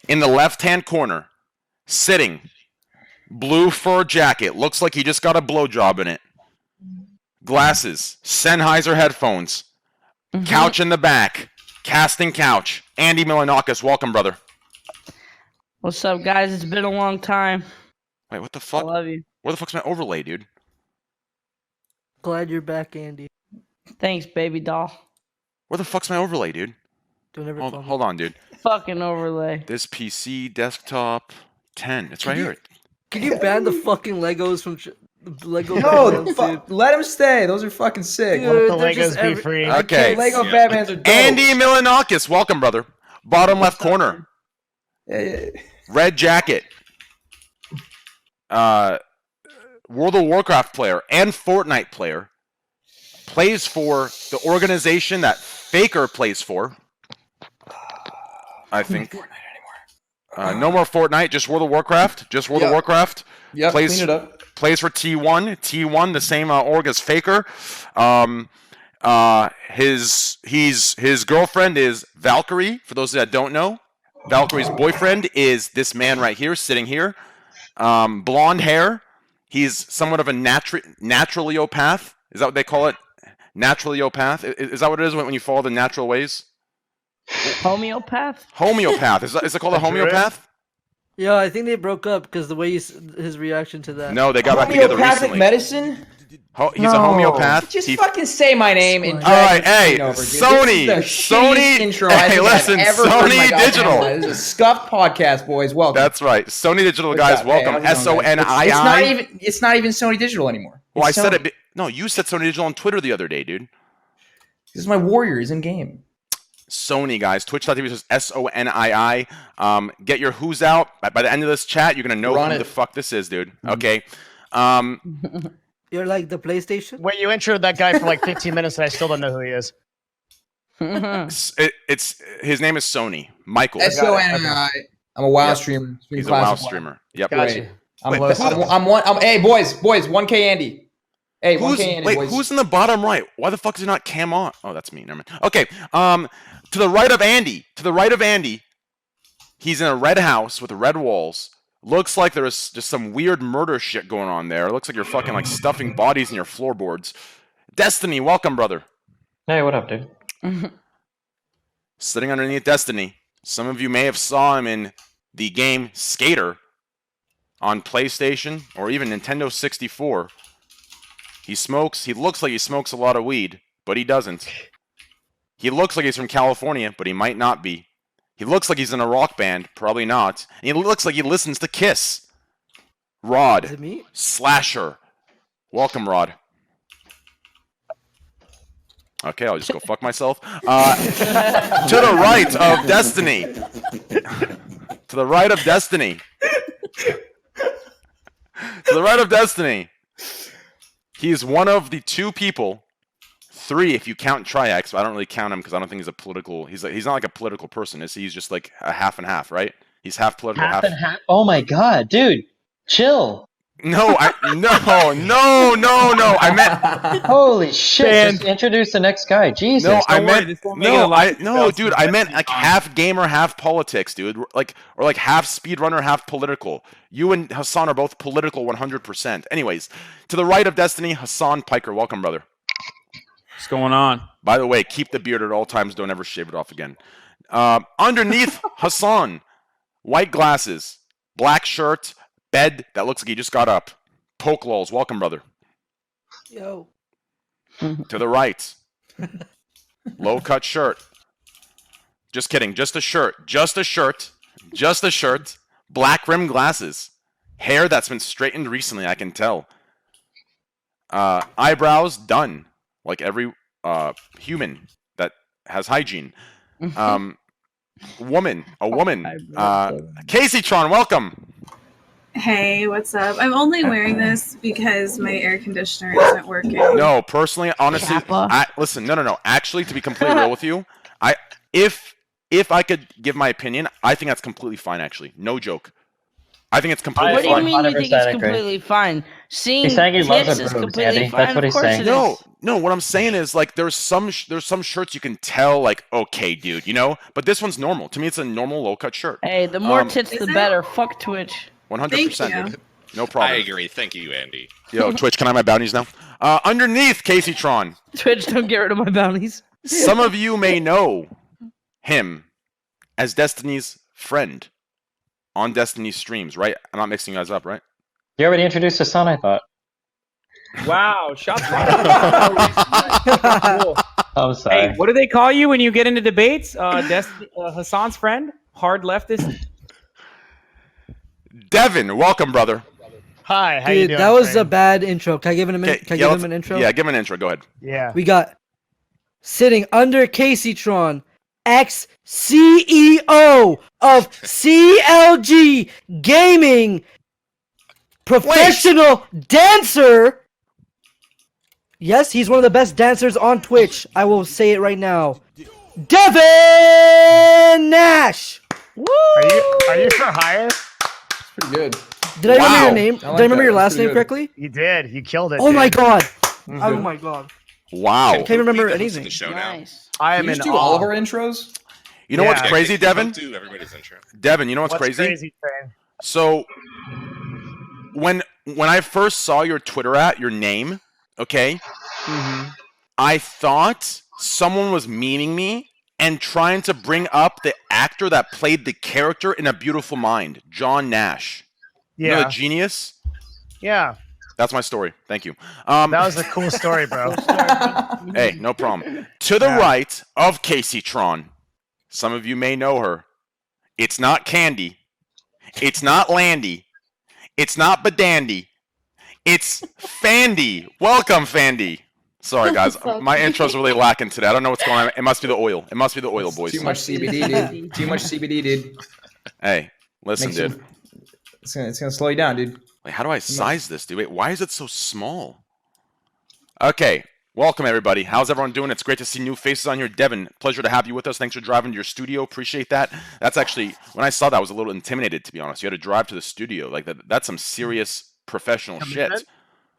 In the left-hand corner, sitting, blue fur jacket. Looks like he just got a blowjob in it. Glasses, Sennheiser headphones, couch in the back, casting couch. Andy Milanakis, welcome, brother. What's up, guys? It's been a long time. Wait, what the fuck? I love you. Where the fuck's my overlay, dude? Glad you're back, Andy. Thanks, baby doll. Where the fuck's my overlay, dude? Don't ever Hold on, dude. Fucking overlay. This PC, desktop, 10. It's right here. Can you ban the fucking Legos from the Lego? No, Batmans, dude? let them stay. Those are fucking sick. Dude, Let the they're just Legos be free. Okay. Lego Batmans are dope. Andy Milanakis, welcome, brother. Bottom left corner. Yeah. Red jacket. World of Warcraft player and Fortnite player. Plays for the organization that Faker plays for. I think. No more Fortnite, just World of Warcraft. Just World of Warcraft. Yeah, clean it up. Plays for T1. T1, the same org as Faker. His girlfriend is Valkyrie, for those that don't know. Valkyrie's boyfriend is this man right here, sitting here. Blonde hair. He's somewhat of a naturaliopath. Is that what they call it? Naturaliopath? Is that what it is when you follow the natural ways? Homeopath? Homeopath. Is it called a homeopath? Yeah, I think they broke up because the way his reaction to that. No, they got back together recently. Medicine? He's a homeopath. Just fucking say my name and all right, hey, over, Sony, intro hey, listen, Sony Digital. This is a Scuffed podcast, boys. Welcome. That's right, Sony Digital guys, welcome. SONII. It's not even Sony Digital anymore. Well, I said it. No, you said Sony Digital on Twitter the other day, dude. This is my Warriors in game. Sony, guys. Twitch.tv says SONII. Get your who's out. By the end of this chat, you're going to know who the fuck this is, dude. Okay. You're like the PlayStation? Wait, you introed that guy for like 15 minutes and I still don't know who he is. His name is Sony. Michael. SONII. I'm a WoW streamer. He's a WoW streamer. Yep. Gotcha. Hey, boys, 1K Andy. Hey, 1K Andy, wait, boys. who's in the bottom right? Why the fuck is it not cam on? Oh, that's me. Never mind. Okay. To the right of Andy, he's in a red house with red walls. Looks like there's just some weird murder shit going on there. It looks like you're fucking like stuffing bodies in your floorboards. Destiny, welcome, brother. Hey, what up, dude? Sitting underneath Destiny. Some of you may have saw him in the game Skater on PlayStation or even Nintendo 64. He looks like he smokes a lot of weed, but he doesn't. He looks like he's from California, but he might not be. He looks like he's in a rock band, probably not. And he looks like he listens to Kiss. Rod. Is it me? Slasher. Welcome, Rod. Okay, I'll just go fuck myself. To the right of Destiny. To the right of Destiny. To the right of Destiny. He's one of the two people, three if you count Triax, but I don't really count him because I don't think he's a political. He's not like a political person, is he? He's just like a half and half, right? He's half political, half and half. Oh my god, dude, chill. No, no. I meant. Holy shit! Just introduce the next guy. Jesus. No, I meant. Dude. I meant like half gamer, half politics, dude. Or like half speedrunner, half political. You and Hassan are both political 100%. Anyways, to the right of Destiny, Hassan Piker. Welcome, brother. What's going on? By the way, keep the beard at all times. Don't ever shave it off again. Underneath Hassan, white glasses, black shirt, bed that looks like he just got up. Poke lols. Welcome, brother. Yo. To the right, low cut shirt. Just kidding. Just a shirt. Just a shirt. Just a shirt. Black rim glasses. Hair that's been straightened recently, I can tell. Eyebrows done. Like every human that has hygiene. A woman. Casey Tron, welcome. Hey, what's up? I'm only wearing this because my air conditioner isn't working. No, personally, honestly, listen, no. Actually, to be completely real with you, if I could give my opinion, I think that's completely fine. Actually, no joke. I think it's completely What do you fine. mean you think it's 100% agree. completely fine? Seeing He's saying he loves tits her is boobs, completely Andy. fine. That's what Of he's course saying. it No, is. no. What I'm saying is like there's some shirts you can tell like okay, dude, you know. But this one's normal. To me, it's a normal low cut shirt. Hey, the more tits, Is the it? better. Fuck Twitch. 100%. Thank you. Dude. No I problem. agree. Thank you, Andy. Yo, Twitch, can I have my bounties now? Underneath Casey Tron, Twitch, don't get rid of my bounties. some of you may know him as Destiny's friend on Destiny's streams, right? I'm not mixing you guys up, right? You already introduced his son, I thought. Wow, shots fired. Cool. I'm sorry. Hey, what do they call you when you get into debates? Hassan's friend? Hard leftist? Devin, welcome, brother. Hi, how you Dude, doing? that was a Train? bad intro. Can I give him a minute? Okay, Can I yeah, give let's- him an intro? Yeah, give him an intro. Go ahead. Yeah. We got sitting under Casey Tron, ex-CEO of CLG Gaming, professional dancer. Yes, he's one of the best dancers on Twitch. I will say it right now. Devin Nash. Woo! Are you for hire? Pretty good. Did I remember Wow. your name? I Did like I remember that. your That's last pretty name good. correctly? You did. You killed it. Oh my dude. god. Oh Mhm. my god. Wow. Can't remember Complete anything. The show now. Nice. I Can am you in just do all of awe. our intros? You know what's Yeah. crazy, Devin? Do everybody's intro. Devin, you know what's What's crazy? Train? So when I first saw your Twitter your name, okay, I thought someone was memeing me and trying to bring up the actor that played the character in A Beautiful Mind, John Nash. You know Yeah. the genius? Yeah. That's my story. Thank you. That was a cool story, bro. Hey, no problem. To the Yeah. right of Casey Tron, some of you may know her. It's not Candy. It's not Landy. It's not Badandy. It's Fandy. Welcome, Fandy. Sorry, guys. My intro's really lacking today. I don't know what's going on. It must be the oil. It must be the oil, boys. Too much CBD, dude. Too much CBD, dude. Hey, listen, Makes dude. you- It's gonna slow you down, dude. Wait, how do I size this, dude? Wait, why is it so small? Okay, welcome everybody. How's everyone doing? It's great to see new faces on here. Devin, pleasure to have you with us. Thanks for driving to your studio. Appreciate that. That's actually, when I saw that, I was a little intimidated, to be honest. You had to drive to the studio. Like, that's some serious professional shit.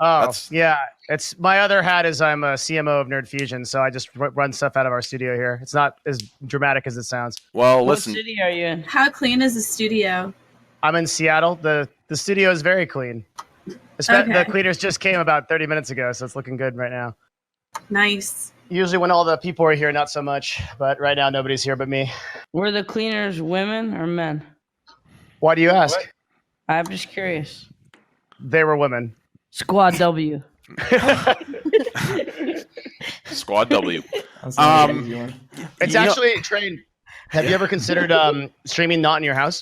Oh, That's- yeah. It's my other hat is I'm a CMO of Nerd Fusion, so I just run stuff out of our studio here. It's not as dramatic as it sounds. Well, What listen. city are you in? How clean is the studio? I'm in Seattle. The studio is very clean. Okay. The cleaners just came about 30 minutes ago, so it's looking good right now. Nice. Usually when all the people are here, not so much. But right now, nobody's here but me. Were the cleaners women or men? Why do you ask? I'm just curious. They were women. Squad W. Squad W. That's not an Um, easy one. It's You know- actually Train. Have you ever considered streaming not in your house?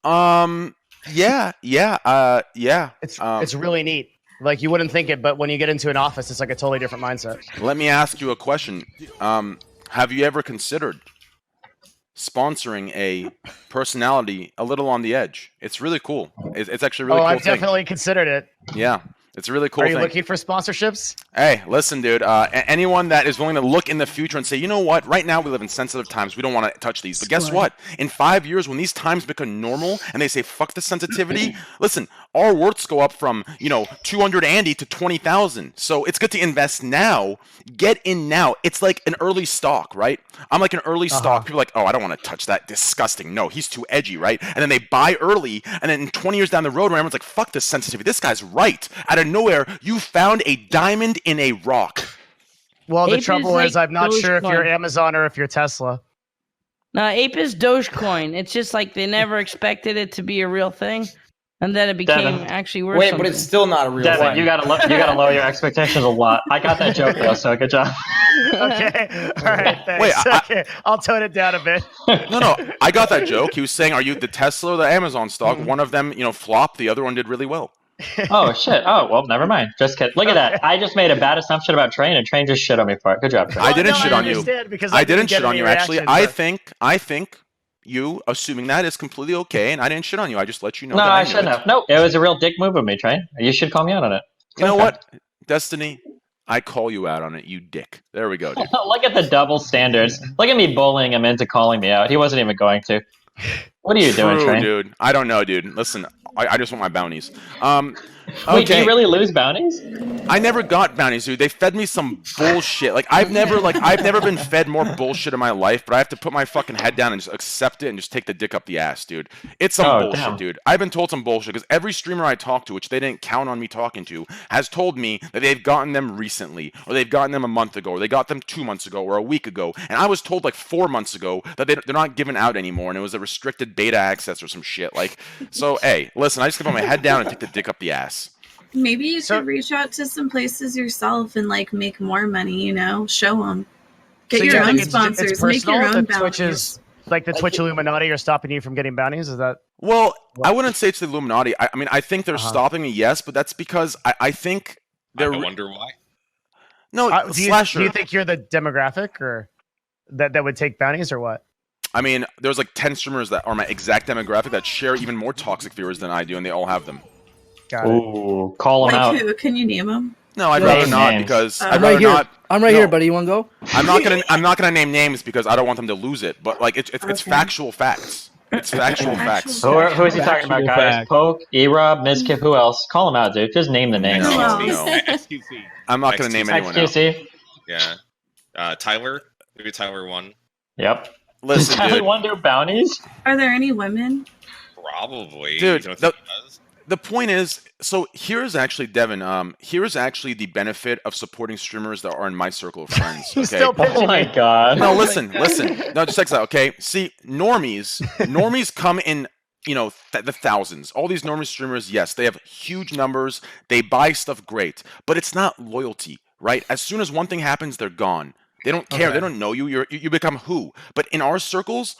Yeah. It's really neat. Like you wouldn't think it, but when you get into an office, it's like a totally different mindset. Let me ask you a question. Have you ever considered sponsoring a personality a little on the edge? It's really cool. It's actually a really Oh, cool I've thing. definitely considered it. Yeah, it's a really cool Are you thing. looking for sponsorships? Hey, listen, dude. Anyone that is willing to look in the future and say, you know what? Right now we live in sensitive times. We don't want to touch these. But guess what? In 5 years, when these times become normal and they say, fuck the sensitivity, listen, our worths go up from 200 Andy to 20,000. So it's good to invest now. Get in now. It's like an early stock, right? I'm like an early stock. People are like, oh, I don't want to touch that. Disgusting. No, he's too edgy, right? And then they buy early, and then 20 years down the road, when everyone's like, fuck this sensitivity. This guy's right. Out of nowhere, you found a diamond in a rock. Well, the Ape is trouble like is, I'm not sure if you're Dogecoin. Amazon or if you're Tesla. No, Ape is Dogecoin. It's just like they never expected it to be a real thing, and then it became Devin. actually worth Wait, something. but it's still not a real Devin, thing. you gotta lower your expectations a lot. I got that joke though, so good job. Okay. All right. Thanks. Wait, okay. I'll tone it down a bit. No, I got that joke. He was saying, are you the Tesla or the Amazon stock? One of them, flopped. The other one did really well. Oh shit. Oh well, never mind. Just kidding. Look at that. I just made a bad assumption about Train, and Train just shit on me for it. Good job, Train. I didn't no, shit I on you. understand because I didn't get shit on any you, actually. reaction, I think you assuming that is completely okay, and I didn't shit on you. I just let you know No, that I knew shouldn't it. have. Nope. It was a real dick move of me, Train. You should call me out on it. You know Okay. what? Destiny, I call you out on it, you dick. There we go, dude. Look at the double standards. Look at me bullying him into calling me out. He wasn't even going to. What are you doing, True, Train? dude. I don't know, dude. Listen, I just want my bounties. Wait, do Okay. you really lose bounties? I never got bounties, dude. They fed me some bullshit. Like I've never been fed more bullshit in my life, but I have to put my fucking head down and just accept it and just take the dick up the ass, dude. It's some bullshit, damn. dude. I've been told some bullshit because every streamer I talk to, which they didn't count on me talking to, has told me that they've gotten them recently, or they've gotten them a month ago, or they got them 2 months ago, or a week ago. And I was told like 4 months ago that they're not given out anymore, and it was a restricted beta access or some shit. Like, so hey, listen, I just have to put my head down and take the dick up the ass. Maybe you could reach out to some places yourself and like make more money. You know, show them. Get So your you own think it's sponsors. Make your personal own that Twitch bounties. is like the Twitch Illuminati are stopping you from getting bounties? Is that? Well, I wouldn't say it's the Illuminati. I mean, I think they're Uh-huh. stopping me, yes, but that's because I think they're. I wonder why. No, Do Slasher. you think you're the demographic or that would take bounties or what? I mean, there's like 10 streamers that are my exact demographic that share even more toxic viewers than I do, and they all have them. Got it. Ooh, call them Like out. who? Can you name them? No, I'd Yeah. rather Name not names. because I'm I'd I'm rather right here. not. I'm right No. here, buddy. You want to go? I'm not gonna name names because I don't want them to lose it. But like it's Okay. factual facts. It's factual facts. Who is he talking about, guys? Poke, E-Rob, Mizkip, who else? Call them out, dude. Just name the names. Who No, else? no. XQC. I'm not gonna name anyone out. XQC. Yeah. Tyler. Maybe Tyler 1. Yep. Listen, Tyler dude. one do bounties? Are there any women? Probably. Dude, You don't think he does? The point is, so here's actually Devin. Here's actually the benefit of supporting streamers that are in my circle of friends. He's Okay. still Oh pitching my me. god. No, listen. No, just check this out, okay? See, normies come in, the thousands. All these normie streamers, yes, they have huge numbers. They buy stuff great, but it's not loyalty, right? As soon as one thing happens, they're gone. They don't care. Okay. They don't know you. You become who? But in our circles,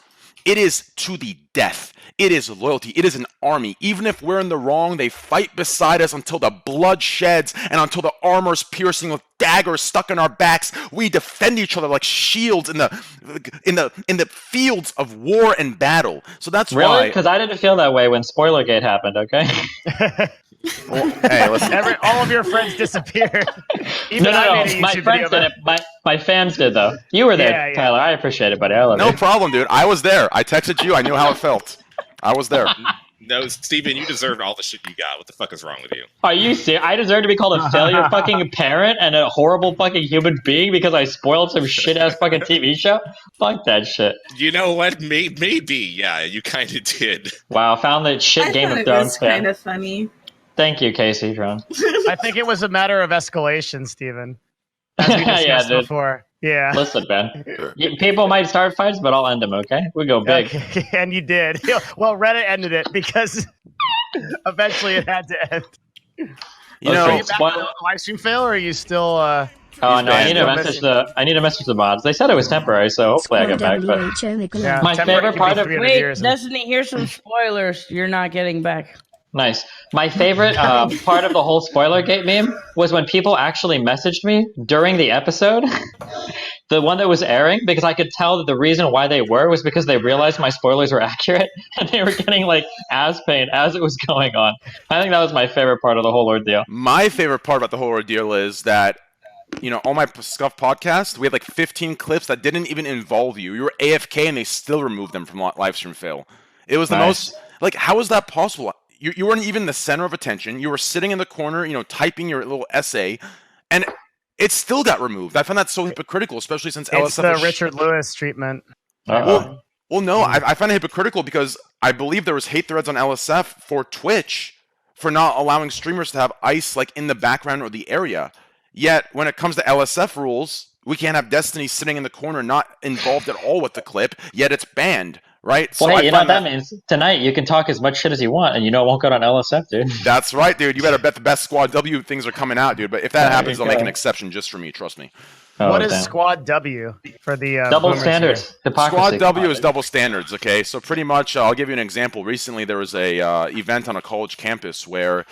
it is to the death. It is loyalty. It is an army. Even if we're in the wrong, they fight beside us until the blood sheds and until the armor's piercing with daggers stuck in our backs. We defend each other like shields in the fields of war and battle. So that's Really? why. Because I didn't feel that way when Spoilergate happened, okay? Well, hey, listen. All of your friends disappeared. Even No. I made a My YouTube friends video. did it. My fans did, though. You were there, Yeah. Tyler. I appreciate it, buddy. I love No you. problem, dude. I was there. I texted you. I knew how it felt. I was there. No, Steven, you deserved all the shit you got. What the fuck is wrong with you? Are you serious? I deserve to be called a failure fucking parent and a horrible fucking human being because I spoiled some shit ass fucking TV show? Fuck that shit. You know what? Maybe. Yeah, you kind of did. Wow, found that shit I Game thought of it Thrones was fan. kind of funny. Thank you, Casey Drone. I think it was a matter of escalation, Steven. As we discussed Yeah, dude. before. Yeah. Listen, man. People might start fights, but I'll end them, okay? We go big. Okay, and you did. Well, Reddit ended it because eventually it had to end. You Are know, Are you back to the live stream fail, or are you still? Oh no, I banned. need to message the mods. They said it was temporary, so hopefully I get back. But Yeah, My temporary favorite could be part of- 300 Wait, years. Destiny, here's some spoilers you're not getting back. nice. My favorite part of the whole Spoilergate meme was when people actually messaged me during the episode, the one that was airing, because I could tell that the reason why they were was because they realized my spoilers were accurate, and they were getting like ass pain as it was going on. I think that was my favorite part of the whole ordeal. my favorite part about the whole ordeal is that, on my Scuffed podcast, we had like 15 clips that didn't even involve you. You were AFK and they still removed them from livestream fail. It was the Nice. most, like, how is that possible? You weren't even the center of attention. You were sitting in the corner, typing your little essay, and it still got removed. I find that so hypocritical, especially since It's LSF the was Richard Lewis treatment. Uh-oh. Well, no, I find it hypocritical because I believe there was hate threads on LSF for Twitch for not allowing streamers to have ice like in the background or the area. Yet when it comes to LSF rules, we can't have Destiny sitting in the corner not involved at all with the clip, yet it's banned, right? Well, I hey, you know what find that means? Tonight you can talk as much shit as you want, and it won't go on LSF, dude. That's right, dude. You better bet the best Squad W things are coming out, dude. But if that There happens, you they'll make go. an exception just for me, trust me. Oh, What is damn. Squad W for the Double boomers standards? Hypocrisy. Squad W is double standards, okay? So pretty much, I'll give you an example. Recently, there was a event on a college campus where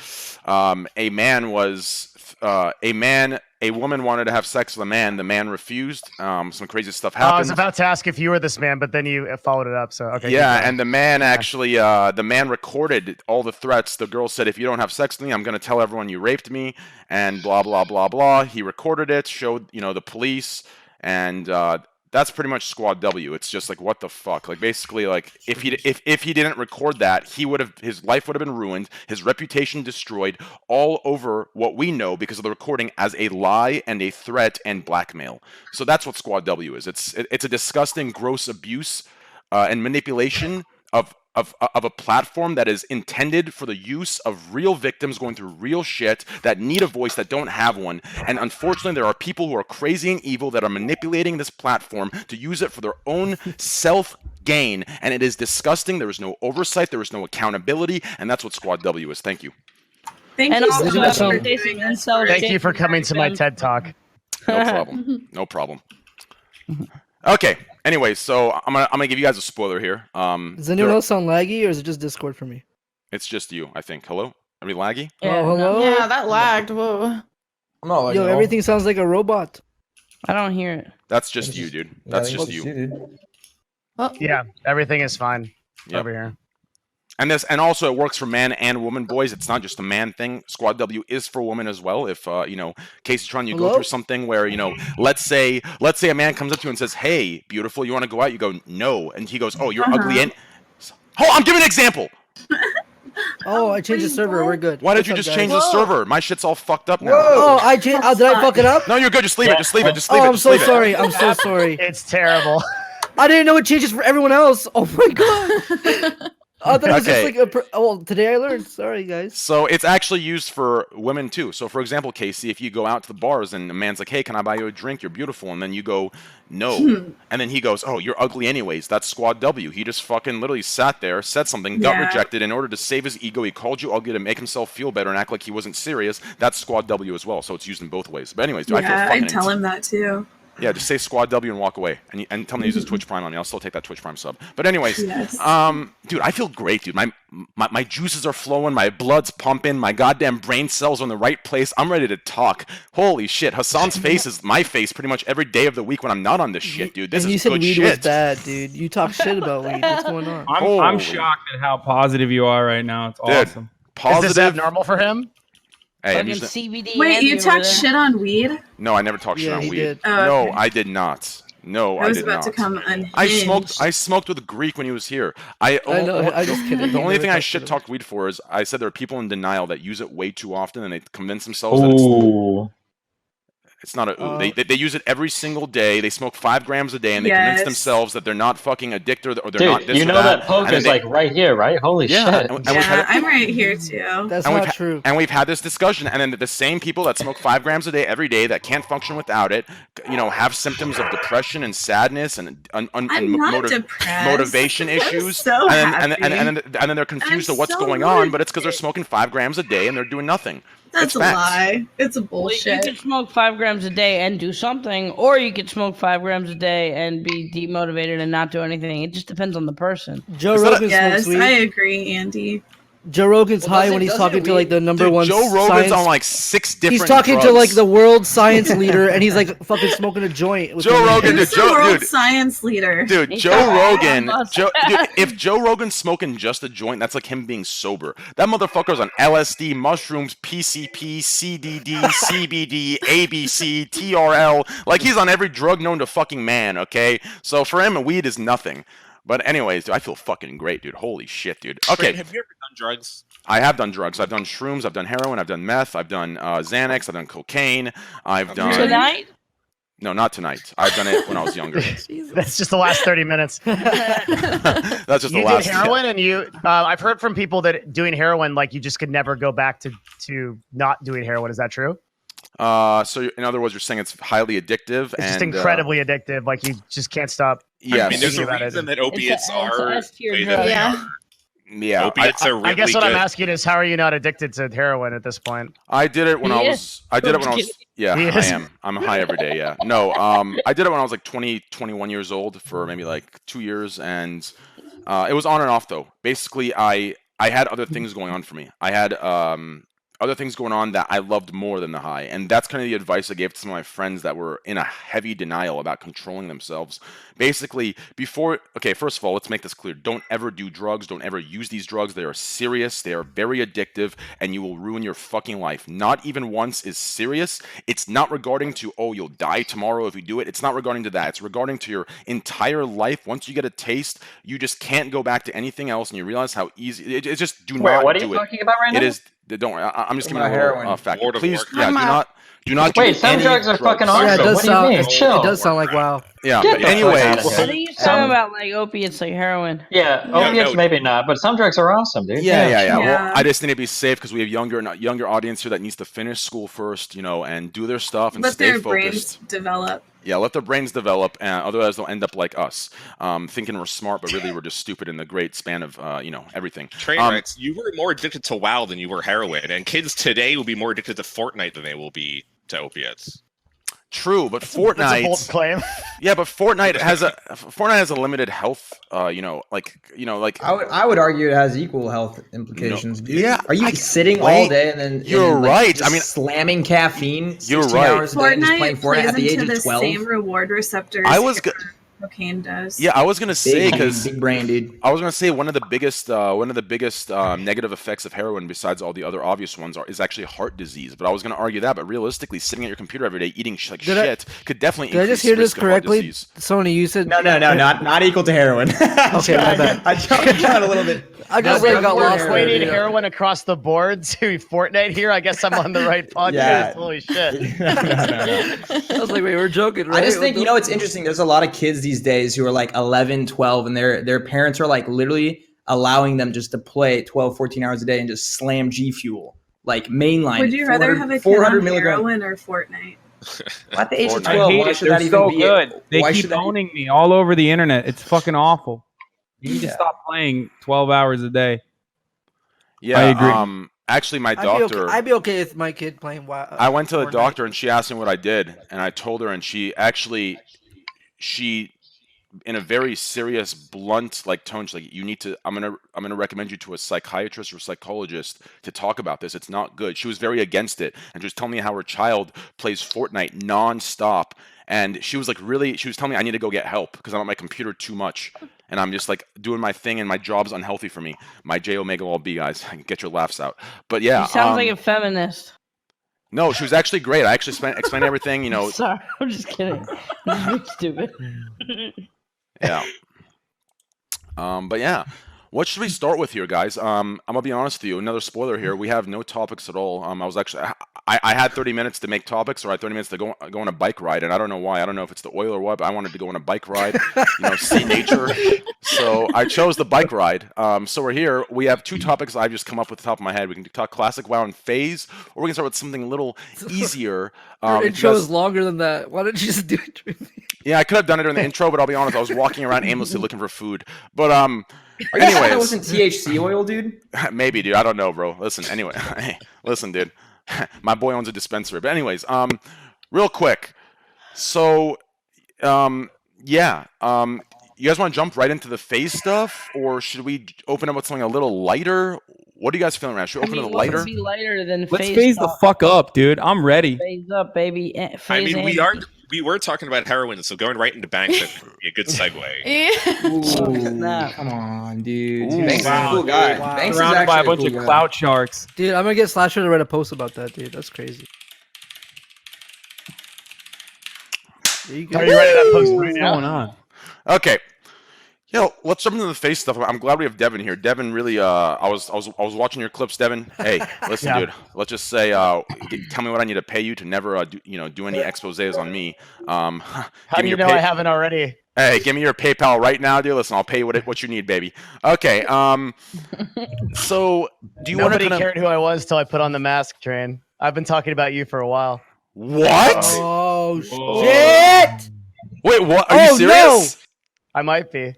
a woman wanted to have sex with a man. The man refused. Some crazy stuff here? I happened. was about to ask if you were this man, but then you followed it up. So okay. Yeah, keep going. and the man actually, the man recorded all the threats. The girl said, "If you don't have sex with me, I'm going to tell everyone you raped me," and blah blah blah blah. He recorded it, showed the police, and that's pretty much Squad W. It's just like, what the fuck? Like, basically, like, if he didn't record that, his life would have been ruined, his reputation destroyed, all over what we know because of the recording as a lie and a threat and blackmail. So that's what Squad W is. It's a disgusting, gross abuse and manipulation of a platform that is intended for the use of real victims going through real shit that need a voice that don't have one. And unfortunately, there are people who are crazy and evil that are manipulating this platform to use it for their own self-gain. And it is disgusting. There is no oversight. There is no accountability. And that's what Squad W is. Thank you. Thank And you also, so much for Jason doing this. Incel Thank you for coming to my TED Talk. No problem. No problem. Okay. Anyway, so I'm gonna give you guys a spoiler here. Does anyone else sound laggy, or is it just Discord for me? It's just you, I think. Hello? Are we laggy? Oh, hello. Yeah, that lagged. Whoa. I'm not like Yo, everything sounds like a robot. I don't hear it. That's just you, dude. That's just you. Yeah, everything is fine Yep. over here. And also it works for man and woman, boys. It's not just a man thing. Squad W is for women as well. If Casey Tron, you go Hello? through something where, let's say a man comes up to you and says, "Hey, beautiful, you want to go out?" You go, "No," and he goes, "Oh, you're ugly." And I'm giving an example. Oh, I changed the server. We're good. Why did you What's just up, change guys? the server? My shit's all fucked up now. Oh, I changed. Did I fuck it up? No, you're good. Just leave it. Just leave it. Just leave Oh, it. I'm Just so leave it. sorry. I'm so sorry. It's terrible. I didn't know it changes for everyone else. Oh my god. I thought it was Okay. just like today I learned. Sorry, guys. So it's actually used for women too. So for example, Casey, if you go out to the bars and a man's like, "Hey, can I buy you a drink? You're beautiful," and then you go, "No," and then he goes, "Oh, you're ugly anyways." That's Squad W. He just fucking literally sat there, said something, got rejected. In order to save his ego, he called you ugly to make himself feel better and act like he wasn't serious. That's Squad W as well. So it's used in both ways. But anyways, I feel fucking I'd tell him that too. Yeah, just say Squad W and walk away, and tell me to use his Twitch Prime on me. I'll still take that Twitch Prime sub. But anyways, Yes. dude, I feel great, dude. My juices are flowing, my blood's pumping, my goddamn brain cells are in the right place. I'm ready to talk. Holy shit, Hassan's face is my face pretty much every day of the week when I'm not on this shit, dude. This And you is said good weed shit. was bad, dude. You talk shit about weed. What's going on? I'm Holy. shocked at how positive you are right now. It's Dude, awesome. Positive. Is this abnormal for him? Hey, I'm Fucking using- CBD. Wait, Andy you over talk there. shit on weed? No, I never talked shit Yeah, on he weed. did. Oh, No, okay. I did not. No, I was did about not. to come unhinged. I smoked with Greek when he was here. I know. I'm just kidding. The You only never thing I talked shit to him. talked weed for is I said there are people in denial that use it way too often and they convince themselves that it's not a ooh. They use it every single day. They smoke 5 grams a day and they convince themselves that they're not fucking addicted or they're not Dude, this you or know that. that poke And is they- like right here, right? Holy Yeah, shit. and we've had Yeah, it- I'm right here too. That's and we've not true. And we've had this discussion, and then the same people that smoke 5 grams a day every day that can't function without it, have symptoms of depression and sadness and I'm not depressed. motivation I'm issues, so and happy. then they're confused I'm of what's so going on, good. but it's because they're smoking 5 grams a day and they're doing nothing. That's It's a facts. lie. It's a Well, you bullshit. could smoke 5 grams a day and do something, or you could smoke 5 grams a day and be demotivated and not do anything. It just depends on the person. Joe Is that a- Rogan Yes, smokes weed. I agree, Andy. Joe Rogan's high doesn't- when he's doesn't talking to weed- like the number Dude, one. Joe Rogan's science. on like 6 different He's talking to drugs. like the world science leader, and he's like fucking smoking a joint. with Joe him. Rogan, Who's dude, the world dude. science leader? Dude, He's Joe got Rogan, one bus. dude, if Joe Rogan's smoking just a joint, that's like him being sober. That motherfucker's on LSD, mushrooms, PCP, CDD, CBD, ABC, TRL. Like, he's on every drug known to fucking man, okay? So for him, weed is nothing. But anyways, dude, I feel fucking great, dude. Holy shit, dude. Okay, Wait, have you ever done drugs? I have done drugs. I've done shrooms, I've done heroin, I've done meth, I've done Xanax, I've done cocaine, I've done... Tonight? No, not tonight. I've done it when I was younger. That's just the last 30 minutes. That's just You the last... did heroin, and you. I've heard from people that doing heroin, like you just could never go back to not doing heroin. Is that true? So in other words, you're saying it's highly addictive It's and just incredibly addictive. Like you just can't stop. Yes. I mean, there's a Thinking about it. reason that opiates It's a are S-tier the way drug. that they Yeah. are. Yeah, Opiates are really I guess what I'm good. asking is, how are you not addicted to heroin at this point? I did it when He I is. was. I did it when I was. Yeah, He I is. am. I'm high every day. Yeah. No. I did it when I was like 20, 21 years old for maybe like 2 years, and it was on and off though. Basically, I had other things going on for me. I had other things going on that I loved more than the high. And that's kind of the advice I gave to some of my friends that were in a heavy denial about controlling themselves. Basically, first of all, let's make this clear. Don't ever do drugs. Don't ever use these drugs. They are serious. They are very addictive, and you will ruin your fucking life. Not even once is serious. It's not regarding to, oh, you'll die tomorrow if you do it. It's not regarding to that. It's regarding to your entire life. Once you get a taste, you just can't go back to anything else, and you realize how easy it's just do not what are do you it. talking about right now? It is. I'm just giving a Heroin. little fact. Lord of Please, Warcraft. do not Wait, do some any drugs are fucking drugs. Yeah, it awesome. does What do you sound. mean? Chill. It does sound like WoW. Yeah, Get but the fuck anyways, outta I here. think he's talking about like opiates, like heroin. Yeah, No, opiates no. maybe not, but some drugs are awesome, dude. Yeah. Yeah. Well, I just need to be safe because we have younger audience here that needs to finish school first, and do their stuff and Let stay their focused. brains develop. Yeah, let their brains develop, and otherwise they'll end up like us, thinking we're smart, but really we're just stupid in the great span of everything. Trainwrecks, you were more addicted to WoW than you were heroin, and kids today will be more addicted to Fortnite than they will be to opiates. True, but That's a bold Fortnite. claim. Yeah, but Fortnite has a limited health. I would argue it has equal health implications, dude. yeah, Are you sitting all wait, day and then you're right. just I mean, slamming caffeine 16 you're right. hours a day and just playing Fortnite Fortnite plays at the age into the of 12? same reward receptors I was cocaine does. Yeah, I was gonna say Big, because big brain, dude. I was gonna say one of the biggest negative effects of heroin, besides all the other obvious ones, is actually heart disease. But I was gonna argue that. But realistically, sitting at your computer every day eating shit could definitely. Did I just increase hear this risk of heart correctly? disease. Sony, you said No, not equal to heroin. Okay, my bad. I jumped down a little bit. I just We're got lost there. equating heroin across the board to Fortnite here. I guess I'm on the right podcast. Yeah. Holy shit. No. I was like, wait, we're joking, right? I just think it's interesting. There's a lot of kids these days who are like 11, 12, and their parents are like literally allowing them just to play 12, 14 hours a day and just slam G Fuel, like mainline. Would you rather have a kid 400 on milligram. heroin or Fortnite? At the age of Fortnite. 12, I hate why it. should They're that even so be good. They why keep should that- owning me all over the internet. It's fucking awful. You need to stop playing 12 hours a day. Yeah, I agree. Actually, my doctor. I'd be okay with my kid playing WoW. I went to the Fortnite. doctor and she asked me what I did, and I told her, and she in a very serious, blunt tone, she's like, "You need to. I'm gonna recommend you to a psychiatrist or psychologist to talk about this. It's not good." She was very against it, and she was telling me how her child plays Fortnite nonstop, and she was telling me I need to go get help because I'm on my computer too much, and I'm just like doing my thing, and my job's unhealthy for me. My J Omega L B, guys, get your laughs out. But yeah, He sounds like a feminist. no, she was actually great. I actually explained everything, Sorry, I'm just kidding. You're stupid. Yeah. But yeah, what should we start with here, guys? I'm gonna be honest with you. Another spoiler here. We have no topics at all. I had 30 minutes to make topics, or I had 30 minutes to go on a bike ride, and I don't know why. I don't know if it's the oil or what, but I wanted to go on a bike ride, see nature. So I chose the bike ride. So we're here. We have two topics I've just come up with the top of my head. We can talk classic WoW and FaZe, or we can start with something a little easier. Your intro is longer than that. Why don't you just do it? Yeah, I could have done it during the intro, but I'll be honest, I was walking around aimlessly looking for food. But Are you sure anyways, that wasn't THC oil, dude? maybe, dude. I don't know, bro. Listen, anyway, hey, listen, dude. My boy owns a dispensary. But anyways, real quick. So, you guys want to jump right into the FaZe stuff, or should we open up with something a little lighter? What are you guys feeling right now? Should we open it what lighter? would be lighter than Let's FaZe phase the talk? fuck up, dude. I'm ready. FaZe up, baby. I mean, we were talking about heroin, so going right into banks would be a good segue. Snap. Come on, dude. Ooh. Banks is a cool guy. Wow. Banks is Surrounded by a actually bunch of cool guy. clout sharks. Dude, I'm gonna get Slasher to write a post about that, dude. That's crazy. There you go. Are you ready to post right What's now? going on? Okay. Let's jump into the FaZe stuff. I'm glad we have Devin here. Devin, really, I was watching your clips, Devin. Hey, listen, Yeah. dude. Let's just say, tell me what I need to pay you to never, do any exposés on me. How do you know I haven't already? Hey, give me your PayPal right now, dude. Listen, I'll pay you what you need, baby. Okay. So do you want to Nobody cared who I was till I put on the mask, Train. I've been talking about you for a while. What? Oh shit! Wait, what? Are you serious? I might be.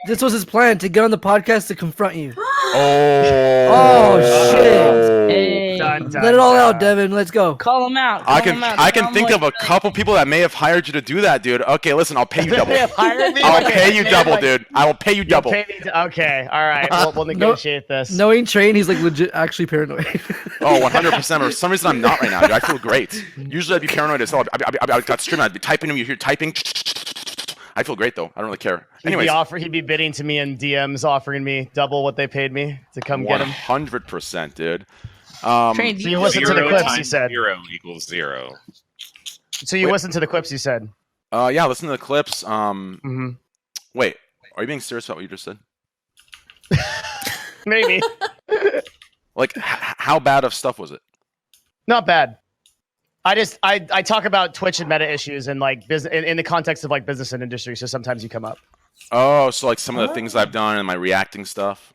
This was his plan to get on the podcast to confront you. Oh. Oh shit! Hey. dun, Let it all dun. out, Devin. Let's go. Call him out. I call him out, can tell him think what of a you couple people that may have hired you to do that, dude. Okay, listen, I'll pay you double. They have hired me? I'll Okay, pay you they double, like- dude. I will pay you You'll double. pay me okay, all right. We'll negotiate this. Knowing Train, he's like legit, actually paranoid. Oh, 100%. For some reason, I'm not right now, dude. I feel great. Usually, I'd be paranoid as hell. I got streaming. I'd be typing him. You hear typing. I feel great though. I don't really care. Anyways, he'd be bidding to me in DMs, offering me double what they paid me to come get him. 100%, dude. Train, So you listen to the clips you said. 0 equals 0. So you listen to the clips you said. Yeah, listen to the clips. Mhm. Wait, are you being serious about what you just said? Maybe. Like, how bad of stuff was it? Not bad. I talk about Twitch and meta issues and like business in the context of like business and industry. So sometimes you come up. Oh, so like some of the things I've done and my reacting stuff.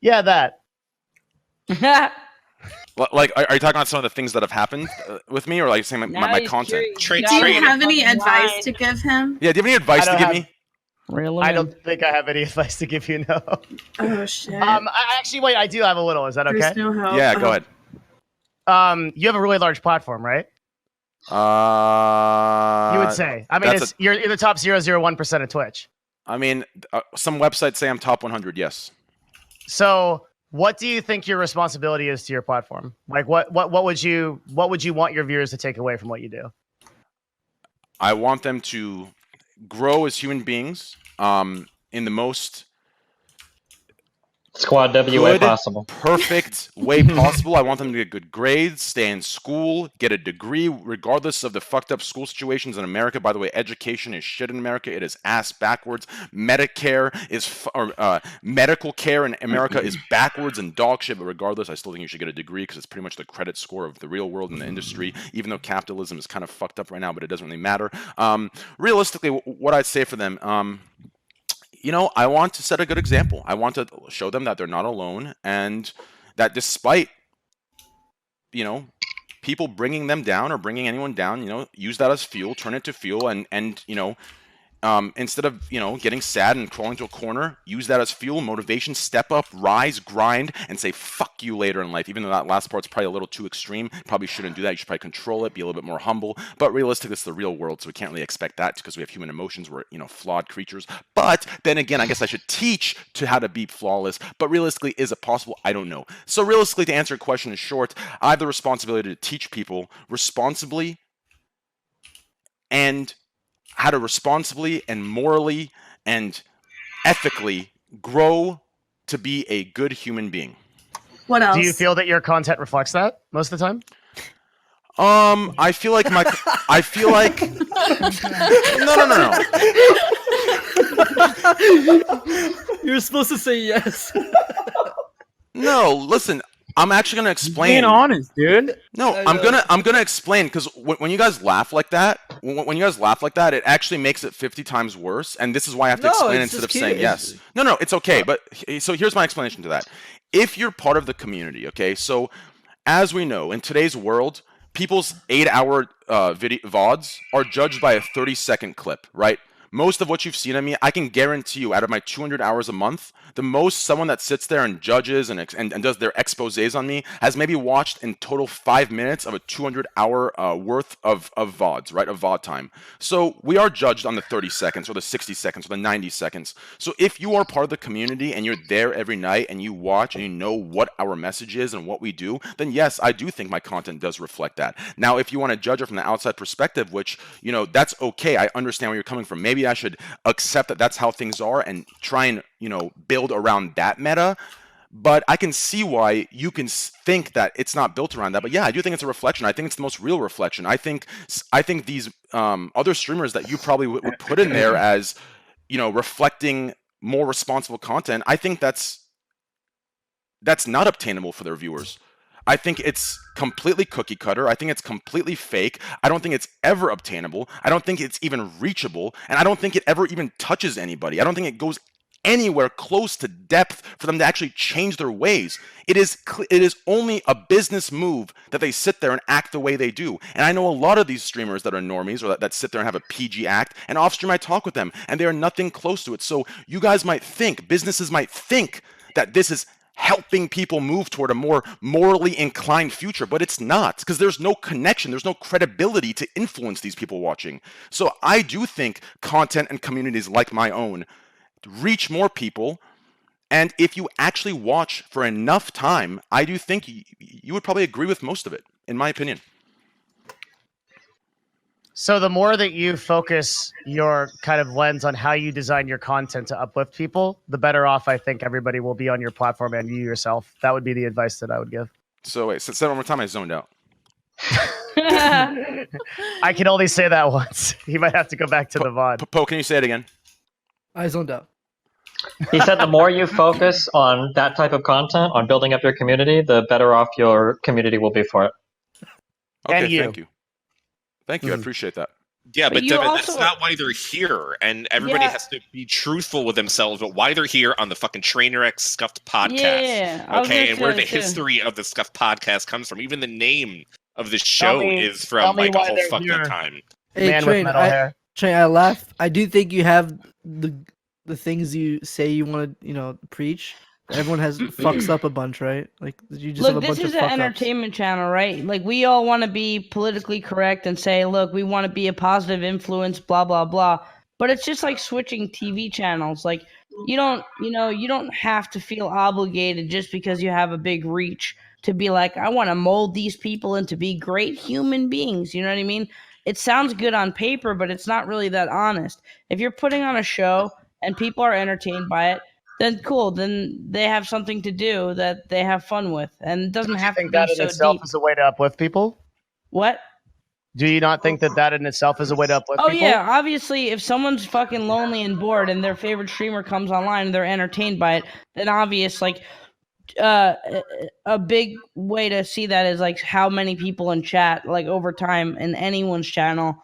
Yeah, that. Like, are you talking about some of the things that have happened with me, or like saying my content? Do you have any advice to give him? Yeah, do you have any advice to give me? I don't think I have any advice to give you. No. Oh shit. Actually, wait. I do have a little. Is that okay? There's no help. Yeah, go ahead. You have a really large platform, right? You would say. I mean, you're the top 0.001% of Twitch. I mean, some websites say I'm top 100. Yes. So, what do you think your responsibility is to your platform? Like, what would you want your viewers to take away from what you do? I want them to grow as human beings in the most Squad WA good, possible. perfect way possible. I want them to get good grades, stay in school, get a degree, regardless of the fucked up school situations in America. By the way, education is shit in America. It is ass backwards. Medicare is, medical care in America is backwards and dog shit. But regardless, I still think you should get a degree because it's pretty much the credit score of the real world in the industry. Even though capitalism is kind of fucked up right now, but it doesn't really matter. Realistically, what I'd say for them. You know, I want to set a good example. I want to show them that they're not alone and that despite, you know, people bringing them down or bringing anyone down, you know, use that as fuel, turn it to fuel and you know, instead of, you know, getting sad and crawling to a corner, use that as fuel, motivation, step up, rise, grind, and say fuck you later in life. Even though that last part's probably a little too extreme, probably shouldn't do that. You should probably control it, be a little bit more humble. But realistically, it's the real world, so we can't really expect that because we have human emotions. We're, you know, flawed creatures. But then again, I guess I should teach to how to be flawless. But realistically, is it possible? I don't know. So realistically, to answer your question in short, I have the responsibility to teach people responsibly and how to responsibly and morally and ethically grow to be a good human being. What else? Do you feel that your content reflects that most of the time? I feel like I feel like no. You're supposed to say yes. No, listen. I'm actually gonna explain. Being honest, dude. No, I'm gonna explain because when you guys laugh like that, when you guys laugh like that, it actually makes it 50 times worse. And this is why I have to explain instead of saying yes. No, it's okay. But so here's my explanation to that. If you're part of the community, okay, so as we know in today's world, people's 8-hour video VODs are judged by a 30-second clip, right? Most of what you've seen of me, I can guarantee you, out of my 200 hours a month, the most someone that sits there and judges and does their exposés on me has maybe watched in total 5 minutes of a 200-hour worth of VODs, right, of VOD time. So we are judged on the 30 seconds or the 60 seconds or the 90 seconds. So if you are part of the community and you're there every night and you watch and you know what our message is and what we do, then yes, I do think my content does reflect that. Now, if you want to judge it from the outside perspective, which, you know, that's okay. I understand where you're coming from. Maybe I should accept that that's how things are and try and, you know, build around that meta. But I can see why you can think that it's not built around that. But yeah, I do think it's a reflection. I think it's the most real reflection. I think these other streamers that you probably would put in there as, you know, reflecting more responsible content, I think that's not obtainable for their viewers. I think it's completely cookie cutter. I think it's completely fake. I don't think it's ever obtainable. I don't think it's even reachable. And I don't think it ever even touches anybody. I don't think it goes anywhere close to depth for them to actually change their ways. It is only a business move that they sit there and act the way they do. And I know a lot of these streamers that are normies or that sit there and have a PG act, and off stream I talk with them and they are nothing close to it. So you guys might think, businesses might think that this is helping people move toward a more morally inclined future, but it's not, because there's no connection, there's no credibility to influence these people watching. So I do think content and communities like my own reach more people, and if you actually watch for enough time, I do think you would probably agree with most of it, in my opinion. So the more that you focus your kind of lens on how you design your content to uplift people, the better off I think everybody will be on your platform and you yourself. That would be the advice that I would give. So wait, say it one more time. I zoned out. I can only say that once. You might have to go back to the VOD. Poe, can you say it again? I zoned out. He said the more you focus on that type of content, on building up your community, the better off your community will be for it. Okay, And you. thank you. Thank you. I appreciate that. Yeah, But but you Devin, also- that's not why they're here. And everybody Yeah. has to be truthful with themselves, but why they're here on the fucking Trainwreck Scuffed podcast. Yeah, I was Okay, gonna and where say the that too. history of the Scuffed podcast comes from. Even the name of the show me- is tell from me like a why whole they're fucked here. up time. Hey, Man Train, with metal hair. I laugh. I do think you have the things you say you want to, preach. Everyone has fucks up a bunch, right? Like you just have Look, a this bunch is of an fuck ups. entertainment channel, right? Like we all want to be politically correct and say, look, we want to be a positive influence, blah blah blah. But it's just like switching TV channels. Like you don't have to feel obligated just because you have a big reach to be like, I want to mold these people into be great human beings. You know what I mean? It sounds good on paper, but it's not really that honest. If you're putting on a show and people are entertained by it, then cool. Then they have something to do that they have fun with, and it doesn't Do you have to think be that in so itself deep. is a way to uplift people? What? Do you not think that in itself is a way to uplift Oh people? yeah, obviously, if someone's fucking lonely and bored, and their favorite streamer comes online and they're entertained by it, then obvious like a big way to see that is like how many people in chat, like over time in anyone's channel,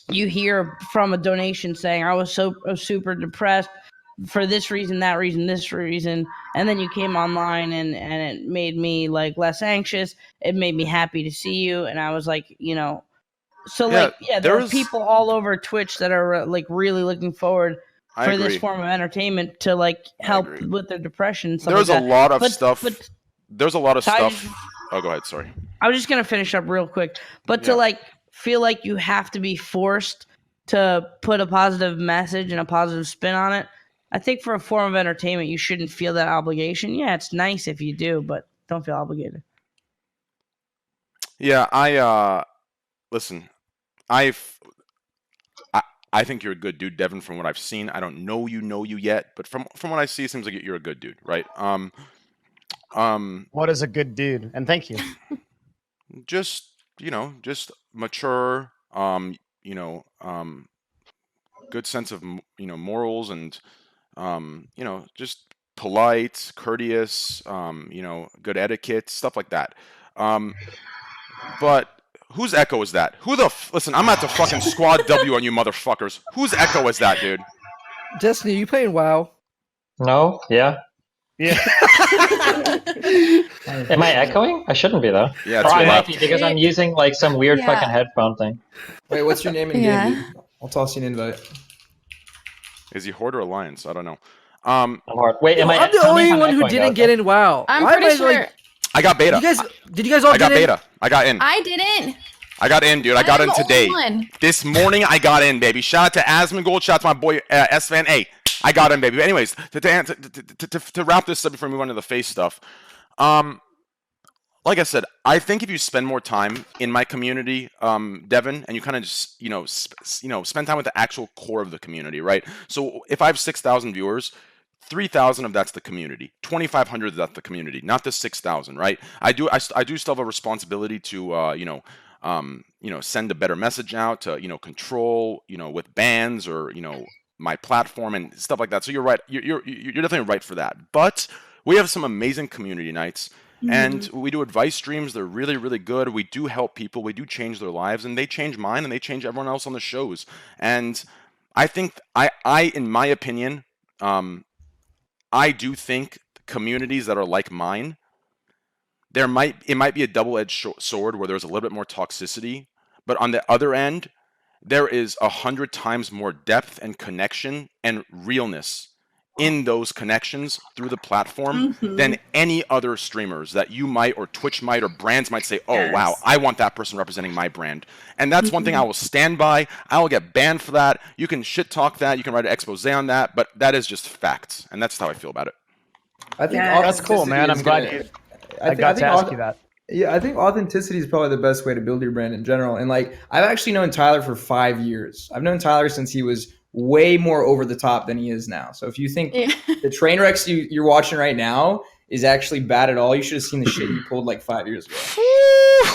you hear from a donation saying, I was super depressed for this reason, that reason, this reason, and then you came online and it made me like less anxious. It made me happy to see you, and I was like, so like there are people all over Twitch that are like really looking forward I for agree. this form of entertainment to like help agree. with their depression. And stuff There's like a that. lot of But- stuff. but- There's a lot of So I stuff. just- Oh, go ahead. Sorry. I was just gonna finish up real quick, but to Yeah. like feel like you have to be forced to put a positive message and a positive spin on it. I think for a form of entertainment, you shouldn't feel that obligation. Yeah, it's nice if you do, but don't feel obligated. Yeah, listen. I think you're a good dude, Devin. From what I've seen, I don't know you yet, but from what I see, it seems like you're a good dude, right? What is a good dude? And thank you. Just mature, good sense of morals, and just polite, courteous, good etiquette, stuff like that. But whose echo is that? Listen, I'm about to fucking squad W on you motherfuckers. Whose echo is that, dude? Destiny, you playing WoW? No? Yeah? Yeah. Am I echoing? I shouldn't be though. Yeah, Or to I your might left. be because I'm using like some weird Yeah. fucking headphone thing. Wait, what's your name in Yeah. game, dude? I'll toss you an invite. Is he Horde or Alliance? I don't know. I'm hard. Wait, Yo, am I? I'm the tell me only if I'm one who echoing, didn't though. get in WoW. I'm Why am pretty I, sure like, I got beta. did you guys all I got get in? beta. I got in. I didn't. I got in, dude. I got I'm in the today. only one. This morning, I got in, baby. Shout out to Asmongold. Shout out to my boy S-Fan A. I got in, baby. But anyways, to wrap this up before we move on to the face stuff, like I said, I think if you spend more time in my community, Devin, and you kind of just spend time with the actual core of the community, right? So if I have 6,000 viewers, 3,000 of that's the community. 2,500 of that's the community, not the 6,000, right? I do still have a responsibility to send a better message out, to control with bans or my platform and stuff like that. So you're right. You're definitely right for that. But we have some amazing community nights. And we do advice streams. They're really, really good. We do help people. We do change their lives, and they change mine, and they change everyone else on the shows. And I think in my opinion, I do think communities that are like mine, it might be a double-edged sword where there's a little bit more toxicity, but on the other end, there is 100 times more depth and connection and realness in those connections through the platform than any other streamers that you might, or Twitch might, or brands might say, oh, wow, I want that person representing my brand. And that's one thing I will stand by. I will get banned for that. You can shit talk that. You can write an expose on that. But that is just facts. And that's how I feel about it. I think That's cool, man. I'm glad I got to ask you that. Yeah, I think authenticity is probably the best way to build your brand in general. And like, I've actually known Tyler for 5 years. I've known Tyler since he was way more over the top than he is now. So if you think the train wrecks you're watching right now is actually bad at all, you should have seen the shit he pulled like 5 years ago.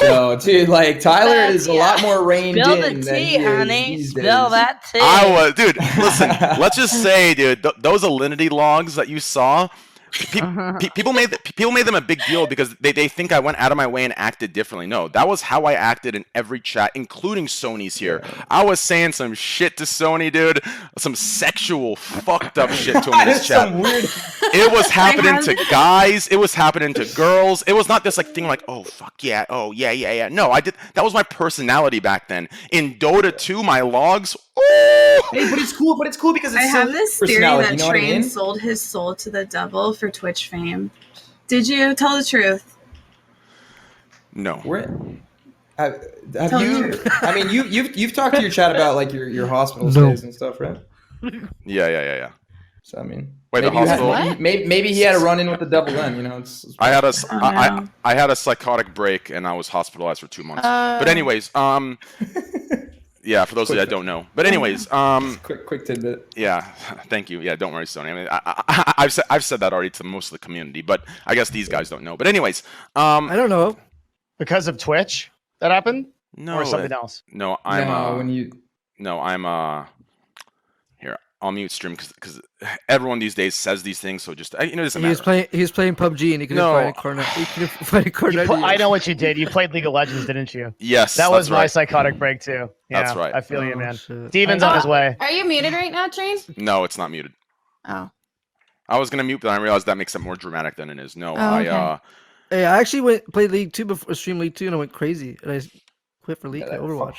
So, dude, like Tyler is a lot more reined Spill in the than tea, he is honey. these Spill days. that tea. Dude, listen, let's just say, dude, those Alinity logs that you saw, people made them a big deal because they think I went out of my way and acted differently. No, that was how I acted in every chat, including Sony's here. I was saying some shit to Sony, dude. Some sexual fucked up shit to him in his chat. It was happening to guys. It was happening to girls. It was not this like thing like, oh fuck yeah, oh yeah. No, I did. That was my personality back then. In Dota 2, my logs. Ooh. Hey, but it's cool because it's I have this theory that you know what I Train mean? sold his soul to the devil for Twitch fame. Did you? Tell the truth. No. Have you? I mean, you've talked to your chat about like your hospital stays and stuff, right? Yeah. So I mean, wait, the hospital. Maybe he had a run in with the devil then. You know, it's I had a psychotic break and I was hospitalized for 2 months. But anyways, yeah, for those of you that don't know. But anyways, quick tidbit. Yeah, thank you. Yeah, don't worry, Sony. I mean, I've said that already to most of the community, but I guess these guys don't know. But anyways, I don't know. Because of Twitch that happened? No, or something else? No, here. I'll mute stream because everyone these days says these things. So just it doesn't matter. He was playing PUBG and he couldn't find a corner. He couldn't find a corner. I know what you did. You played League of Legends, didn't you? Yes, that was my psychotic break too. Yeah, that's right. I feel you, man. Shit. Steven's on his way. Are you muted right now, Train? No, it's not muted. Oh. I was gonna mute, but I realized that makes it more dramatic than it is. No, okay. Hey, I actually played League 2 before stream League 2 and I went crazy and I quit for League Overwatch.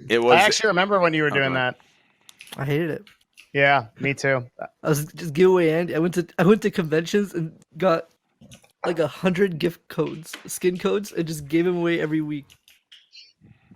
I actually remember when you were doing that. I hated it. Yeah, me too. I was just giveaway and I went to conventions and got like 100 gift codes, skin codes, and just gave them away every week.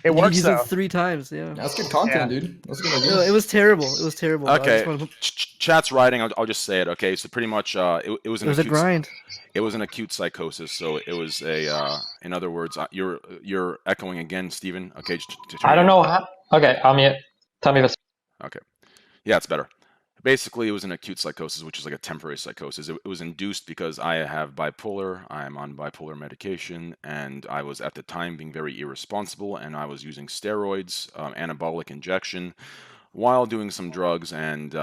It works though. 3 times, yeah. That's good content, dude. That's good. No, it was terrible. It was terrible. Okay, chat's writing. I'll just say it. Okay, so pretty much, it was a grind. It was an acute psychosis. So it was a. In other words, you're echoing again, Steven. Okay. I don't know how. Okay, I'll mute. Tell me this. Okay. Yeah, it's better. Basically, it was an acute psychosis, which is like a temporary psychosis. It was induced because I have bipolar. I am on bipolar medication, and I was at the time being very irresponsible, and I was using steroids, anabolic injection, while doing some drugs. And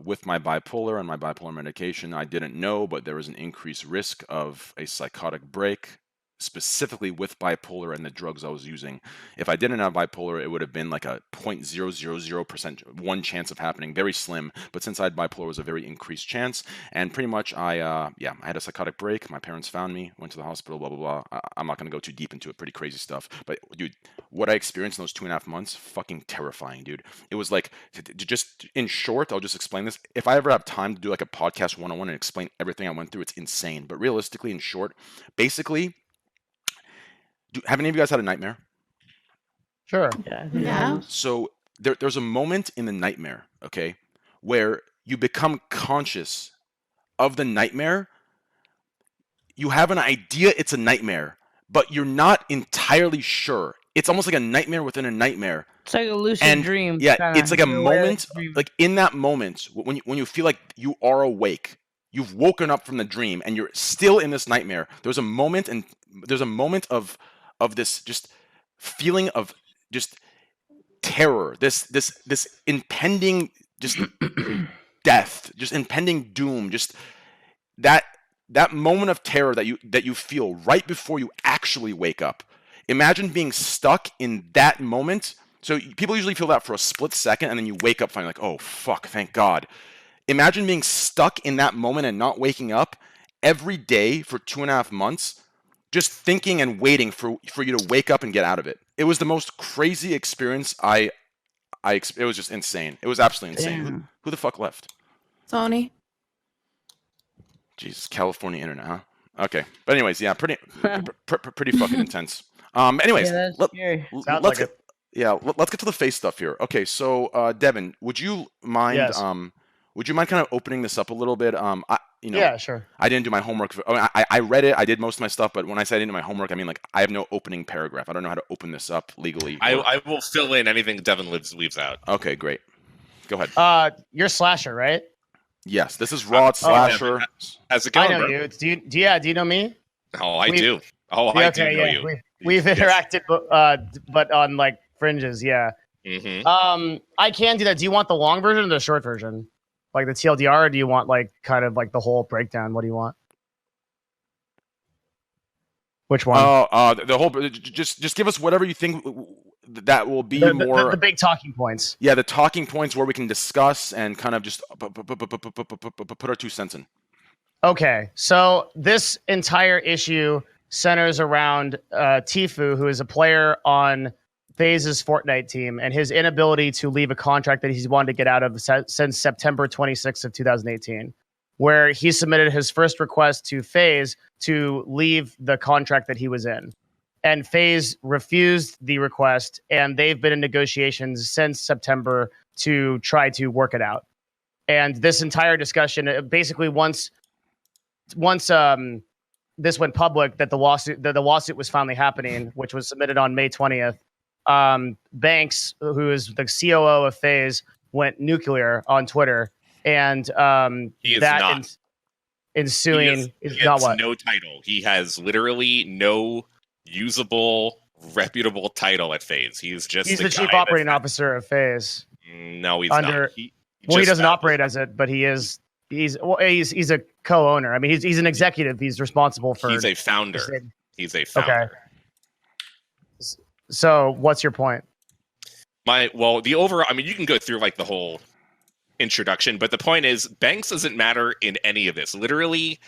with my bipolar and my bipolar medication, I didn't know, but there was an increased risk of a psychotic break, specifically with bipolar and the drugs I was using. If I didn't have bipolar, it would have been like a 0.000% one chance of happening, very slim. But since I had bipolar, it was a very increased chance. And pretty much, I had a psychotic break. My parents found me, went to the hospital, blah, blah, blah. I'm not going to go too deep into it, pretty crazy stuff. But dude, what I experienced in those 2.5 months, fucking terrifying, dude. It was like, just in short, I'll just explain this. If I ever have time to do like a podcast 101 and explain everything I went through, it's insane. But realistically, in short, basically, have any of you guys had a nightmare? Sure. Yeah. So there's a moment in the nightmare, okay, where you become conscious of the nightmare. You have an idea it's a nightmare, but you're not entirely sure. It's almost like a nightmare within a nightmare. It's like a lucid dream. Yeah, it's like a moment, like in that moment, when you feel like you are awake, you've woken up from the dream, and you're still in this nightmare. There's a moment of this just feeling of just terror, this impending just death, just impending doom, just that moment of terror that you feel right before you actually wake up. Imagine being stuck in that moment. So people usually feel that for a split second, and then you wake up finally like, oh fuck, thank God. Imagine being stuck in that moment and not waking up every day for 2.5 months, just thinking and waiting for you to wake up and get out of it. It was the most crazy experience. It was just insane. It was absolutely insane. Who the fuck left? Sony. Jesus, California internet, huh? Okay, but anyways, yeah, pretty fucking intense. Anyways, Yeah, that's scary. Sounds let's like get, let's get to the face stuff here. Okay, so Devin, would you mind Yes. kind of opening this up a little bit? Yeah, sure. I didn't do my homework. I read it. I did most of my stuff, but when I say I didn't do my homework, I mean like I have no opening paragraph. I don't know how to open this up legally. I will fill in anything Devin leaves out. Okay, great. Go ahead. You're Slasher, right? Yes, this is Rod Slasher. How's it going, I know bro? you. Do you know me? Oh, I do. Oh, I do know you. We've interacted, but on like fringes, yeah. Mm-hmm. I can do that. Do you want the long version or the short version, like the TLDR, or do you want like kind of like the whole breakdown? What do you want? Which one? The whole. Just give us whatever you think that will be the big talking points. Yeah, the talking points where we can discuss and kind of just put our 2 cents in. Okay, so this entire issue centers around Tfue, who is a player on FaZe's Fortnite team, and his inability to leave a contract that he's wanted to get out of since September 26th of 2018, where he submitted his first request to FaZe to leave the contract that he was in. And FaZe refused the request, and they've been in negotiations since September to try to work it out. And this entire discussion, basically once this went public that the lawsuit was finally happening, which was submitted on May 20th, Banks, who is the COO of FaZe, went nuclear on Twitter, and he is that not. Ensuing he not has what? No title. He has literally no usable, reputable title at FaZe. He's the chief operating officer of FaZe. No, he's not. He doesn't operate as it, but he is. He's a co-owner. I mean, he's an executive. He's responsible for. He's a founder. He's a founder. Okay. So, what's your point? The overall. I mean, you can go through like the whole introduction, but the point is, Banks doesn't matter in any of this. Literally,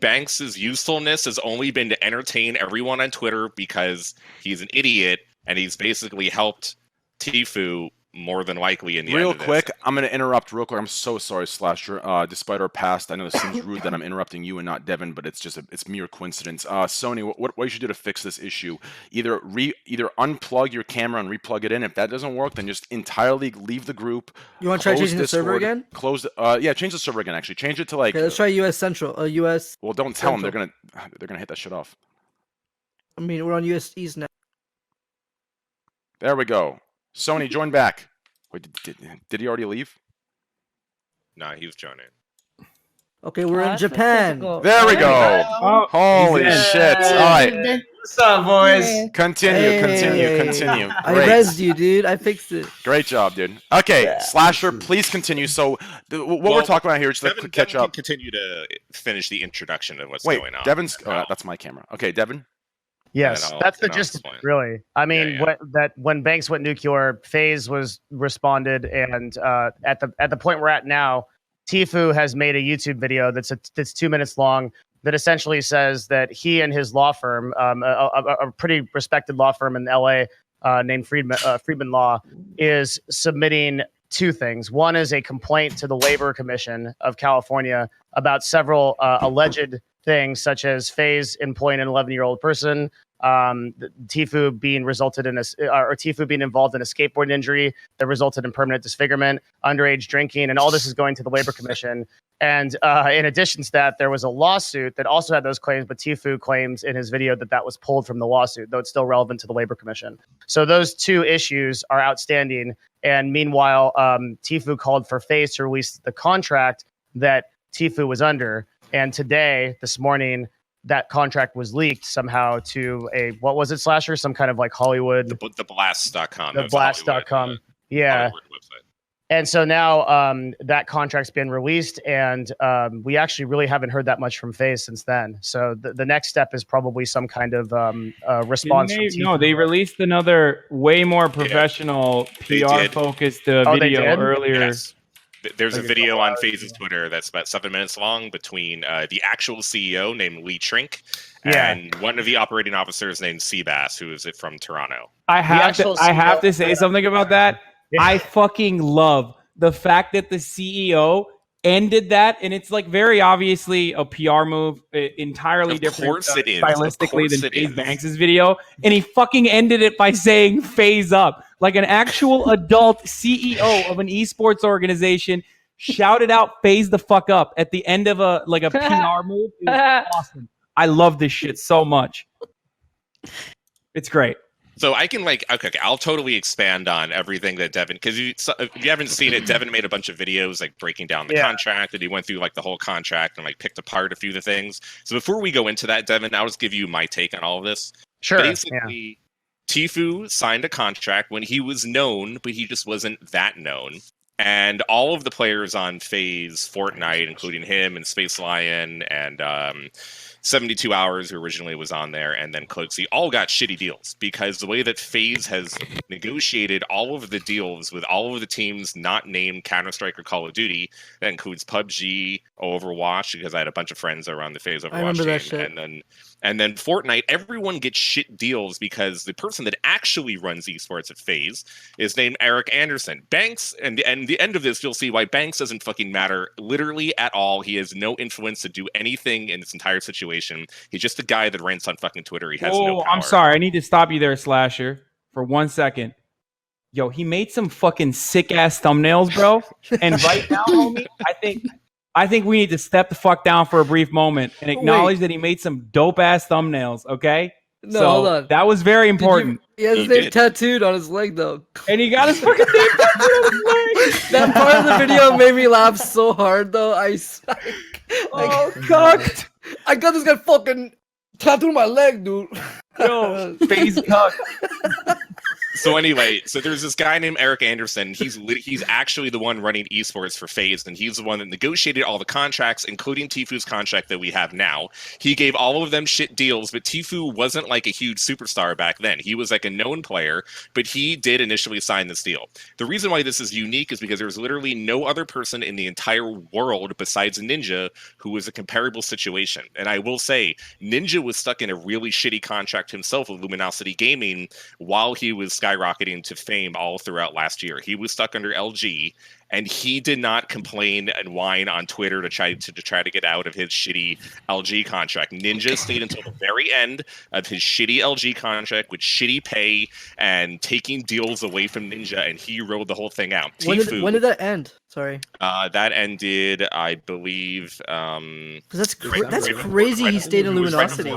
Banks's usefulness has only been to entertain everyone on Twitter because he's an idiot and he's basically helped Tfue more than likely in the real end of quick. this. I'm gonna interrupt real quick. I'm so sorry, Slasher. Despite our past, I know this seems rude that I'm interrupting you and not Devin, but it's just it's mere coincidence. Sony, what you should do to fix this issue? Either unplug your camera and replug it in. If that doesn't work, then just entirely leave the group. You want to try changing the server again? Close. Change the server again. Actually, change it to like. Okay, let's try US Central. US. Well, don't tell them. They're gonna hit that shit off. I mean, we're on US East now. There we go. Sony, join back. Wait, did he already leave? Nah, he was joining. Okay, we're in Japan. There we go. Oh, holy shit! All right. What's up, boys? Continue. I rezzed you, dude. I fixed it. Great job, dude. Okay, Slasher, please continue. So, what we're talking about here is Devin, catch up. Continue to finish the introduction of what's Wait, going on. Devin's. that's my camera. Okay, Devin. Yes, that's the gist of it, really. I mean, when Banks went nuclear, FaZe was responded, and at the point we're at now, Tfue has made a YouTube video that's 2 minutes long that essentially says that he and his law firm, a pretty respected law firm in LA named Friedman Law, is submitting 2 things. One is a complaint to the Labor Commission of California about several alleged things, such as FaZe employing an 11-year-old person, Tfue being involved in a skateboard injury that resulted in permanent disfigurement, underage drinking, and all this is going to the Labor Commission. And in addition to that, there was a lawsuit that also had those claims, but Tfue claims in his video that was pulled from the lawsuit, though it's still relevant to the Labor Commission. So those 2 issues are outstanding. And meanwhile, Tfue called for FaZe to release the contract that Tfue was under. And this morning, that contract was leaked somehow to what was it, Slasher? Some kind of like Hollywood. The blast.com. The blast.com. Yeah. And so now that contract's been released, and we actually really haven't heard that much from FaZe since then. So the next step is probably some kind of response. They released another way more professional PR-focused video earlier. Yes. There's a video on FaZe's Twitter that's about 7 minutes long between the actual CEO named Lee Trink and one of the operating officers named Seabass, who is from Toronto. I have to say something about that. I fucking love the fact that the CEO ended that, and it's like very obviously a PR move, entirely Of different course it is. stylistically Of than course it FaZe is. Banks' video, and he fucking ended it by saying "FaZe up," like an actual adult CEO of an esports organization shouted out "FaZe the fuck up" at the end of a PR move. It was awesome. I love this shit so much. It's great. So I can okay, I'll totally expand on everything that Devin, because if you haven't seen it, Devin made a bunch of videos like breaking down the contract, and he went through like the whole contract and like picked apart a few of the things. So before we go into that, Devin, I'll just give you my take on all of this. Sure. Basically, Tfue signed a contract when he was known, but he just wasn't that known. And all of the players on FaZe Fortnite, including him and Space Lion and 72 Hours, who originally was on there, and then Cloaksy, all got shitty deals because the way that FaZe has negotiated all of the deals with all of the teams not named Counter-Strike or Call of Duty, that includes PUBG, Overwatch, because I had a bunch of friends that were on the FaZe Overwatch team, and then Fortnite, everyone gets shit deals because the person that actually runs esports at FaZe is named Eric Anderson. Banks, and the end of this, you'll see why Banks doesn't fucking matter literally at all. He has no influence to do anything in this entire situation. He's just a guy that rants on fucking Twitter. He has no power. I'm sorry. I need to stop you there, Slasher, for 1 second. Yo, he made some fucking sick-ass thumbnails, bro. And right now, homie, I think we need to step the fuck down for a brief moment and acknowledge that he made some dope-ass thumbnails, okay? No, hold on. That was very important. He has his name tattooed on his leg, though. And he got his fucking name tattooed on his leg. That part of the video made me laugh so hard, though. Cooked. I got this guy fucking tattooed on my leg, dude. Yo, FaZe cooked. So anyway, so there's this guy named Eric Anderson. He's actually the one running esports for FaZe, and he's the one that negotiated all the contracts, including Tfue's contract that we have now. He gave all of them shit deals, but Tfue wasn't like a huge superstar back then. He was like a known player, but he did initially sign this deal. The reason why this is unique is because there's literally no other person in the entire world besides Ninja who was a comparable situation. And I will say, Ninja was stuck in a really shitty contract himself with Luminosity Gaming while he was skyrocketing to fame all throughout last year. He was stuck under LG, and he did not complain and whine on Twitter to try to get out of his shitty LG contract. Ninja stayed until the very end of his shitty LG contract with shitty pay and taking deals away from Ninja, and he rode the whole thing out. When did that end? Sorry. That ended, I believe. That's crazy. He stayed in Luminosity.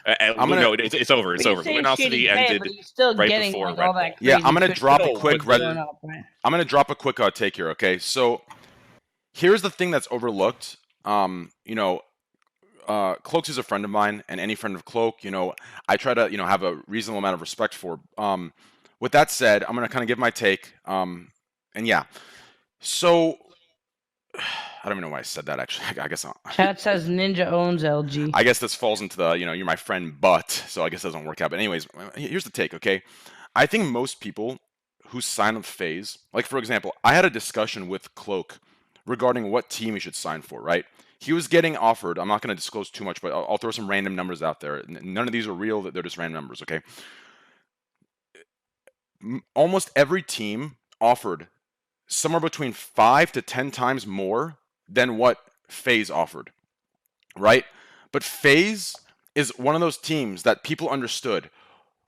It's over. It's over. Luminosity ended right before Red Bull. Yeah, I'm gonna drop a quick I'm gonna drop a quick take here. Okay, so here's the thing that's overlooked. Cloaks is a friend of mine, and any friend of Cloak, I try to have a reasonable amount of respect for. With that said, I'm gonna kind of give my take. So I don't even know why I said that, actually. I guess Chat says Ninja owns LG. I guess this falls into the, you're my friend, but, so I guess it doesn't work out. But anyways, here's the take, okay? I think most people who sign with FaZe, like, for example, I had a discussion with Cloak regarding what team he should sign for, right? He was getting offered, I'm not going to disclose too much, but I'll throw some random numbers out there. None of these are real, they're just random numbers, okay? Almost every team offered somewhere between 5 to 10 times more than what FaZe offered, right? But FaZe is one of those teams that people understood.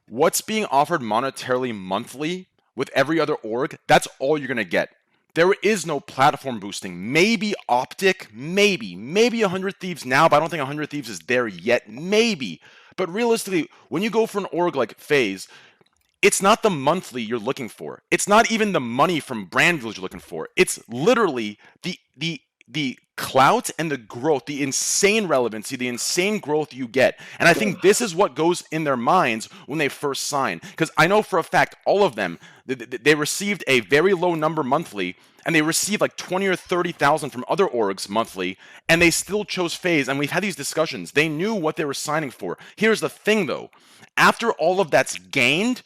What's being offered monetarily monthly with every other org, that's all you're going to get. There is no platform boosting. Maybe Optic, maybe 100 Thieves now, but I don't think 100 Thieves is there yet, maybe. But realistically, when you go for an org like FaZe, it's not the monthly you're looking for. It's not even the money from brand deals you're looking for. It's literally the clout and the growth, the insane relevancy, the insane growth you get. And I think this is what goes in their minds when they first sign. Because I know for a fact, all of them, they received a very low number monthly, and they received like 20 or 30,000 from other orgs monthly, and they still chose FaZe. And we've had these discussions. They knew what they were signing for. Here's the thing, though. After all of that's gained,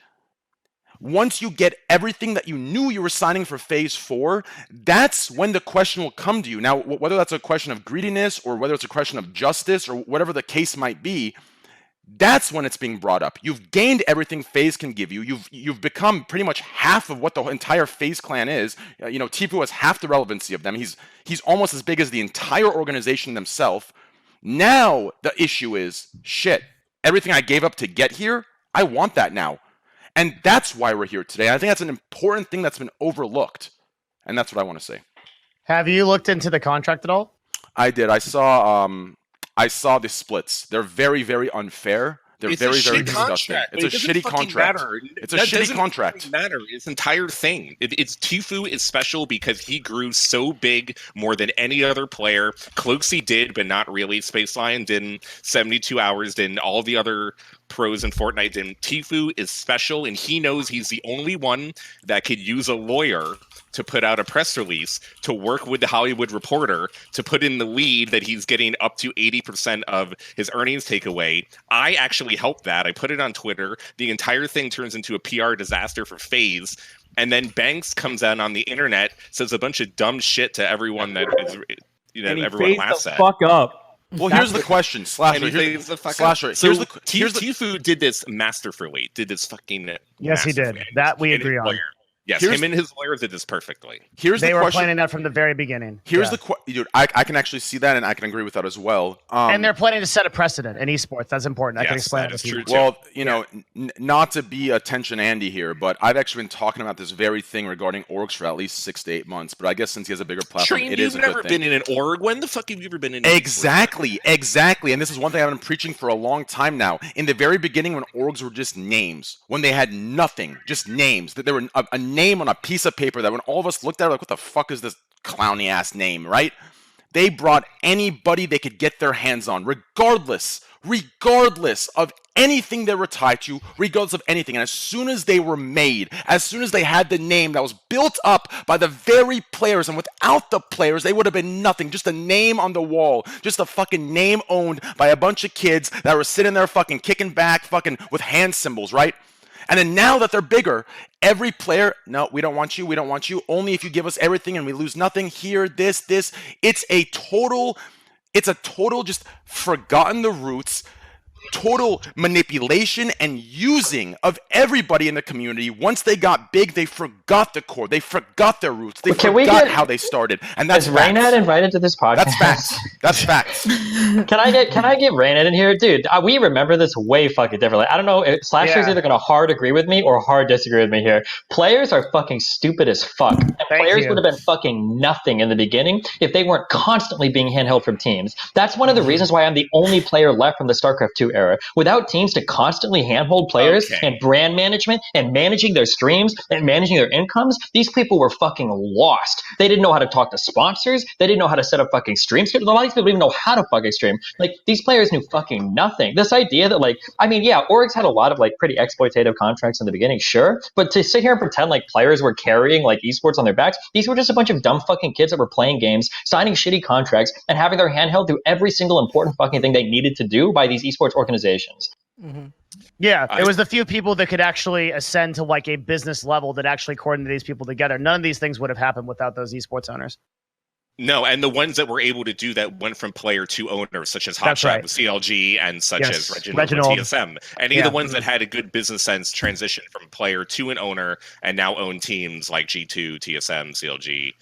once you get everything that you knew you were signing for FaZe for, that's when the question will come to you. Now, whether that's a question of greediness or whether it's a question of justice or whatever the case might be, That's when it's being brought up. You've gained everything FaZe can give you. You've become pretty much half of what the entire FaZe clan is. Tfue has half the relevancy of them. He's almost as big as the entire organization themselves. Now the issue is, shit, everything I gave up to get here, I want that now. And that's why we're here today. I think that's an important thing that's been overlooked. And that's what I want to say. Have you looked into the contract at all? I did. I saw the splits. They're very, very unfair. They're very, very disgusting. It's a shitty contract. It's a shitty contract. Matter. His entire thing. It's Tfue is special because he grew so big more than any other player. Cloaksy did, but not really. Space Lion didn't. 72 Hours didn't. All the other pros in Fortnite didn't. Tfue is special, and he knows he's the only one that could use a lawyer to put out a press release, to work with the Hollywood Reporter, to put in the lead that he's getting up to 80% of his earnings takeaway. I actually helped that. I put it on Twitter. The entire thing turns into a PR disaster for FaZe. And then Banks comes out on the internet, says a bunch of dumb shit to everyone that is, everyone laughs at. Fuck up. Well, here's the question, Slasher. Tfue did this masterfully. Did this fucking yes, he did. That we agree on. Yes, him and his lawyer did this perfectly. They were planning that from the very beginning. Here's the question, dude. I can actually see that, and I can agree with that as well. And they're planning to set a precedent in esports. That's important. I can explain that is true too. Well, not to be attention Andy here, but I've actually been talking about this very thing regarding orgs for at least 6 to 8 months. But I guess since he has a bigger platform, it is a good thing. You've never been in an org. When the fuck have you ever been in? Exactly. And this is one thing I've been preaching for a long time now. In the very beginning, when orgs were just names, when they had nothing, just names, that there were a name on a piece of paper that when all of us looked at it, like, what the fuck is this clowny ass name, right? They brought anybody they could get their hands on, regardless of anything they were tied to, regardless of anything. And as soon as they were made, as soon as they had the name that was built up by the very players, and without the players, they would have been nothing. Just a name on the wall, just a fucking name owned by a bunch of kids that were sitting there fucking kicking back, fucking with hand symbols, right? And then now that they're bigger, every player, no, we don't want you, only if you give us everything and we lose nothing, here, this, it's a total just forgotten the roots, total manipulation and using of everybody in the community. Once they got big, they forgot the core, they forgot their roots, they forgot how they started. And that's Is Raynad invited to this podcast? That's facts. Can I get Raynad in here? Dude, we remember this way fucking differently. I don't know, Slasher's either gonna hard agree with me or hard disagree with me here. Players are fucking stupid as fuck. And players would have been fucking nothing in the beginning if they weren't constantly being handheld from teams. That's one of the reasons why I'm the only player left from the StarCraft 2 era. Without teams to constantly handhold players and brand management and managing their streams and managing their incomes, these people were fucking lost. They didn't know how to talk to sponsors. They didn't know how to set up fucking stream schedules. A lot of these people didn't even know how to fucking stream. Like, these players knew fucking nothing. This idea that, like, I mean, yeah, orgs had a lot of, like, pretty exploitative contracts in the beginning, sure, but to sit here and pretend like players were carrying, like, esports on their backs, these were just a bunch of dumb fucking kids that were playing games, signing shitty contracts, and having their hand held through every single important fucking thing they needed to do by these esports organizations. Mm-hmm. Yeah, it was the few people that could actually ascend to, like, a business level that actually coordinated these people together. None of these things would have happened without those esports owners. No, and the ones that were able to do that went from player to owner, such as Hotshot with CLG and such as Reginald with TSM. Any of the ones that had a good business sense transition from player to an owner and now own teams like G2, TSM, CLG,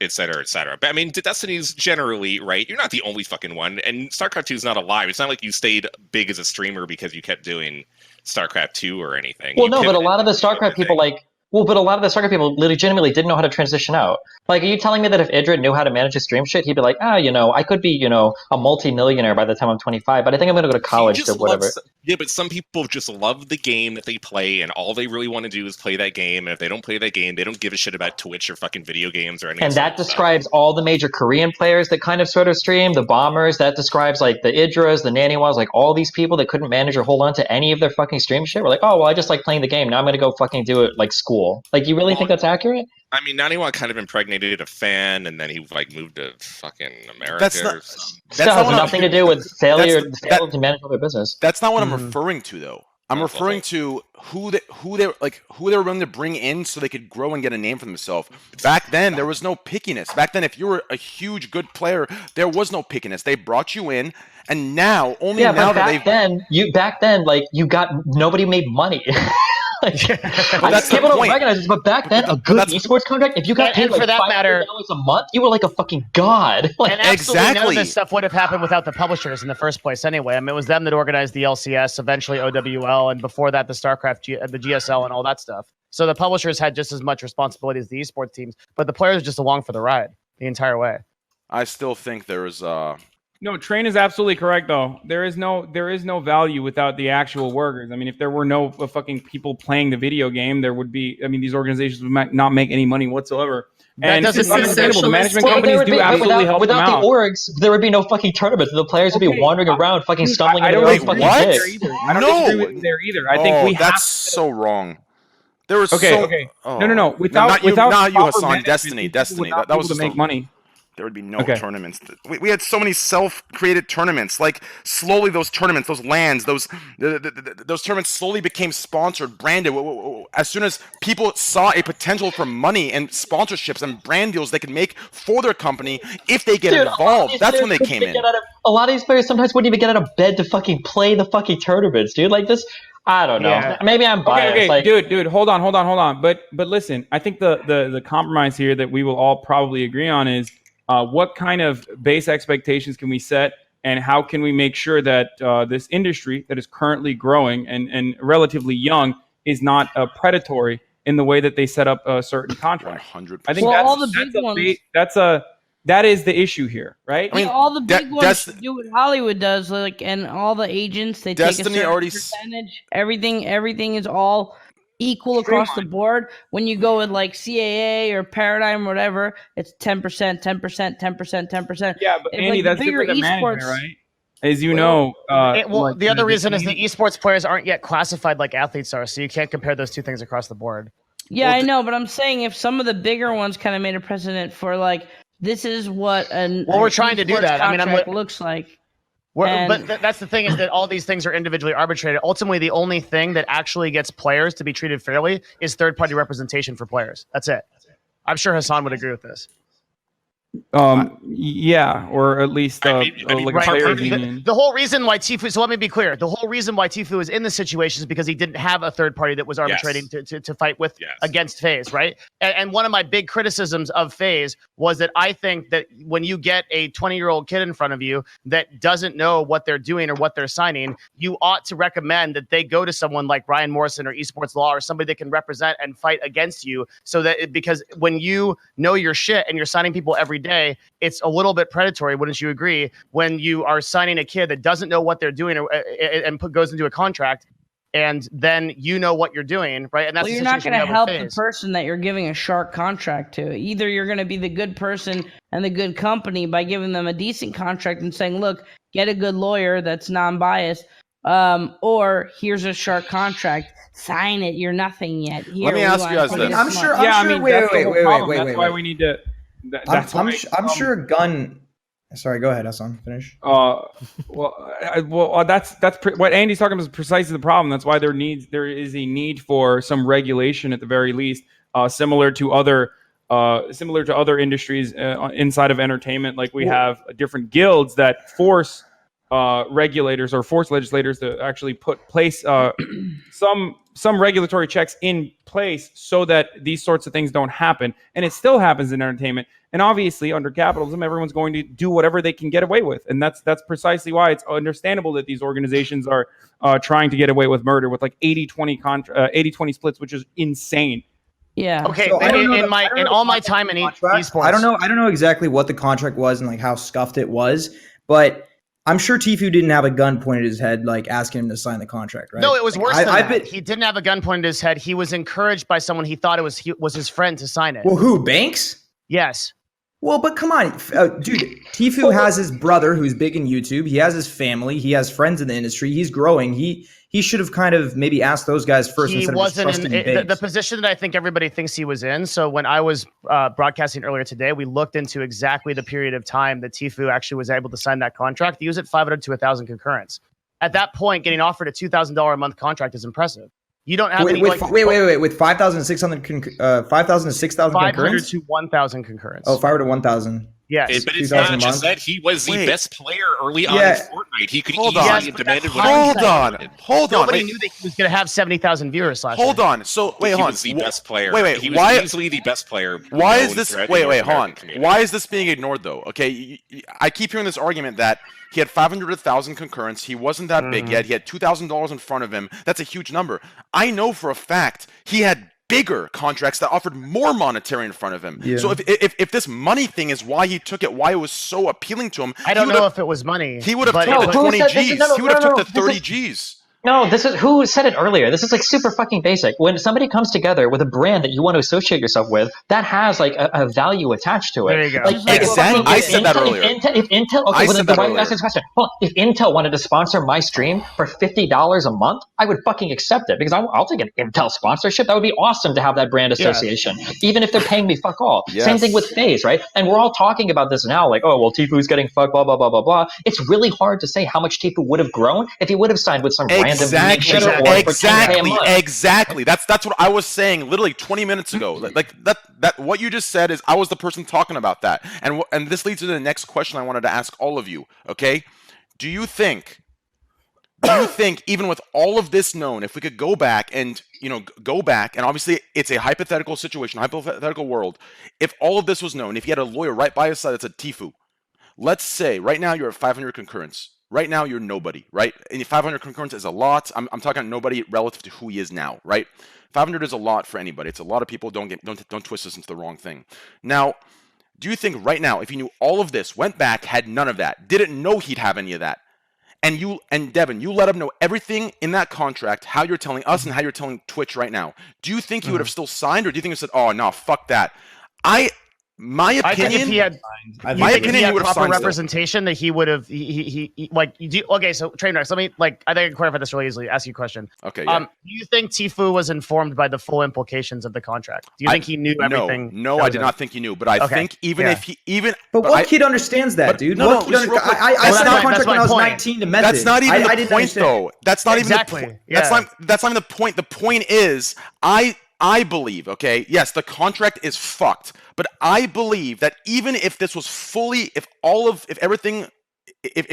et cetera, et cetera. But I mean, Destiny's generally, right? You're not the only fucking one. And StarCraft 2 is not alive. It's not like you stayed big as a streamer because you kept doing StarCraft 2 or anything. Well, no, but a lot of the StarCraft people, but a lot of the StarCraft people legitimately didn't know how to transition out. Like, are you telling me that if Idrid knew how to manage his stream shit, he'd be like, I could be, a multi-millionaire by the time I'm 25, but I think I'm going to go to college or whatever. Yeah, but some people just love the game that they play, and all they really want to do is play that game. And if they don't play that game, they don't give a shit about Twitch or fucking video games or anything. And that describes all the major Korean players that kind of sort of stream, the Bombers. That describes, like, the Idras, the Naniwas, like, all these people that couldn't manage or hold on to any of their fucking stream shit. We're like, oh, well, I just like playing the game. Now I'm going to go fucking do it like school. Like, you really think that's accurate? I mean, Naniwa kind of impregnated a fan, and then he moved to fucking America. That's or something. Still has nothing to do with failure to manage their business. That's not what I'm referring to, though. I'm referring to who they were willing to bring in so they could grow and get a name for themselves. Back then, there was no pickiness. Back then, if you were a huge good player, there was no pickiness. They brought you in, and now only now but that back then, like you got nobody made money. People don't recognize this, but back then, a good esports contract, if you got paid like for that matter, $500 a month, you were like a fucking god. And absolutely none of this stuff would have happened without the publishers in the first place anyway. I mean, it was them that organized the LCS, eventually OWL, and before that, the StarCraft, the GSL, and all that stuff. So the publishers had just as much responsibility as the esports teams, but the players were just along for the ride the entire way. I still think there is No, Train is absolutely correct though. There is no value without the actual workers. I mean, if there were no fucking people playing the video game, there would be. I mean, these organizations would not make any money whatsoever. That doesn't mean the management companies do absolutely help them out. Without the orgs, there would be no fucking tournaments. The players would be wandering around, fucking stumbling into their own fucking pits. I don't disagree with there either. I think that's so wrong. There was okay. Oh. No. Without not you, Hassan. Destiny. That was to just make money. There would be no tournaments. We had so many self-created tournaments. Like slowly, those tournaments, those LANs, those tournaments slowly became sponsored, branded. As soon as people saw a potential for money and sponsorships and brand deals they could make for their company if they get involved, that's when they came in. A lot of these players sometimes wouldn't even get out of bed to fucking play the fucking tournaments, dude. Like this. I don't know. Yeah. Maybe I'm biased. Okay, like, dude, hold on. But listen, I think the compromise here that we will all probably agree on is what kind of base expectations can we set, and how can we make sure that this industry that is currently growing and relatively young is not predatory in the way that they set up a certain contract. 100%. I think that is the issue here, right? I mean, all the big ones do what Hollywood does, like, and all the agents they take a certain percentage. Everything is all equal across the board. When you go with like CAA or Paradigm or whatever, it's 10%, 10%, 10%, 10%. Yeah, but Andy, that's different than management, right? As you know, the other reason is the esports players aren't yet classified like athletes are, so you can't compare those two things across the board. Yeah, I know, but I'm saying if some of the bigger ones kind of made a precedent for like, this is what we're trying to do that. I mean, looks like. But that's the thing, is that all these things are individually arbitrated. Ultimately, the only thing that actually gets players to be treated fairly is third-party representation for players. That's it. I'm sure Hassan would agree with this. Yeah, or at least like a players union. The whole reason why Tfue, so let me be clear, the whole reason why Tfue is in this situation is because he didn't have a third party that was arbitrating to fight with against FaZe, right? And one of my big criticisms of FaZe was that I think that when you get a 20-year-old kid in front of you that doesn't know what they're doing or what they're signing, you ought to recommend that they go to someone like Ryan Morrison or Esports Law or somebody that can represent and fight against you, so that because when you know your shit and you're signing people every day, it's a little bit predatory, wouldn't you agree, when you are signing a kid that doesn't know what they're doing and goes into a contract, and then you know what you're doing, right? And that's you're not going to help the person that you're giving a shark contract to. Either you're going to be the good person and the good company by giving them a decent contract and saying, look, get a good lawyer that's non-biased, or here's a shark contract. Sign it. You're nothing yet. Let me ask you guys this. I'm sure. Wait. That's why we need to. I'm sure Gun. Sorry, go ahead, Hassan. Finish. That's what Andy's talking about is precisely the problem. That's why there is a need for some regulation at the very least, similar to other industries inside of entertainment. Like we have different guilds that force regulators or force legislators to actually place some regulatory checks in place so that these sorts of things don't happen. And it still happens in entertainment. And obviously, under capitalism, everyone's going to do whatever they can get away with. And that's precisely why it's understandable that these organizations are trying to get away with murder with like 80-20 splits, which is insane. Yeah. Okay. So in all my time in esports, I don't know exactly what the contract was and like how scuffed it was, but I'm sure Tfue didn't have a gun pointed at his head, like asking him to sign the contract, right? No, it was worse than that. He didn't have a gun pointed at his head. He was encouraged by someone he thought it was his friend to sign it. Well, who? Banks? Yes. Well, but come on, dude. Tfue has his brother who's big in YouTube. He has his family. He has friends in the industry. He's growing. He should have kind of maybe asked those guys first. He wasn't in the position that I think everybody thinks he was in. So when I was broadcasting earlier today, we looked into exactly the period of time that Tfue actually was able to sign that contract. He was at 500 to 1,000 concurrents. at that point, getting offered a $2,000 a month contract is impressive. You don't have wait, any with, like wait, with 5,600 5,000 to 6,000 500 concurrents? to 1,000 concurrents. Oh, 500 to 1,000. Yes. But it's 2,000 not a just month? that. He was the Wait. best player early on in Yeah. Fortnite. He could Hold easily on. have Yes, but that's demanded what hindsight. he Hold wanted. on. Hold on. Nobody Wait. knew that he was going to have 70,000 viewers last year. Hold on. So wait, He hold on. was the best player. Wait, He was why? easily the best player. Why known is this? throughout the Wait, North hold on. American community. Why is this being ignored though? Okay, I keep hearing this argument that he had 500 to 1,000 concurrents. He wasn't that big yet. He had $2,000 in front of him. That's a huge number. I know for a fact he had bigger contracts that offered more monetary in front of him. Yeah. So if this money thing is why he took it, why it was so appealing to him, I don't know if it was money. he would have but took it the was- 20 said this? G's. No, He would have no, took no, the this 30 is- G's. No, this is who said it earlier. This is like super fucking basic. When somebody comes together with a brand that you want to associate yourself with, that has like a value attached to it. There you go. Like, Exactly. if I said that Intel- earlier. If Intel, okay, I well, said then that why are you earlier. asking this question? Well, if Intel wanted to sponsor my stream for $50 a month, I would fucking accept it because I'll take an Intel sponsorship. That would be awesome to have that brand association, even if they're paying me fuck all. Yes. Same thing with FaZe, right? And we're all talking about this now, like, oh, well, Tfue's getting fucked, blah, blah, blah, blah, blah. It's really hard to say how much Tfue would have grown if he would have signed with some random niche shitter or for 10K a month. Exactly. That's what I was saying literally 20 minutes ago. Like that what you just said is I was the person talking about that. And this leads to the next question I wanted to ask all of you, okay? Do you think even with all of this known, if we could go back and obviously it's a hypothetical situation, hypothetical world, if all of this was known, if you had a lawyer right by his side that said, Tfue, let's say right now you're at 500 concurrents. Right now, you're nobody, right? And 500 concurrents is a lot. I'm talking nobody relative to who he is now, right? 500 is a lot for anybody. It's a lot of people. Don't twist this into the wrong thing. Now, do you think right now, if you knew all of this, went back, had none of that, didn't know he'd have any of that, and Devin, you let him know everything in that contract, how you're telling us and how you're telling Twitch right now, do you think he would have still signed, or do you think he said, oh, no, fuck that? My opinion, I think if he had, he would have proper signed representation, that he would have. He like. Okay, so Trainwreck. Let me like. I think I can clarify this really easily. Ask you a question. Okay. Yeah. Do you think Tfue was informed by the full implications of the contract? Do you think he knew everything? No, I did not think he knew. But I think if he But what kid understands that, dude? I signed a contract when I was 19 to message. That's not even the point, though. That's not even the point. That's not even the point. The point is, I believe, okay, yes, the contract is fucked, but I believe that even if this was fully, if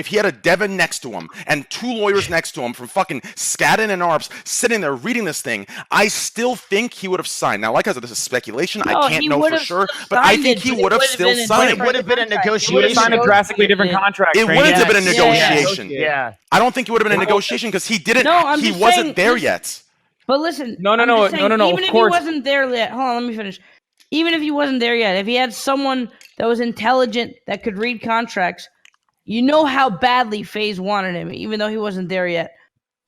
he had a Devin next to him and two lawyers next to him from fucking Skadden and ARPS sitting there reading this thing, I still think he would have signed. Now, like I said, this is speculation. I can't know for sure, but I think he would have still signed. It would have been a negotiation. He would have signed a drastically different contract. It wouldn't have been a negotiation. Yeah. I don't think it would have been a negotiation because he didn't. He wasn't there yet. But listen, no. Even Of if course. he wasn't there yet, hold on, let me finish. Even if he wasn't there yet, if he had someone that was intelligent that could read contracts, you know how badly FaZe wanted him, even though he wasn't there yet.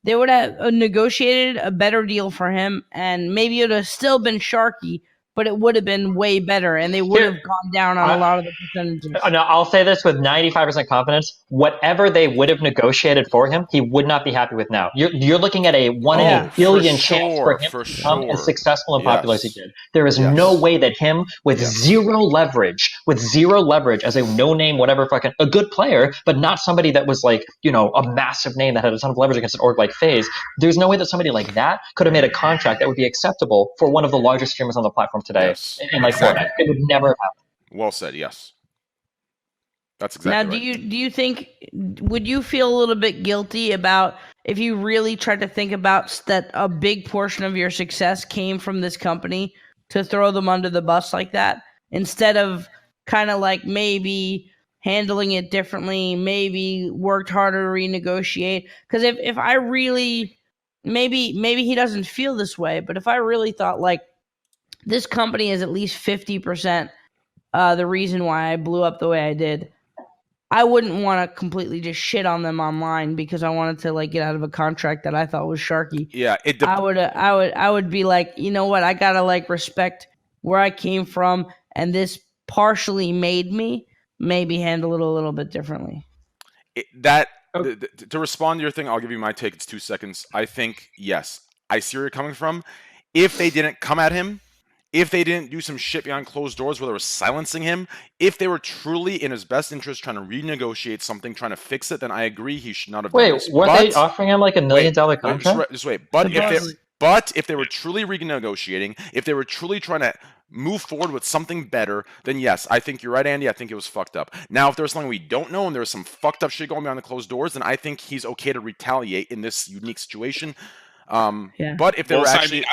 They would have negotiated a better deal for him, and maybe it would have still been Sharky, but it would have been way better, and they would have gone down on a lot of the percentages. No, I'll say this with 95% confidence. Whatever they would have negotiated for him, he would not be happy with now. You're looking at a 1 in a billion chance for him to become as successful and popular as he did. There is no way that him with zero leverage as a no-name, whatever, fucking a good player, but not somebody that was like, a massive name that had a ton of leverage against an org like FaZe. There's no way that somebody like that could have made a contract that would be acceptable for one of the largest streamers on the platform today. And like Fortnite, it would never have happened. Well said. Yes, that's exactly. Now, do you think, would you feel a little bit guilty about if you really tried to think about that a big portion of your success came from this company, to throw them under the bus like that instead of kind of like maybe handling it differently, maybe worked harder to renegotiate? Because if I really, maybe he doesn't feel this way, but if I really thought like, this company is at least 50% the reason why I blew up the way I did, I wouldn't want to completely just shit on them online because I wanted to like get out of a contract that I thought was Sharky. Yeah, I would be like, you know what, I gotta like respect where I came from, and this partially made me maybe handle it a little bit differently. To respond to your thing, I'll give you my take. It's 2 seconds. I think yes, I see where you're coming from. If they didn't come at him, if they didn't do some shit behind closed doors where they were silencing him, if they were truly in his best interest trying to renegotiate something, trying to fix it, then I agree he should not have done this. Were they offering him like $1 million contract? Just wait. But if they were truly renegotiating, if they were truly trying to move forward with something better, then yes, I think you're right, Andy. I think it was fucked up. Now, if there's something we don't know and there's some fucked up shit going behind the closed doors, then I think he's okay to retaliate in this unique situation. But if they were actually...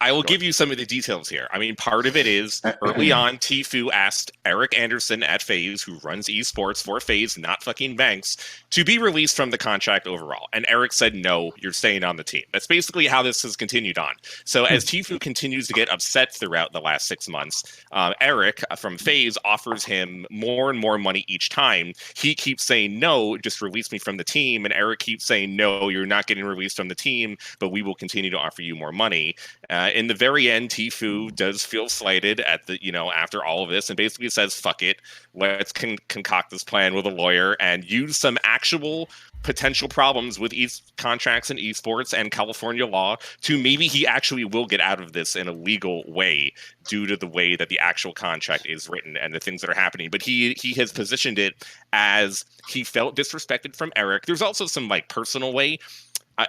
I will give you some of the details here. I mean, part of it is early on, Tfue asked Eric Anderson at FaZe, who runs esports for FaZe, not fucking Banks, to be released from the contract overall. And Eric said, no, you're staying on the team. That's basically how this has continued on. So as Tfue continues to get upset throughout the last 6 months, Eric from FaZe offers him more and more money each time. He keeps saying, no, just release me from the team. And Eric keeps saying, no, you're not getting released from the team, but we will continue to offer you more money. In the very end, Tfue does feel slighted at the, after all of this, and basically says, fuck it, let's concoct this plan with a lawyer and use some actual potential problems with contracts in esports and California law to maybe he actually will get out of this in a legal way due to the way that the actual contract is written and the things that are happening. But he has positioned it as he felt disrespected from Eric. There's also some personal way.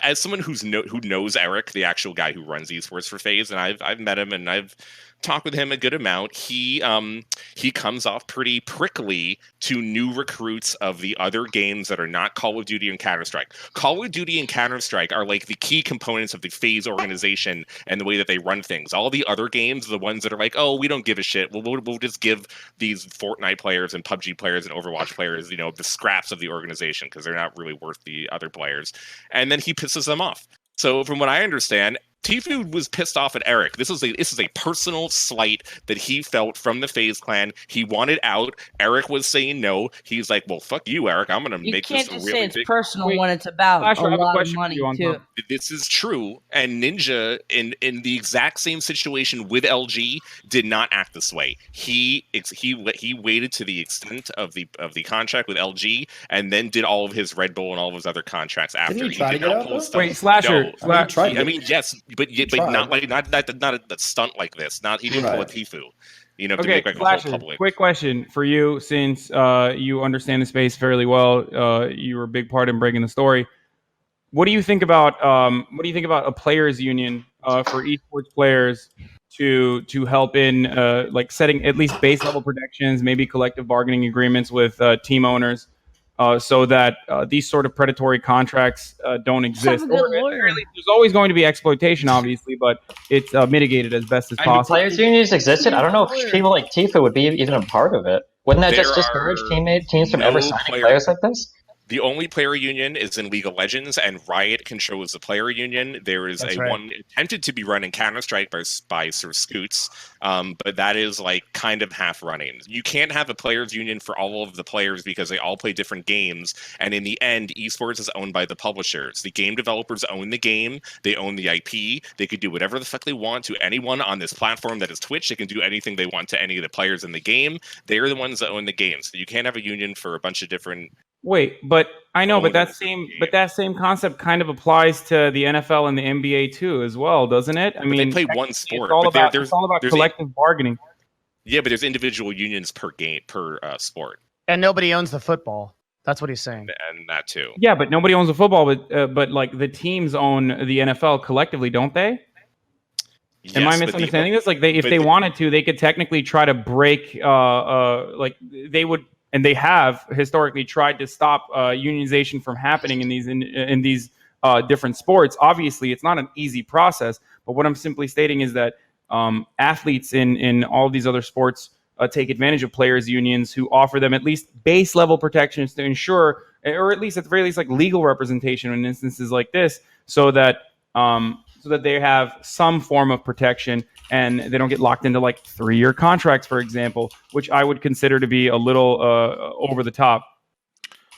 As someone who knows Eric, the actual guy who runs esports for FaZe, and I've met him and I've talked with him a good amount, he comes off pretty prickly to new recruits of the other games that are not Call of Duty and Counter-Strike. Call of Duty and Counter-Strike are like the key components of the FaZe organization and the way that they run things. All the other games, the ones that are like, oh, we don't give a shit. We'll just give these Fortnite players and PUBG players and Overwatch players, the scraps of the organization because they're not really worth the other players. And then he pisses them off. So from what I understand, Tfue was pissed off at Eric. This is a personal slight that he felt from the FaZe clan. He wanted out. Eric was saying no. He's like, well, fuck you, Eric. I'm going to make this a really big... You can't just say it's personal when it's about a lot of money, too. This is true. And Ninja, in the exact same situation with LG, did not act this way. He waited to the extent of the contract with LG and then did all of his Red Bull and all of his other contracts after. Didn't he try to get out, though? Wait, Slasher. No. I mean, yes, but not a stunt like this. Not he didn't pull a Tfue. To make a whole public. Quick question for you, since you understand the space fairly well. You were a big part in breaking the story. What do you think about a players' union for esports players to help in setting at least base level protections, maybe collective bargaining agreements with team owners? So that these sort of predatory contracts don't exist. There's always going to be exploitation, obviously, but it's mitigated as best as possible. Players' unions existed. I don't know if people like Tfue would be even a part of it. Wouldn't that just discourage teams from ever signing players like this? The only player union is in League of Legends, and Riot controls the player union. There is one attempted to be run in Counter-Strike by Sir Scoots, but that is kind of half running. You can't have a players union for all of the players because they all play different games, and in the end, esports is owned by the publishers. The game developers own the game, they own the IP, they could do whatever the fuck they want to anyone on this platform that is Twitch. They can do anything they want to any of the players in the game. They're the ones that own the game, so you can't have a union for a bunch of different... Wait, but I know, but that same concept kind of applies to the NFL and the NBA too, as well, doesn't it? I mean, they play one sport. It's all about collective bargaining. Yeah, but there's individual unions per game per sport, and nobody owns the football. That's what he's saying, and that too. Yeah, but nobody owns the football, but the teams own the NFL collectively, don't they? Yes, am I misunderstanding this? If they wanted to, they could technically try to break. They would. And they have historically tried to stop unionization from happening in these different sports. Obviously, it's not an easy process. But what I'm simply stating is that athletes in all these other sports take advantage of players' unions who offer them at least base level protections to ensure, or at least at the very least, legal representation in instances like this, so that they have some form of protection and they don't get locked into 3-year contracts, for example, which I would consider to be a little over the top.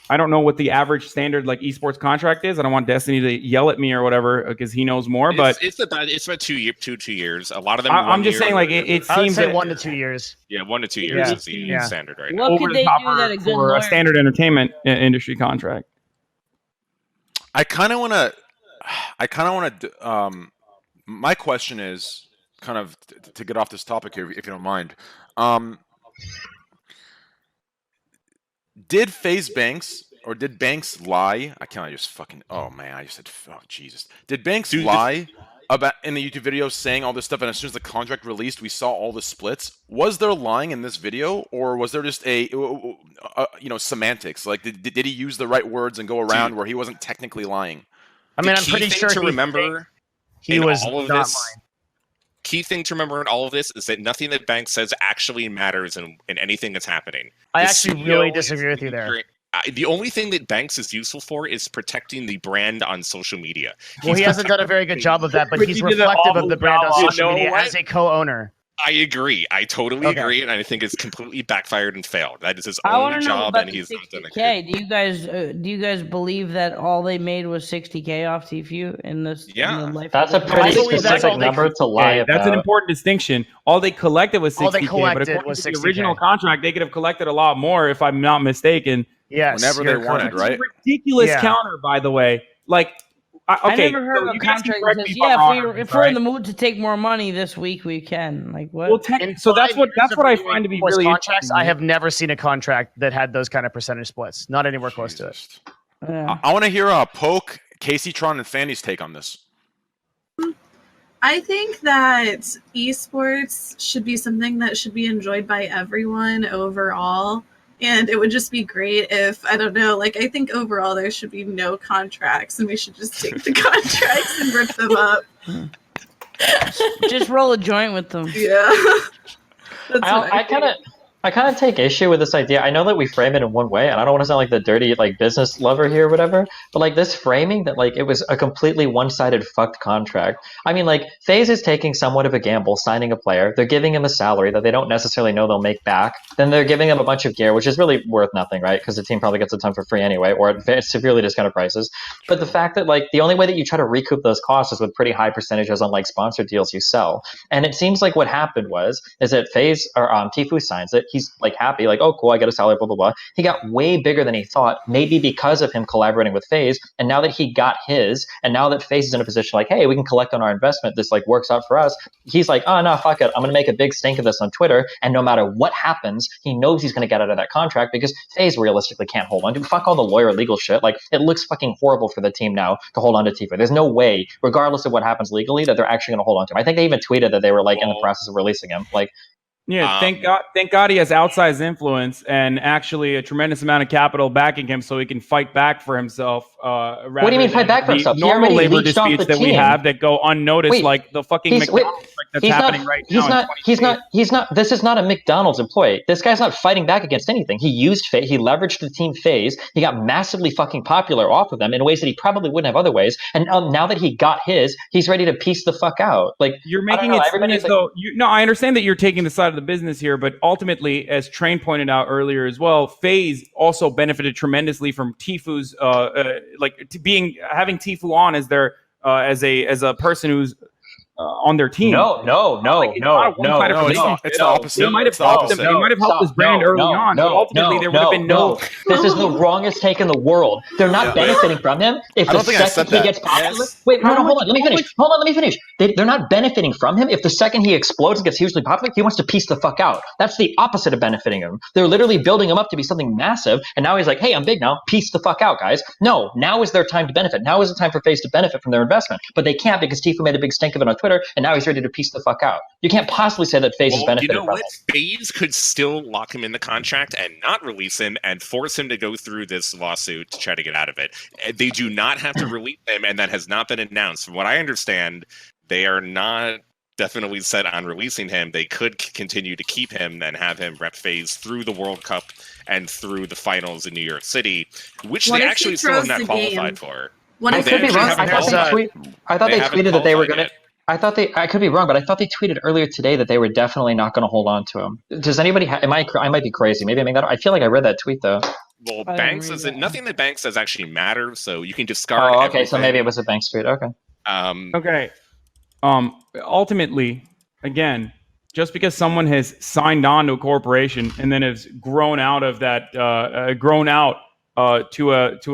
I don't know what the average standard esports contract is. I don't want Destiny to yell at me or whatever because he knows more. But it's about 2 years. A lot of them. I'm just saying, it seems that 1 to 2 years. Yeah, 1 to 2 years is the standard right now. What could they do that for a standard entertainment industry contract? I kind of want to. My question is kind of to get off this topic here, if you don't mind. Did FaZe Banks or did Banks lie? I can't. I just fucking. Oh man, I just said. Oh Jesus. Did Banks lie about in the YouTube video saying all this stuff? And as soon as the contract released, we saw all the splits. Was there lying in this video, or was there just a semantics? Like, did he use the right words and go around where he wasn't technically lying? I mean, I'm pretty sure to remember he was all of not this. lying. Key thing to remember in all of this is that nothing that Banks says actually matters in anything that's happening. I The actually CEO really is disagree with you there. The only thing that Banks is useful for is protecting the brand on social media. Well, he hasn't done a very good job of that, but he's he did an reflective of awful the brand on job. You social know media what? as a co-owner. I agree. I totally Okay. agree, and I think it's completely backfired and failed. That is his I want only to know job, about and the he's not done a 60K. Do you guys believe that all they made was 60K off Tfue in this? Yeah. in the life That's of a the- pretty I believe that's all specific they- number to lie about. That's an important distinction. All they collected was 60K, All they but collected according was to the 60K. original contract, they could have collected a lot more, if I'm not mistaken. Yes, Whenever they you're wanted, correct. right? It's a ridiculous Yeah. counter, by the way. Like, I okay, never heard so of a you guys can contract correct that me says, if I'm yeah, wrong, if we're in right? the mood to take more money this week, we can. Like, what? Well, so that's 5 what years of I doing find to be was really contracts. interesting. I have never seen a contract that had those kind of percentage splits. Not anywhere close to it. Jesus. Yeah. I want to hear Poke, Casey Tron, and Fanny's take on this. I think that esports should be something that should be enjoyed by everyone overall. And it would just be great if, I don't know, like, I think overall there should be no contracts and we should just take the contracts and rip them up. Just roll a joint with them. Yeah. That's what I kind of take issue with this idea. I know that we frame it in one way, and I don't want to sound like the dirty like business lover here or whatever, but like this framing that like it was a completely one-sided fucked contract. I mean, like FaZe is taking somewhat of a gamble signing a player. They're giving him a salary that they don't necessarily know they'll make back. Then they're giving them a bunch of gear, which is really worth nothing, right? Because the team probably gets a ton for free anyway, or at severely discounted prices. But the fact that like the only way that you try to recoup those costs is with pretty high percentages on like sponsored deals you sell. And it seems like what happened is that FaZe or Tfue signs it. He's like happy, like, oh cool, I get a salary, blah blah blah. He got way bigger than he thought, maybe because of him collaborating with FaZe. And now that he got his, and now that FaZe is in a position like, hey, we can collect on our investment, this like works out for us. He's like, oh no, fuck it, I'm gonna make a big stink of this on Twitter. And no matter what happens, he knows he's gonna get out of that contract because FaZe realistically can't hold on to. Fuck all the lawyer legal shit. Like it looks fucking horrible for the team now to hold on to Tfue. There's no way, regardless of what happens legally, that they're actually gonna hold on to him. I think they even tweeted that they were like in the process of releasing him. Like. Yeah, thank God he has outsized influence and actually a tremendous amount of capital backing him, so he can fight back for himself. What do you mean fight back for himself? He Normal already labor leached off disputes the that we team. have that go unnoticed, Wait, like the fucking McDonald's strike that's happening right now. He's not. This is not a McDonald's employee. This guy's not fighting back against anything. He used FaZe. He leveraged the team FaZe. He got massively fucking popular off of them in ways that he probably wouldn't have other ways. And now that he got his, he's ready to piece the fuck out. Like you're making it seem as though no, I understand that you're taking the side of the business here, but ultimately, as Train pointed out earlier as well, FaZe also benefited tremendously from Tfue's having Tfue on as their as a person who's on their team. No. It's the opposite. They might have helped him. They might have helped his brand early on, but ultimately there would have been no. This is the wrongest take in the world. They're not benefiting from him. If the second he gets popular, wait, no, hold on. Let me finish. Hold on, let me finish. They're not benefiting from him. If the second he explodes and gets hugely popular, he wants to piece the fuck out. That's the opposite of benefiting him. They're literally building him up to be something massive, and now he's like, hey, I'm big now. Piece the fuck out, guys. No, now is their time to benefit. Now is the time for FaZe to benefit from their investment. But they can't because Tfue made a big stink of it on Twitter, and now he's ready to piece the fuck out. You can't possibly say that FaZe is benefiting you know from what? FaZe could still lock him in the contract and not release him and force him to go through this lawsuit to try to get out of it. They do not have to release him, and that has not been announced. From what I understand, they are not definitely set on releasing him. They could continue to keep him and have him rep FaZe through the World Cup and through the finals in New York City, which What they if actually he still have throws not the qualified game? for. I could be wrong. I thought they tweeted that they were going to. I could be wrong, but I thought they tweeted earlier today that they were definitely not going to hold on to him. Does anybody? I might be crazy. Maybe I make that. I feel like I read that tweet though. Well, Banks doesn't. Nothing that Banks says actually matters, so you can discard. Oh, okay. Everything. So maybe it was a Banks tweet. Okay. Okay. Ultimately, again, just because someone has signed on to a corporation and then has grown out of that, to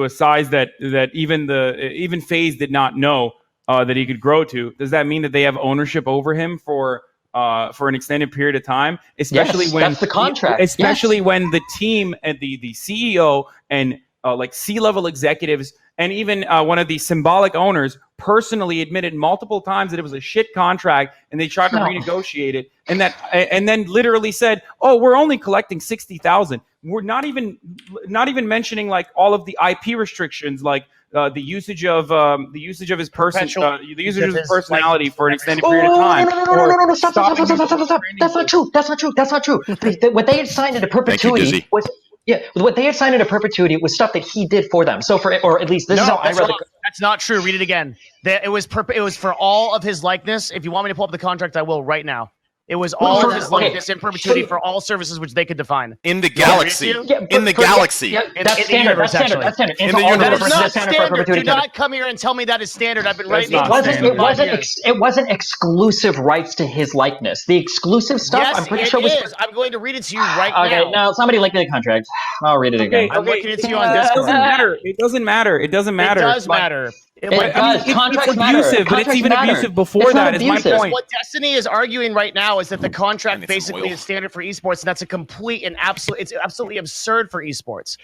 a size that even FaZe did not know that he could grow to. Does that mean that they have ownership over him for an extended period of time? Especially Yes, when that's the contract. especially Yes. when the team and the CEO and like C-level executives and even one of the symbolic owners personally admitted multiple times that it was a shit contract and they tried to renegotiate it, and then literally said, "Oh, we're only collecting 60,000." We're not even mentioning like all of the IP restrictions, like the usage of his person, the usage of his personality for an extended period of time. No, stop. That's not true. That's not true. What they had signed into perpetuity was what they had signed into perpetuity was stuff that he did for them. So or at least this is how I read it. That's not true. Read it again. It was for all of his likeness. If you want me to pull up the contract, I will right now. It was all of his likeness in perpetuity for all services which they could define. In the galaxy. In the galaxy. That's standard. That's standard. That's standard. In the universe. That is not standard. Do not come here and tell me that is standard. I've been writing it wasn't exclusive rights to his likeness. The exclusive stuff, yes, I'm pretty sure was. I'm going to read it to you right now. Okay, now somebody link me the contract. I'll read it again. I'm looking it to you on Discord. It doesn't matter. It does matter. It does. Contracts matter. It's abusive, but it's even abusive before that. Is my point. What Destiny is arguing right now is that the contract basically is standard for esports, and that's a complete and absolute. It's absolutely absurd for esports.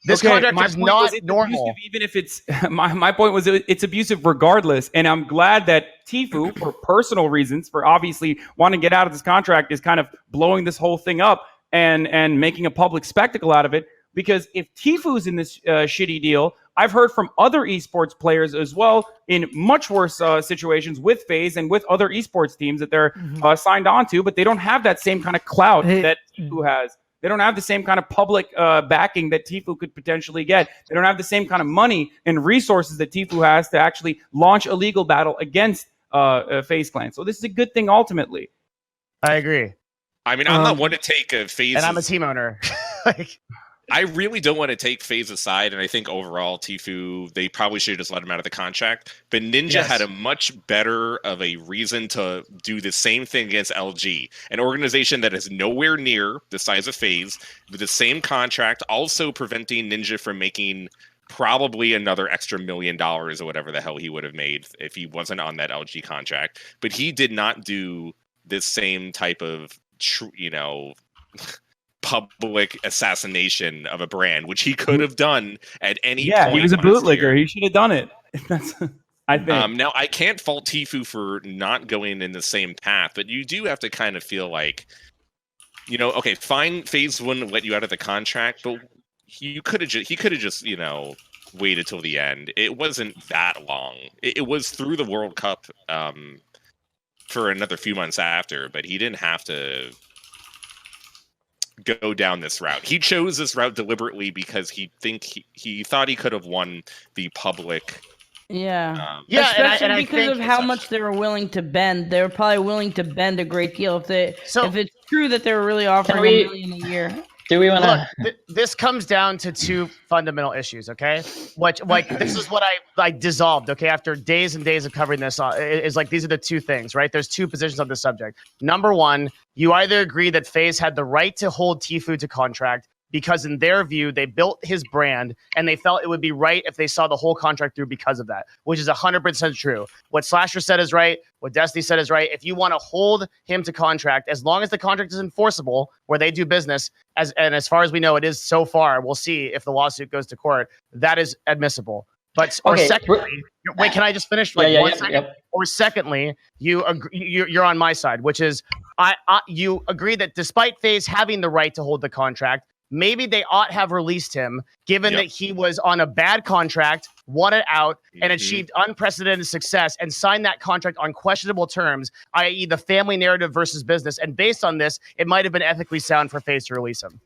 This contract is not normal. Abusive, even if it's my point was it's abusive regardless, and I'm glad that Tfue, for personal reasons, for obviously wanting to get out of this contract, is kind of blowing this whole thing up and making a public spectacle out of it. Because if Tfue's in this shitty deal, I've heard from other esports players as well in much worse situations with FaZe and with other esports teams that they're signed on to, but they don't have that same kind of clout that Tfue has. They don't have the same kind of public backing that Tfue could potentially get. They don't have the same kind of money and resources that Tfue has to actually launch a legal battle against FaZe Clan. So this is a good thing ultimately. I agree. I mean, I'm not one to take a FaZe. And I'm a team owner. I really don't want to take FaZe aside, and I think overall Tfue, they probably should have just let him out of the contract. But Ninja had a much better of a reason to do the same thing against LG, an organization that is nowhere near the size of FaZe, with the same contract, also preventing Ninja from making probably another extra $1 million or whatever the hell he would have made if he wasn't on that LG contract. But he did not do this same type of, public assassination of a brand, which he could have done at any point. He was a bootlegger. He should have done it. I think. Now, I can't fault Tfue for not going in the same path, but you do have to kind of feel like, okay, fine, FaZe wouldn't let you out of the contract, but he could have just, waited till the end. It wasn't that long. It was through the World Cup for another few months after, but he didn't have to go down this route. He chose this route deliberately because he thought he could have won the public. Especially because of how much they were willing to bend. They were probably willing to bend a great deal if it's true that they were really offering $1 million a year. Do we want to? This comes down to two fundamental issues, okay? This is what I dissolved, okay? After days and days of covering this, is like these are the two things, right? There's two positions on this subject. Number one, you either agree that FaZe had the right to hold Tfue to contract because in their view, they built his brand and they felt it would be right if they saw the whole contract through because of that, which is 100% true. What Slasher said is right. What Destiny said is right. If you want to hold him to contract, as long as the contract is enforceable where they do business, as far as we know, it is so far, we'll see if the lawsuit goes to court, that is admissible. But secondly, wait, can I just finish? Or secondly, you're on my side, which is you agree that despite FaZe having the right to hold the contract, maybe they ought have released him, given that he was on a bad contract, won it out, and achieved unprecedented success, and signed that contract on questionable terms, i.e. the family narrative versus business. And based on this, it might have been ethically sound for FaZe to release him.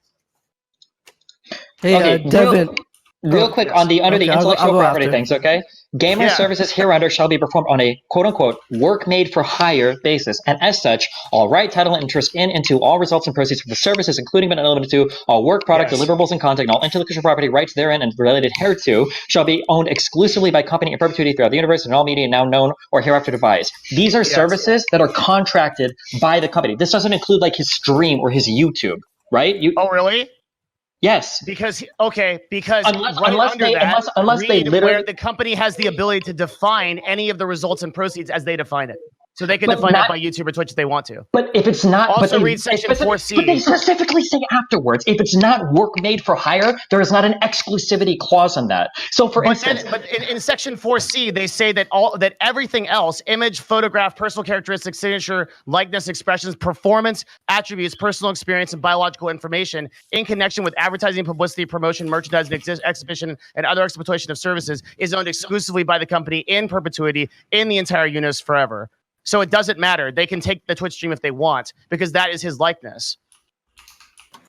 Hey, Devin. Real quick under the intellectual property things, okay? Gamer services hereunder shall be performed on a quote-unquote work made for hire basis, and as such, all right, title, and interest in and to all results and proceeds from the services, including but not limited to all work, product, deliverables, and content, and all intellectual property rights therein and related hereto shall be owned exclusively by company in perpetuity throughout the universe and all media now known or hereafter devised. These are services that are contracted by the company. This doesn't include like his stream or his YouTube, right? Oh, really? Yes. Because Unless- right unless under they- that, unless they read literally- where the company has the ability to define any of the results and proceeds as they define it. So they can But define not- it by YouTube or Twitch if they want to. But if it's not, Also but they, read section but 4C. they specifically say afterwards, if it's not work made for hire, there is not an exclusivity clause on that. So, for instance, But in section 4C, they say that everything else, image, photograph, personal characteristics, signature, likeness, expressions, performance, attributes, personal experience, and biological information in connection with advertising, publicity, promotion, merchandising, exhibition, and other exploitation of services is owned exclusively by the company in perpetuity in the entire universe forever. So it doesn't matter. They can take the Twitch stream if they want because that is his likeness.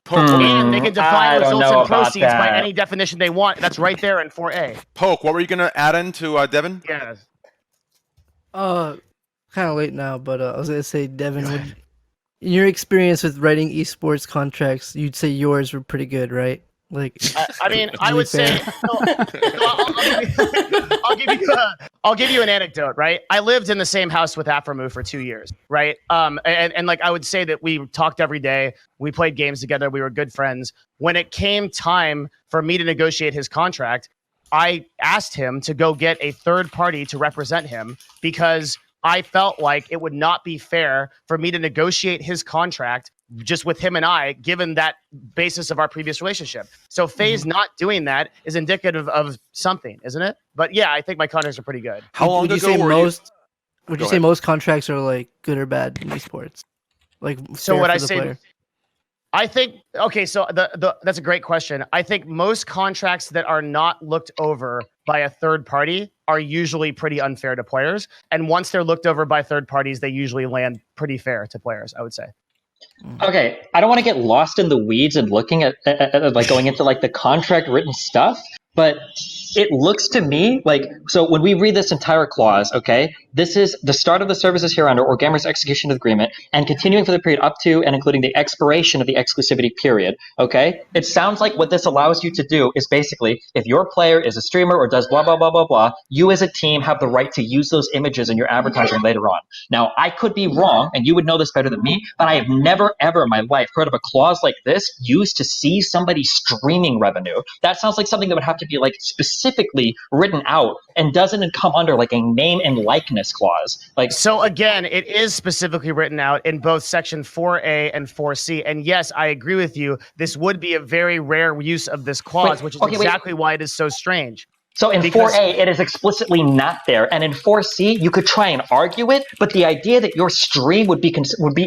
And they can define results and proceeds by any definition they want. That's right there in 4A. Poke, what were you going to add into Devin? Yeah. Kind of late now, but I was gonna say, Devin, in your experience with writing esports contracts, you'd say yours were pretty good, right? Like, I mean, I would say, I'll give you an anecdote, right? I lived in the same house with Aframu for 2 years, right? And like I would say that we talked every day, we played games together, we were good friends. When it came time for me to negotiate his contract, I asked him to go get a third party to represent him because I felt like it would not be fair for me to negotiate his contract just with him and I, given that basis of our previous relationship. So FaZe not doing that is indicative of something, isn't it? But yeah, I think my contracts are pretty good. How long would you ago say were most? you? Would Go you say ahead. most contracts are like good or bad in esports? Like, So fair what for I the say, player? I think, okay, so that's a great question. I think most contracts that are not looked over by a third party are usually pretty unfair to players. And once they're looked over by third parties, they usually land pretty fair to players, I would say. okay, I don't want to get lost in the weeds and looking at like going into like the contract written stuff, but it looks to me like, so when we read this entire clause, okay, this is the start of the services hereunder or Gamers execution of the agreement and continuing for the period up to and including the expiration of the exclusivity period, okay? It sounds like what this allows you to do is basically, if your player is a streamer or does blah, blah, blah, blah, blah, you as a team have the right to use those images in your advertising later on. Now, I could be wrong, and you would know this better than me, but I have never, ever in my life heard of a clause like this used to see somebody's streaming revenue. That sounds like something that would have to be like specifically written out and doesn't come under like a name and likeness clause. Like, so again, it is specifically written out in both section 4A and 4C. And yes, I agree with you. This would be a very rare use of this clause, which is exactly why it is so strange. So in 4A, it is explicitly not there, and in 4C, you could try and argue it, but the idea that your stream would be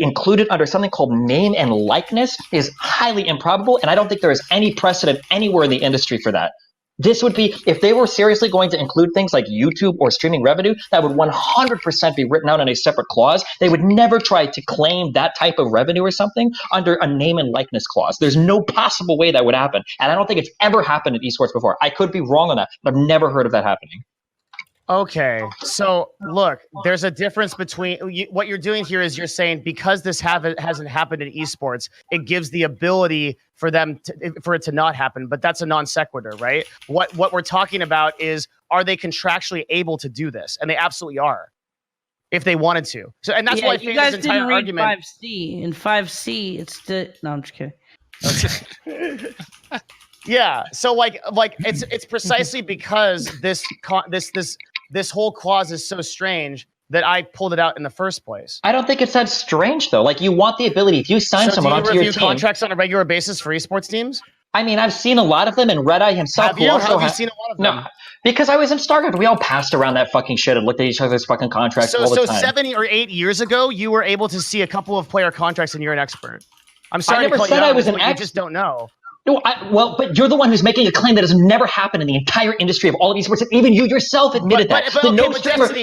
included under something called name and likeness is highly improbable, and I don't think there is any precedent anywhere in the industry for that. This would be, if they were seriously going to include things like YouTube or streaming revenue, that would 100% be written out in a separate clause. They would never try to claim that type of revenue or something under a name and likeness clause. There's no possible way that would happen. And I don't think it's ever happened in esports before. I could be wrong on that, but I've never heard of that happening. Okay, so look, there's a difference between what you're doing here is you're saying because this hasn't happened in esports, it gives the ability for it to not happen, but that's a non sequitur, right? What we're talking about is, are they contractually able to do this? And they absolutely are, if they wanted to. So, and that's why you guys FaZe's entire didn't read argument. 5C. In 5C, it's the no, I'm just kidding. Yeah, so like it's precisely because this whole clause is so strange that I pulled it out in the first place. I don't think it's that strange though. Like, you want the ability, if you sign someone onto your team. Do you review contracts on a regular basis for esports teams? I mean, I've seen a lot of them, and Red Eye himself. Have you? How have you seen a lot of them? No, because I was in StarCraft. We all passed around that fucking shit and looked at each other's fucking contracts all the time. So 7 or 8 years ago, you were able to see a couple of player contracts, and you're an expert. I'm sorry, I never to call said you out I on was this, an but you expert. just don't know. No, well, but you're the one who's making a claim that has never happened in the entire industry of all of esports, and even you yourself admitted that.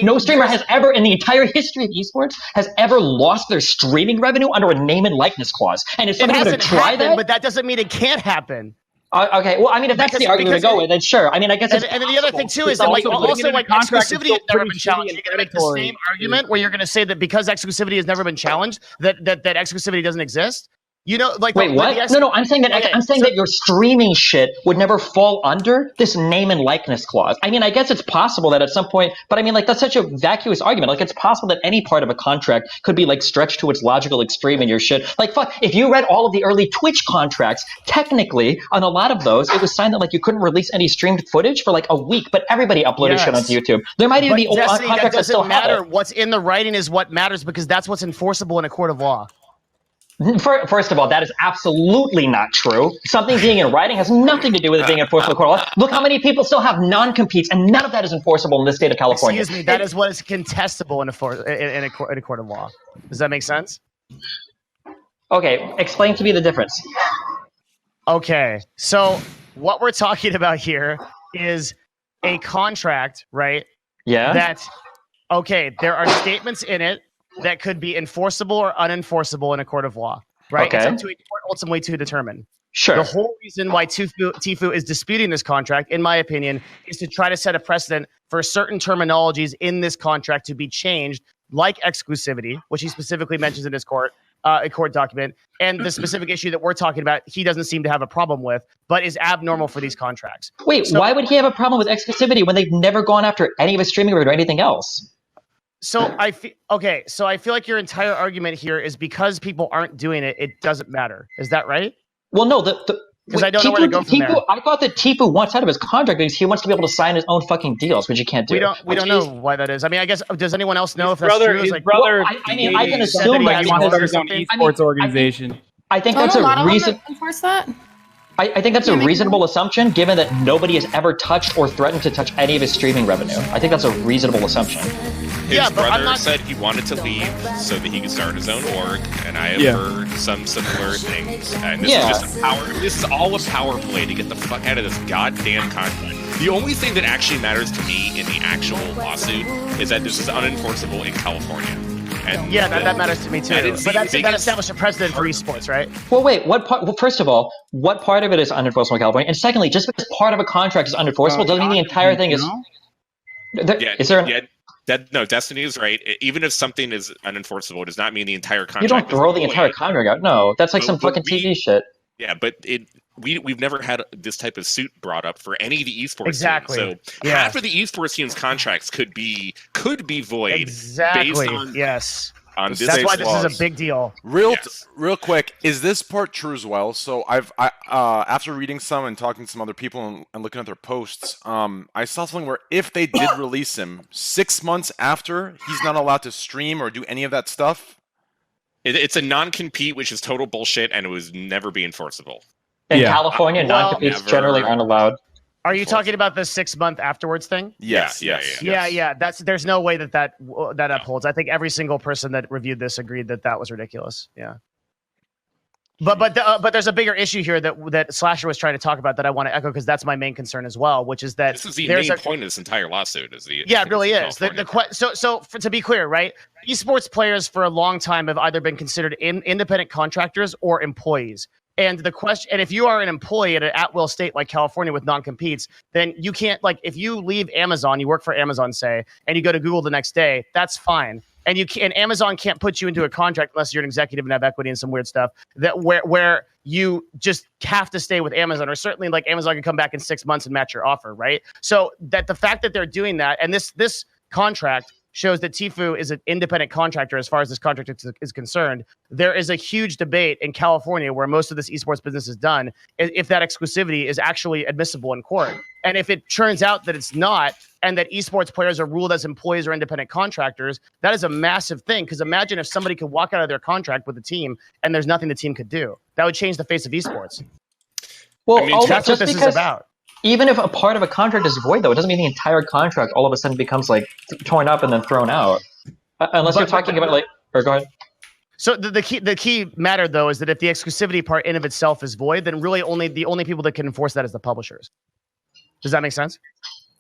No streamer has ever, in the entire history of esports, has ever lost their streaming revenue under a name and likeness clause. And if somebody's going to try that, but that doesn't mean it can't happen. Okay, well, I mean, if that's the argument to go with, then sure. I mean, I guess it's and then the other thing too is that like exclusivity has never been challenged. You're going to make the same argument where you're going to say that because exclusivity has never been challenged, that exclusivity doesn't exist. You know, like wait, what? No, I'm saying that that your streaming shit would never fall under this name and likeness clause. I mean, I guess it's possible that at some point, but I mean, like that's such a vacuous argument. Like it's possible that any part of a contract could be like stretched to its logical extreme, and your shit. Like fuck, if you read all of the early Twitch contracts, technically on a lot of those, it was signed that like you couldn't release any streamed footage for like a week, but everybody uploaded shit onto YouTube. There might even be old contracts that still have it. What's in the writing is what matters because that's what's enforceable in a court of law. First of all, that is absolutely not true. Something being in writing has nothing to do with it being enforceable in court of law. Look how many people still have non-competes, and none of that is enforceable in the state of California. Excuse me, that is what is contestable in a court of law. Does that make sense? Okay, explain to me the difference. Okay, so what we're talking about here is a contract, right? Yeah. There are statements in it that could be enforceable or unenforceable in a court of law, right? Okay. It's up to a court ultimately to determine. Sure. The whole reason why Tfue is disputing this contract, in my opinion, is to try to set a precedent for certain terminologies in this contract to be changed, like exclusivity, which he specifically mentions in his court document, and the specific issue that we're talking about, he doesn't seem to have a problem with, but is abnormal for these contracts. Wait, why would he have a problem with exclusivity when they've never gone after any of his streaming or anything else? So I feel like your entire argument here is because people aren't doing it, it doesn't matter. Is that right? Well, no, because I don't know where to go from there. I thought that Tfue wants out of his contract because he wants to be able to sign his own fucking deals, which he can't do. We don't know why that is. I mean, I guess, does anyone else know if that's true? His brother, I mean, I can assume that he wants to start his own esports organization. I think that's a reason. Enforce that? I think that's a reasonable assumption, given that nobody has ever touched or threatened to touch any of his streaming revenue. I think that's a reasonable assumption. His brother said he wanted to leave so that he could start his own org, and I have heard some similar things. And this is just a power. This is all a power play to get the fuck out of this goddamn contract. The only thing that actually matters to me in the actual lawsuit is that this is unenforceable in California. And that matters to me too. But that established a precedent for esports, right? Well, wait. What part? Well, first of all, what part of it is unenforceable in California? And secondly, just because part of a contract is unenforceable doesn't mean the entire thing is. No, Destiny is right. Even if something is unenforceable, it does not mean the entire contract. You don't throw the entire contract out. No, that's like some fucking TV shit. Yeah, but we've never had this type of suit brought up for any of the esports teams. So half of the esports teams' contracts could be void. Exactly. Based on, yes. On this That's why clause. this is a big deal. Real quick, is this part true as well? So I after reading some and talking to some other people and looking at their posts, I saw something where if they did release him 6 months after, he's not allowed to stream or do any of that stuff. It's a non-compete, which is total bullshit, and it was never be enforceable. In California, non-competes generally aren't allowed. Are you talking about the 6 month afterwards thing? Yes. Yeah. There's no way that upholds. I think every single person that reviewed this agreed that was ridiculous. Yeah. But there's a bigger issue here that Slasher was trying to talk about that I want to echo because that's my main concern as well, which is that this is the main point of this entire lawsuit. It really is. To be clear, right? Esports players for a long time have either been considered independent contractors or employees. And the question, and if you are an employee at an at-will state like California with non-competes, then you can't, like, if you leave Amazon, you work for Amazon, say, and you go to Google the next day, that's fine. And Amazon can't put you into a contract unless you're an executive and have equity and some weird stuff that where you just have to stay with Amazon, or certainly like Amazon can come back in 6 months and match your offer, right? So that the fact that they're doing that, and this contract shows that Tfue is an independent contractor as far as this contract is concerned. There is a huge debate in California where most of this esports business is done, if that exclusivity is actually admissible in court. And if it turns out that it's not, and that esports players are ruled as employees or independent contractors, that is a massive thing. Because imagine if somebody could walk out of their contract with a team and there's nothing the team could do. That would change the face of esports. Well, that's what this is about. Even if a part of a contract is void, though, it doesn't mean the entire contract all of a sudden becomes like torn up and then thrown out. Unless you're talking about like, or go ahead. So the key matter though is that if the exclusivity part in of itself is void, then really the only people that can enforce that is the publishers. Does that make sense?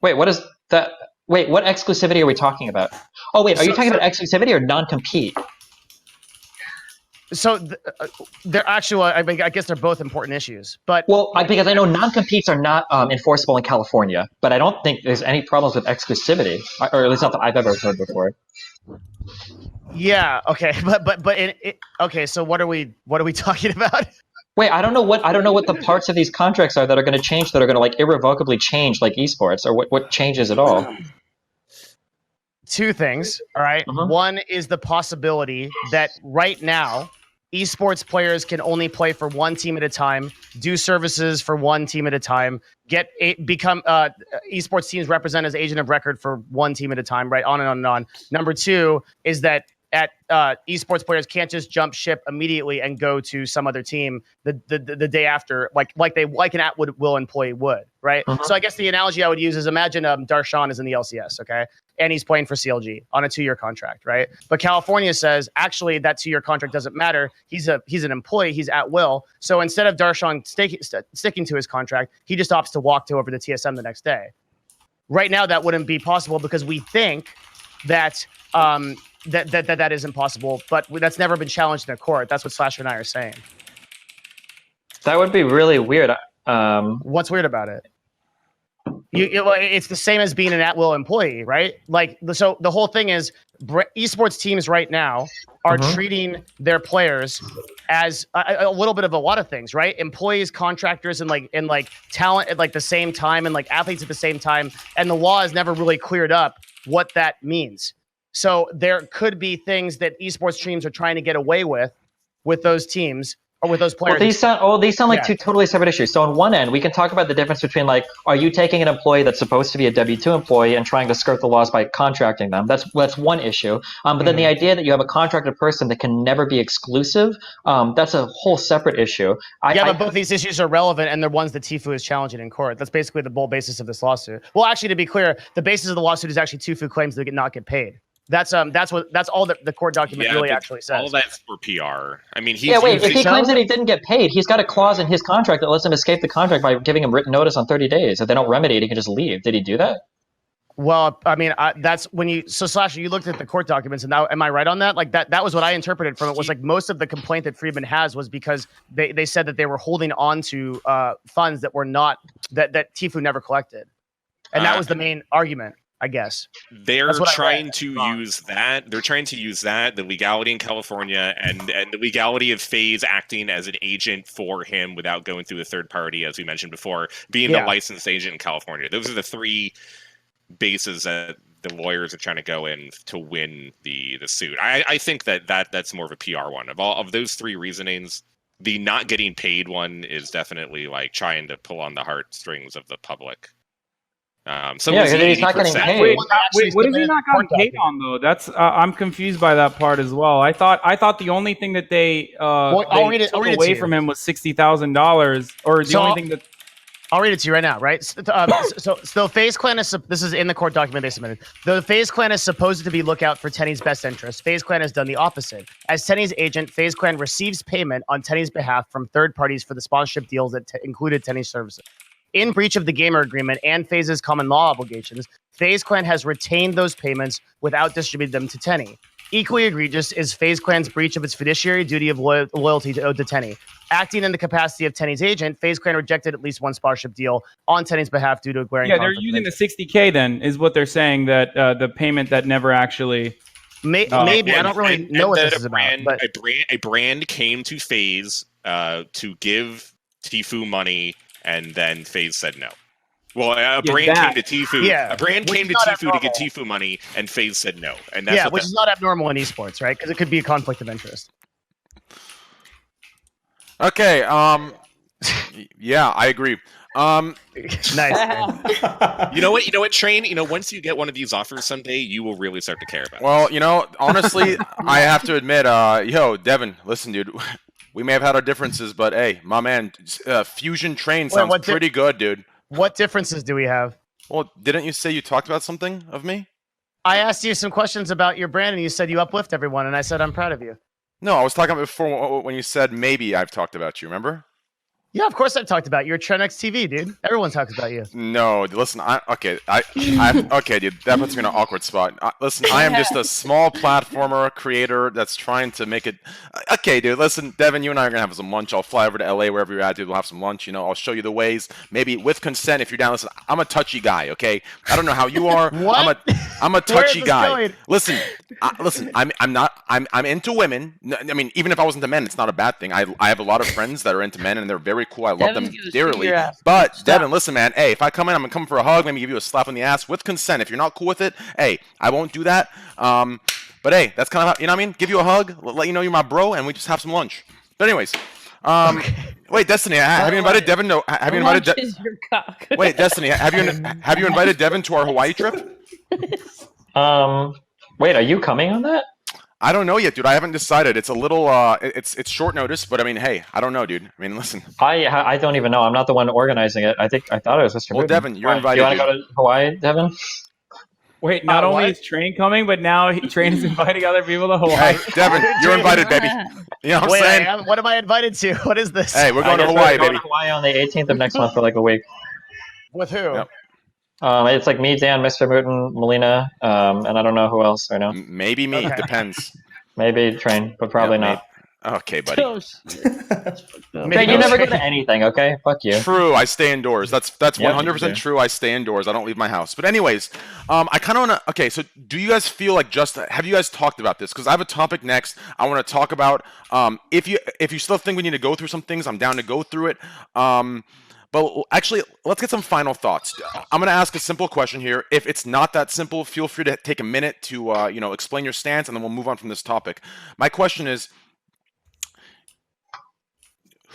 Wait, what is that? Wait, what exclusivity are we talking about? Oh, wait, are you talking about exclusivity or non-compete? So they're actually, I mean, I guess they're both important issues, but because I know non-competes are not enforceable in California, but I don't think there's any problems with exclusivity, or at least not that I've ever heard before. Yeah. Okay. But okay. So what are we talking about? Wait, I don't know what the parts of these contracts are that are going to change, that are going to like irrevocably change like esports, or what changes at all. Two things. All right. One is the possibility that right now, esports players can only play for one team at a time, do services for one team at a time, become esports teams represent as agent of record for one team at a time, right? On and on and on. Number two is that esports players can't just jump ship immediately and go to some other team the day after, like an at-will employee would, right? So I guess the analogy I would use is imagine Darshan is in the LCS, okay? And he's playing for CLG on a 2-year contract, right? But California says, actually, that 2-year contract doesn't matter. He's an employee. He's at will. So instead of Darshan sticking to his contract, he just opts to walk over to TSM the next day. Right now, that wouldn't be possible because we think that that isn't possible, but that's never been challenged in a court. That's what Slasher and I are saying. That would be really weird. What's weird about it? It's the same as being an at-will employee, right? Like, so the whole thing is esports teams right now are treating their players as a little bit of a lot of things, right? Employees, contractors, and talent at like the same time, and like athletes at the same time. And the law has never really cleared up what that means. So there could be things that esports teams are trying to get away with those teams or with those players. Well, these sound like two totally separate issues. So on one end, we can talk about the difference between like, are you taking an employee that's supposed to be a W-2 employee and trying to skirt the laws by contracting them? That's one issue. But then the idea that you have a contracted person that can never be exclusive, that's a whole separate issue. But both these issues are relevant, and they're ones that Tfue is challenging in court. That's basically the whole basis of this lawsuit. Well, actually, to be clear, the basis of the lawsuit is actually Tfue claims they not get paid. That's all that the court document really actually says. All that's for PR. I mean, if he claims that he didn't get paid, he's got a clause in his contract that lets him escape the contract by giving him written notice on 30 days. If they don't remedy it, he can just leave. Did he do that? Well, I mean, that's when you Slasher, you looked at the court documents, and now, am I right on that? Like that was what I interpreted from it. Was like most of the complaint that Friedman has was because they said that they were holding on to funds that were not that Tfue never collected, and that was the main argument. I guess they're trying to use that. They're trying to use that, the legality in California, and the legality of FaZe acting as an agent for him without going through a third party, as we mentioned before, being the licensed agent in California. Those are the three bases that the lawyers are trying to go in to win the suit. I think that's more of a PR one. Of those three reasonings, the not getting paid one is definitely like trying to pull on the heartstrings of the public. He's not getting paid. Wait, what is he not gotten paid on though? That's I'm confused by that part as well. I thought the only thing that they took away from him was $60,000, or the only thing that. I'll read it to you right now, right? So FaZe Clan is, this is in the court document they submitted. The FaZe Clan is supposed to be lookout for Tenny's best interest. FaZe Clan has done the opposite. As Tenny's agent, FaZe Clan receives payment on Tenny's behalf from third parties for the sponsorship deals that included Tenny's services. In breach of the gamer agreement and FaZe's common law obligations, FaZe Clan has retained those payments without distributing them to Tenny. Equally egregious is FaZe Clan's breach of its fiduciary duty of loyalty to Tenny. Acting in the capacity of Tenny's agent, FaZe Clan rejected at least one sponsorship deal on Tenny's behalf due to a glaring conflict. They're using the $60K then, is what they're saying, that the payment that never actually... Maybe, I don't really know what this is about. But a brand came to FaZe to give Tfue money, and then FaZe said no. Well, a brand came to Tfue. Yeah, a brand came to Tfue to get Tfue money, and FaZe said no. And that's which is not abnormal in esports, right? Because it could be a conflict of interest. Okay. Yeah, I agree. Nice. You know what, Train? Once you get one of these offers someday, you will really start to care about it. Well, honestly, I have to admit, Devin, listen, dude. We may have had our differences, but hey, my man, Fusion Train sounds pretty good, dude. What differences do we have? Well, didn't you say you talked about something of me? I asked you some questions about your brand, and you said you uplift everyone, and I said I'm proud of you. No, I was talking about before when you said maybe I've talked about you, remember? Yeah, of course I've talked about you. You're Trainwreckstv, dude. Everyone talks about you. No, listen. Okay, okay, dude. That puts me in an awkward spot. Listen, I am just a small platformer creator that's trying to make it. Okay, dude. Listen, Devin, you and I are gonna have some lunch. I'll fly over to LA, wherever you're at, dude. We'll have some lunch. You know, I'll show you the ways. Maybe with consent, if you're down. Listen, I'm a touchy guy. Okay, I don't know how you are. What? I'm a touchy Where is this guy. going? Listen, I'm into women. I mean, even if I was into men, it's not a bad thing. I have a lot of friends that are into men, and they're very cool. I love Devin's them gonna shoot dearly. your ass. But Stop. Devin, listen, man. Hey, if I come in, I'm gonna come for a hug. Maybe give you a slap on the ass with consent. If you're not cool with it, hey, I won't do that. But hey, that's kind of how, you know what I mean. Give you a hug, let you know you're my bro, and we just have some lunch. But anyways, wait, Destiny, have you invited Devin? No, have you invited? Lunch is your cock. Wait, Destiny, have you invited Devin to our Hawaii trip? Wait, are you coming on that? I don't know yet, dude. I haven't decided. It's a little, it's short notice, but I mean, hey, I don't know, dude. I mean, listen. I don't even know. I'm not the one organizing it. I thought it was Mr. Well, Booten. Devin, you're Why, invited. Do you want to go to Hawaii, Devin? Wait, not only what? is Train coming, but now Train is inviting other people to Hawaii. Hey, Devin, you're invited, baby. You know what I'm Wait, saying? what am I invited to? What is this? Hey, we're going to I guess Hawaii, we're going baby. to Hawaii on the 18th of next month for like a week. With who? Yep. It's like me, Dan, Mr. Booten, Melina, and I don't know who else right now. Maybe me. Okay. Depends. Maybe Train, but probably Yeah, not. Okay, buddy. Oh, shit. Train, you never go to anything, okay? Fuck you. True, I stay indoors. That's Yep, 100% you do. true. I stay indoors. I don't leave my house. But anyways, I kind of want to. Okay, so do you guys feel like have you guys talked about this? Because I have a topic next. I want to talk about. If you still think we need to go through some things, I'm down to go through it. But actually, let's get some final thoughts. I'm going to ask a simple question here. If it's not that simple, feel free to take a minute to explain your stance, and then we'll move on from this topic. My question is,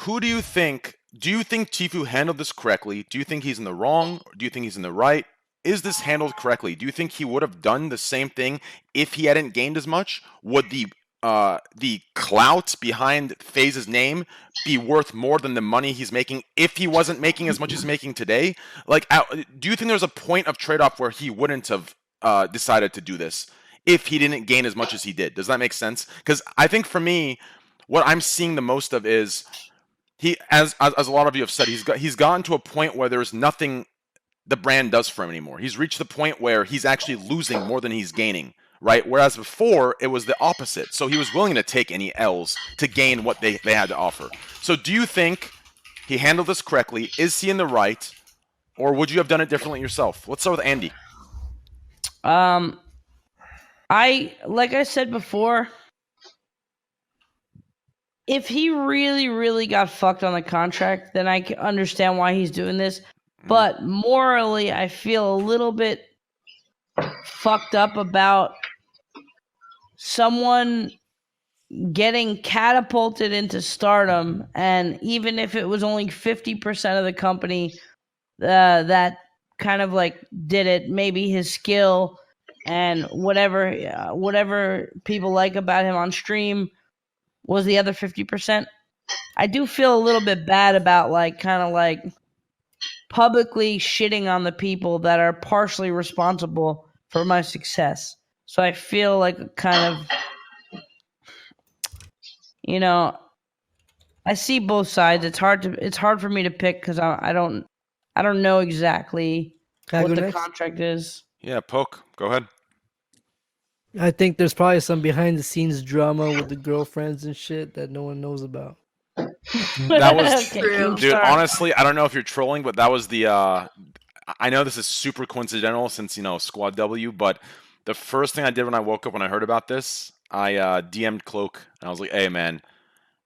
who do you think Tfue handled this correctly? Do you think he's in the wrong? Or do you think he's in the right? Is this handled correctly? Do you think he would have done the same thing if he hadn't gained as much? Would the clout behind FaZe's name be worth more than the money he's making if he wasn't making as much as he's making today? Like, do you think there's a point of trade-off where he wouldn't have decided to do this if he didn't gain as much as he did? Does that make sense? Because I think for me, what I'm seeing the most of is he, as a lot of you have said, he's gotten to a point where there's nothing the brand does for him anymore. He's reached the point where he's actually losing more than he's gaining, right? Whereas before, it was the opposite. So he was willing to take any L's to gain what they had to offer. So do you think he handled this correctly? Is he in the right? Or would you have done it differently yourself? Let's start with Andy. Like I said before, if he really, really got fucked on the contract, then I can understand why he's doing this. But morally, I feel a little bit fucked up about someone getting catapulted into stardom, and even if it was only 50% of the company that kind of like did it, maybe his skill and whatever people like about him on stream was the other 50%. I do feel a little bit bad about like kind of like publicly shitting on the people that are partially responsible for my success. So I feel like kind of, I see both sides. It's hard for me to pick because I don't know exactly what the contract is. Yeah, Poke, go ahead. I think there's probably some behind the scenes drama with the girlfriends and shit that no one knows about. That was Okay, dude, honestly, I don't know if you're trolling, but that was the I know this is super coincidental since Squad W, but the first thing I did when I woke up when I heard about this, I DM'd Cloak and I was like, "Hey man,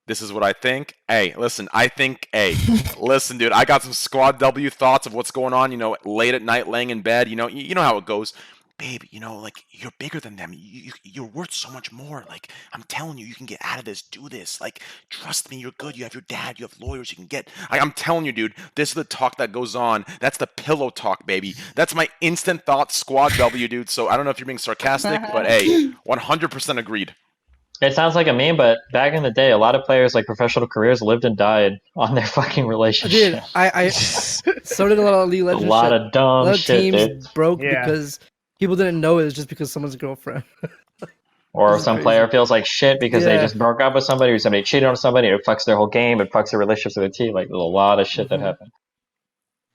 this is what I think. Hey, listen, listen, dude, I got some Squad W thoughts of what's going on, late at night laying in bed, you know how it goes. Babe, like, you're bigger than them. You're worth so much more. Like, I'm telling you, you can get out of this. Do this. Like, trust me, you're good. You have your dad. You have lawyers. You can get... I'm telling you, dude, this is the talk that goes on. That's the pillow talk, baby. That's my instant thought, Squad W, dude. So I don't know if you're being sarcastic, but hey, 100% agreed. It sounds like a meme, but back in the day, a lot of players, like professional careers, lived and died on their fucking relationship. Dude, I so did a lot of League Legends. A lot of dumb a lot of shit, teams dude. broke Yeah. because people didn't know it was just because someone's girlfriend. Or This is some crazy. player feels like shit because they Yeah. just broke up with somebody, or somebody cheated on somebody, it fucks their whole game, it fucks their relationships with the team. Like, there's a lot of shit that happened.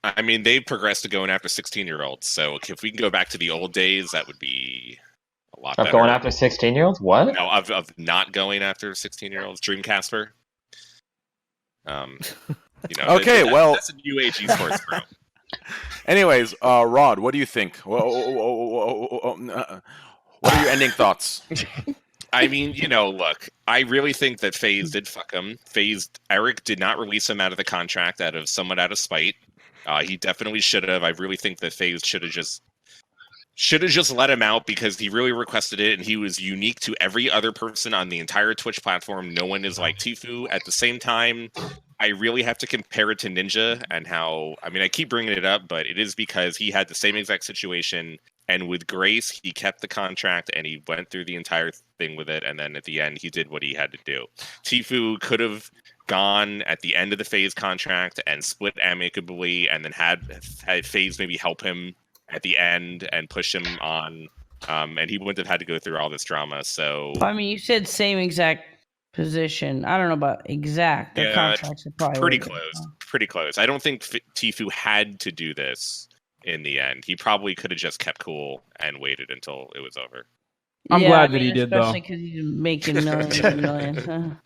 I mean, they've progressed to going after 16-year-olds. So if we can go back to the old days, that would be a lot better. Of going after 16-year-olds? What? No, of not going after 16-year-olds. Dreamcasper. Okay, well, that's a new age esports, bro. Anyways, Rod, what do you think? What are your ending thoughts? I mean, look, I really think that FaZe did fuck him. Eric did not release him out of the contract somewhat out of spite. He definitely should have. I really think that FaZe should have just let him out because he really requested it, and he was unique to every other person on the entire Twitch platform. No one is like Tfue. At the same time, I really have to compare it to Ninja and I keep bringing it up, but it is because he had the same exact situation, and with grace, he kept the contract and he went through the entire thing with it, and then at the end, he did what he had to do. Tfue could have gone at the end of the FaZe contract and split amicably, and then had FaZe maybe help him at the end and push him on, and he wouldn't have had to go through all this drama. So I mean, you said same exact position. I don't know about exact. Their contracts are probably pretty close. I don't think Tfue had to do this in the end. He probably could have just kept cool and waited until it was over. I'm glad that he did, though. Especially because he's making millions and millions.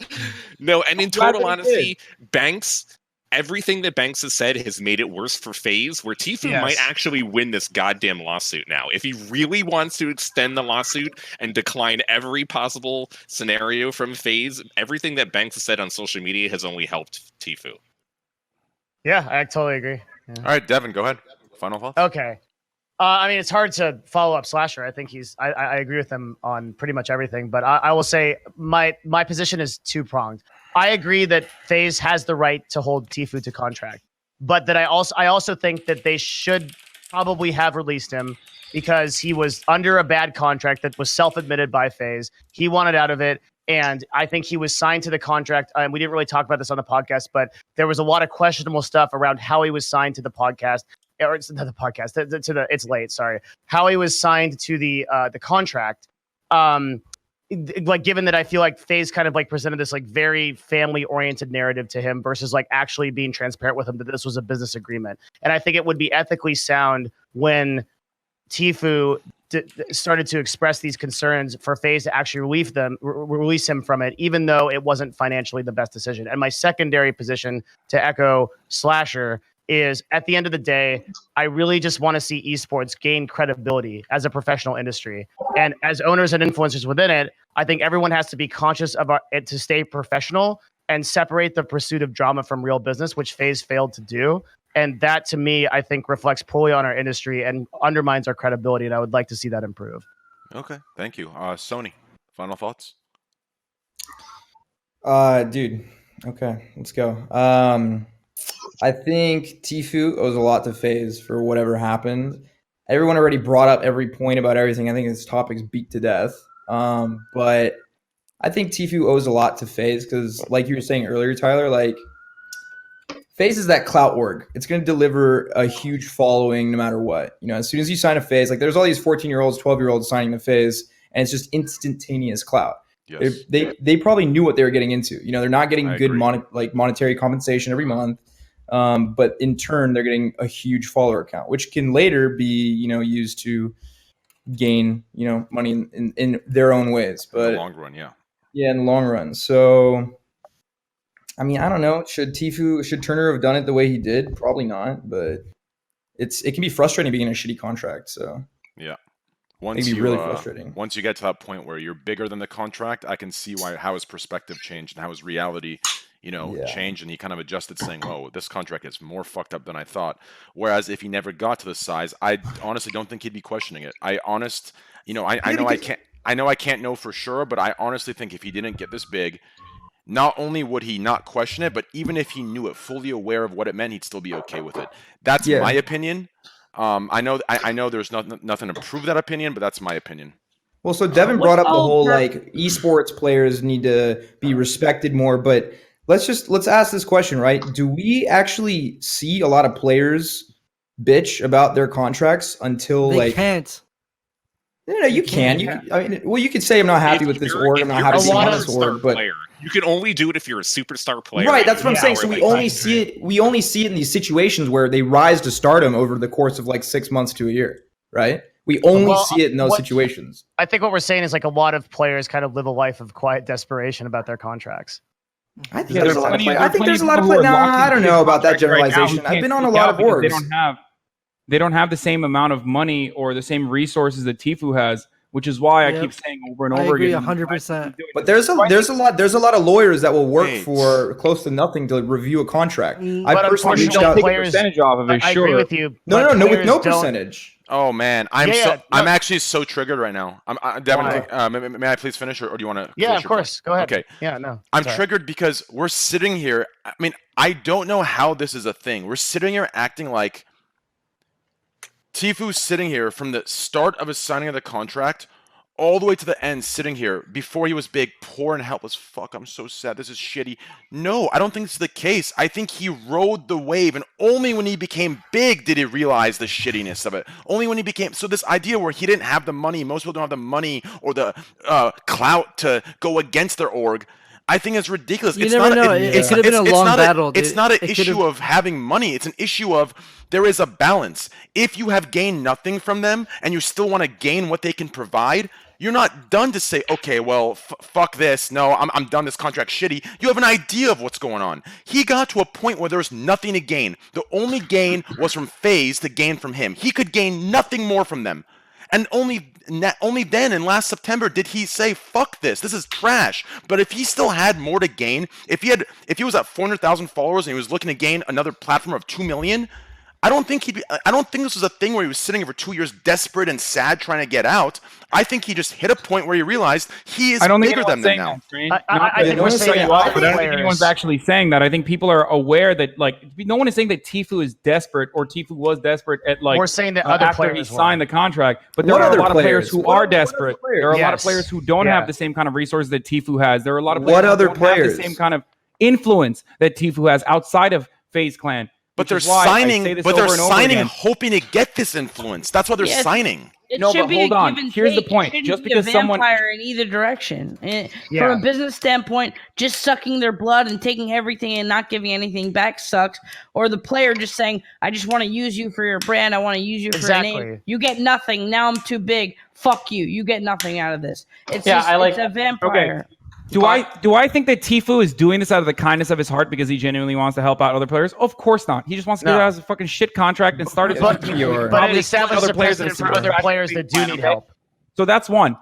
No, and in total honesty, Banks, everything that Banks has said has made it worse for FaZe, where Tfue might actually win this goddamn lawsuit now. If he really wants to extend the lawsuit and decline every possible scenario from FaZe, everything that Banks has said on social media has only helped Tfue. Yeah, I totally agree. Yeah. All right, Devin, go ahead. Final thoughts? Okay. I mean, it's hard to follow up Slasher. I think I agree with him on pretty much everything, but I will say my position is two-pronged. I agree that FaZe has the right to hold Tfue to contract, but that I also think that they should probably have released him because he was under a bad contract that was self-admitted by FaZe. He wanted out of it, and I think he was signed to the contract. And we didn't really talk about this on the podcast, but there was a lot of questionable stuff around how he was signed to the podcast. Or it's not the podcast. It's late. Sorry. How he was signed to the contract. Like, given that I feel like FaZe kind of like presented this like very family oriented narrative to him versus like actually being transparent with him that this was a business agreement. And I think it would be ethically sound when Tfue started to express these concerns for FaZe to actually release him from it, even though it wasn't financially the best decision. And my secondary position, to echo Slasher, is at the end of the day, I really just want to see esports gain credibility as a professional industry. And as owners and influencers within it, I think everyone has to be conscious of it to stay professional and separate the pursuit of drama from real business, which FaZe failed to do. And that, to me, I think reflects poorly on our industry and undermines our credibility. And I would like to see that improve. Okay, thank you. Sony, final thoughts? Dude. Okay, let's go. I think Tfue owes a lot to FaZe for whatever happened. Everyone already brought up every point about everything. I think this topic's beat to death. But I think Tfue owes a lot to FaZe because, like you were saying earlier, Tyler, like FaZe is that clout org. It's going to deliver a huge following no matter what. You know, as soon as you sign a FaZe, like there's all these 14-year-olds, 12-year-olds signing the FaZe, and it's just instantaneous clout. Yes. They probably knew what they were getting into. You know, they're not getting good agree. monetary compensation every month. But in turn, they're getting a huge follower count, which can later be, used to gain, money in their own ways. But in the long run, yeah. Yeah, in the long run. So, I mean, I don't know. Should Turner have done it the way he did? Probably not. But it can be frustrating being in a shitty contract. So yeah. It can be really frustrating. Once you get to that point where you're bigger than the contract, I can see how his perspective changed and how his reality changed, and he kind of adjusted, saying, "Whoa, this contract is more fucked up than I thought." Whereas if he never got to the size, I honestly don't think he'd be questioning it. I know I can't know for sure, but I honestly think if he didn't get this big, not only would he not question it, but even if he knew it, fully aware of what it meant, he'd still be okay with it. That's my opinion. I know there's nothing to prove that opinion, but that's my opinion. Well, so Devin brought up the whole like esports players need to be respected more, but let's ask this question, right? Do we actually see a lot of players bitch about their contracts until they can't? No, you can. I mean, well, you could say I'm not happy with this org. I'm not happy with this org, but you can only do it if you're a superstar player. Right, that's what I'm saying. So we only see it. We only see it in these situations where they rise to stardom over the course of like 6 months to a year. Right. We only see it in those situations. I think what we're saying is like a lot of players kind of live a life of quiet desperation about their contracts. I think there's a lot of players. I think there's a lot of players. No, I don't know about that generalization. I've been on a lot of orgs. They don't have the same amount of money or the same resources that Tfue has, which is why I keep saying over and over again. 100%. But there's a lot of lawyers that will work for close to nothing to review a contract. I personally reached out. Percentage off of it. I agree with you. No, with no percentage. Oh man, I'm actually so triggered right now. Devin, may I please finish, or do you want to? Yeah, of course. Go ahead. Okay. Yeah, no. I'm triggered because we're sitting here. I mean, I don't know how this is a thing. We're sitting here acting like Tfue's sitting here from the start of his signing of the contract all the way to the end, sitting here before he was big, poor and helpless. Fuck, I'm so sad. This is shitty. No, I don't think this is the case. I think he rode the wave, and only when he became big did he realize the shittiness of it. Only when he became... So this idea where he didn't have the money, most people don't have the money or the clout to go against their org, I think it's ridiculous. You never know. It could have been a long battle. It's not an issue of having money. It's an issue of there is a balance. If you have gained nothing from them and you still want to gain what they can provide, you're not done to say, okay, well, fuck this. No, I'm done. This contract's shitty. You have an idea of what's going on. He got to a point where there's nothing to gain. The only gain was from FaZe to gain from him. He could gain nothing more from them. And only then, in last September, did he say, fuck this. This is trash. But if he still had more to gain, if he was at 400,000 followers and he was looking to gain another platform of 2 million, I don't think this was a thing where he was sitting for 2 years desperate and sad trying to get out. I think he just hit a point where he realized he is bigger than them now. I think we're saying but I don't think anyone's actually saying that. I think people are aware that no one is saying that Tfue is desperate or Tfue was desperate at we're saying that other after players he signed the contract. But there are a lot of players who are desperate. There are a lot of players who don't have the same kind of resources that Tfue has. There are a lot of players who don't have the same kind of influence that Tfue has outside of FaZe Clan. But they're signing, hoping to get this influence. That's why they're signing. But hold on. Here's the point. Just because someone in either direction, from a business standpoint, just sucking their blood and taking everything and not giving anything back sucks. Or the player just saying, "I just want to use you for your brand. I want to use you for your name. You get nothing. Now I'm too big. Fuck you. You get nothing out of this." It's it's a vampire. Okay. Do I think that Tfue is doing this out of the kindness of his heart because he genuinely wants to help out other players? Of course not. He just wants to get out of his fucking shit contract and start his but it establishes other players for other players that do need help. So that's one.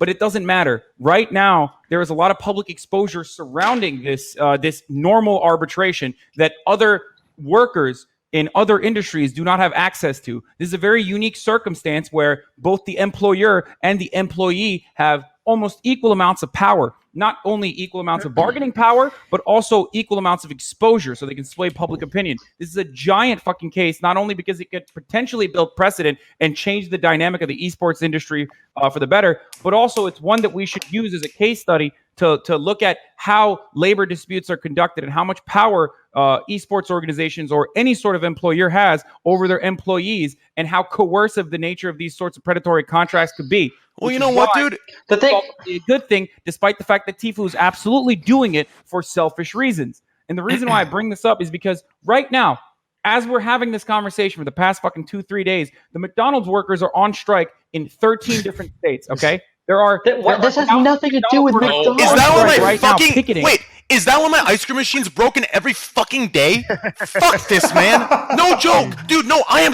But it doesn't matter. Right now, there is a lot of public exposure surrounding this this normal arbitration that other workers in other industries do not have access to. This is a very unique circumstance where both the employer and the employee have almost equal amounts of power, not only equal amounts of bargaining power, but also equal amounts of exposure so they can sway public opinion. This is a giant fucking case, not only because it could potentially build precedent and change the dynamic of the esports industry for the better, but also it's one that we should use as a case study to look at how labor disputes are conducted and how much power esports organizations or any sort of employer has over their employees and how coercive the nature of these sorts of predatory contracts could be. Well, you know what, dude? It's a good thing, despite the fact that Tfue is absolutely doing it for selfish reasons. And the reason why I bring this up is because right now, as we're having this conversation for the past fucking 2-3 days, the McDonald's workers are on strike in 13 different states, okay? This has nothing to do with McDonald's. Is that when my fucking... Wait, is that when my ice cream machine's broken every fucking day? Fuck this, man. No joke. Dude, no, I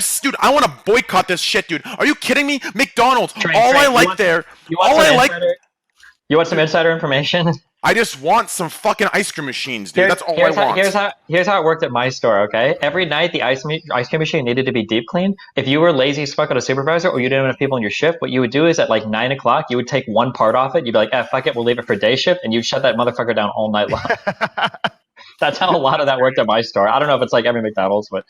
want to boycott this shit, dude. Are you kidding me? McDonald's, You want some insider information? I just want some fucking ice cream machines, dude. That's all I want. Here's how it worked at my store, okay? Every night, the ice cream machine needed to be deep cleaned. If you were lazy as fuck on a supervisor or you didn't have enough people in your shift, what you would do is at like 9 o'clock, you would take one part off it. You'd be like, fuck it, we'll leave it for day shift. And you'd shut that motherfucker down all night long. That's how a lot of that worked at my store. I don't know if it's like every McDonald's, but...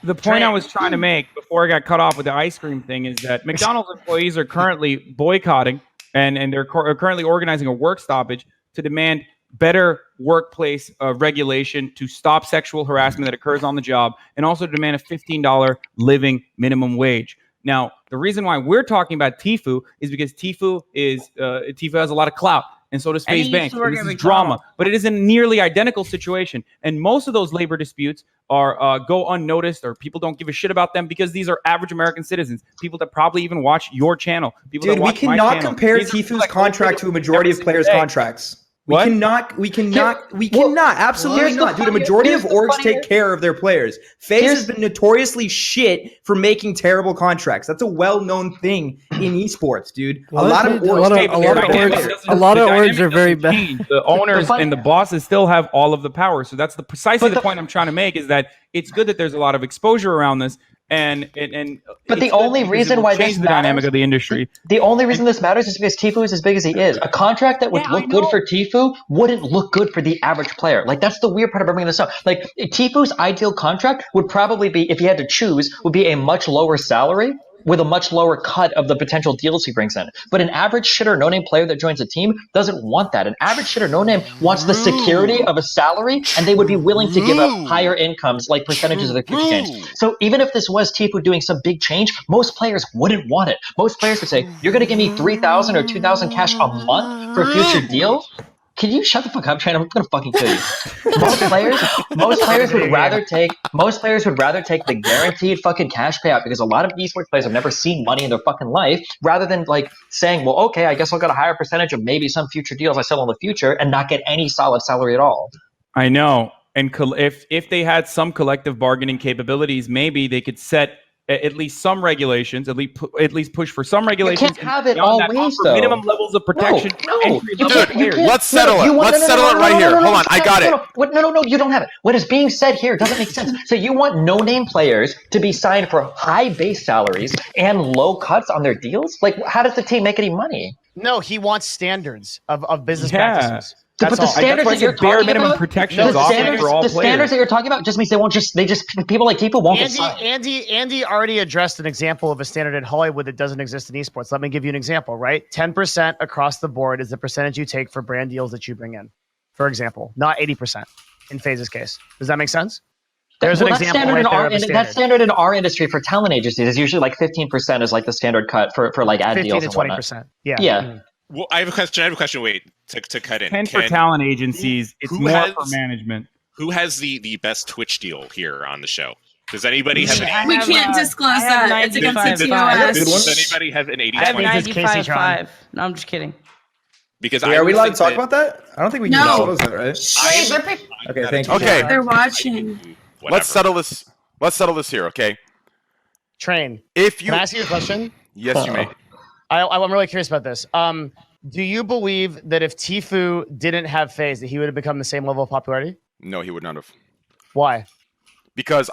The point I was trying to make before I got cut off with the ice cream thing is that McDonald's employees are currently boycotting and they're currently organizing a work stoppage to demand better workplace regulation to stop sexual harassment that occurs on the job and also to demand a $15 living minimum wage. Now, the reason why we're talking about Tfue is because Tfue has a lot of clout, and so does FaZe Banks. This is drama, but it is a nearly identical situation. And most of those labor disputes are go unnoticed, or people don't give a shit about them because these are average American citizens, people that probably even watch your channel. People Dude, that we watch my cannot channel. compare These are Tfue's like contract to a majority of players' contracts. We What? cannot, absolutely not. Dude, a majority of orgs take care of their players. FaZe has been notoriously shit for making terrible contracts. That's a well-known thing in esports, dude. What? A lot of orgs are very bad. The owners and the bosses still have all of the power. So that's precisely the point I'm trying to make, is that it's good that there's a lot of exposure around this. But the only reason why this the dynamic of the industry. The only reason this matters is because Tfue is as big as he is. A contract that would look good for Tfue wouldn't look good for the average player. Like, that's the weird part about bringing this up. Like, Tfue's ideal contract would probably be, if he had to choose, would be a much lower salary with a much lower cut of the potential deals he brings in. But an average shitter no-name player that joins a team doesn't want that. An average shitter no-name wants the security of a salary, and they would be willing to give up higher incomes, like percentages of their future games. So even if this was Tfue doing some big change, most players wouldn't want it. Most players would say, you're going to give me 3,000 or 2,000 cash a month for a future deal? Can you shut the fuck up, Train? I'm gonna fucking kill you. Most players would rather take the guaranteed fucking cash payout, because a lot of esports players have never seen money in their fucking life, rather than like saying, well, okay, I guess I'll get a higher percentage of maybe some future deals I sell in the future and not get any solid salary at all. I know. And if they had some collective bargaining capabilities, maybe they could set at least some regulations, at least push for some regulations. You can't have it always, though. Minimum levels of protection. No, dude, let's settle it. Let's settle it right here. Hold on, I got it. No, you don't have it. What is being said here doesn't make sense. So you want no-name players to be signed for high base salaries and low cuts on their deals? Like, how does the team make any money? No, he wants standards of business practices. But the standards that you're talking about, the standards that you're talking about just means people like people won't get signed. Andy already addressed an example of a standard in Hollywood that doesn't exist in esports. Let me give you an example, right? 10% across the board is the percentage you take for brand deals that you bring in, for example, not 80% in FaZe's case. Does that make sense? There's an example right there of a standard. That standard in our industry for talent agencies is usually like 15% is like the standard cut for like ad deals. 15 to 20%. Yeah. Yeah. Well, I have a question. Wait, to cut in. 10 for talent agencies. It's more for management. Who has the best Twitch deal here on the show? Does anybody have an? We can't disclose that. It's against the TOS. Does anybody have an 80? I have 95.5. No, I'm just kidding. Because are we allowed to talk about that? I don't think we can disclose that, right? Okay, thank you. Okay, they're watching. Let's settle this. Let's settle this here, okay? Train. Can I ask you a question? Yes, you may. I'm really curious about this. Do you believe that if Tfue didn't have FaZe, that he would have become the same level of popularity? No, he would not have. Why? Because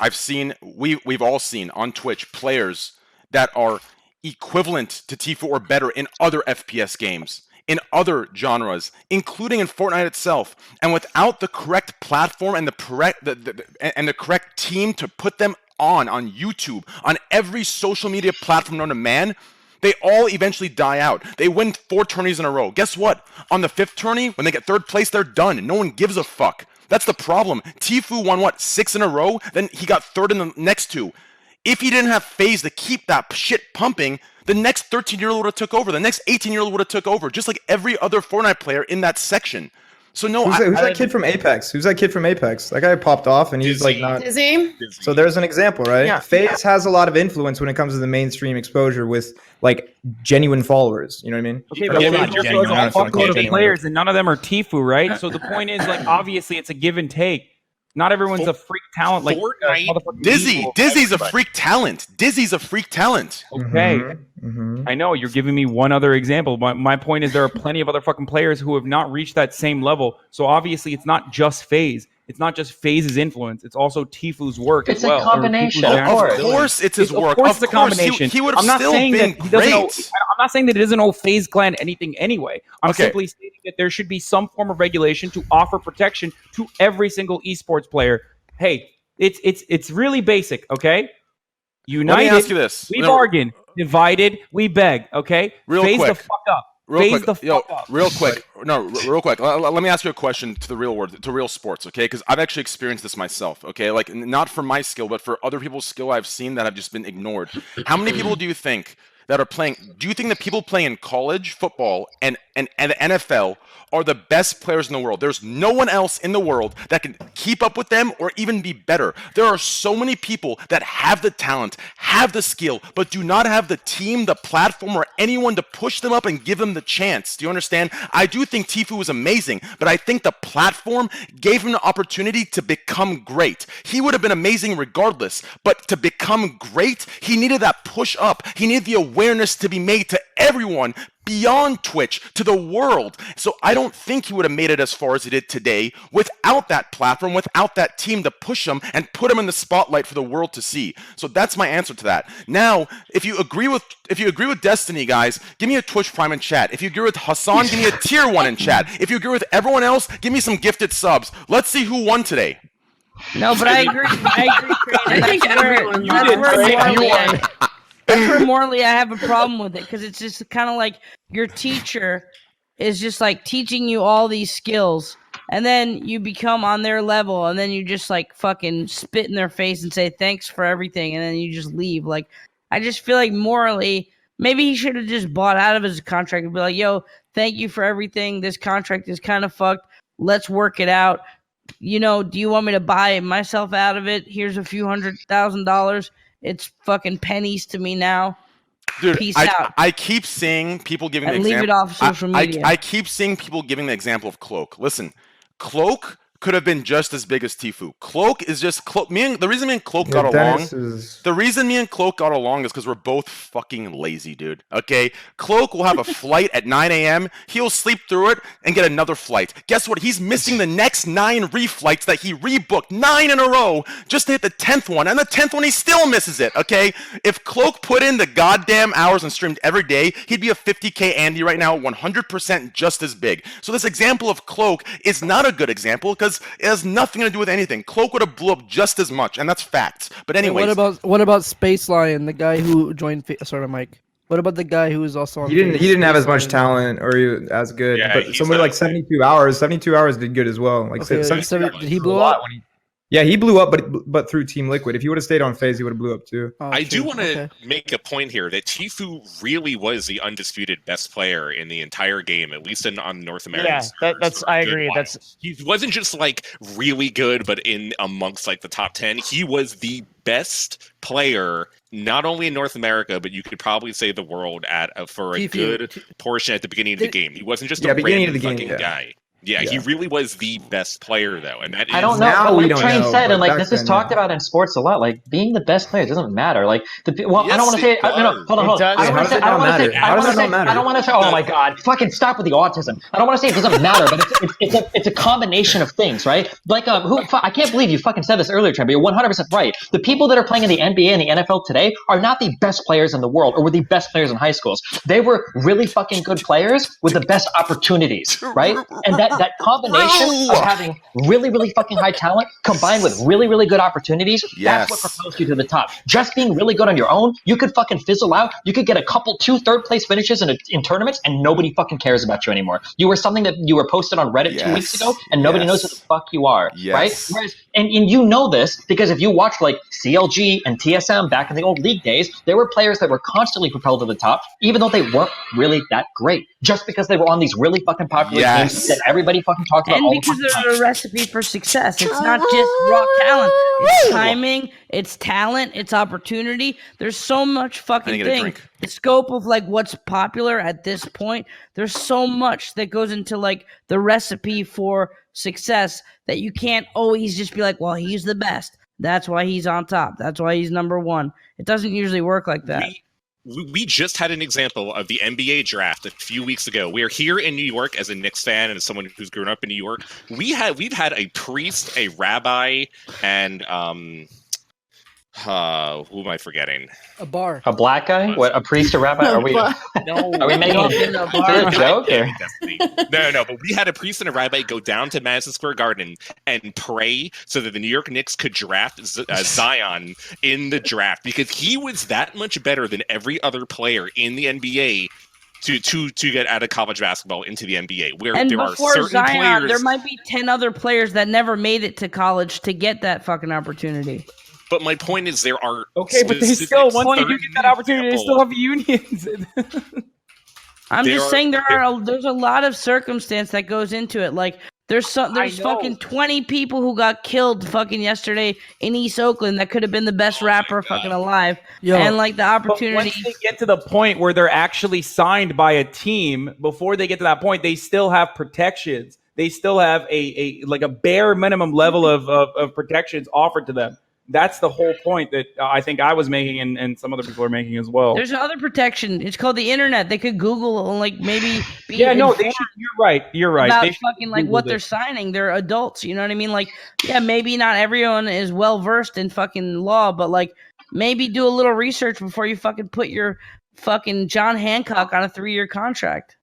we've all seen on Twitch players that are equivalent to Tfue or better in other FPS games, in other genres, including in Fortnite itself. And without the correct platform and the correct team to put them on YouTube, on every social media platform known to man, they all eventually die out. They win 4 tourneys in a row. Guess what? On the 5th tourney, when they get 3rd place, they're done. No one gives a fuck. That's the problem. Tfue won, 6 in a row? Then he got 3rd in the next 2. If he didn't have FaZe to keep that shit pumping, the next 13-year-old would have took over. The next 18-year-old would have took over, just like every other Fortnite player in that section. So no, who's that kid from Apex? Who's that kid from Apex? That guy popped off, and he's like not. Dizzy. So there's an example, right? Yeah. FaZe has a lot of influence when it comes to the mainstream exposure with like genuine followers. You know what I mean? Okay, but a fuckload of players, and none of them are Tfue, right? So the point is, like, obviously, it's a give and take. Not everyone's a freak talent. Like Dizzy's a freak talent. Dizzy's a freak talent. Okay. I know you're giving me one other example, but my point is there are plenty of other fucking players who have not reached that same level. So obviously it's not just FaZe. It's not just FaZe's influence. It's also Tfue's work as well. It's a combination. Of course it's his work. Of course it's a combination. He would have still been great. I'm not saying that it doesn't owe FaZe Clan anything anyway. I'm simply stating that there should be some form of regulation to offer protection to every single esports player. Hey, it's really basic, okay? United, let me ask you this. We bargain. Divided, we beg, okay? Real FaZe quick. the fuck up. Phase the fuck up. Real quick. No, real quick. Let me ask you a question to the real world, to real sports, okay? Because I've actually experienced this myself, okay? Like, not for my skill, but for other people's skill I've seen that have just been ignored. How many people do you think that are playing? Do you think that people playing in college football and the NFL are the best players in the world? There's no one else in the world that can keep up with them or even be better. There are so many people that have the talent, have the skill, but do not have the team, the platform, or anyone to push them up and give them the chance. Do you understand? I do think Tfue was amazing, but I think the platform gave him the opportunity to become great. He would have been amazing regardless, but to become great, he needed that push up. He needed the awareness to be made to everyone beyond Twitch, to the world. So I don't think he would have made it as far as he did today without that platform, without that team to push him and put him in the spotlight for the world to see. So that's my answer to that. Now, if you agree with Destiny, guys, give me a Twitch Prime in chat. If you agree with Hassan, give me a tier 1 in chat. If you agree with everyone else, give me some gifted subs. Let's see who won today. No, but I agree. I think everyone That's where morally I have a problem with it, because it's just kind of like your teacher is just like teaching you all these skills, and then you become on their level, and then you just like fucking spit in their face and say thanks for everything, and then you just leave. Like, I just feel like morally, maybe he should have just bought out of his contract and be like, yo, thank you for everything. This contract is kind of fucked. Let's work it out. You know, do you want me to buy myself out of it? Here's a few $100,000. It's fucking pennies to me now. Dude, Peace out. I keep seeing people giving And the leave example. it off social media. I keep seeing people giving the example of Cloak. Listen, Cloak could have been just as big as Tfue. Cloak is just Cloak. The reason me and Cloak got along. The reason me and Cloak got along is because we're both fucking lazy, dude. Okay, Cloak will have a flight at 9 a.m. He'll sleep through it and get another flight. Guess what? He's missing the next 9 reflights that he rebooked, 9 in a row, just to hit the 10th one, and the 10th one he still misses it. Okay, if Cloak put in the goddamn hours and streamed every day, he'd be a 50K Andy right now, 100% just as big. So this example of Cloak is not a good example because it has nothing to do with anything. Cloak would have blew up just as much, and that's facts. But anyways, what about Space Lion, the guy who joined? Sorry, Mike. What about the guy who was also on? He didn't have as much talent or as good. Yeah, but somebody like 72 hours did good as well. Like okay, did he blow up? Yeah, he blew up, but through Team Liquid. If he would have stayed on FaZe, he would have blew up too. Oh, I do want to make a point here that Tfue really was the undisputed best player in the entire game, at least on North America. Yeah, I agree. He wasn't just like really good, but in amongst like the top 10. He was the best player, not only in North America, but you could probably say the world for a good portion at the beginning of the game. He wasn't just a random fucking guy. Yeah, he really was the best player, though, and that is. I don't know. But like Train said, and like this is talked about in sports a lot. Like being the best player doesn't matter. Like I don't want to say. No, hold on. I don't want to say. I don't want to say. Oh my god! Fucking stop with the autism. I don't want to say it doesn't matter, but it's a combination of things, right? Like I can't believe you fucking said this earlier, Train, but you're 100% right. The people that are playing in the NBA and the NFL today are not the best players in the world, or were the best players in high schools. They were really fucking good players with the best opportunities, right? And that combination of having really, really fucking high talent combined with really, really good opportunities, that's what propels you to the top. Just being really good on your own, you could fucking fizzle out. You could get a couple 2 third-place finishes in tournaments, and nobody fucking cares about you anymore. You were something that you were posted on Reddit 2 weeks ago, and nobody knows who the fuck you are, right? Whereas, and you know this because if you watched like CLG and TSM back in the old league days, there were players that were constantly propelled to the top, even though they weren't really that great, just because they were on these really fucking popular teams that everybody fucking talked about. And because they're a recipe for success. It's not just raw talent. It's timing, it's talent, it's opportunity. There's so much fucking thing. The scope of like what's popular at this point, there's so much that goes into like the recipe for success that you can't always just be like, well, he's the best. That's why he's on top. That's why he's number one. It doesn't usually work like that. We just had an example of the NBA draft a few weeks ago. We're here in New York as a Knicks fan and as someone who's grown up in New York. We've had a priest, a rabbi, and who am I forgetting? A bar. A black guy? What? A priest, a rabbi? Are we? No. Are we making a joke? No. But we had a priest and a rabbi go down to Madison Square Garden and pray so that the New York Knicks could draft Zion in the draft because he was that much better than every other player in the NBA to get out of college basketball into the NBA, where And there are before certain Zion, players. there might be 10 other players that never made it to college to get that fucking opportunity. But my point is, there are Okay, but they specific still, once you do certain get that opportunity, they still examples. have unions. I'm just saying there's a lot of circumstance that goes into it. Like there's fucking 20 people who got killed fucking yesterday in East Oakland that could have been the best rapper fucking alive. Yo, and like the But opportunity. once they get to the point where they're actually signed by a team, before they get to that point, they still have protections. They still have a bare minimum level of protections offered to them. That's the whole point that I think I was making, and some other people are making as well. There's another protection. It's called the internet. They could Google and like maybe be Yeah, no, they informed should. You're right. You're right. about They should fucking like Google what they're this. signing. They're adults. You know what I mean? Like, yeah, maybe not everyone is well versed in fucking law, but like maybe do a little research before you fucking put your fucking John Hancock on a 3-year contract.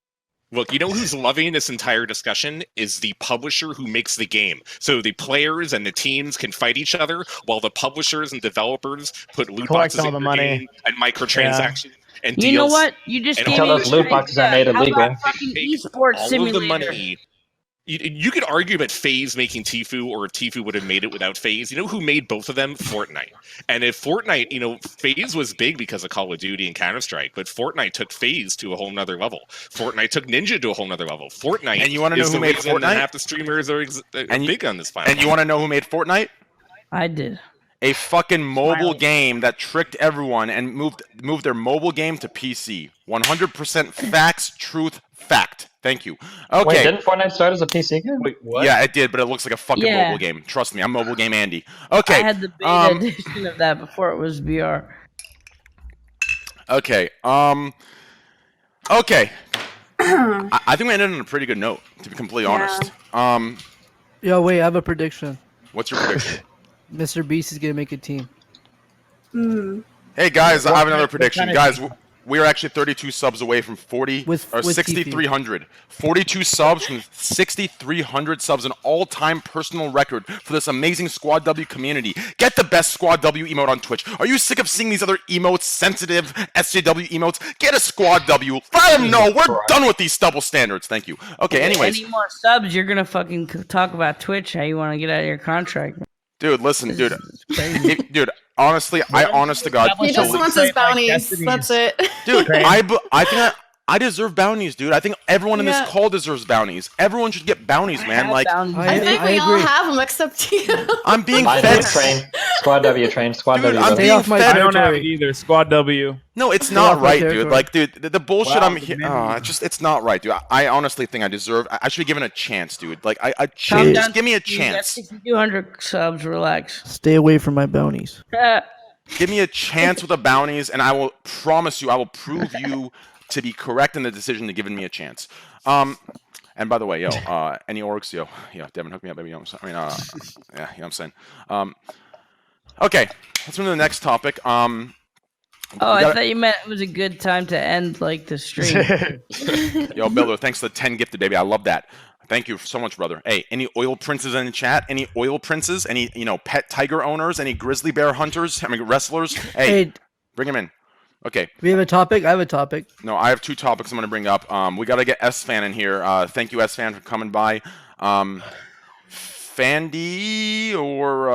Look, you know who's loving this entire discussion is the publisher who makes the game. So the players and the teams can fight each other, while the publishers and developers put loot Collect boxes all in the your money. game and microtransactions and You deals. know what? You just and gave all me those loot boxes I made How about illegal. fucking Take esports all simulator? of the money. You could argue about FaZe making Tfue, or Tfue would have made it without FaZe. You know who made both of them? Fortnite. And if Fortnite, FaZe was big because of Call of Duty and Counter-Strike, but Fortnite took FaZe to a whole nother level. Fortnite took Ninja to a whole nother level. Fortnite And you wanna know is who the made reason that Fortnite? half the streamers are big on this planet. And you want to know who made Fortnite? I did. A fucking mobile game that tricked everyone and moved their mobile game to PC. 100% facts, truth, fact. Thank you. Okay. Wait, didn't Fortnite start as a PC game? Wait, what? Yeah, it did, but it looks like a fucking Yeah. mobile game. Trust me, I'm mobile game Andy. Okay. I had the beta edition of that before it was VR. Okay. Okay. I think we ended on a pretty good note, to be completely honest. Yo, wait, I have a prediction. What's your prediction? Mr. Beast is gonna make a team. Hey guys, I have another what prediction. kind of Guys, we are actually 32 subs away from 40 With or TP. 6,300. 42 subs from 6,300 subs, an all-time personal record for this amazing Squad W community. Get the best Squad W emote on Twitch. Are you sick of seeing these other emotes, sensitive SJW emotes? Get a Squad W. Let them know we're done with these double standards. Thank you. Okay, anyways. Any more subs, you're gonna fucking talk about Twitch, how you want to get out of your contract. Dude, listen, dude. Dude, honestly, I honest to God. He just wants his bounties. That's it. Dude, I think I deserve bounties, dude. I think everyone in this call deserves bounties. Everyone should get bounties, man. Like, I think we all have them except you. I'm being I fed. did train. Squad W train. Squad Dude, W. I'm W. being off my fed. I don't have territory. it either. Squad W. No, it's off not my right, dude. territory. Like, dude, the bullshit Wow, I'm here. It's not right, dude. I honestly think I deserve. I should be given a chance, dude. Like, a chance. Just give me a chance. 6,200 subs. Relax. Stay away from my bounties. Give me a chance with the bounties, and I will promise you, I will prove you to be correct in the decision to giving me a chance. And by the way, any orgs, Devin, hook me up, baby. Yeah, you know what I'm saying. Okay, let's move to the next topic. I thought you meant it was a good time to end like the stream. Yo, Builder, thanks for the 10 gifted, baby. I love that. Thank you so much, brother. Hey, any oil princes in the chat? Any oil princes? Any, pet tiger owners? Any grizzly bear hunters? I mean, wrestlers? Hey, bring them in. Okay. We have a topic? I have a topic. No, I have two topics I'm going to bring up. We got to get S-Fan in here. Thank you, S-Fan, for coming by. Fandy, or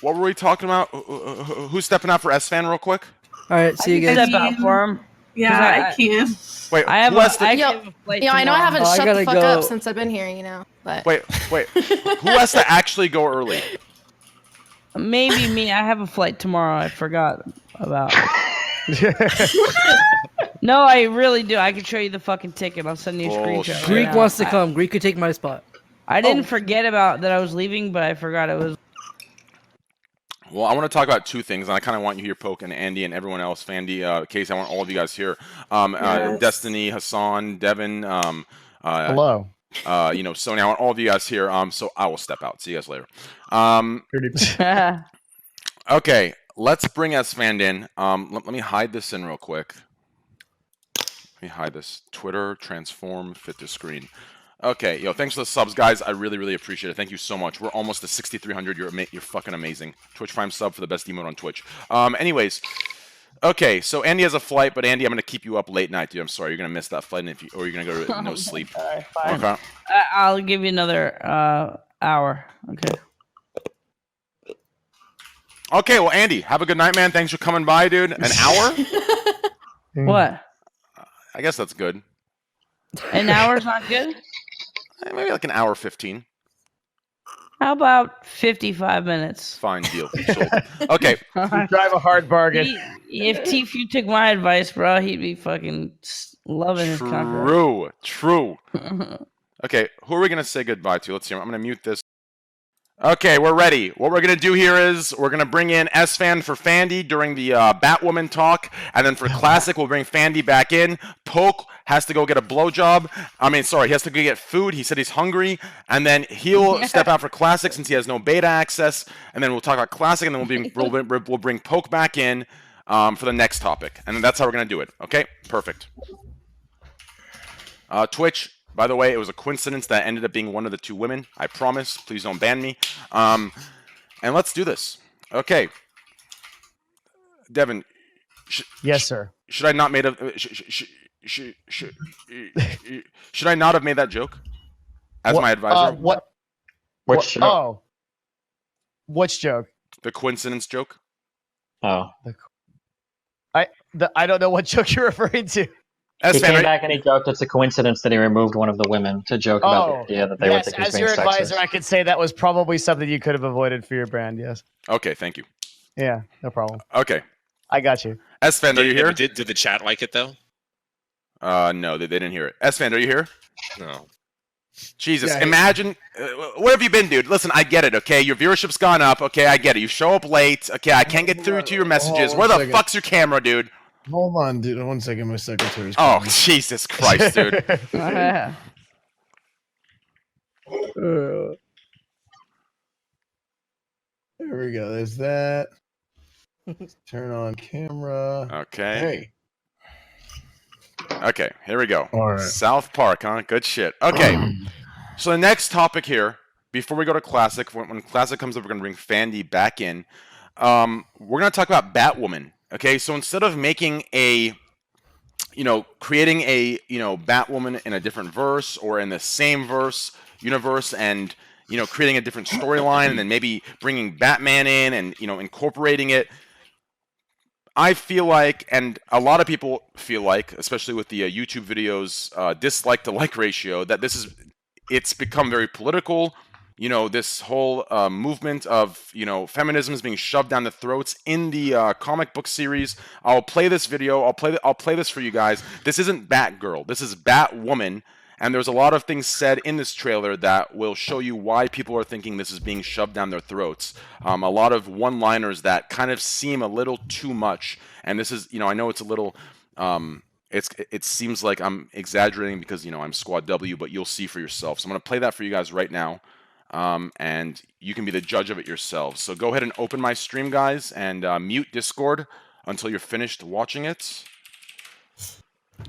what were we talking about? Who's stepping out for S-Fan real quick? All right, see you guys. Step out for him. Yeah, I can. Wait, I have who has to... I Yo, have a flight I know I tomorrow. haven't I shut the gotta fuck go. up since I've been here, but Wait. Who has to actually go early? Maybe me. I have a flight tomorrow. I forgot about. No, I really do. I can show you the fucking ticket. I'll send you a screenshot. right Greek now. wants to come. Greek could take my spot. I didn't forget about that I was leaving, but I forgot it was. Well, I want to talk about two things, and I kind of want you here, Poke, and Andy, and everyone else, Fandy, Casey. I want all of you guys here. Yes. Destiny, Hassan, Devin, Hello. Sony. I want all of you guys here. So I will step out. See you guys later. Okay, let's bring S-Fan in. Let me hide this in real quick. Let me hide this. Twitter, transform, fit to screen. Okay, thanks for the subs, guys. I really, really appreciate it. Thank you so much. We're almost to 6,300. You're fucking amazing. Twitch Prime sub for the best emote on Twitch. Anyways, Okay, so Andy has a flight, but Andy, I'm gonna keep you up late night, dude. I'm sorry, you're gonna miss that flight, or you're gonna go to no sleep. All right, fine. Okay. I'll give you another hour. Okay. Okay, well, Andy, have a good night, man. Thanks for coming by, dude. An hour? What? I guess that's good. An hour's not good? Maybe like an hour 15. How about 55 minutes? Fine deal. Sold. Okay. You drive a hard bargain. If Tfue took my advice, bro, he'd be fucking loving his contract. True. Okay, who are we going to say goodbye to? Let's see. I'm going to mute this. Okay, we're ready. What we're going to do here is we're going to bring in S-Fan for Fandy during the Batwoman talk, and then for Classic, we'll bring Fandy back in. Poke has to go get a blowjob. He has to go get food. He said he's hungry, and then he'll step out for Classic since he has no beta access, and then we'll talk about Classic, and then we'll bring Poke back in for the next topic, and then that's how we're going to do it. Okay? Perfect. Twitch. By the way, it was a coincidence that ended up being one of the two women. I promise. Please don't ban me. And let's do this. Okay. Devin. Yes, sir. Should I not should I not have made that joke as my advisor? Which joke? Oh. Which joke? The coincidence joke. Oh. I don't know what joke you're referring to. He came back and he joked it's a coincidence that he removed one of the women to joke about the idea that they were thinking as your advisor, I could say that was probably something you could have avoided for your brand, yes. Okay, thank you. Yeah, no problem. Okay. I got you. S-Fan, are you here? Did the chat like it, though? No, they didn't hear it. S-Fan, are you here? No. Jesus, imagine, where have you been, dude? Listen, I get it, okay? Your viewership's gone up, okay? I get it. You show up late, okay? I can't get through to your messages. Where the fuck's your camera, dude? Hold on, dude. 1 second. My secretary's Oh, calling. Jesus Christ, dude. There we go. There's that. Turn on camera. Okay. Okay, here we go. All right. South Park, huh? Good shit. Okay. So the next topic here, before we go to Classic, when Classic comes up, we're going to bring Fandy back in. We're going to talk about Batwoman. Okay, so instead of making creating a, Batwoman in a different verse or in the same universe and, creating a different storyline and then maybe bringing Batman in and, incorporating it, I feel like, and a lot of people feel like, especially with the YouTube videos dislike to like ratio, that it's become very political. This whole movement of, feminism is being shoved down the throats in the comic book series. I'll play this video. I'll play this for you guys. This isn't Batgirl. This is Batwoman. And there's a lot of things said in this trailer that will show you why people are thinking this is being shoved down their throats. A lot of one-liners that kind of seem a little too much. And this is, I know it's a little... It seems like I'm exaggerating because, I'm Squad W, but you'll see for yourself. So I'm going to play that for you guys right now. And you can be the judge of it yourselves. So go ahead and open my stream, guys, and mute Discord until you're finished watching it.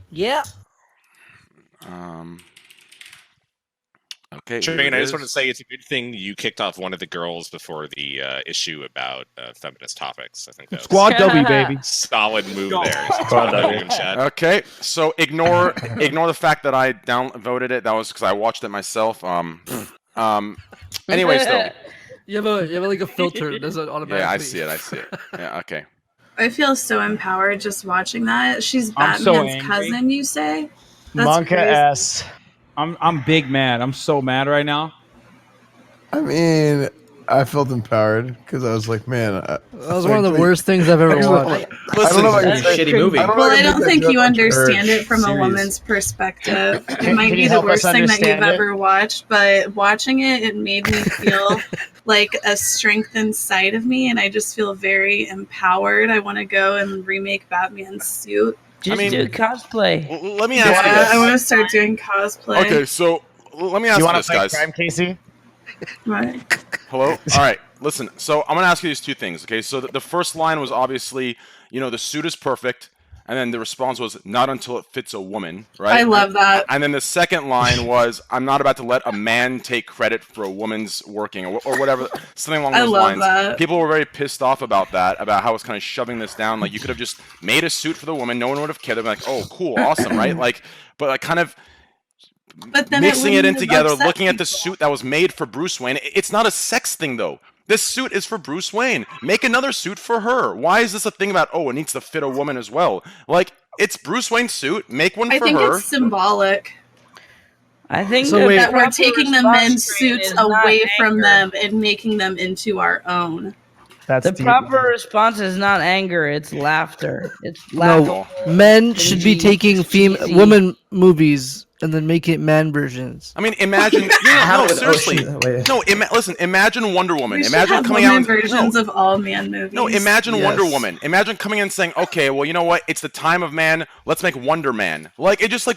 Yeah. Okay. Train, I just want to say it's a good thing you kicked off one of the girls before the issue about feminist topics. I think that's Squad W, baby. Solid move there. Squad W in chat. Okay, so ignore the fact that I downvoted it. That was because I watched it myself. Anyways, though. You have like a filter that does it automatically. Yeah, I see it. Yeah, okay. I feel so empowered just watching that. She's I'm so Batman's angry. cousin, you say? Monka crazy. S. I'm big mad. I'm so mad right now. I mean, I felt empowered because I was like, man, that was one of the worst things I've ever watched. I don't know if I can Shitty movie. Well, I don't think you understand it from a series. woman's perspective. It Can might you be the help us worst thing that you've understand it? ever watched, but watching it, it made me feel like a strength inside of me, and I just feel very empowered. I want to go and remake Batman's suit. Just do cosplay. Let me ask you this. I want to start doing cosplay. Okay, so let me ask You you want this, to play guys. crime, Casey? Right. Hello? All right, listen. So I'm going to ask you these two things, okay? So the first line was obviously, the suit is perfect. And then the response was, not until it fits a woman, right? I love that. And then the second line was, I'm not about to let a man take credit for a woman's working, or whatever, something along those lines. That. People were very pissed off about that, about how it's kind of shoving this down. Like, you could have just made a suit for the woman, no one would have cared. They'd be like, oh, cool, awesome, right? Like, but like kind of mixing it in together, looking at the suit that was made for Bruce Wayne. It's not a sex thing, though. This suit is for Bruce Wayne. Make another suit for her. Why is this a thing about, oh, it needs to fit a woman as well? Like, it's Bruce Wayne's suit. Make one for her. I think it's symbolic. I think that we're taking the men's suits away from them and making them into our own. The proper response is not anger, it's laughter. It's No, men should be taking women movies and then make it man versions. I mean, imagine. No, seriously. No, listen. Imagine Wonder Woman. Imagine coming out versions of all man movies. No, imagine Wonder Woman. Imagine coming in and saying, "Okay, well, you know what? It's the time of man. Let's make Wonder Man." Like it just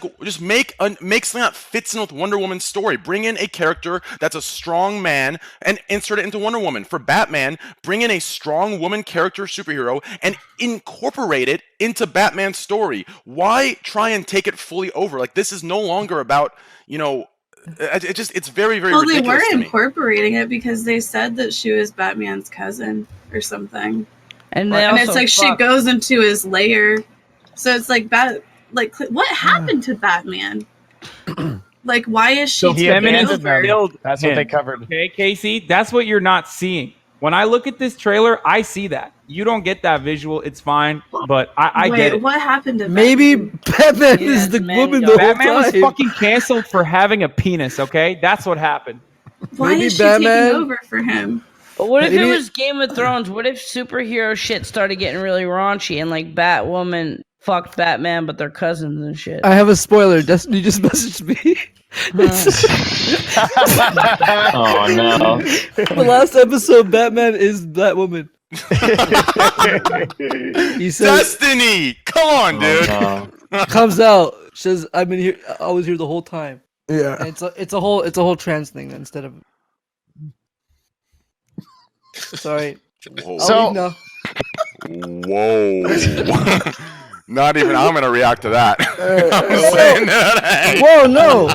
make something that fits in with Wonder Woman's story. Bring in a character that's a strong man and insert it into Wonder Woman. For Batman, bring in a strong woman character superhero and incorporate it into Batman's story. Why try and take it fully over? Like this is no longer about, it's very, very ridiculous. Well, they were to me. incorporating it because they said that she was Batman's cousin or something. And it's like she goes into his lair. So it's like what happened to Batman? Like, why is she taken over? That's what they covered. Okay, Casey, that's what you're not seeing. When I look at this trailer, I see that. You don't get that visual. It's fine, but I get it. What happened to Maybe Batman is the woman the whole time. Batman was fucking canceled for having a penis, okay? That's what happened. Why is she taking over for him? But what if it was Game of Thrones? What if superhero shit started getting really raunchy and like Batwoman fucked Batman, but they're cousins and shit? I have a spoiler. Destiny just messaged me. Oh no! The last episode, Batman is Batwoman. He says, Destiny, come on, dude. Comes out, says, "I've been here. I was here the whole time." Yeah, and it's a whole trans thing instead of. Sorry. Whoa. Not even I'm gonna react to that. Whoa, no.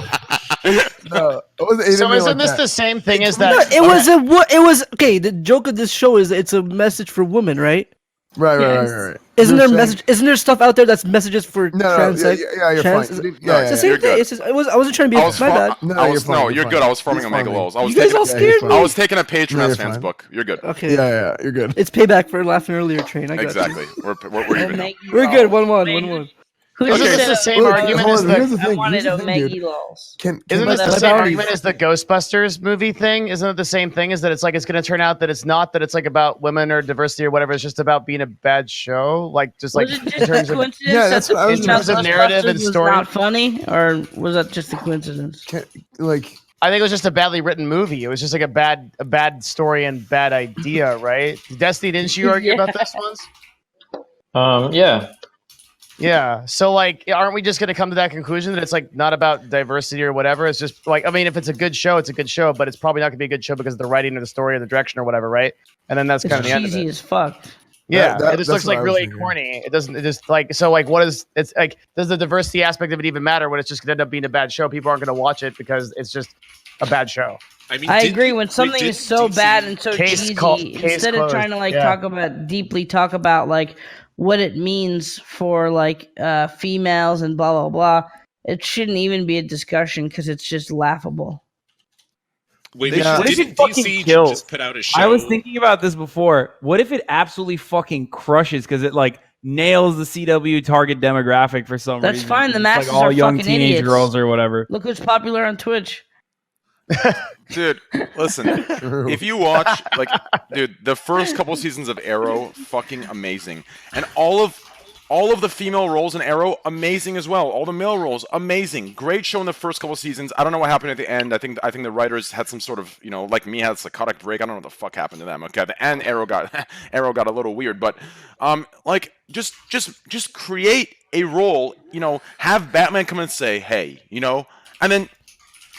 No, so isn't this the same thing as that? No, it was okay. The joke of this show is that it's a message for women, right? Right. Isn't there stuff out there that's messages for trans? You're fine. It's the same thing. It's just, I wasn't trying to be my bad. You're good. I was forming Omega Lows. You guys all scared me. I was taking a page from S-Fans book. You're good. Okay. Yeah, you're good. It's payback for laughing earlier, Train. I got exactly. You. We're even. We're good. 1-1. Isn't this the same argument as I wanted Omega Lols. Isn't this the same argument as the Ghostbusters movie thing? Isn't it the same thing? Is that it's like it's going to turn out that it's not that it's like about women or diversity or whatever. It's just about being a bad show, like just like was it just a coincidence that's what I was in terms of narrative and story. Not funny, or was that just a coincidence? I think it was just a badly written movie. It was just like a bad story and bad idea, right? Destiny, didn't you argue about this once? Yeah. Yeah. So like, aren't we just going to come to that conclusion that it's like not about diversity or whatever? It's just like, I mean, if it's a good show, it's a good show, but it's probably not going to be a good show because of the writing or the story or the direction or whatever, right? And then that's kind of the end of it. Cheesy as fuck. Yeah, it just looks like really corny. It doesn't. It just like so. Like, what is? It's like, does the diversity aspect of it even matter when it's just going to end up being a bad show? People aren't going to watch it because it's just a bad show. I mean, I agree. When something is so bad and so cheesy, instead of trying to like talk about like what it means for like females and blah blah blah, it shouldn't even be a discussion because it's just laughable. Wait, didn't DC just put out a show? I was thinking about this before. What if it absolutely fucking crushes because it like nails the CW target demographic for some reason? That's fine. The masses like all are young fucking teenage idiots. girls or whatever. Look who's popular on Twitch. Dude, listen. If you watch, like, dude, the first couple seasons of Arrow, fucking amazing, and all of the female roles in Arrow, amazing as well. All the male roles, amazing. Great show in the first couple seasons. I don't know what happened at the end. I think the writers had some sort of, like me, had a psychotic break. I don't know what the fuck happened to them. Okay, the end Arrow got a little weird, but like just create a role. Have Batman come and say, hey, and then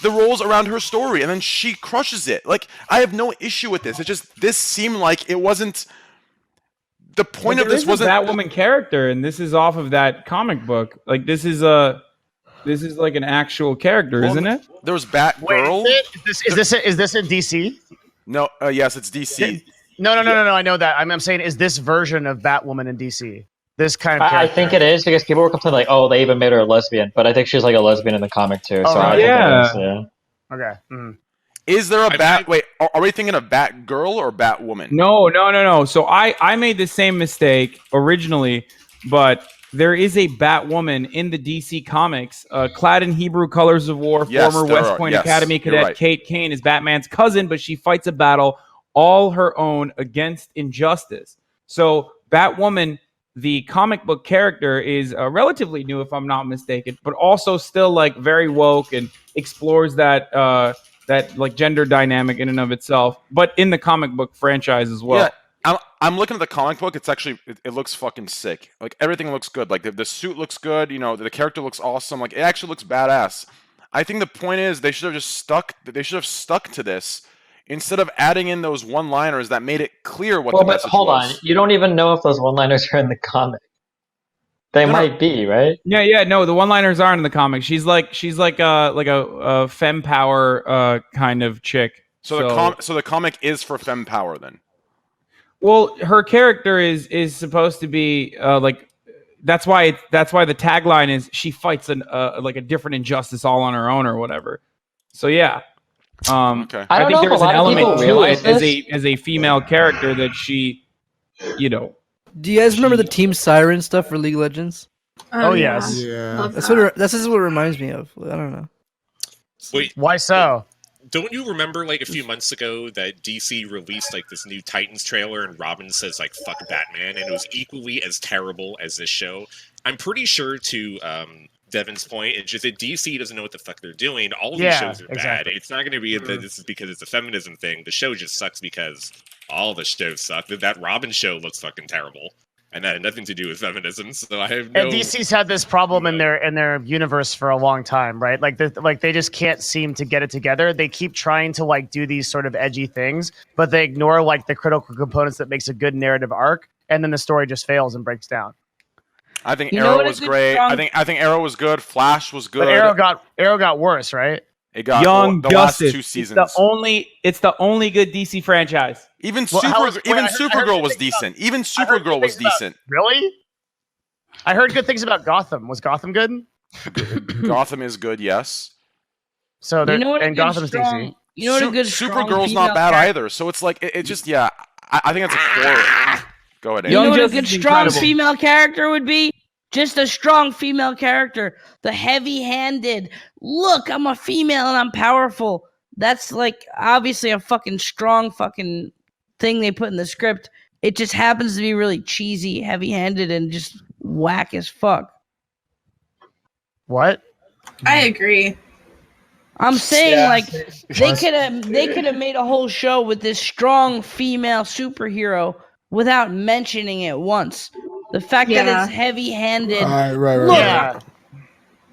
the roles around her story, and then she crushes it. Like, I have no issue with this. It's just this seemed like it wasn't the point of this wasn't that woman character, and this is off of that comic book. Like this is like an actual character, isn't it? There was Batgirl. Is this in DC? No, yes, it's DC. No. I know that. I'm saying, is this version of Batwoman in DC? This kind of character? I think it is because people were complaining like, oh, they even made her a lesbian, but I think she's like a lesbian in the comic too. So I think it is, yeah. Okay. Mm. Is there a Wait, are we thinking of Batgirl or Batwoman? No. So I made the same mistake originally, but there is a Batwoman in the DC comics, clad in Hebrew colors of war. Yes, former West Point Academy cadet right. Kate Kane is Batman's cousin, but she fights a battle all her own against injustice. So Batwoman, the comic book character, is relatively new, if I'm not mistaken, but also still like very woke and explores that like gender dynamic in and of itself, but in the comic book franchise as well. Yeah, I'm looking at the comic book. It's actually it looks fucking sick. Like everything looks good. Like the suit looks good. You know, the character looks awesome. Like it actually looks badass. I think the point is they should have just stuck. They should have stuck to this instead of adding in those one-liners that made it clear what the message was. Hold on, you don't even know if those one-liners are in the comic. They might be, right? Yeah. No, the one-liners aren't in the comic. She's like a femme power kind of chick. So the comic is for femme power then. Well, her character is supposed to be like that's why the tagline is she fights like a different injustice all on her own or whatever. So yeah. Okay. I think there's an element to it as a female character that she, you know. Do you guys remember the Team Siren stuff for League of Legends? Oh yes. Yeah. That's what it reminds me of. I don't know. Wait, why so? Don't you remember like a few months ago that DC released like this new Titans trailer and Robin says like fuck Batman, and it was equally as terrible as this show? I'm pretty sure to Devin's point, it's just that DC doesn't know what the fuck they're doing. All these shows are bad. It's not going to be that this is because it's a feminism thing. The show just sucks because all the shows suck. That Robin show looks fucking terrible, and that had nothing to do with feminism. So I have no. And DC's had this problem in their universe for a long time, right? Like they just can't seem to get it together. They keep trying to like do these sort of edgy things, but they ignore like the critical components that makes a good narrative arc, and then the story just fails and breaks down. I think Arrow was great. I think Arrow was good. Flash was good. But Arrow got worse, right? It got Young the Justice. last 2 seasons. It's the only good DC franchise. Even Supergirl was decent. Even Supergirl was decent. Really? I heard good things about Gotham. Was Gotham good? Gotham is good, yes. So and Gotham's DC. You know what a good Supergirl's not bad either. So it's like it just I think it's a core. Go ahead. You know what a good strong female character would be? Just a strong female character. The heavy-handed. Look, I'm a female and I'm powerful. That's like obviously a fucking strong fucking thing they put in the script. It just happens to be really cheesy, heavy-handed, and just whack as fuck. What? I agree. I'm saying like they could have made a whole show with this strong female superhero without mentioning it once. The fact that it's heavy-handed. Right. Yeah.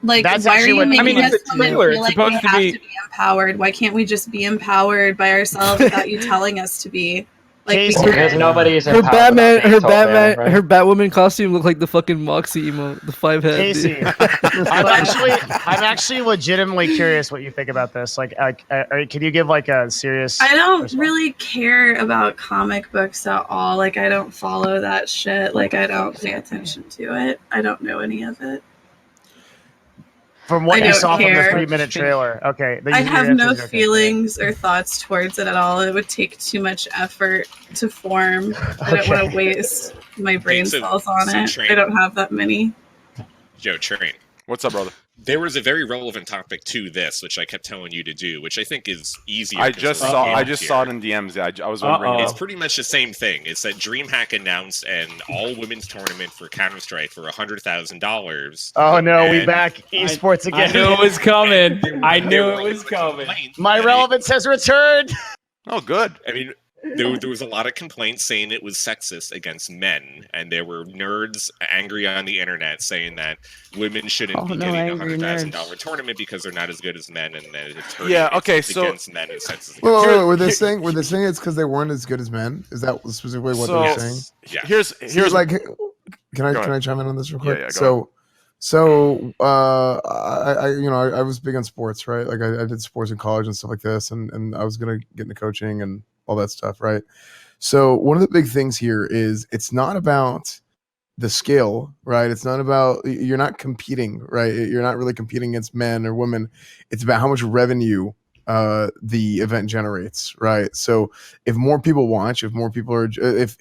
Like, that's why are you making us it's a trailer. feel like we have to be empowered? Why can't we just be empowered by ourselves without you telling us to be? Like, because nobody's her Batwoman costume looked like the fucking Moxie emote, the 5-head. Casey, I'm actually legitimately curious what you think about this. Like, can you give like a serious? I don't really care about comic books at all. Like, I don't follow that shit. Like, I don't pay attention to it. I don't know any of it. From what you saw from the 3-minute trailer, okay. I have no feelings or thoughts towards it at all. It would take too much effort to form. I don't want to waste my brain cells on it. Train. I don't have that many. Yo, Train. What's up, brother? There was a very relevant topic to this, which I kept telling you to do, which I think is easier. I just saw it in DMs. I was wondering. It's pretty much the same thing. It's that DreamHack announced an all-women's tournament for Counter-Strike for $100,000. Oh no, we back esports again. I knew it was coming. I knew it was coming. My relevance has returned. Oh, good. I mean, there was a lot of complaints saying it was sexist against men, and there were nerds angry on the internet saying that women shouldn't be getting a $100,000 tournament because they're not as good as men, and that it's against men and sexist. Well, were they saying it's because they weren't as good as men? Is that specifically what they were saying? Yeah. Here's like, can I chime in on this real quick? Yeah, I was big on sports, right? Like I did sports in college and stuff like this, and I was gonna get into coaching and all that stuff, right? So one of the big things here is it's not about the skill, right? It's not about, you're not competing, right? You're not really competing against men or women. It's about how much revenue the event generates, right? So if more people watch, if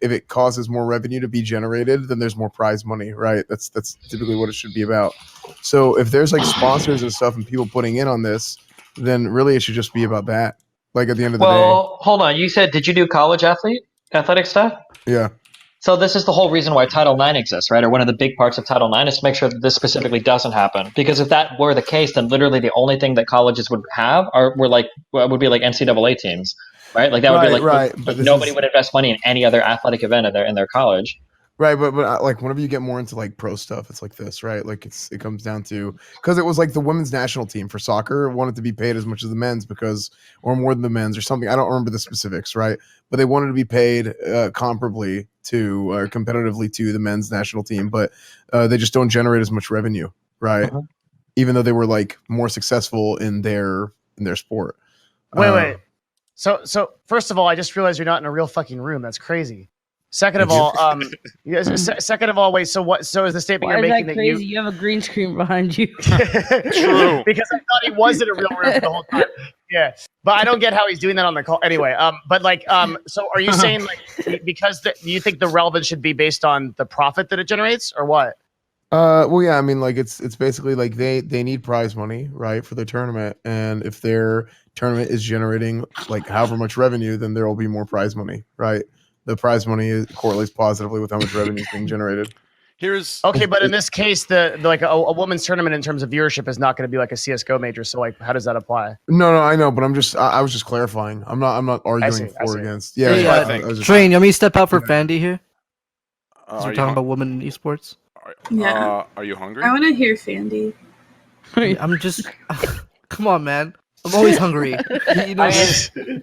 it causes more revenue to be generated, then there's more prize money, right? That's typically what it should be about. So if there's like sponsors and stuff and people putting in on this, then really it should just be about that. Like at the end of the day. Well, hold on. You said, did you do college athletic stuff? Yeah. So this is the whole reason why Title IX exists, right? Or one of the big parts of Title IX is to make sure that this specifically doesn't happen. Because if that were the case, then literally the only thing that colleges would have would be like NCAA teams, right? Like that would be like But nobody would invest money in any other athletic event in their college. Right, but like whenever you get more into like pro stuff, it's like this, right? Like it comes down to, because it was like the women's national team for soccer wanted to be paid as much as the men's or more than the men's or something. I don't remember the specifics, right? But they wanted to be paid comparably to or competitively to the men's national team, but they just don't generate as much revenue, right? Uh-huh. Even though they were like more successful in their sport. Wait. So first of all, I just realized you're not in a real fucking room. That's crazy. Second of all, wait. So what? So is the statement Why you're is making that that crazy? You have a green screen behind you. True. Because I thought he was in a real room the whole time. Yeah, but I don't get how he's doing that on the call. Anyway, so are you saying like because you think the relevance should be based on the profit that it generates, or what? Well, yeah, I mean, like it's basically like they need prize money, right, for their tournament, and if their tournament is generating like however much revenue, then there will be more prize money, right? The prize money correlates positively with how much revenue is being generated. Okay, but in this case, the a women's tournament in terms of viewership is not going to be like a CS:GO major. So like, how does that apply? No, I know, but I was just clarifying. I'm not arguing for or against. Yeah, hey, I think. Train, you want me to step out for Fandy here? We're talking about women in esports. Yeah. Are you hungry? I want to hear Fandy. I'm just. Come on, man. I'm always hungry. You know,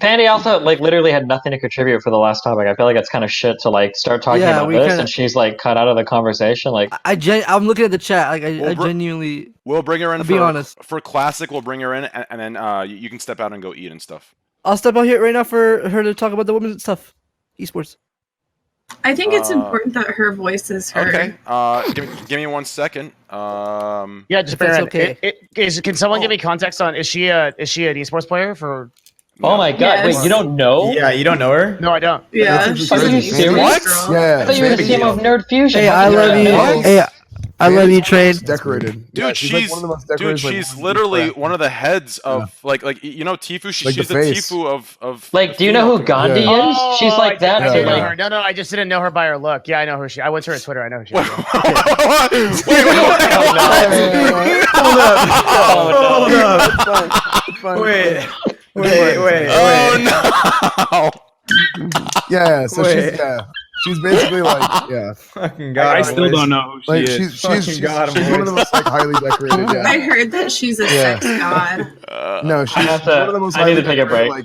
Pandy also like literally had nothing to contribute for the last topic. I feel like it's kind of shit to like start talking about this, and she's like cut out of the conversation. Like I'm looking at the chat. Like I genuinely. We'll bring her in. Be honest. For classic, we'll bring her in, and then you can step out and go eat and stuff. I'll step out here right now for her to talk about the women's stuff, esports. I think it's important that her voice is heard. Okay. Give me 1 second. Yeah, just bear in. Okay. Can someone give me context on is she an esports player for? Oh my god! Yes. Wait, you don't know? Yeah, you don't know her? No, I don't. Yeah. Are you serious? What? Yeah. I thought you were the team of Nerd Fusion. Hey, I love you. Hey, I love you, Train. Decorated, Dude, she's like one of the most decorated, she's literally one of the heads of like you know Tfue. Like She's the face. Tfue of. Like, do you know who Gandhi is? She's like that. I too. didn't know Like, her. No, I just didn't know her by her look. Yeah, I know who she. I went to her Twitter. I know who she. Wait. Oh no! Yeah, so she's basically like Fucking god. I still don't know who she like is. she's one of the most like highly decorated. Yeah. I heard that she's a sex god. No, she's have to- one of the most. I need highly to take a break. Like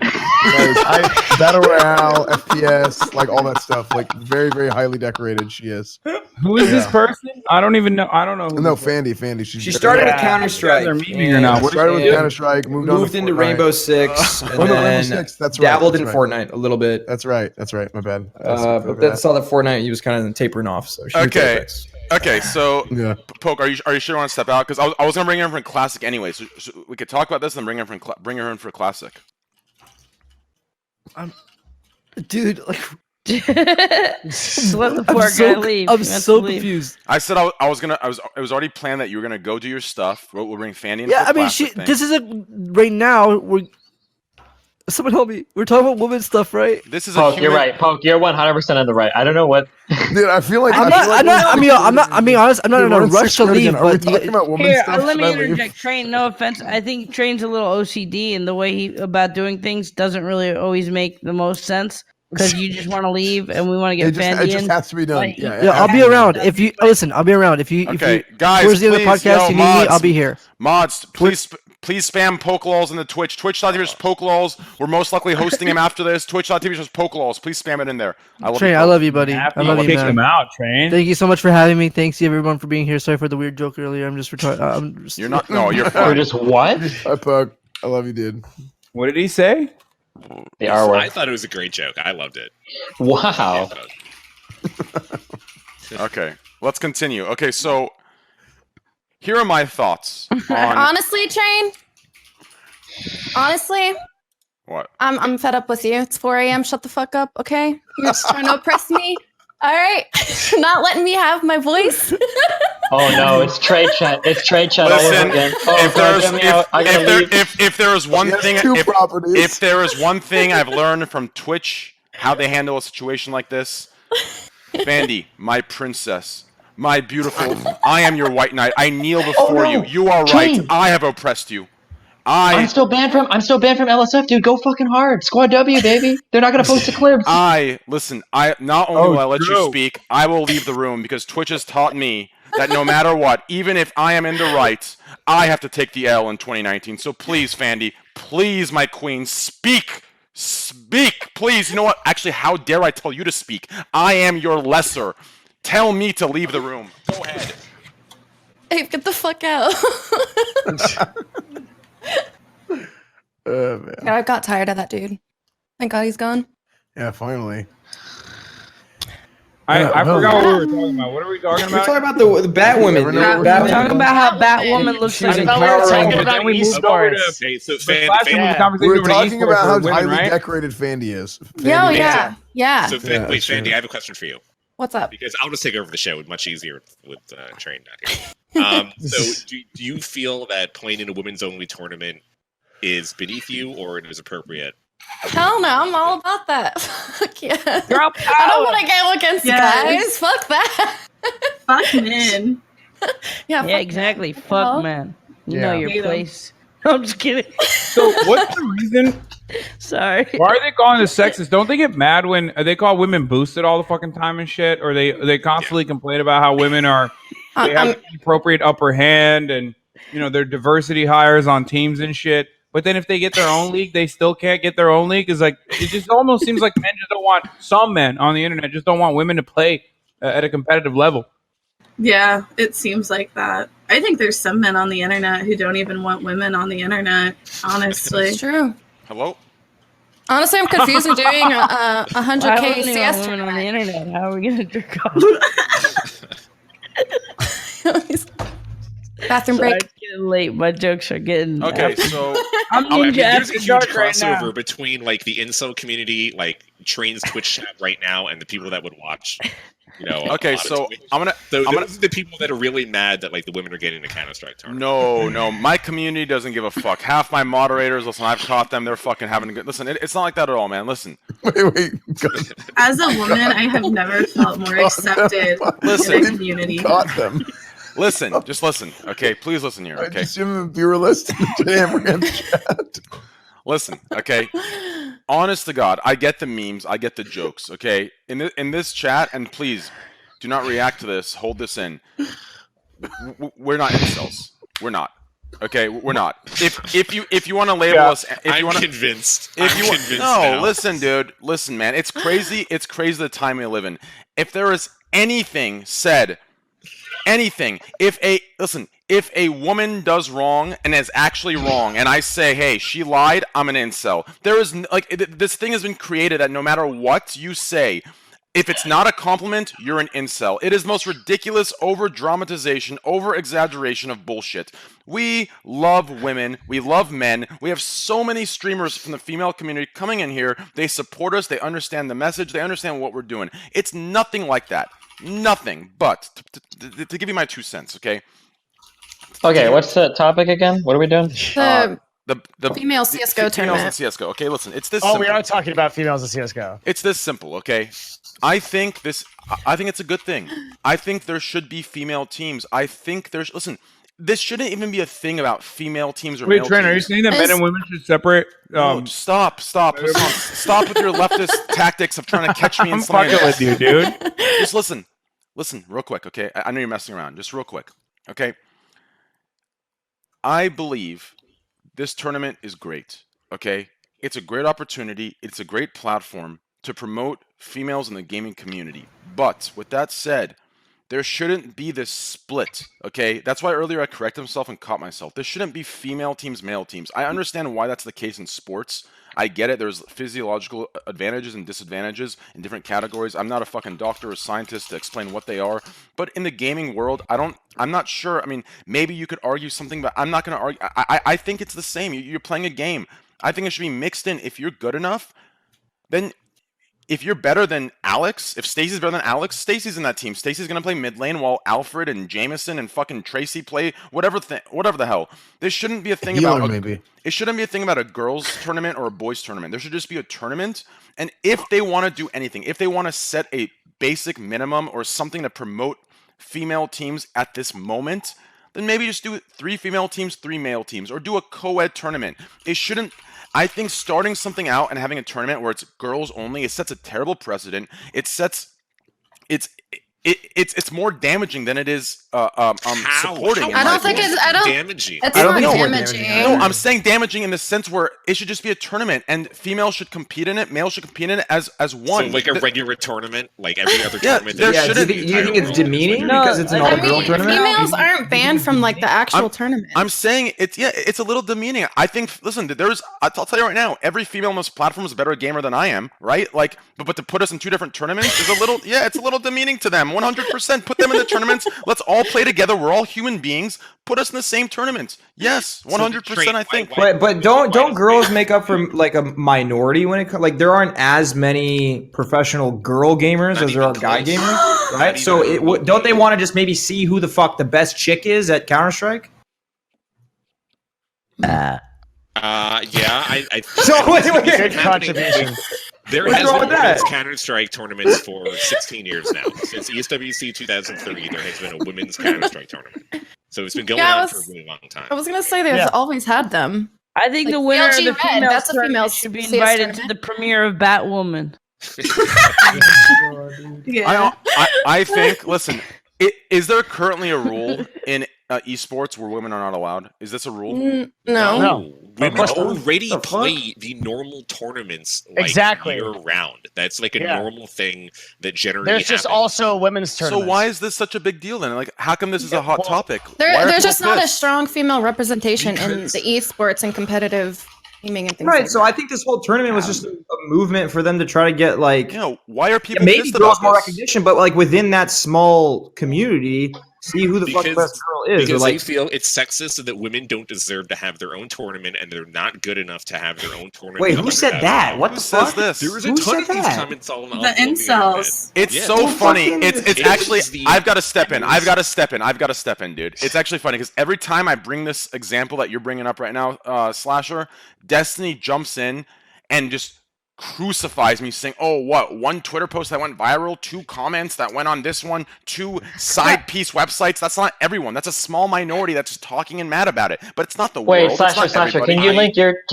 Battle Royale, FPS, like all that stuff. Like very, very highly decorated. She is. Who is this person? I don't even know. I don't know. Who No, this is. Fandy. She started with Counter Are Strike. memeing or not? What Started is with she Counter Strike, moved into Fortnite. Rainbow Six, and no, Rainbow then Six, that's right, dabbled that's in right. Fortnite a little bit. That's right. My bad. But then saw that Fortnite he was kind of tapering off. So she Okay, so Yeah. Poke, are you sure you want to step out? Because I was gonna bring her in for classic anyway, so we could talk about this and then bring her in for classic. Dude, like. Just let the poor guy leave. I'm He wants so to leave. confused. I said it was already planned that you were gonna go do your stuff. We'll bring Fanny in. Yeah, for I mean, classic thing. this isn't right now. Someone help me. We're talking about women's stuff, right? This is Poke, you're right. Poke, you're 100% in the right. I don't know what. Dude, I feel like I'm being honest. I'm not in a rush to leave. Are we But talking about women's Here, stuff? let me Should I leave? interject. Train, no offense. I think Train's a little OCD, and the way he about doing things doesn't really always make the most sense. because you just want to leave and we want to get It Fandy just in. has to be done. Like, Yeah, Yeah, I'll be around. If you listen, I'll be around. If you guys, towards the end of the please, podcast, yo, you need me, mods, I'll be here. Mods, please spam Pokelols in the Twitch. Twitch.tv Pokelols. We're most likely hosting him after this. Twitch.tv Pokelols. Please spam it in there. I love Train, you. I love you, buddy. I Happy love to you, kick man. him out, Train. Thank you so much for having me. Thanks to everyone for being here. Sorry for the weird joke earlier. I'm just retarded. You're not. No, you're Or fine. just what? Hi, Pug. I love you, dude. What did he say? The R word. I thought it was a great joke. I loved it. Wow. Okay, let's continue. Okay, so here are my thoughts on Honestly, Train. Honestly, what. I'm fed up with you. It's 4 a.m. Shut the fuck up, okay? You're just trying to oppress me. All right, not letting me have my voice. Oh no, it's trade chat. It's trade chat all over Listen, again. Oh, if there's get me out. I gotta leave. if there is one He has thing two properties. if there is one thing I've learned from Twitch, how they handle a situation like this, Fandy, my princess, my beautiful, I am your white knight. I kneel before no. you. You are Train. right. I have oppressed you. I'm still banned from LSF, dude. Go fucking hard. Squad W, baby. They're not gonna post the clips. Listen. I not only will I let you true. speak, I will leave the room because Twitch has taught me that no matter what, even if I am in the right, I have to take the L in 2019. So please, Fandy, please, my queen, speak. Speak, please. You know what? Actually, how dare I tell you to speak? I am your lesser. Tell me to leave the room. Go ahead. Hey, get the fuck out. Man. I got tired of that dude. Thank God he's gone. Yeah, finally. I no. forgot what we were talking about. What are we talking We're about? talking about the Batwomen. Never know dude. what We're talking about how Batwoman looks She's like in a I thought we were Power talking Rangers. about Then we moved over to esports. Hey, so the Fan, last one Fan, was yeah. conversation We're over to talking esports about for how women, highly right? decorated Fandy is. Yo, Fandy- yeah. Yeah. so Yeah, wait, sure. Fandy, I have a question for you What's up? because I'll just take over the show. It's much easier with Train not here. So do you feel that playing in a women's only tournament is beneath you or it is appropriate? Hell no, I'm all about that. Fuck yeah. Girl I don't want to go against Yes. guys. Fuck that. Fuck men. Yeah, Yeah, fuck exactly. that. Fuck, Hell. man. You Yeah. know your Hate 'em. place. I'm just kidding. So what's the reason? Sorry. Why are they calling this sexist? Don't they get mad when they call women boosted all the fucking time and shit? Or they constantly complain about how women are they have I'm- an appropriate upper hand and their diversity hires on teams and shit. But then if they get their own league, they still can't get their own league. It's like it just almost seems like men just don't want some men on the internet just don't want women to play at a competitive level. Yeah, it seems like that. I think there's some men on the internet who don't even want women on the internet, honestly. It's true. Hello? Honestly, I'm confused with doing a Why 100k wouldn't anyone CS want women on the tournament. internet? How are we gonna jerk off? Bathroom Sorry, break. it's getting late. My jokes are getting. Okay, so I'm I mean, ninja there's a after huge dark right crossover now. between like the incel community, like Train's Twitch chat right now, and the people that would watch. okay, so I'm gonna. Those are the people that are really mad that like the women are getting the Counter-Strike tournament. No, my community doesn't give a fuck. Half my moderators, listen, I've caught them. They're fucking having a good. Listen, it's not like that at all, man. Listen, Wait. As a woman, I have never felt more accepted Listen. in a community. Caught them. listen, just listen. Okay, please listen here. I Okay, just am be realistic to Hammerham's chat. listen. Okay, honest to God, I get the memes, I get the jokes. Okay, in this chat, and please do not react to this. Hold this in. We're not incels. We're not. Okay, we're not. If you want to label us, if you want to, convinced. if I'm you want, convinced no, now. listen, dude, listen, man. It's crazy. It's crazy the time we live in. If there is anything said, anything, if a woman does wrong and is actually wrong, and I say, hey, she lied, I'm an incel. There is this thing has been created that no matter what you say, if it's not a compliment, you're an incel. It is the most ridiculous over-dramatization, over-exaggeration of bullshit. We love women. We love men. We have so many streamers from the female community coming in here. They support us. They understand the message. They understand what we're doing. It's nothing like that. Nothing. But to give you my 2 cents, okay? Okay, what's the topic again? What are we doing? The female CS:GO Females in tournament. CSGO. Okay, listen. It's this Oh, simple. we are talking about females in CS:GO. It's this simple, okay? I think it's a good thing. I think there should be female teams. I think listen, this shouldn't even be a thing about female teams or Wait, male Trent, are you teams. saying that men and women should separate? No, stop, Hassan, stop with your leftist tactics of trying to catch me in I'm something. fucking with you, dude. Just listen, real quick, okay? I know you're messing around. Just real quick, okay? I believe this tournament is great, okay? It's a great opportunity. It's a great platform to promote females in the gaming community. But with that said, there shouldn't be this split, okay? That's why earlier I corrected myself and caught myself. There shouldn't be female teams, male teams. I understand why that's the case in sports. I get it. There's physiological advantages and disadvantages in different categories. I'm not a fucking doctor or scientist to explain what they are. But in the gaming world, I'm not sure. I mean, maybe you could argue something, but I'm not going to argue. I think it's the same. You're playing a game. I think it should be mixed in. If you're good enough, then if you're better than Alex, if Stacy's better than Alex, Stacy's in that team. Stacy's gonna play mid lane while Alfred and Jameson and fucking Tracy play whatever the hell. There shouldn't be a thing about maybe. It shouldn't be a thing about a girls tournament or a boys tournament. There should just be a tournament. And if they want to do anything, if they want to set a basic minimum or something to promote female teams at this moment, then maybe just do 3 female teams, 3 male teams, or do a co-ed tournament. It shouldn't. I think starting something out and having a tournament where it's girls only, it sets a terrible precedent. It's more damaging than it is supporting. I don't think it's damaging. It's not damaging. No, I'm saying damaging in the sense where it should just be a tournament and females should compete in it, males should compete in it as one. So like a regular tournament, like every other Yeah, tournament. there Yeah, do you think it's demeaning because it's an all-girl tournament? Females aren't banned from like the actual tournament. I'm saying it's a little demeaning. I think, listen, I'll tell you right now, every female on this platform is a better gamer than I am, right? Like, but to put us in 2 different tournaments is it's a little demeaning to them. 100%. Put them in the tournaments. Let's all play together. We're all human beings. Put us in the same tournament. Yes, 100%. I think. But don't girls make up for like a minority when it comes? Like there aren't as many professional girl gamers as there are guy gamers, right? So don't they want to just maybe see who the fuck the best chick is at Counter-Strike? Yeah, I So wait. Good contribution. There What's has wrong been with that? women's Counter-Strike tournaments for 16 years now. Since ESWC 2003, there has been a women's Counter-Strike tournament. So it's been going on for a really long time. I was gonna say they've always had them. I think Like, the winner of VLG the Red, female that's a female tournament should be CS invited to tournament. the premiere of Batwoman. Yeah. I think. Listen, is there currently a rule in esports where women are not allowed? Is this a rule? No. Women course not. already The fuck? play the normal tournaments like Exactly. year round. That's like a normal thing that generally There's just happens. also a women's tournament. So why is this such a big deal then? Like, how come this is a hot topic? There's people just not a pissed? strong female representation in Because- the esports and competitive gaming and things Right. like So I think this whole tournament was just a movement for them to try to get like Why are people maybe pissed girls about more this? recognition, but like within that small community, see who the fuck the best girl is. Or Because like they feel it's sexist that women don't deserve to have their own tournament and they're not good enough to have their own tournament. wait, who said that? What Who the says fuck? this? There was a Who ton said of these that? comments on The internet. incels. It's Yeah. so funny. fucking- It's It actually is the- I've got to step in. I've got to step in, dude. It's actually funny because every time I bring this example that you're bringing up right now, Slasher, Destiny jumps in and just crucifies me saying, oh, what, 1 Twitter post that went viral, 2 comments that went on this one, 2 side piece websites. That's not everyone. That's a small minority that's just talking and mad about it. But it's not the Wait, world. It's Slasher, not Slasher, everybody. can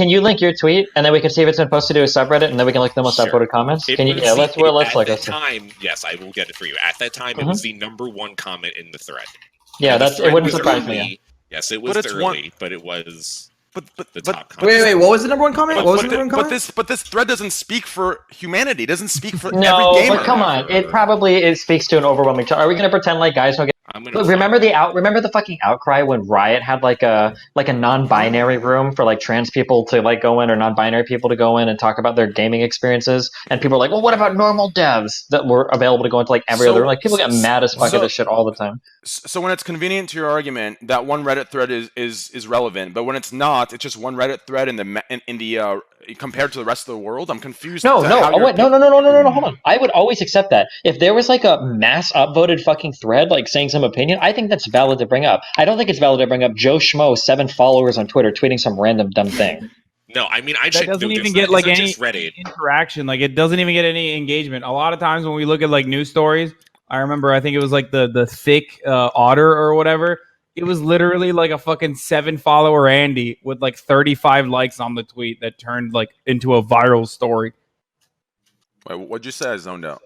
you link your tweet and then we can see if it's been posted to a subreddit and then we can look at the most Sure. upvoted comments? It Can you? was Yeah, the- let's at look. that Let's see. time, yes, I will get it for you. At that time, it was the #1 comment in the thread. Yeah, And the that's it. thread Wouldn't was surprise me. early. Yes, it was But it's one- early, but it was But the top comment. wait, what was the number 1 comment? What was the number 1 but comment? this thread doesn't speak for humanity. It doesn't speak for No, every gamer. but come on, it speaks to an overwhelming. Are we going to pretend like guys don't get? I'm gonna Look, remember the fucking outcry when Riot had like a non-binary room for like trans people to like go in or non-binary people to go in and talk about their gaming experiences, and people were like, well, what about normal devs that were available to go into like every other room? Like people get mad as fuck at this shit all the time. So when it's convenient to your argument, that one Reddit thread is relevant, but when it's not, it's just one Reddit thread in the compared to the rest of the world. I'm confused. No, to no, how oh, you're- wait, no, hold on. I would always accept that. If there was like a mass upvoted fucking thread, like saying some opinion, I think that's valid to bring up. I don't think it's valid to bring up Joe Schmo, 7 followers on Twitter, tweeting some random dumb thing. No, I mean, I That doesn't even get like any interaction. Like it doesn't even get any engagement. A lot of times when we look at like news stories, I remember I think it was like the thick otter or whatever. It was literally like a fucking 7-follower Andy with like 35 likes on the tweet that turned like into a viral story. Wait, what'd you say? I zoned out.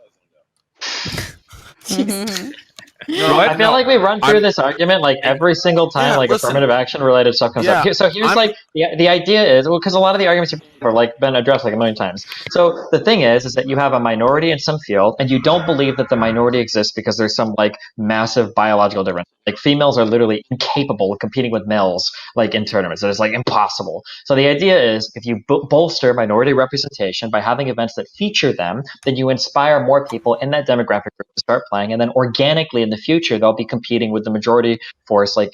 No, I feel like we run through this argument like every single time, like affirmative action related stuff comes up. So here's like the idea is, well, because a lot of the arguments have like been addressed like a million times. So the thing is that you have a minority in some field, and you don't believe that the minority exists because there's some like massive biological difference. Like females are literally incapable of competing with males like in tournaments. It's like impossible. So the idea is if you bolster minority representation by having events that feature them, then you inspire more people in that demographic group to start playing, and then organically in the future they'll be competing with the majority force like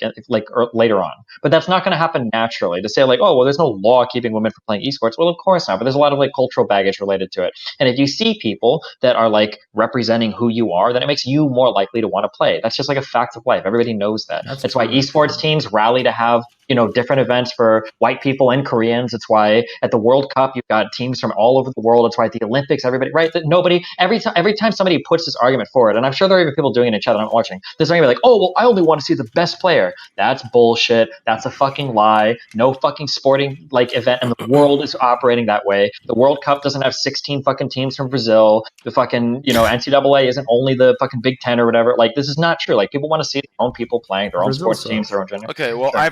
later on. But that's not going to happen naturally. To say like, oh well, there's no law keeping women from playing esports. Well, of course not. But there's a lot of like cultural baggage related to it. And if you see people that are like representing who you are, then it makes you more likely to want to play. That's just like a fact of life. Everybody knows that. That's why esports teams rally to have, you know, different events for white people and Koreans. It's why at the World Cup you've got teams from all over the world. It's why at the Olympics, everybody, right? That nobody, every time somebody puts this argument forward, and I'm sure there are even people doing it in chat that I'm watching, there's going to be like, oh well, I only want to see the best player. That's bullshit. That's a fucking lie. No fucking sporting like event in the world is operating that way. The World Cup doesn't have 16 fucking teams from Brazil. The fucking, you know, NCAA isn't only the fucking Big Ten or whatever. Like this is not true. Like people want to see their own people playing their own sports teams, their own gender. Okay, well, Sure.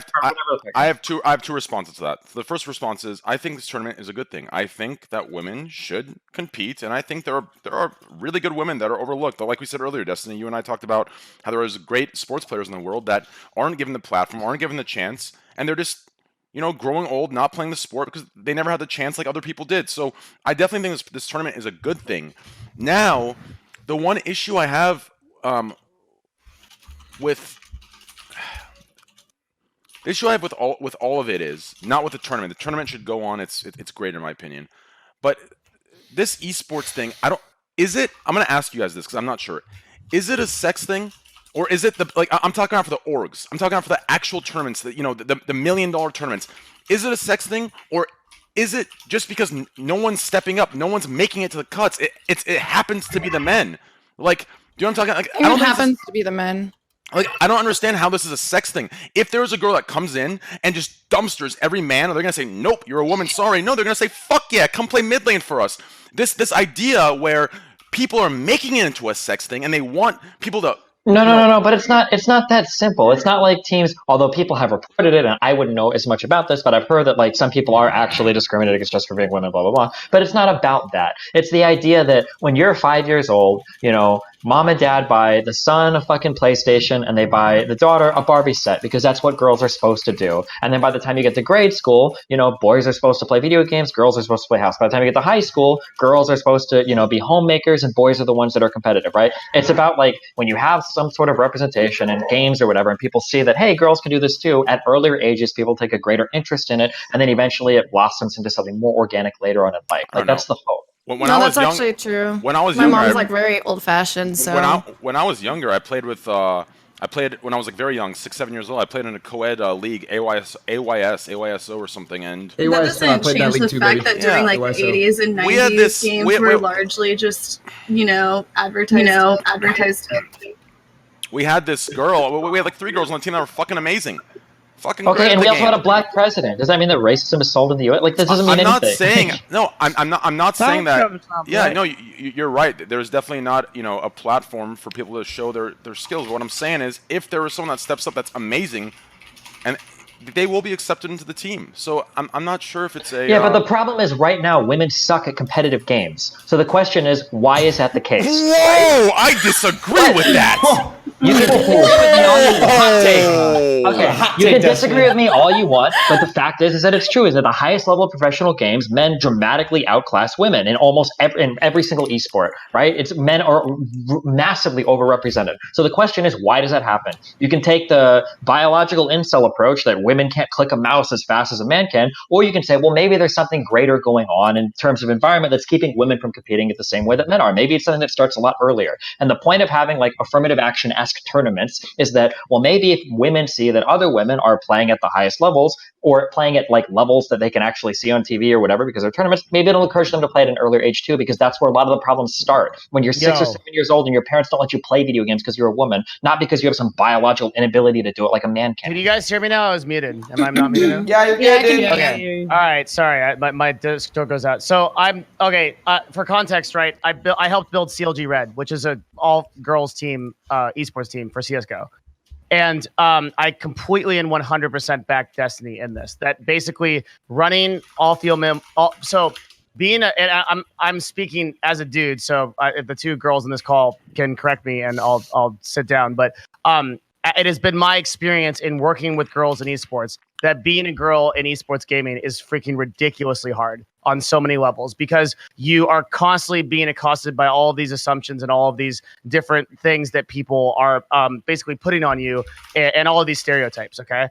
I have two responses to that. The first response is I think this tournament is a good thing. I think that women should compete, and I think there are really good women that are overlooked. But like we said earlier, Destiny, you and I talked about how there is great sports players in the world that aren't given the platform, aren't given the chance, and they're just, you know, growing old, not playing the sport because they never had the chance like other people did. So I definitely think this tournament is a good thing. Now, the one issue I have with the issue I have with all of it is not with the tournament. The tournament should go on. It's great in my opinion, but this esports thing, I'm gonna ask you guys this because I'm not sure. Is it a sex thing, or is it I'm talking about for the orgs? I'm talking about for the actual tournaments, that, you know, the $1 million tournaments. Is it a sex thing, or is it just because no one's stepping up, no one's making it to the cuts? It happens to be the men. Like, do you know what I'm talking? Like, I don't It happens to be the men. Like, I don't understand how this is a sex thing. If there was a girl that comes in and just dumpsters every man, they're gonna say, "Nope, you're a woman. Sorry." No, they're gonna say, "Fuck yeah, come play mid lane for us." This idea where people are making it into a sex thing and they want people to. No. But it's not that simple. It's not like teams. Although people have reported it, and I wouldn't know as much about this, but I've heard that like some people are actually discriminated against just for being women. Blah blah blah. But it's not about that. It's the idea that when you're 5 years old, you know, mom and dad buy the son a fucking PlayStation and they buy the daughter a Barbie set because that's what girls are supposed to do. And then by the time you get to grade school, you know, boys are supposed to play video games, girls are supposed to play house. By the time you get to high school, girls are supposed to, you know, be homemakers and boys are the ones that are competitive, right? It's about like when you have some sort of representation in games or whatever, and people see that, hey, girls can do this too. At earlier ages, people take a greater interest in it, and then eventually it blossoms into something more organic later on in life. Like that's the hope. No, that's actually true. When I was My younger, mom's like very old fashioned. So when I was younger, I played with when I was like very young, 6, 7 years old. I played in a co-ed league, AYSO or something, and that doesn't change the fact that during like 80s and 90s games were largely just, you know, advertised. We had this girl. We had like 3 girls on the team that were fucking amazing. Fucking okay, great and we also game. had a black president. Does that mean that racism is solved in the U.S.? Like, this doesn't mean anything. I'm not saying no. I'm not saying that. Yeah, no, you're right. There's definitely not, you know, a platform for people to show their skills. What I'm saying is, if there is someone that steps up, that's amazing, and they will be accepted into the team. So I'm not sure if it's a. Yeah, but the problem is right now women suck at competitive games. So the question is, why is that the case? Whoa! I disagree with that. You can disagree with me all you want. Okay, you can disagree with me all you want, but the fact is that it's true. Is at the highest level of professional games, men dramatically outclass women in almost every single esport. Right? It's men are massively overrepresented. So the question is, why does that happen? You can take the biological incel approach that women can't click a mouse as fast as a man can, or you can say, well, maybe there's something greater going on in terms of environment that's keeping women from competing at the same way that men are. Maybe it's something that starts a lot earlier. And the point of having like affirmative action as esque tournaments is that, well, maybe if women see that other women are playing at the highest levels or playing at like levels that they can actually see on TV or whatever because they're tournaments, maybe it'll encourage them to play at an earlier age too, because that's where a lot of the problems start. When you're 6 or 7 years old and your parents don't let you play video games because you're a woman, not because you have some biological inability to do it like a man can. Can you guys hear me now? I was muted. Am I not muted now? Yeah, you're good, dude. Okay. All right. Sorry, my Discord goes out. So I'm okay. For context, right? I helped build CLG Red, which is a all girls team, esports team for CS:GO, and I completely and 100% back Destiny in this. That basically running all field so being and I'm speaking as a dude. So if the two girls in this call can correct me, and I'll sit down. But it has been my experience in working with girls in esports that being a girl in esports gaming is freaking ridiculously hard on so many levels, because you are constantly being accosted by all of these assumptions and all of these different things that people are basically putting on you, and all of these stereotypes. Okay.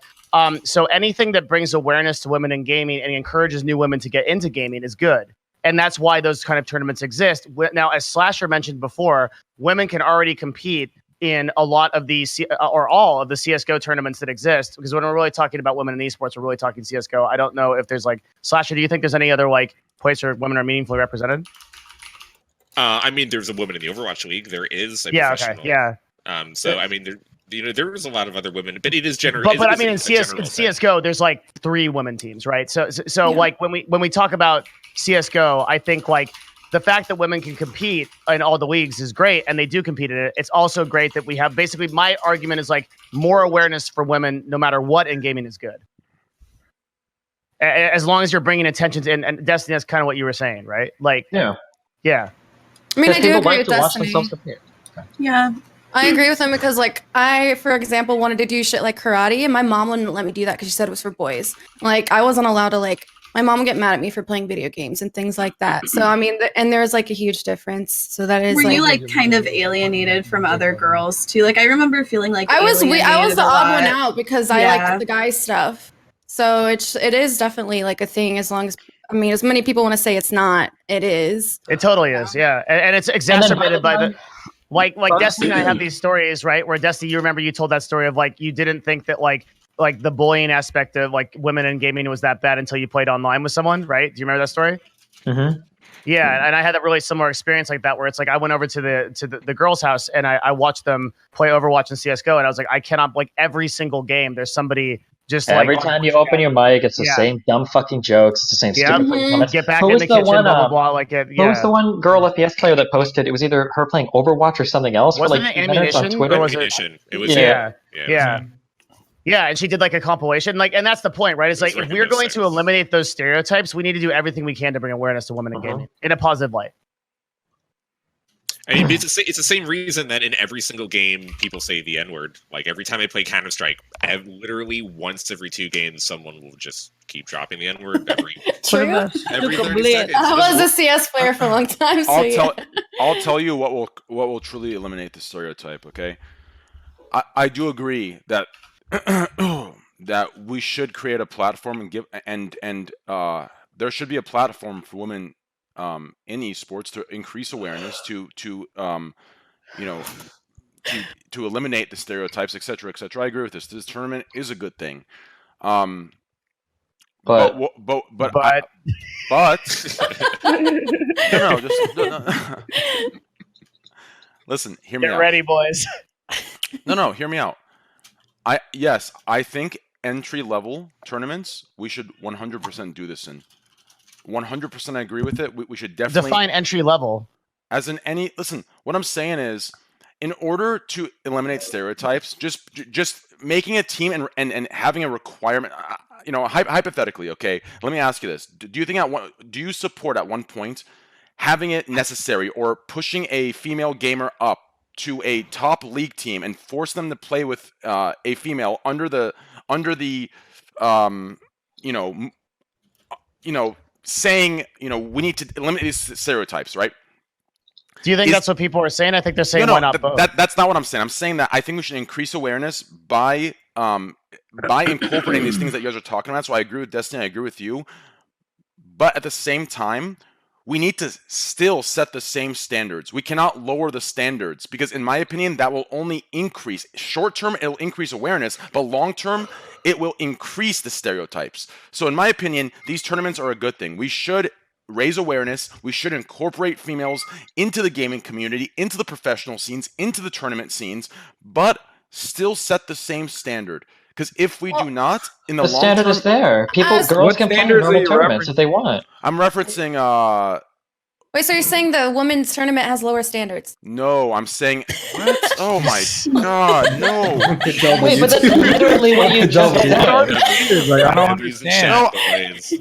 So anything that brings awareness to women in gaming and encourages new women to get into gaming is good. And that's why those kind of tournaments exist. Now, as Slasher mentioned before, women can already compete in a lot of the or all of the CS:GO tournaments that exist, because when we're really talking about women in esports, we're really talking CS:GO. I don't know if there's like Slasher. Do you think there's any other like place where women are meaningfully represented? I mean, there's a woman in the Overwatch League. There is a professional. Yeah. So I mean, there is a lot of other women, but it is general. But I mean, in CS:GO, there's like 3 women teams, right? So yeah. Like when we talk about CS:GO, I think like the fact that women can compete in all the leagues is great, and they do compete in it. It's also great that we have, basically, my argument is like more awareness for women, no matter what, in gaming is good. As long as you're bringing attention to, and Destiny, that's kind of what you were saying, right? Like, yeah. I mean, I do agree with Destiny. Yeah. I agree with him because, like, I, for example, wanted to do shit like karate, and my mom wouldn't let me do that because she said it was for boys. Like, I wasn't allowed to, like, my mom would get mad at me for playing video games and things like that. So, I mean, and there's, like, a huge difference. So that is, Were you, like, kind of alienated from other girls, too? Like, I remember feeling like I was the odd one out because I liked the guy stuff. So it is definitely, like, a thing, as long as, I mean, as many people want to say it's not, it is. It totally is, yeah. And it's exacerbated by the... Like Destiny and I have these stories, right? Where Destiny, you remember you told that story of like you didn't think that like the bullying aspect of like women in gaming was that bad until you played online with someone, right? Do you remember that story? Mm-hmm. Yeah, and I had a really similar experience like that, where it's like I went over to the girls' house and I watched them play Overwatch and CS:GO, and I was like, I cannot, like, every single game there's somebody just every time you open your mic, it's the same dumb fucking jokes. It's the same stupid comments. Get back in the kitchen, blah blah blah. Like it. Who was the one girl FPS player that posted? It was either her playing Overwatch or something else. Wasn't for like it Ammunition on Twitter? Or was it was yeah, and she did like a compilation, like, and that's the point, right? It's like if we're going to eliminate those stereotypes, we need to do everything we can to bring awareness to women in gaming in a positive light. I mean, it's the same reason that in every single game people say the N-word. Like every time I play Counter-Strike, literally once every 2 games, someone will just keep dropping the N-word every 30 seconds. I was a CS player for a long time. So I'll tell you what will truly eliminate the stereotype. Okay, I do agree that that we should create a platform and give and there should be a platform for women in esports to increase awareness, to eliminate the stereotypes, etc., etc. I agree with this. This tournament is a good thing, but listen. Hear me out. Get ready, boys. No. Hear me out. I think entry level tournaments we should 100% do this in. 100% I agree with it. We should definitely define entry level. As in any, listen, what I'm saying is, in order to eliminate stereotypes, just making a team and having a requirement, hypothetically, okay, let me ask you this. Do you think do you support at one point having it necessary or pushing a female gamer up to a top league team and force them to play with a female under the saying, we need to eliminate these stereotypes, right? Do you think that's what people are saying? I think they're saying why not both. That's not what I'm saying. I'm saying that I think we should increase awareness by incorporating these things that you guys are talking about. So I agree with Destiny. I agree with you. But at the same time, we need to still set the same standards. We cannot lower the standards because, in my opinion, that will only increase. Short term, it'll increase awareness, but long term, it will increase the stereotypes. So, in my opinion, these tournaments are a good thing. We should raise awareness. We should incorporate females into the gaming community, into the professional scenes, into the tournament scenes, but still set the same standard. Because if we do not, in the long standard term, is there. Girls can play in normal tournaments if they want. I'm referencing. Wait, so you're saying the women's tournament has lower standards? No, I'm saying what? Oh my god, no! Wait, but that's literally what you just said. Like, I don't understand. No,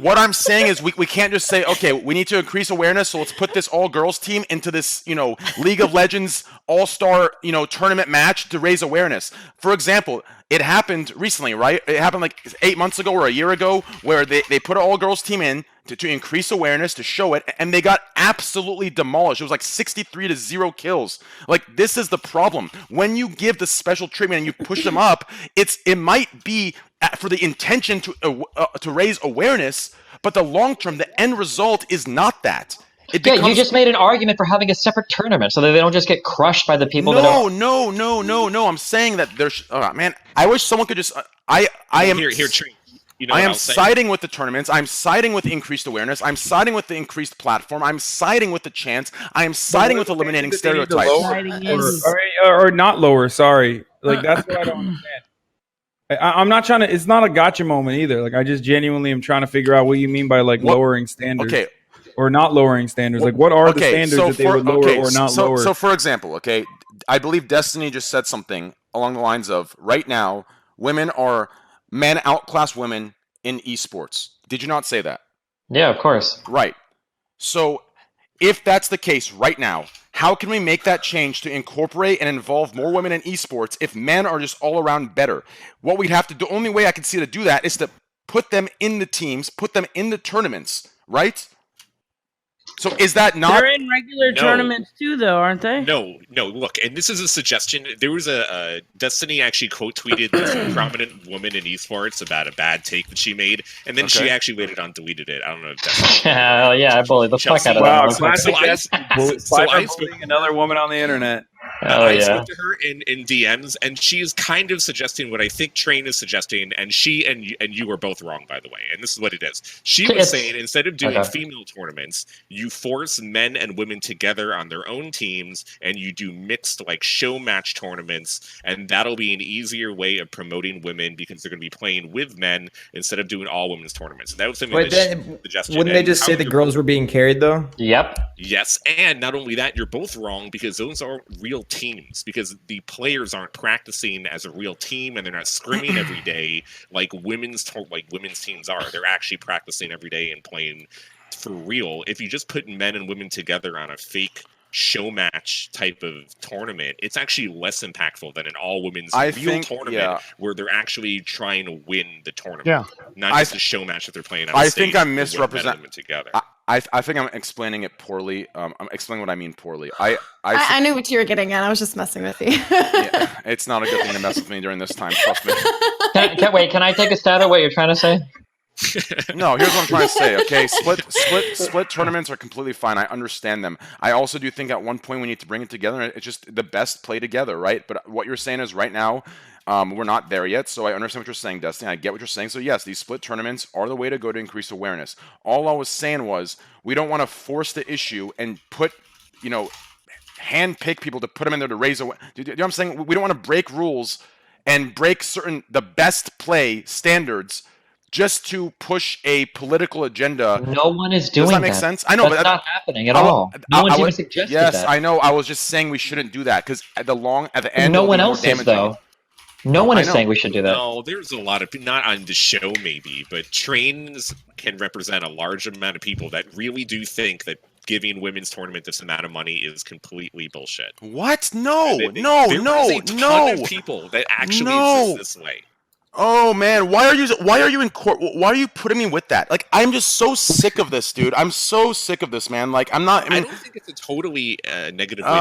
what I'm saying is we can't just say, okay, we need to increase awareness, so let's put this all-girls team into this, League of Legends all-star, tournament match to raise awareness. For example, it happened recently, right? It happened like 8 months ago or a year ago, where they put an all-girls team in to increase awareness, to show it, and they got absolutely demolished. It was like 63-0 kills. Like, this is the problem. When you give the special treatment and you push them up, it might be for the intention to raise awareness, but the long term, the end result is not that. You just made an argument for having a separate tournament so that they don't just get crushed by the people that are... No. I'm saying that there's... man, I wish someone could just... I am... Here, I am siding with the tournaments. I'm siding with increased awareness. I'm siding with the increased platform. I'm siding with the chance. I am siding with eliminating stereotypes. Or not lower, sorry. Like, that's what I don't understand. I'm not trying to... It's not a gotcha moment either. Like, I just genuinely am trying to figure out what you mean by, like, lowering standards. Okay. Or not lowering standards. Like, what are the standards that they would lower or not lower? So, for example, okay, I believe Destiny just said something along the lines of, right now, men outclass women in esports. Did you not say that? Yeah, of course. Right. So, if that's the case right now, how can we make that change to incorporate and involve more women in esports if men are just all around better? What we'd have to do, the only way I can see to do that is to put them in the teams, put them in the tournaments, right? So is that not... They're in regular tournaments too, though, aren't they? No. Look, and this is a suggestion. There was a Destiny actually quote tweeted this prominent woman in esports about a bad take that she made, and then she actually later on deleted it. I don't know if that's... Hell yeah, I bullied the fuck out of that. Wow, classic bullying another woman on the internet. I spoke to her in DMs, and she is kind of suggesting what I think Train is suggesting, and she and you were both wrong, by the way. And this is what it is. She was saying, instead of doing female tournaments, you force men and women together on their own teams, and you do mixed, like, show match tournaments, and that'll be an easier way of promoting women because they're going to be playing with men instead of doing all women's tournaments. And that was something that suggestion. Wouldn't they just say the girls were being carried, though? Yep. Yes, and not only that, you're both wrong because those are real teams, because the players aren't practicing as a real team and they're not scrimming every day like women's teams are. They're actually practicing every day and playing for real. If you just put men and women together on a fake show match type of tournament, it's actually less impactful than an all women's tournament where they're actually trying to win the tournament, not just a show match that they're playing on a stage. I think I'm misrepresenting together. I think I'm explaining it poorly. I'm explaining what I mean poorly. I knew what you were getting at. I was just messing with you. It's not a good thing to mess with me during this time. Trust me. Can I take a stab at what you're trying to say? No, here's what I'm trying to say. Okay, split tournaments are completely fine. I understand them. I also do think at one point we need to bring it together. It's just the best play together, right? But what you're saying is right now, we're not there yet. So I understand what you're saying, Destiny. I get what you're saying. So yes, these split tournaments are the way to go to increase awareness. All I was saying was we don't want to force the issue and put, hand pick people to put them in there to raise awareness. Do you know what I'm saying? We don't want to break rules and break the best play standards just to push a political agenda. No one is doing that. Does that make sense? I know, that's not happening at all. No one's even suggested that. Yes, I know. I was just saying we shouldn't do that because at the end, no one else is though. No one is saying we should do that. No, there's a lot of, not on the show maybe, but trains can represent a large amount of people that really do think that giving women's tournament this amount of money is completely bullshit. What? No, there is a ton of people that actually exist this way. Oh man, why are you in court? Why are you putting me with that? Like, I'm just so sick of this, dude. I'm so sick of this, man. Like, I'm not. I don't think it's a totally negative way to look at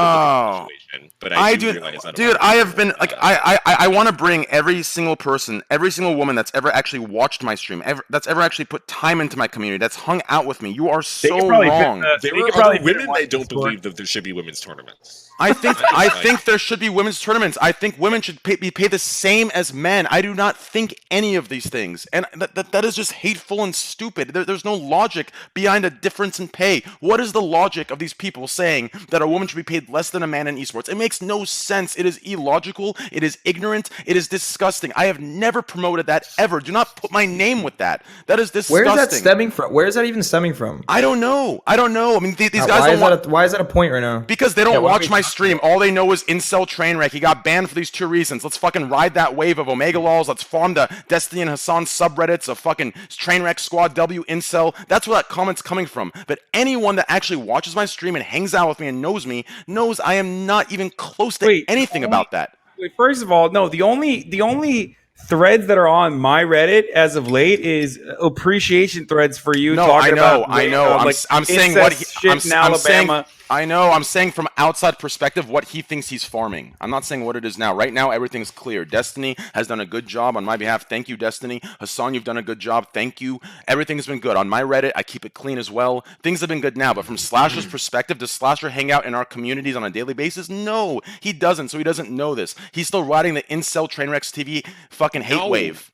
the situation, but I do realize that. Dude, I have been like, I want to bring every single person, every single woman that's ever actually watched my stream, that's ever actually put time into my community, that's hung out with me. You are so wrong. There are other women that don't believe that there should be women's tournaments. I think there should be women's tournaments. I think women should be paid the same as men. I do not think any of these things, and that is just hateful and stupid. There's no logic behind a difference in pay. What is the logic of these people saying that a woman should be paid less than a man in esports? It makes no sense. It is illogical. It is ignorant. It is disgusting. I have never promoted that ever. Do not put my name with that. That is disgusting. Where is that stemming from? Where is that even stemming from? I don't know. I mean, these guys why is that a point right now? Because they don't watch my stream. All they know is incel Trainwreck. He got banned for these 2 reasons. Let's fucking ride that wave of Omega laws. Let's farm the Destiny and Hassan subreddits of fucking Trainwreck Squad W incel. That's where that comment's coming from. But anyone that actually watches my stream and hangs out with me and knows me knows I am not even close to anything about that. Wait, first of all, no. The only threads that are on my Reddit as of late is appreciation threads for you talking about. I know. I'm saying what I'm saying from outside perspective what he thinks he's farming. I'm not saying what it is now. Right now, everything's clear. Destiny has done a good job on my behalf. Thank you, Destiny. Hassan, you've done a good job. Thank you. Everything's been good. On my Reddit, I keep it clean as well. Things have been good now. But from Slasher's perspective, does Slasher hang out in our communities on a daily basis? No, he doesn't. So he doesn't know this. He's still riding the incel Trainwreckstv fucking hate wave.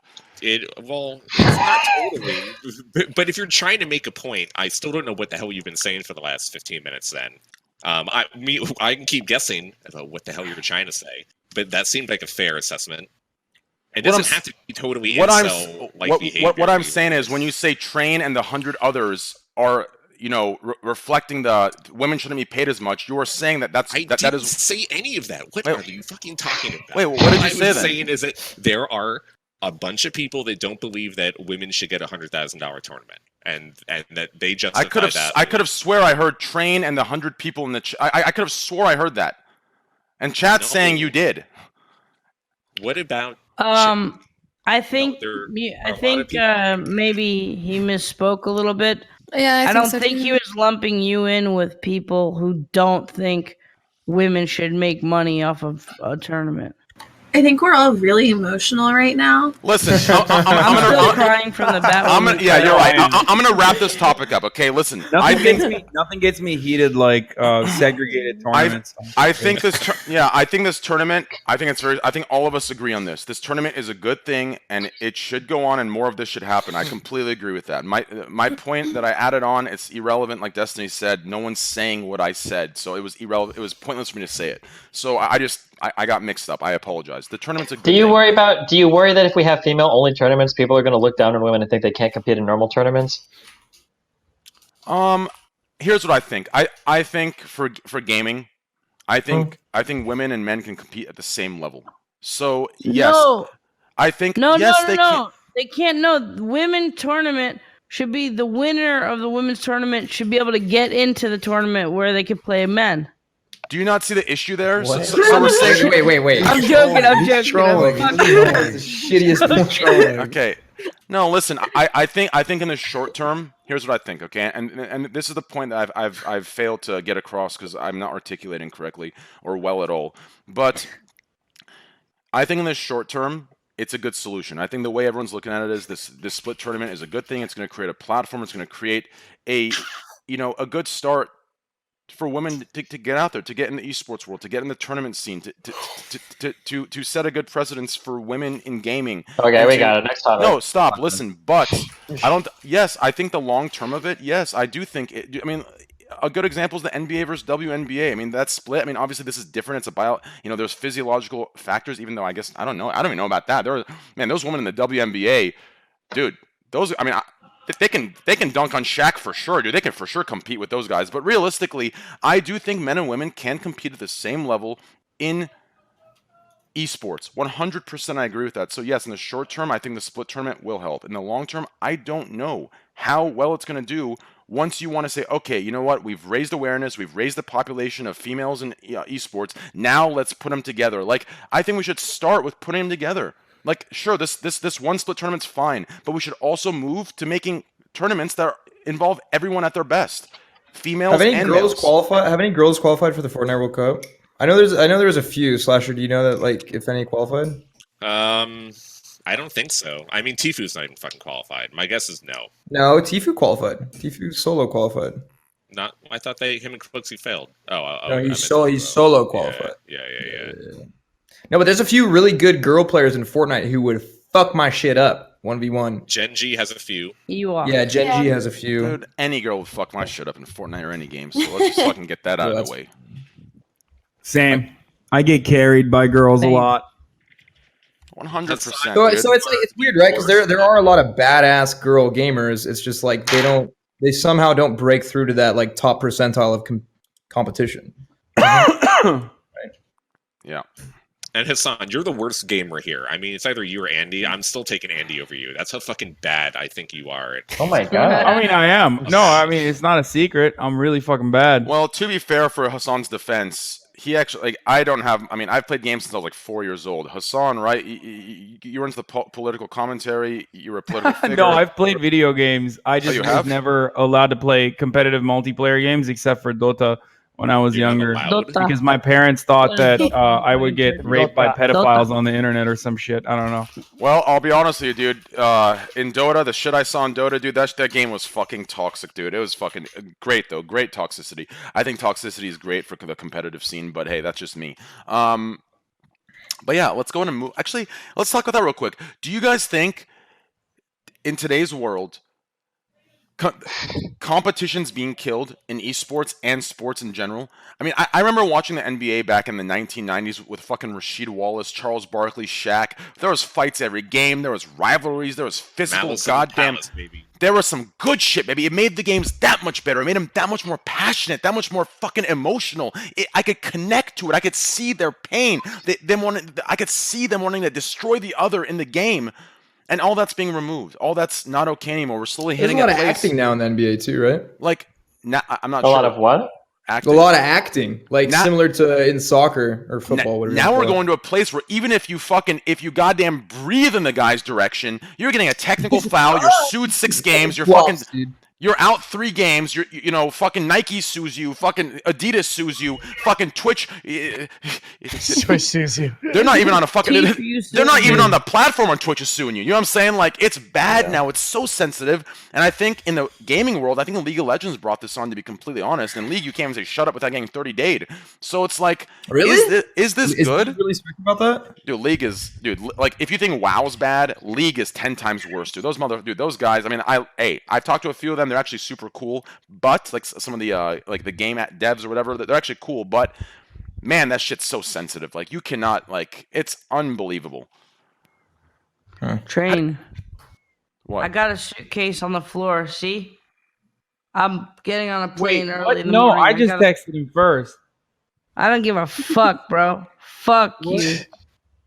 It's not totally. But if you're trying to make a point, I still don't know what the hell you've been saying for the last 15 minutes then. I can keep guessing about what the hell you're trying to say, but that seemed like a fair assessment. It doesn't have to be totally incel-like behavior. What I'm saying is, when you say Train and the 100 others are, reflecting the women shouldn't be paid as much, you are saying that I didn't say any of that. What are you fucking talking about? Wait, what did you say then? What I was saying is that there are a bunch of people that don't believe that women should get a $100,000 tournament, and that they justify that. I could have swear I heard Train and the 100 people in the I could have swore I heard that, and chat's saying you did. What about? I think maybe he misspoke a little bit. Yeah, I don't think he was lumping you in with people who don't think women should make money off of a tournament. I think we're all really emotional right now. Listen, I'm still crying from the Batwoman. Yeah, you're right. I'm gonna wrap this topic up. Okay, listen. Nothing gets me heated like segregated tournaments. I think this tournament. I think all of us agree on this. This tournament is a good thing, and it should go on, and more of this should happen. I completely agree with that. My point that I added on, it's irrelevant. Like Destiny said, no one's saying what I said, so it was irrelevant. It was pointless for me to say it. So I got mixed up. I apologize. The tournament's a good thing. Do you worry that if we have female-only tournaments, people are going to look down on women and think they can't compete in normal tournaments? Here's what I think. I think for gaming, I think women and men can compete at the same level. So yes, I think they can't. No, the women tournament should be the winner of the women's tournament should be able to get into the tournament where they could play men. Do you not see the issue there? So we're saying, wait. I'm joking. Trolling. The shittiest trolling. Okay. No, listen. I think in the short term, here's what I think. Okay, and this is the point that I've failed to get across because I'm not articulating correctly or well at all. But I think in the short term, it's a good solution. I think the way everyone's looking at it is this split tournament is a good thing. It's going to create a platform. It's going to create a good start for women to get out there, to get in the esports world, to get in the tournament scene, to set a good precedence for women in gaming. Okay, we got it. Next time. No, stop. Listen, but I don't. Yes, I think the long term of it. Yes, I do think it. I mean, a good example is the NBA versus WNBA. I mean, that's split. I mean, obviously this is different. It's about there's physiological factors. Even though I guess I don't know. I don't even know about that. Those women in the WNBA, dude. Those. I mean. They can dunk on Shaq for sure, dude. They can for sure compete with those guys. But realistically, I do think men and women can compete at the same level in esports. 100% I agree with that. So yes, in the short term, I think the split tournament will help. In the long term, I don't know how well it's going to do once you want to say, okay, you know what? We've raised awareness. We've raised the population of females in esports. Now let's put them together. Like, I think we should start with putting them together. Like, sure, this one split tournament's fine, but we should also move to making tournaments that involve everyone at their best, females Have any and girls males. qualified? Have any girls qualified for the Fortnite World Cup? I know there was a few. Slasher, do you know that like if any qualified? I don't think so. I mean, Tfue's not even fucking qualified. My guess is no. No, Tfue qualified. Tfue solo qualified. Not. I thought him and Quixie failed. Oh, No, I he's meant solo. He's Tfue. solo qualified. Yeah. No, but there's a few really good girl players in Fortnite who would fuck my shit up 1v1. Genji has a few. You are. Yeah, Genji has a few. Dude, any girl would fuck my shit up in Fortnite or any game, so let's just fucking get that out of the way. Same. I get carried by girls a lot. 100%. So it's like it's weird, right? Because there are a lot of badass girl gamers. It's just like they somehow don't break through to that like top percentile of competition. Right? Yeah. And Hassan, you're the worst gamer here. I mean, it's either you or Andy. I'm still taking Andy over you. That's how fucking bad I think you are. Oh my god. I mean, I am. No, I mean, it's not a secret. I'm really fucking bad. Well, to be fair, for Hassan's defense, he actually, like, I've played games since I was like 4 years old. Hassan, right? You were into the political commentary. You were a political figure. No, I've played video games. I just you was have? never allowed to play competitive multiplayer games except for Dota when I was younger. Because my parents thought that I would get raped by pedophiles on the internet or some shit. I don't know. Well, I'll be honest with you, dude. In Dota, the shit I saw in Dota, dude, that game was fucking toxic, dude. It was fucking great, though. Great toxicity. I think toxicity is great for the competitive scene, but hey, that's just me. But yeah, let's go into actually, let's talk about that real quick. Do you guys think in today's world, competitions being killed in esports and sports in general? I mean, I remember watching the NBA back in the 1990s with fucking Rasheed Wallace, Charles Barkley, Shaq. There was fights every game. There was rivalries. There was physical Malice goddamn. Palace, baby. There was some good shit, baby. It made the games that much better. It made them that much more passionate, that much more fucking emotional. I could connect to it. I could see their pain. I could see them wanting to destroy the other in the game. And all that's being removed. All that's not okay anymore. We're slowly There's hitting a lot a of place. acting now in the NBA too, right? Like, I'm not A sure. lot of what? Acting. A lot of acting, like similar to in soccer or football. Whatever. Now we're going to a place where even if you goddamn breathe in the guy's direction, you're getting a technical foul. You're sued 6 games. You're fucking. You're out 3 games. You know, fucking Nike sues you. Fucking Adidas sues you. Fucking Twitch. Twitch sues you. They're not even on a fucking. They're not even on the platform on Twitch is suing you. You know what I'm saying? Like, it's bad now. It's so sensitive. And I think in the gaming world, I think League of Legends brought this on, to be completely honest. In League, you can't even say shut up without getting 30 dayed. So it's like, really? Is this good? You really speaking about that? Dude, League is, like, if you think WoW's bad, League is 10 times worse, dude. Those guys, I mean, I've talked to a few of them. They're actually super cool, but like some of the like the game at devs or whatever, they're actually cool, but man, that shit's so sensitive. Like, you cannot, like, it's unbelievable. Train. What? I got a suitcase on the floor. See, I'm getting on a plane early What? in the No, morning. I just texted him first. I don't give a fuck, bro. Fuck you.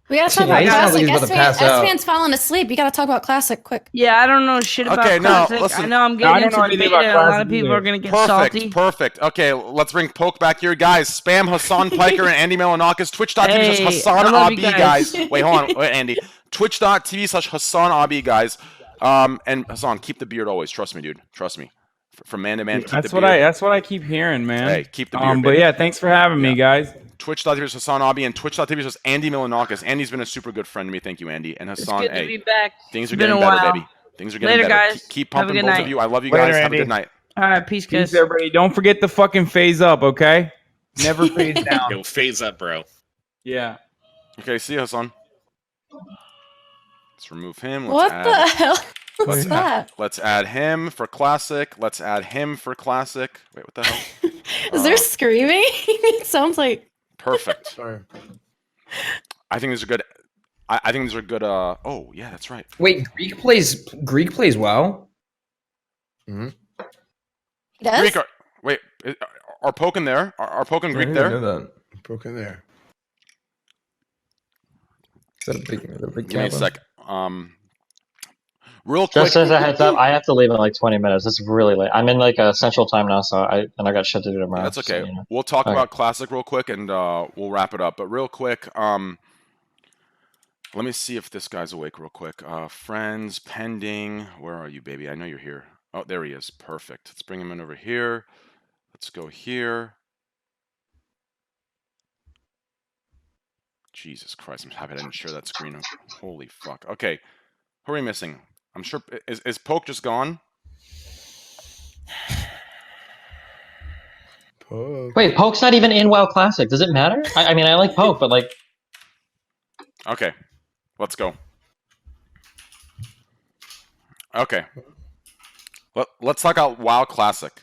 We gotta talk about he sounds like Classic. he's about to pass out. S-Fan's falling asleep. You gotta talk about Classic quick. Yeah, I don't know shit about Okay, no, Classic. listen. I know I'm I getting don't into know the anything beta, about and a lot Classic of people either. are gonna get salty. Perfect. Okay, let's bring Poke back here, guys. Spam Hassan Piker and Andy Melanakis. Twitch.tv Hey, Hassan I love Abi, you guys. Wait, hold on. Wait, Andy. Twitch.tv Hassan Abi, guys. And Hassan, keep the beard always. Trust me, dude. Trust me. From man to man, keep That's the what beard. that's what I keep hearing, man. Hey, keep the beard, But baby. yeah, thanks for having me, guys. Twitch.tv Hassan Abi and Twitch.tv Andy Melanakis. Andy's been a super good friend to me. Thank you, Andy. And It's Hassan, good to hey, be back. things are It's been getting a better, while. baby. Things are getting Later, better. guys. Keep Have a pumping, good both night. of you. I love you Later, guys. Have a Andy. good night. All right, peace, Peace, guys. everybody. Don't forget to fucking phase up, okay? Never phase down. Yo, phase up, bro. Yeah. Okay, see you, Hassan. Let's remove him. What the hell was that? Let's add him for classic. Let's add him for classic. Wait, what the hell? Is there screaming? It sounds like. Perfect. Sorry. I think these are good. I think these are good. Oh yeah, that's right. Wait, Greek plays WoW. He does? Greek. Wait, are Poke in there? Are Poke and Greek I there? know that. Broken there. Is that a big Give me a camera? sec. Real quick. Just as a heads up, I have to leave in like 20 minutes. It's really late. I'm in like a central time now, so I got shit to do tomorrow. That's okay. So, you know. We'll talk Okay. about classic real quick, and we'll wrap it up. But real quick, Let me see if this guy's awake real quick. Friends, pending. Where are you, baby? I know you're here. Oh, there he is. Perfect. Let's bring him in over here. Let's go here. Jesus Christ, I'm happy I didn't share that screen. Holy fuck. Okay. Who are we missing? I'm sure. Is Poke just gone? Poke. Wait, Poke's not even in WoW Classic. Does it matter? I mean, I like Poke, but like. Okay. Let's go. Okay. Let's talk about WoW Classic.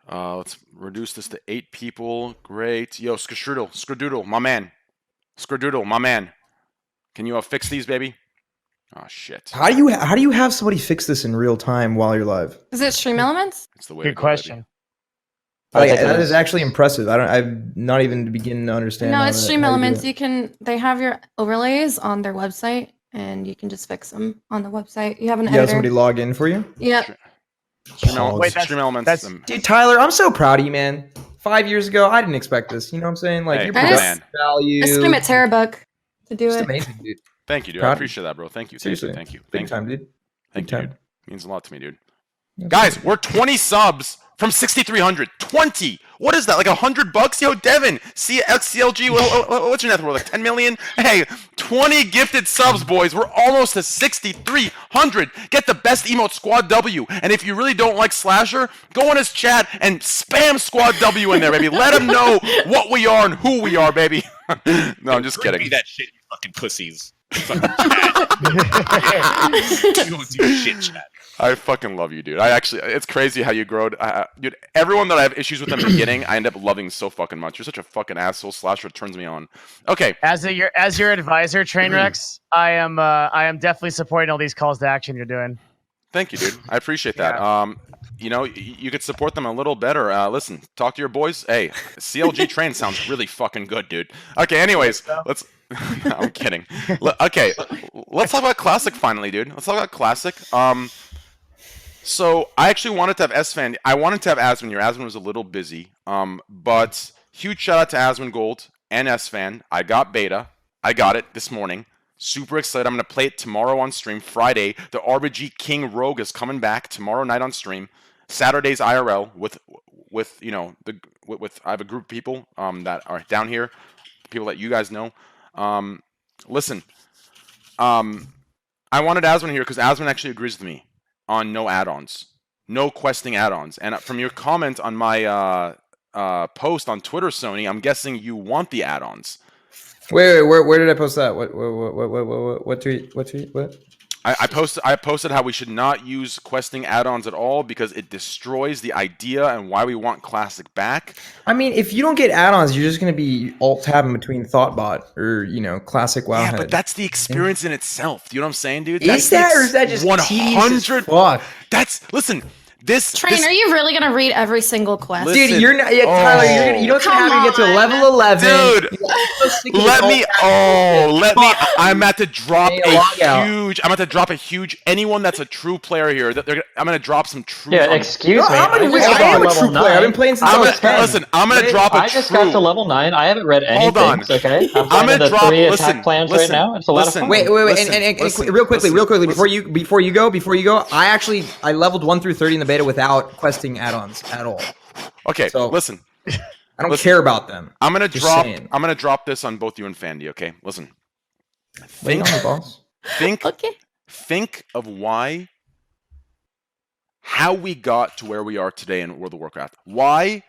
Let's reduce this to 8 people. Great. Yo, Skradoodle, my man. Skradoodle, my man. Can you fix these, baby? Oh shit. How do you have somebody fix this in real time while you're live? Is it Stream Elements? It's the way. Good question. That is actually impressive. I'm not even beginning to understand. No, it's Stream Elements. They have your overlays on their website, and you can just fix them on the website. You have an editor. You have somebody log in for you? Yep. Stream Elements. Dude, Tyler, I'm so proud of you, man. 5 years ago, I didn't expect this. You know what I'm saying? Like, you're production value. I stream at Terabuck to do It's it. amazing, dude. Thank you, dude. Proud I of you. appreciate that, bro. Thank you. Seriously. Thank you. Big time, dude. Thank Big you, time. dude. Means a lot to me, dude. Guys, we're 20 subs from 6,300. 20. What is that? Like $100? Yo, Devin. CLG. What's your net worth? Like 10 million? Hey, 20 gifted subs, boys. We're almost to 6,300. Get the best emote, Squad W. And if you really don't like Slasher, go on his chat and spam Squad W in there, baby. Let him know what we are and who we are, baby. No, I'm just kidding. Be that shit, you fucking pussies. Fucking chat. You don't do shit, chat. I fucking love you, dude. It's crazy how you grow. Dude, everyone that I have issues with in the beginning, I end up loving so fucking much. You're such a fucking asshole. Slasher turns me on. Okay. As your advisor, Trainwrecks, I am definitely supporting all these calls to action you're doing. Thank you, dude. I appreciate that. Yeah. You know, you could support them a little better. Listen, talk to your boys. Hey, CLG Train sounds really fucking good, dude. Okay, anyways, let's. No, I'm kidding. Okay, let's talk about Classic finally, dude. Let's talk about Classic. So I actually wanted to have S-Fan. I wanted to have Aswin here. Aswin was a little busy. But huge shout out to Aswin Gold and S-Fan. I got beta. I got it this morning. Super excited. I'm going to play it tomorrow on stream. Friday, the RBG King Rogue is coming back tomorrow night on stream. Saturday's IRL with you know, I have a group of people that are down here, people that you guys know. Listen, I wanted Aswin here because Aswin actually agrees with me on no add-ons, no questing add-ons. And from your comment on my post on Twitter, Sony, I'm guessing you want the add-ons. Wait, where did I post that? What tweet? What? I posted how we should not use questing add-ons at all because it destroys the idea and why we want Classic back. I mean, if you don't get add-ons, you're just going to be alt-tabbing between Thoughtbot or, you know, Classic WoW. Yeah, but that's the experience in itself. Do you know what I'm saying, dude? Is that, or is that just 100? Fuck. Listen. Train, are you really gonna read every single quest? Listen, dude, you're not. Yeah, Tyler, you know what's gonna happen? You get to level 11. Dude, let me. I'm about to drop a huge. I'm about to drop a huge. Anyone that's a true player here, I'm gonna drop some true. Yeah, excuse me. I am a true player. I've been playing since I was 10. Listen, I'm gonna drop a true. I just got to level 9. I haven't read anything. Hold on. Okay, I'm playing the 3 attack plans right now. It's a lot of fun. Wait, and real quickly, before you go, I leveled 1 through 30 in the beta without questing add-ons at all. Okay, so listen. I don't care about them. I'm gonna drop this on both you and Fandy. Okay, listen. Think of how we got to where we are today in World of Warcraft. Why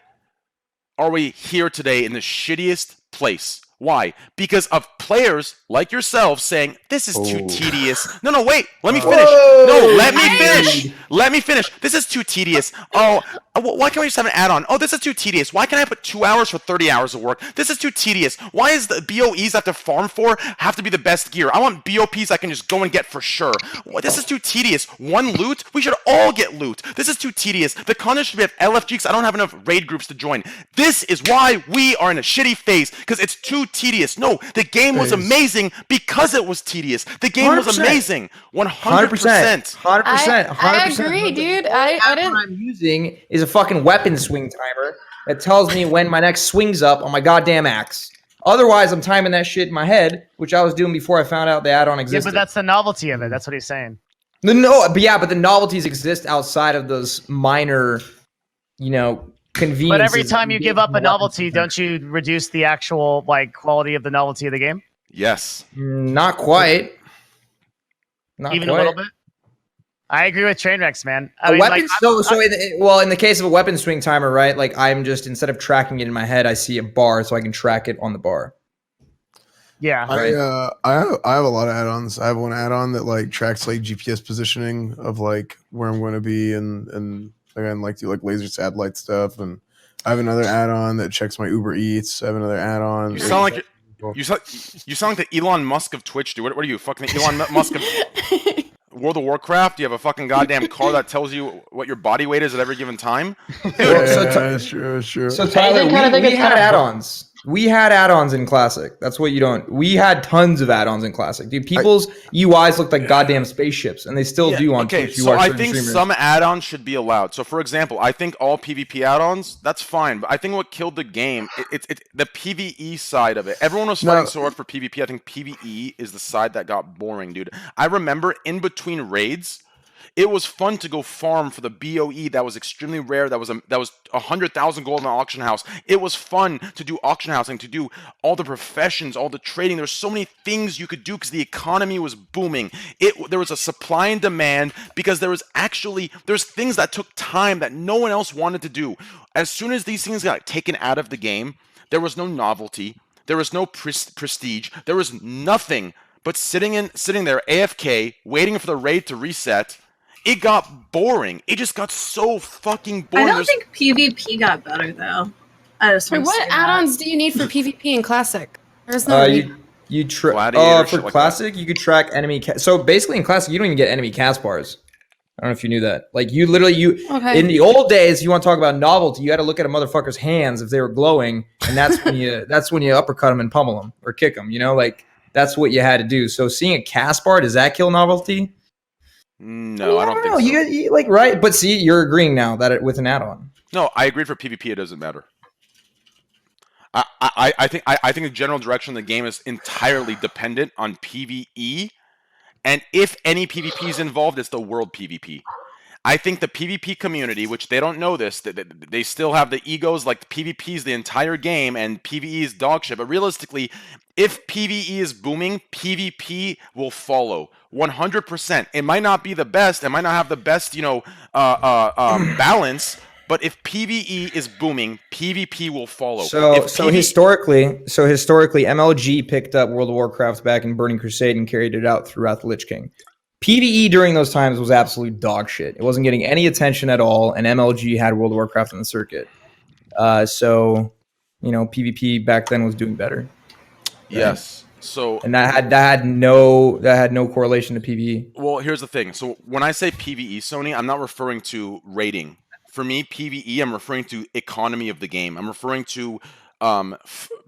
are we here today in the shittiest place? Why? Because of players like yourselves saying, this is too tedious. No, wait. Let me finish. No, let me finish. Let me finish. This is too tedious. Oh, why can't we just have an add-on? Oh, this is too tedious. Why can't I put 2 hours for 30 hours of work? This is too tedious. Why is the BOEs I have to farm for have to be the best gear? I want BOPs I can just go and get for sure. This is too tedious. One loot? We should all get loot. This is too tedious. The content should be at LFG because I don't have enough raid groups to join. This is why we are in a shitty phase because it's too tedious. No, the game was amazing because it was tedious. The game was amazing. 100%. 100%. I agree, dude. I didn't. What I'm using is a fucking weapon swing timer that tells me when my next swing's up on my goddamn axe. Otherwise, I'm timing that shit in my head, which I was doing before I found out the add-on Yeah, existed. but that's the novelty of it. That's what he's saying. But the novelties exist outside of those minor, conveniences. But every time you give up a novelty, don't you reduce the actual quality of the novelty of the game? Yes. Not quite. Even a little bit. I agree with Trainwrecks, man. In the case of a weapon swing timer, right? Like I'm just, instead of tracking it in my head, I see a bar, so I can track it on the bar. Yeah. I have a lot of add-ons. I have one add-on that tracks GPS positioning of where I'm going to be, and again do laser satellite stuff. And I have another add-on that checks my Uber Eats. I have another add-on. You sound like the Elon Musk of Twitch, dude. What are you, fucking Elon Musk of World of Warcraft? Do you have a fucking goddamn car that tells you what your body weight is at every given time? That's true. So Tyler, we had add-ons. We had add-ons in Classic. That's what you don't. We had tons of add-ons in Classic, dude. People's UIs looked like goddamn spaceships, and they still do on Twitch. So I think some add-ons should be allowed. So for example, I think all PvP add-ons, that's fine. But I think what killed the game, it's the PvE side of it. Everyone was fighting so hard for PvP. I think PvE is the side that got boring, dude. I remember in between raids, it was fun to go farm for the BOE that was extremely rare. That was 100,000 gold in the auction house. It was fun to do auction housing, to do all the professions, all the trading. There's so many things you could do because the economy was booming. There was a supply and demand because there's things that took time that no one else wanted to do. As soon as these things got taken out of the game, there was no novelty. There was no prestige. There was nothing but sitting there AFK, waiting for the raid to reset. It got boring. It just got so fucking boring. I don't think PvP got better though. What add-ons do you need for PvP in Classic? There's no for Classic, you could track enemy. So basically, in Classic, you don't even get enemy cast bars. I don't know if you knew that. In the old days, you want to talk about novelty, you had to look at a motherfucker's hands if they were glowing, and that's when you uppercut them and pummel them or kick them. That's what you had to do. So seeing a cast bar, does that kill novelty? No, I don't think so. You right, but see, you're agreeing now that with an add-on. No, I agreed for PvP. It doesn't matter. I think the general direction of the game is entirely dependent on PvE, and if any PvP is involved, it's the world PvP. I think the PvP community, which they don't know this, they still have the egos like PvP is the entire game and PvE is dog shit. But realistically, if PvE is booming, PvP will follow 100%. It might not be the best. It might not have the best, balance. But if PvE is booming, PvP will follow. So historically, MLG picked up World of Warcraft back in Burning Crusade and carried it out throughout the Lich King. PvE during those times was absolute dog shit. It wasn't getting any attention at all, and MLG had World of Warcraft on the circuit. PvP back then was doing better. Right? Yes. So and that had no correlation to PvE. Well, here's the thing. So when I say PvE, Sony, I'm not referring to rating. For me, PvE, I'm referring to economy of the game. I'm referring to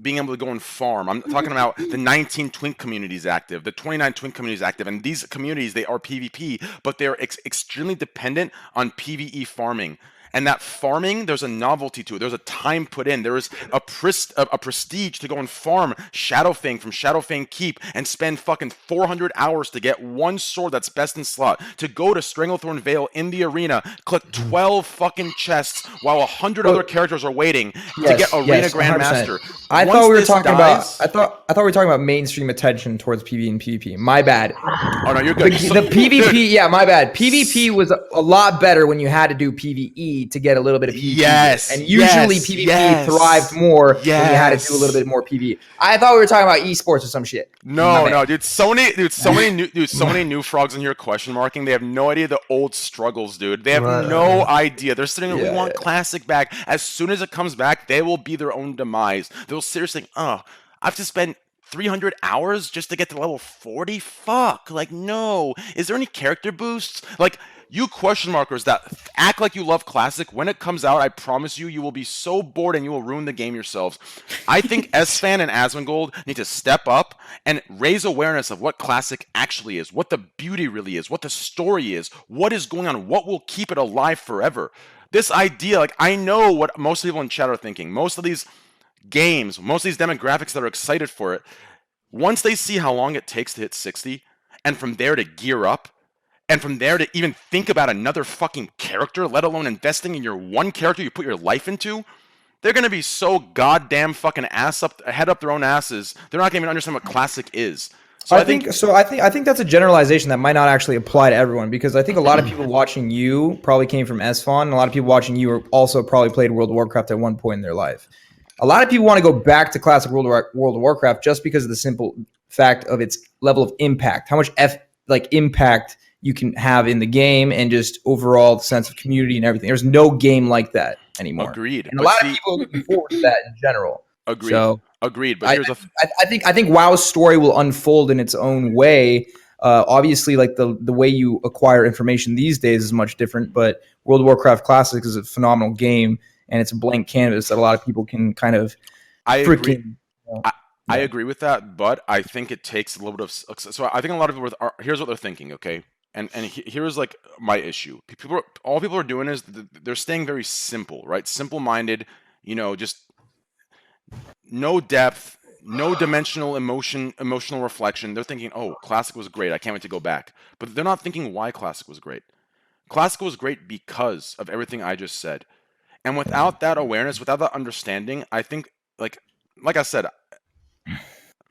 being able to go and farm. I'm talking about the 19 Twink communities active, the 29 Twink communities active, and these communities, they are PvP, but they're extremely dependent on PvE farming. And that farming, there's a novelty to it. There's a time put in. There is a prestige to go and farm Shadowfang from Shadowfang Keep and spend fucking 400 hours to get one sword that's best in slot. To go to Stranglethorn Vale in the arena, click 12 fucking chests while 100 other characters are waiting to get Arena Grandmaster. I thought we were talking about mainstream attention towards PvE and PvP. My bad. Oh no, you're good. The PvP, yeah, my bad. PvP was a lot better when you had to do PvE to get a little bit of PvP. Yes. And usually PvP thrived more when you had to do a little bit more PvE. I thought we were talking about esports or some shit. No, dude. So many new frogs in here question marking. They have no idea the old struggles, dude. They have no idea. They're sitting there, we want Classic back. As soon as it comes back, they will be their own demise. They'll seriously think, I have to spend 300 hours just to get to level 40? Fuck. No. Is there any character boosts? You question markers that act like you love Classic, when it comes out, I promise you, you will be so bored and you will ruin the game yourselves. I think SFan and Asmongold need to step up and raise awareness of what Classic actually is, what the beauty really is, what the story is, what is going on, what will keep it alive forever. This idea, I know what most people in chat are thinking. Most of these games, most of these demographics that are excited for it, once they see how long it takes to hit 60, and from there to gear up, and from there to even think about another fucking character, let alone investing in your one character you put your life into, they're gonna be so goddamn fucking head up their own asses. They're not gonna even understand what classic is. So I think that's a generalization that might not actually apply to everyone, because I think a lot of people watching you probably came from SFON, and a lot of people watching you are also probably played World of Warcraft at one point in their life. A lot of people want to go back to classic World of Warcraft just because of the simple fact of its level of impact, how much impact you can have in the game, and just overall sense of community and everything. There's no game like that anymore. Agreed. And a lot of people are looking forward to that in general. Agreed. So, agreed. But here's I think WoW's story will unfold in its own way. Obviously, like the way you acquire information these days is much different. But World of Warcraft Classic is a phenomenal game, and it's a blank canvas that a lot of people can kind of. I agree. I agree with that, but I think it takes a little bit of. So I think a lot of people here's what they're thinking. Okay. And here's like my issue. All people are doing is they're staying very simple, right? Simple-minded, just no depth, no dimensional emotional reflection. They're thinking, oh, Classic was great. I can't wait to go back. But they're not thinking why Classic was great. Classic was great because of everything I just said. And without that awareness, without that understanding, I think, like I said,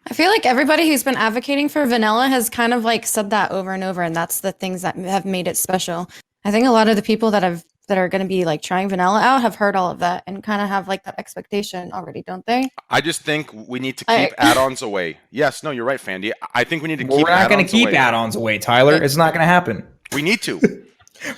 I feel like everybody who's been advocating for vanilla has kind of like said that over and over, and that's the things that have made it special. I think a lot of the people that are going to be like trying vanilla out have heard all of that and kind of have like that expectation already, don't they? I just think we need to keep add-ons away. Yes, no, you're right, Fandy. I think we need to keep. We're not going to keep add-ons away, Tyler. It's not going to happen. We need to.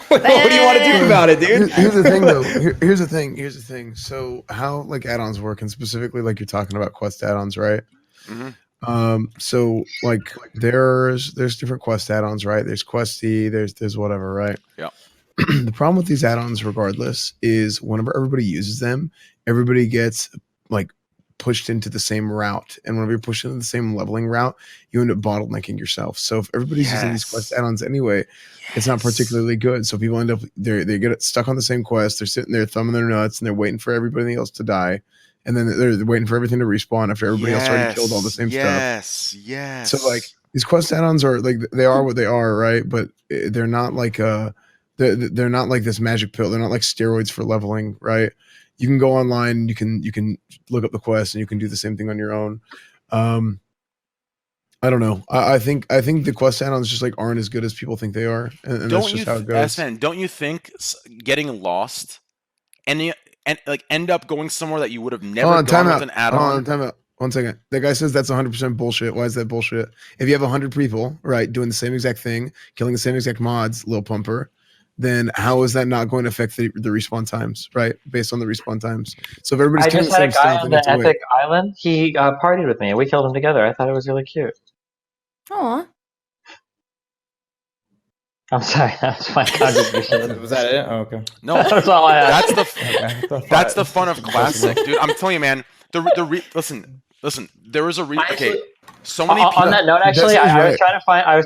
What do you want to do about it, dude? Here's the thing, though. Here's the thing. So how like add-ons work, and specifically like you're talking about quest add-ons, right? Mm-hmm. So like there's different quest add-ons, right? There's Questy, there's whatever, right? Yeah. The problem with these add-ons, regardless, is whenever everybody uses them, everybody gets like pushed into the same route, and whenever you're pushed into the same leveling route, you end up bottlenecking yourself. So if everybody's using these quest add-ons anyway, it's not particularly good. So people end up they get stuck on the same quest. They're sitting there thumbing their nuts, and they're waiting for everybody else to die. And then they're waiting for everything to respawn after everybody else already killed all the same stuff. Yes. So like these quest add-ons are like they are what they are, right? But they're not like they're not like this magic pill. They're not like steroids for leveling, right? You can go online, you can look up the quest, and you can do the same thing on your own. I don't know. I think the quest add-ons just like aren't as good as people think they are, and that's just how it goes. SN, don't you think getting lost and like end up going somewhere that you would have never gone with an add-on? Time out. 1 second. That guy says that's 100% bullshit. Why is that bullshit? If you have 100 people, right, doing the same exact thing, killing the same exact mods, Lil Pumper, then how is that not going to affect the respawn times, right? Based on the respawn times. So if everybody's killing the same stuff, I just had a guy on the Epic Island. He partied with me, and we killed him together. I thought it was really cute. Aw. I'm sorry, that's my contribution. Was that it? Oh, okay. No, that's all I had. That's the fun of Classic, dude. I'm telling you, man. Listen. There is a reason. Okay, so many people. On that note, actually, I was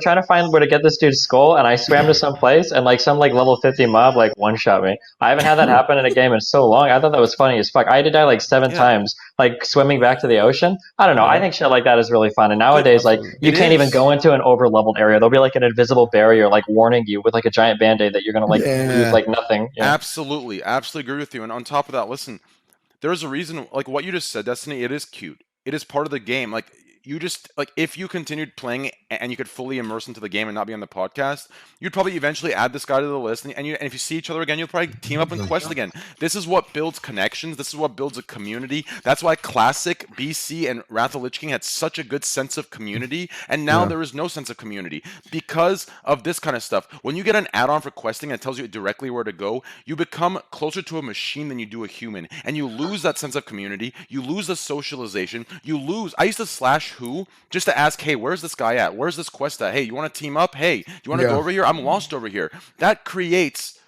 trying to find where to get this dude's skull, and I swam to some place, and like some like level 50 mob like one shot me. I haven't had that happen in a game in so long. I thought that was funny as fuck. I had to die like 7 times, like swimming back to the ocean. I don't know. I think shit like that is really fun. And nowadays, like you can't even go into an over leveled area. There'll be like an invisible barrier, like warning you with like a giant band-aid that you're gonna like lose like nothing. Yeah. Absolutely agree with you. And on top of that, listen, there's a reason. Like what you just said, Destiny. It is cute. It is part of the game. Like you just like if you continued playing and you could fully immerse into the game and not be on the podcast, you'd probably eventually add this guy to the list. And if you see each other again, you'll probably team up and quest again. This is what builds connections. This is what builds a community. That's why Classic, BC, and Wrath of Lich King had such a good sense of community. And now there is no sense of community because of this kind of stuff. When you get an add-on for questing and it tells you directly where to go, you become closer to a machine than you do a human. And you lose that sense of community. You lose the socialization. You lose. I used to slash who just to ask, hey, where's this guy at? Where's this quest at? Hey, you want to team up? Hey, do you want to go over here? I'm lost over here. That creates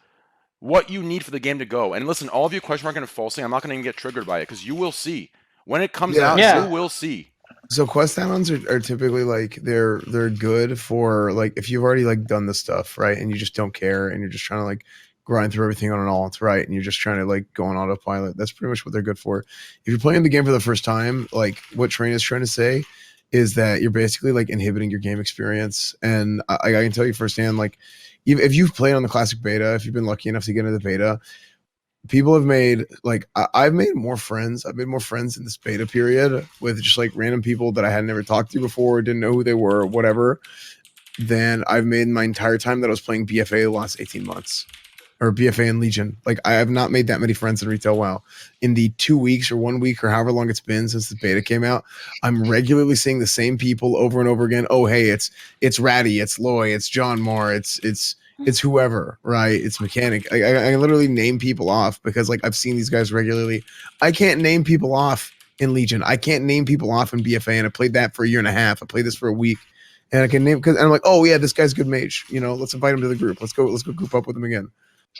what you need for the game to go. And listen, all of you question mark and falsing, I'm not going to even get triggered by it because you will see. When it comes out, you will see. So quest add-ons are typically like they're good for like if you've already like done the stuff, right? And you just don't care and you're just trying to like grind through everything on an alt, right? And you're just trying to like go on autopilot. That's pretty much what they're good for. If you're playing the game for the first time, like what Train is trying to say is that you're basically like inhibiting your game experience. And I can tell you firsthand, like if you've played on the classic beta, if you've been lucky enough to get into the beta, people have made like I've made more friends. I've made more friends in this beta period with just like random people that I had never talked to before, didn't know who they were, or whatever, than I've made my entire time that I was playing BFA the last 18 months. Or BFA and Legion. Like I have not made that many friends in retail WoW. In the 2 weeks or 1 week or however long it's been since the beta came out, I'm regularly seeing the same people over and over again. Oh, hey, it's Ratty, it's Loy, it's John Moore, it's whoever, right? It's Mechanic. I literally name people off because like I've seen these guys regularly. I can't name people off in Legion. I can't name people off in BFA, and I played that for a year and a half. I played this for a week, and I can name because I'm like, oh yeah, this guy's good mage. You know, let's invite him to the group. Let's go group up with him again.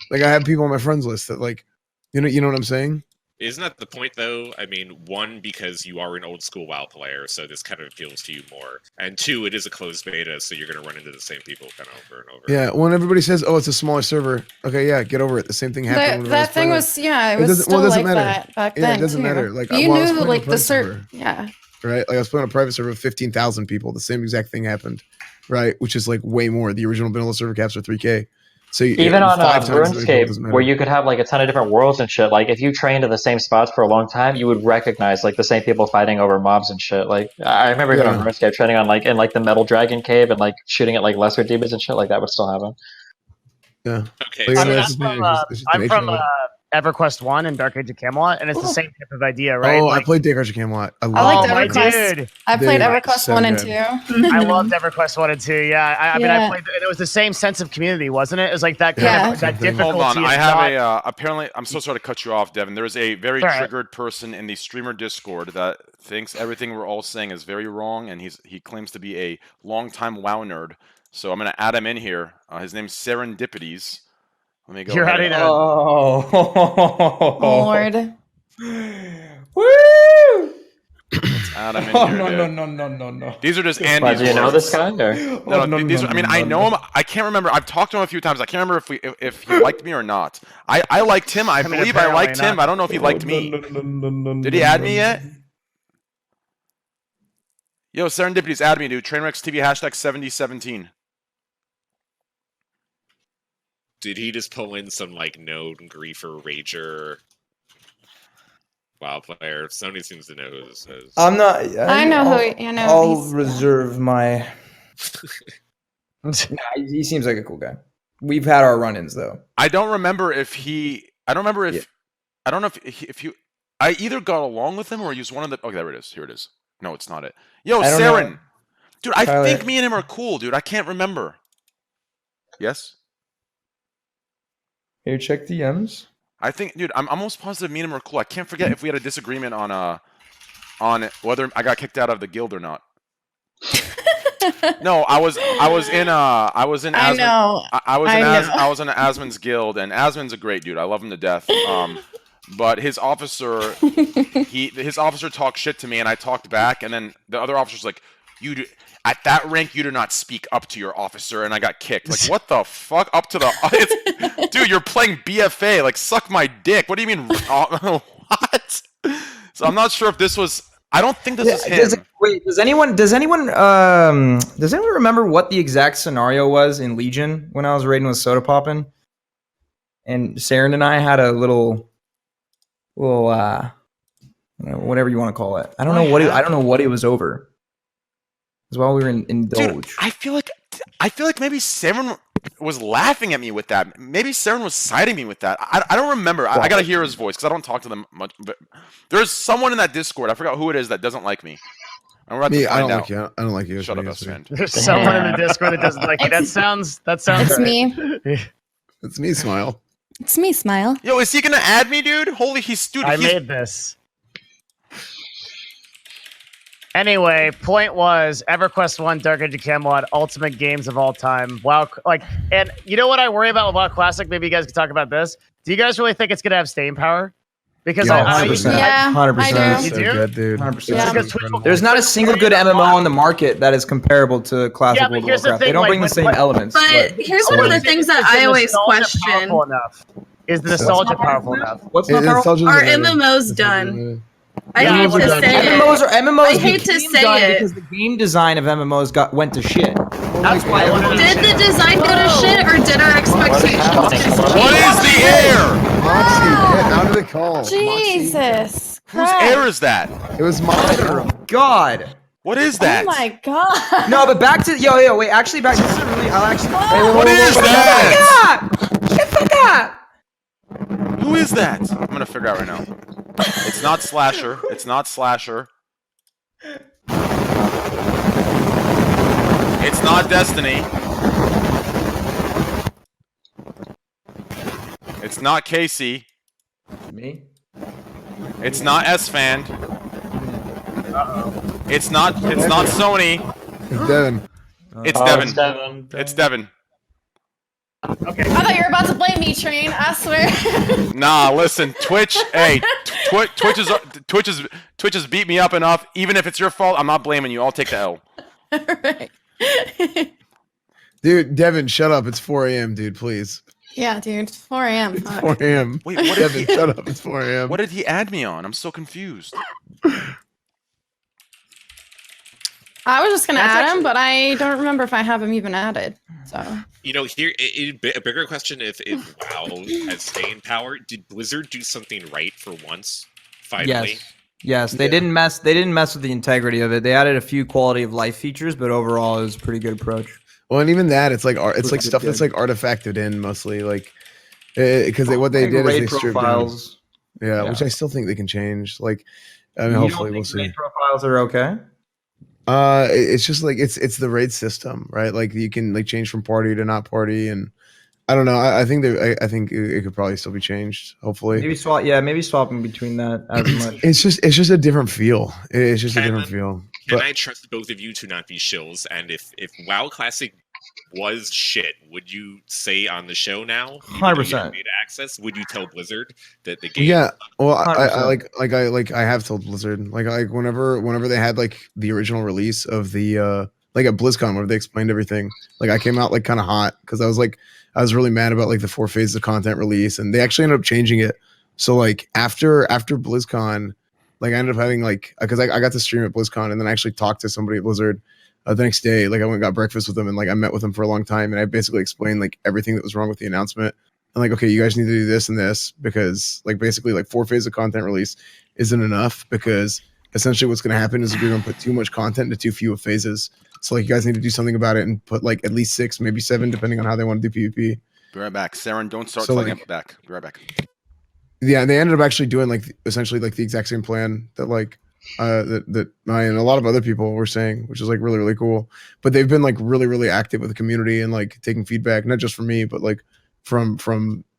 Like I have people on my friends list that like, you know what I'm saying? Isn't that the point, though? I mean, one, because you are an old school WoW player, so this kind of appeals to you more. And two, it is a closed beta, so you're going to run into the same people kind of over and over. Yeah, when everybody says, oh, it's a smaller server. Okay, yeah, get over it. The same thing happened. That thing was, yeah, it was still like that back then. Yeah, it doesn't too. matter. Like, you well, knew like the server. Yeah. Right? Like I was playing on a private server of 15,000 people. The same exact thing happened. Right? Which is like way more. The original vanilla server caps are 3K. So even on RuneScape, where you could have like a ton of different worlds and shit, like if you trained in the same spots for a long time, you would recognize like the same people fighting over mobs and shit. Like I remember going on RuneScape training on like in like the Metal Dragon Cave and like shooting at like lesser demons and shit like that would still happen. Yeah. Okay. I mean, I'm from EverQuest 1 and Dark Age of Camelot, and it's the same type of idea, right? Oh, like, I played Dark Age of Camelot. I liked EverQuest. Dude. I played EverQuest 1 and 2. I loved EverQuest 1 and 2. Yeah, I mean, I played. It was the same sense of community, wasn't it? It was like that kind of that difficulty. Hold on, I have a apparently. I'm so sorry to cut you off, Devin. There is a very triggered person in the streamer Discord that thinks everything we're all saying is very wrong, and he claims to be a longtime WoW nerd. So I'm gonna add him in here. His name's Serendipities. Let me go. You're adding Oh Lord. Woo! Add him in here, No. These are just Andy's. Do you know this guy? Or? These are, I mean, I know him. I can't remember. I've talked to him a few times. I can't remember if he liked me or not. I liked him. I believe I liked him. I don't know if he liked me. Did he add me yet? Yo, Serendipities, add me, dude. Trainwreckstv hashtag 7017. Did he just pull in some like known griefer rager WoW player? Sony seems to know who this is. I'm not. I know who. You know. I'll reserve my. He seems like a cool guy. We've had our run-ins though. I don't remember if he. I don't remember if. Yeah. I don't know if you. I either got along with him or he was one of the. Oh, there it is. Here it is. No, it's not it. Yo, Saren. Dude, I think me and him are cool, dude. I can't remember. Yes. Here, check DMs. I think, dude, I'm almost positive me and him are cool. I can't forget if we had a disagreement on whether I got kicked out of the guild or not. No, I was in Asmon's guild, and Asmon's a great dude. I love him to death. But his officer, his officer talked shit to me, and I talked back, and then the other officer's like, at that rank, you do not speak up to your officer, and I got kicked. Like, what the fuck? Up to the... Dude, you're playing BFA. Like, suck my dick. What do you mean? What? So I'm not sure if this was... I don't think this is him. Does anyone remember what the exact scenario was in Legion when I was raiding with Soda Poppin'? And Saren and I had a little whatever you want to call it. I don't know what it was over. As well, we were in Doge. Dude, I feel like maybe Saren was laughing at me with that. Maybe Saren was siding me with that. I don't remember. I gotta hear his voice because I don't talk to them much. But there's someone in that Discord. I forgot who it is that doesn't like me. I'm about to find out. I don't like you. Shut up, best friend. There's someone in the Discord that doesn't like you. That sounds. It's right. me. It's me, Smile. It's me, Smile. Yo, is he gonna add me, dude? Holy, I made this. Anyway, point was EverQuest 1, Dark Age of Camelot, ultimate games of all time. WoW, and you know what I worry about with WoW Classic? Maybe you guys can talk about this. Do you guys really think it's gonna have staying power? Because Yeah, I 100%. Yeah, 100%. I You So do? good, dude. 100%. Yeah. Because Twitch will- There's not a single good MMO on the market that is comparable to Classic Yeah, but World of here's the Warcraft. They thing, don't like, bring the but- same but- elements. But here's one of the things that I always question. Is the nostalgia powerful enough? What's not powerful? Are MMOs done? I Yeah, hate to MMOs say it. MMOs I hate to became say done it. because the game design of MMOs went to shit. That's why Did the design go to shit, or did our expectations just What is the air? Moxie, get out of the call. Jesus Whose Christ. air is that? It was mine. God. What is Oh that? my god. No, but back to wait. Actually, back to I'll actually. What is that? Fuck that! Who is that? I'm gonna figure out right now. It's not Slasher. It's not Slasher. It's not Destiny. It's not Casey. Me? It's not S-Fan. It's not Sony. It's Devin. It's Oh, Devin. it's Devin. It's Devin. Okay. I thought you were about to blame me, Train. I swear. Nah, listen, Twitch. Hey, Twitch has beat me up enough. Even if it's your fault, I'm not blaming you. I'll take the L. Right. Dude, Devin, shut up. It's 4 a.m., dude, please. Yeah, dude. 4 a.m. It's 4 a.m. Wait, what did Devin, he? shut up. It's 4 a.m. What did he add me on? I'm so confused. I was just gonna That's add actually- him, but I don't remember if I have him even added. So You know, here a bigger question: if WoW has staying power, did Blizzard do something right for once? Finally, Yes, they didn't mess. They didn't mess with the integrity of it. They added a few quality of life features, but overall, it was a pretty good approach. Well, and even that, it's like Looks like stuff it that's did. like artifacted in mostly, like because what they Like did raid is they stripped down. profiles. Yeah, Yeah. which I still think they can change. Like, I mean, You hopefully don't we'll think see. raid profiles are okay. It's just like it's the raid system, right? Like you can like change from party to not party, and I don't know. I think I think it could probably still be changed. Hopefully, Maybe swap. Yeah, maybe swapping between that as much. it's just a different feel. It's just a different feel. Can But I trust both of you to not be shills? And if WoW Classic was shit, would you say on the show now? 100%. Data access. Would you tell Blizzard that the game? yeah, well, I 100%. I have told Blizzard like whenever they had like the original release of the like at BlizzCon where they explained everything, like I came out like kind of hot because I was really mad about like the 4 phases of content release, and they actually ended up changing it. So like after BlizzCon, like I ended up having like because I got to stream at BlizzCon and then I actually talked to somebody at Blizzard the next day. Like I went and got breakfast with them and like I met with them for a long time and I basically explained like everything that was wrong with the announcement. And like, okay, you guys need to do this and this because like basically like 4 phases of content release isn't enough because essentially what's going to happen is you're going to put too much content into too few phases. So like you guys need to do something about it and put like at least 6, maybe 7, depending on how they want to do PvP. Be right back. Saren, don't start So, telling like- it back. Be right back. Yeah, and they ended up actually doing like essentially like the exact same plan that like that I and a lot of other people were saying, which is like really, really cool. But they've been like really, really active with the community and like taking feedback, not just from me, but like from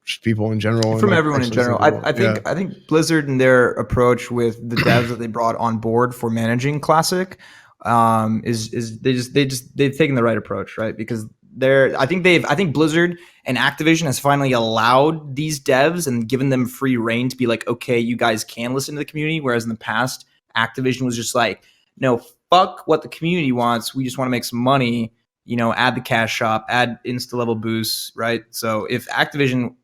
just people in general. From and, like, everyone in actually general. saying, I think Blizzard and their approach with the devs that they brought on board for managing Classic is they've taken the right approach, right? Because I think Blizzard and Activision has finally allowed these devs and given them free reign to be like, okay, you guys can listen to the community, whereas in the past Activision was just like, no, fuck what the community wants. We just want to make some money, add the cash shop, add insta level boosts, right? So if Activision,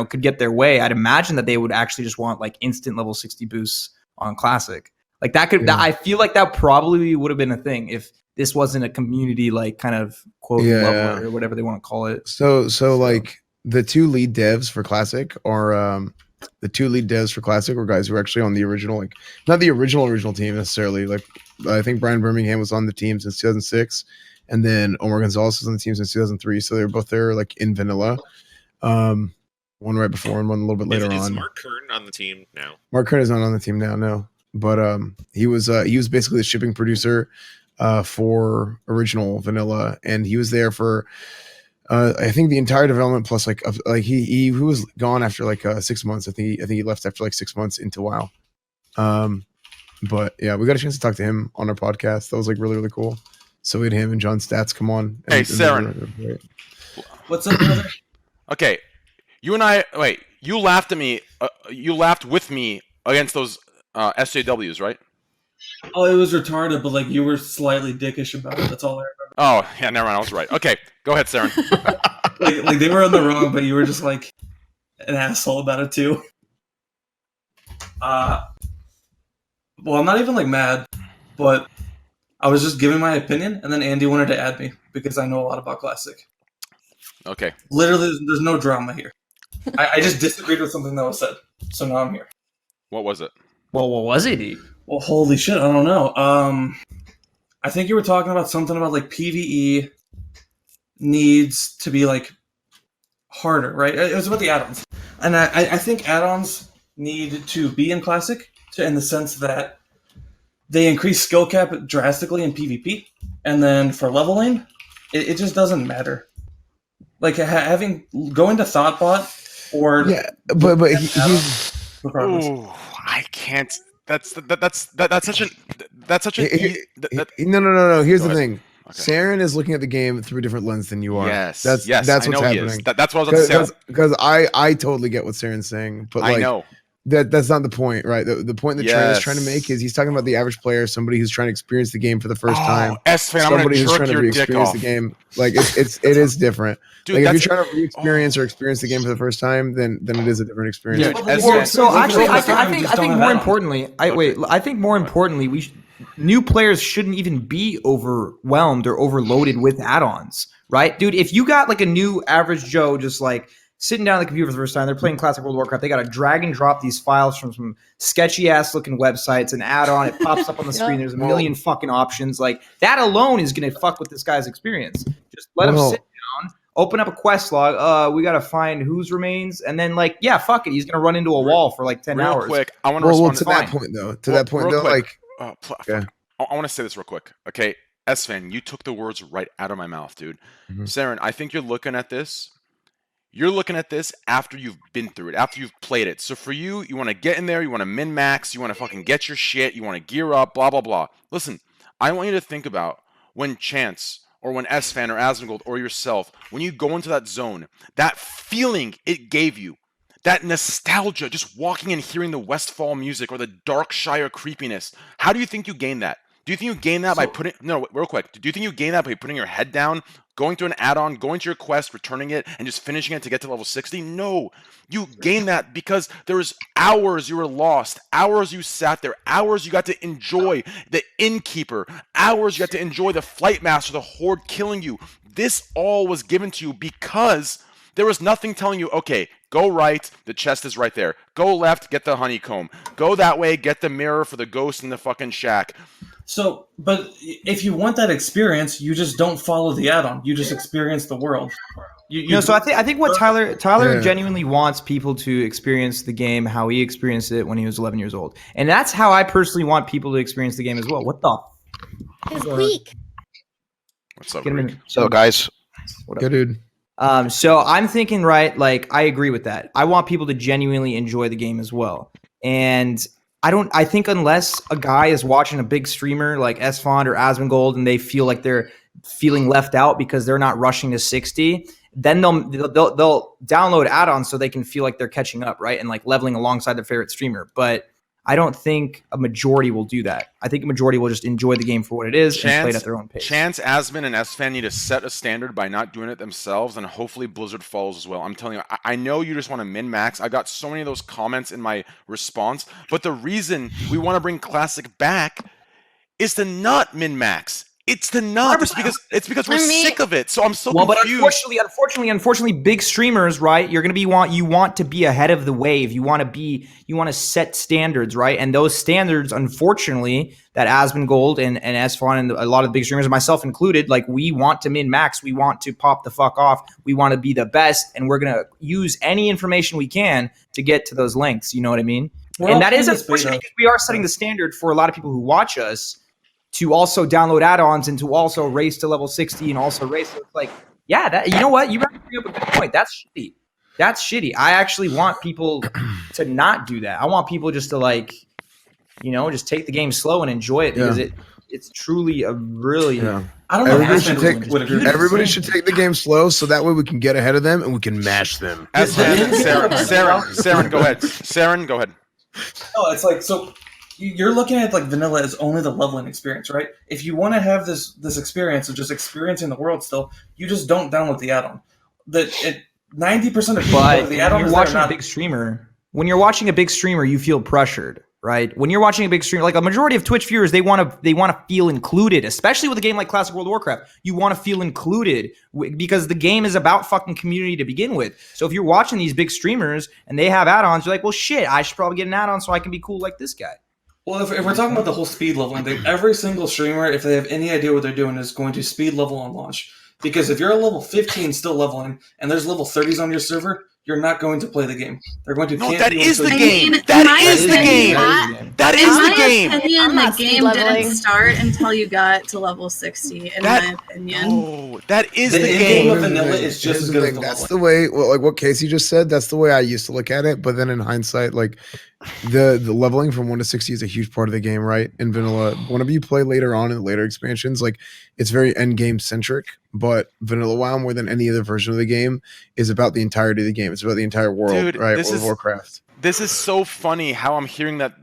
could get their way, I'd imagine that they would actually just want like instant level 60 boosts on Classic. Like that could, I feel like that probably would have been a thing if this wasn't a community like kind of quote level or whatever they want to call it. So like the two lead devs for Classic are were guys who were actually on the original, like not the original team necessarily. Like I think Brian Birmingham was on the team since 2006, and then Omar Gonzalez was on the team since 2003. So they were both there like in vanilla. One right before and one a little bit later is on. Mark Kern on the team now? Mark Kern is not on the team now, no. But he was basically the shipping producer for original vanilla, and he was there for I think the entire development plus like he was gone after like 6 months. I think he left after like 6 months into WoW. But yeah, we got a chance to talk to him on our podcast. That was like really, really cool. So we had him and John Stats come on. Hey, Saren. What's up, brother? Okay, you and I. Wait, you laughed at me. You laughed with me against those SJWs, right? Oh, it was retarded, but like you were slightly dickish about it. That's all I remember. Oh, yeah, never mind. I was right. Okay, go ahead, Saren. like they were on the wrong, but you were just like an asshole about it too. Well, I'm not even like mad, but I was just giving my opinion, and then Andy wanted to add me because I know a lot about Classic. Okay. Literally, there's no drama here. I just disagreed with something that was said, so now I'm here. What was it? Well, what was it? Well, holy shit, I don't know. I think you were talking about something about like PvE needs to be like harder, right? It was about the add-ons, and I think add-ons need to be in Classic in the sense that they increase skill cap drastically in PvP, and then for leveling, it just doesn't matter. Like going to Thoughtbot or but he's Ooh, I can't. That's such an no. Here's Go the ahead. thing. Okay. Saren is looking at the game through a different lens than you are. Yes, that's yes, that's I what's know he happening. is. That's what I was about to say. Because I totally get what Saren's saying, but like, I know. That's not the point, right? The point that Train is trying to make Yes. is he's talking about the average player, somebody who's trying to experience the game for the first time. S-Fan, I'm gonna somebody who's jerk trying to your dick re-experience off. the game. Like it is different. Dude, like if that's- you're trying to re-experience or experience the game for the first time, then it is a different experience. Dude, Well, so actually, I think more importantly, I think more importantly, new players shouldn't even be overwhelmed or overloaded with add-ons, right, dude? If you got like a new average Joe, just like sitting down at the computer for the first time, they're playing Classic World of Warcraft, they got to drag and drop these files from some sketchy ass looking websites, an add-on, it pops up on the screen. There's a million fucking options. Like that alone is gonna fuck with this guy's experience. Just let him sit down. Open up a quest log. We gotta find whose remains, and then like, yeah, fuck it. He's gonna run into a wall for like 10 real hours. quick, I want to Well, respond to that point though. To that point though, like, I want to say this real quick. Okay, S-Fan, you took the words right out of my mouth, dude. Saren, I think you're looking at this. You're looking at this after you've been through it, after you've played it. So for you, you want to get in there, you want to min-max, you want to fucking get your shit, you want to gear up, blah, blah, blah. Listen, I want you to think about when Chance or when S-Fan or Asmongold or yourself, when you go into that zone, that feeling it gave you, that nostalgia, just walking and hearing the Westfall music or the Darkshire creepiness. How do you think you gain that? Do you think you gain that by putting... No, real quick. Do you think you gain that by putting your head down, going through an add-on, going to your quest, returning it, and just finishing it to get to level 60? No. You gain that because there was hours you were lost, hours you sat there, hours you got to enjoy the innkeeper, hours you got to enjoy the flight master, the horde killing you. This all was given to you because there was nothing telling you, okay, go right, the chest is right there. Go left, get the honeycomb. Go that way, get the mirror for the ghost in the fucking shack. So, but if you want that experience, you just don't follow the add-on. You just experience the world. So I think what Tyler genuinely wants people to experience the game how he experienced it when he was 11 years old, and that's how I personally want people to experience the game as well. What the? His week. What's up, Rick? So, guys. Yeah, dude. So I'm thinking, right, like I agree with that. I want people to genuinely enjoy the game as well. And I think unless a guy is watching a big streamer like Sfond or Asmongold and they feel like they're feeling left out because they're not rushing to 60, then they'll download add-ons so they can feel like they're catching up, right? And like leveling alongside their favorite streamer. But I don't think a majority will do that. I think a majority will just enjoy the game for what it is and play it at their own pace. Chance, Asmon, and S-Fan need to set a standard by not doing it themselves, and hopefully Blizzard follows as well. I'm telling you, I know you just want to min-max. I got so many of those comments in my response, but the reason we want to bring Classic back is to not min-max. It's to not. It's because we're sick of it. So I'm so confused. But unfortunately, big streamers, right? You're gonna you want to be ahead of the wave. You want to set standards, right? And those standards, unfortunately, that Asmongold and Sfon and a lot of the big streamers, myself included, like we want to min max. We want to pop the fuck off. We want to be the best, and we're gonna use any information we can to get to those lengths. You know what I mean? And that is unfortunate because we are setting the standard for a lot of people who watch us to also download add-ons and to also race to level 60 and also race. So it's like, yeah, that, you know what? You bring up a good point. That's shitty. That's shitty. I actually want people to not do that. I want people just to like, just take the game slow and enjoy it because it's truly a really. Yeah. I don't know. Everybody should take the game slow so that way we can get ahead of them and we can mash them. Saren, go ahead. Saren, go ahead. No, it's like, so you're looking at like vanilla as only the leveling experience, right? If you want to have this experience of just experiencing the world still, you just don't download the add-on. 90% of people But the when add-on you're is watching there, a big streamer, you feel pressured, right? When you're watching a big streamer, like a majority of Twitch viewers, they want to feel included, especially with a game like Classic World of Warcraft. You want to feel included because the game is about fucking community to begin with. So if you're watching these big streamers and they have add-ons, you're like, well, shit, I should probably get an add-on so I can be cool like this guy. Well, if we're talking about the whole speed leveling thing, every single streamer, if they have any idea what they're doing, is going to speed level on launch. Because if you're a level 15 still leveling, and there's level 30s on your server, you're not going to play the game. They're going to No, cancel that you is the until game. you- That is the game. That is the In my game. opinion, I'm the not speed game leveling. didn't start until you got to level 60, in my opinion. No, that is The the end game. game of vanilla is just Here's as the good as thing, the that's leveling. the way, well, like what Casey just said, that's the way I used to look at it. But then in hindsight, like the leveling from 1 to 60 is a huge part of the game, right? In vanilla, whenever you play later on in the later expansions, like it's very end game centric. But vanilla WoW, more than any other version of the game, is about the entirety of the game. It's about the entire world, Dude, right? this World of is- Warcraft. This is so funny how I'm hearing that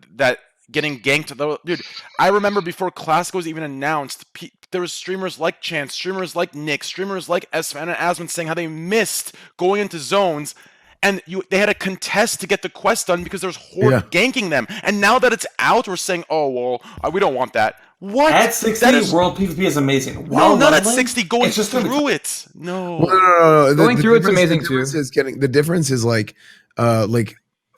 getting ganked. Dude, I remember before Classic was even announced, there was streamers like Chance, streamers like Nick, streamers like Esfan and Asmund saying how they missed going into zones, and they had to contest to get the quest done because there was Horde ganking them. And now that it's out, we're saying, oh, well, we don't want that. What? At 60, That is, world PvP is amazing. no, not at leveling, 60, going it's just through it. No. Well, no. Going through it's difference- amazing the difference is the difference is like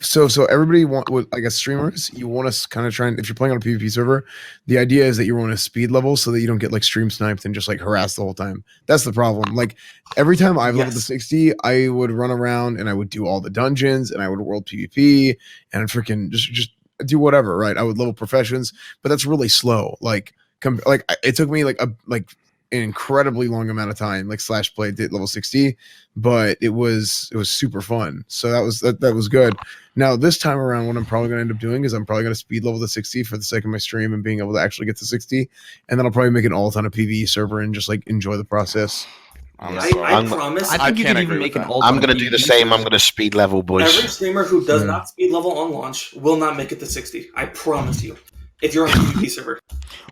so everybody like as streamers, you want to kind of try and, if you're playing on a PvP server, the idea is that you want to speed level so that you don't get like stream sniped and just like harassed the whole time. That's the problem. Like every time I've leveled to 60, I would run around and I would do all the dungeons and I would world PvP and freaking just do whatever, right? I would level professions, but that's really slow. Like it took me like an incredibly long amount of time, like Slash played at level 60, but it was super fun. So that was good. Now this time around, what I'm probably going to end up doing is I'm probably going to speed level to 60 for the sake of my stream and being able to actually get to 60, and then I'll probably make an all-ton of PvE server and just like enjoy the process. I promise. I think you can't could agree even make with an that. ultimate. I'm going to do the same. I'm going to speed level, boys. Every streamer who does not speed level on launch will not make it to 60. I promise you. If you're on a PvP server.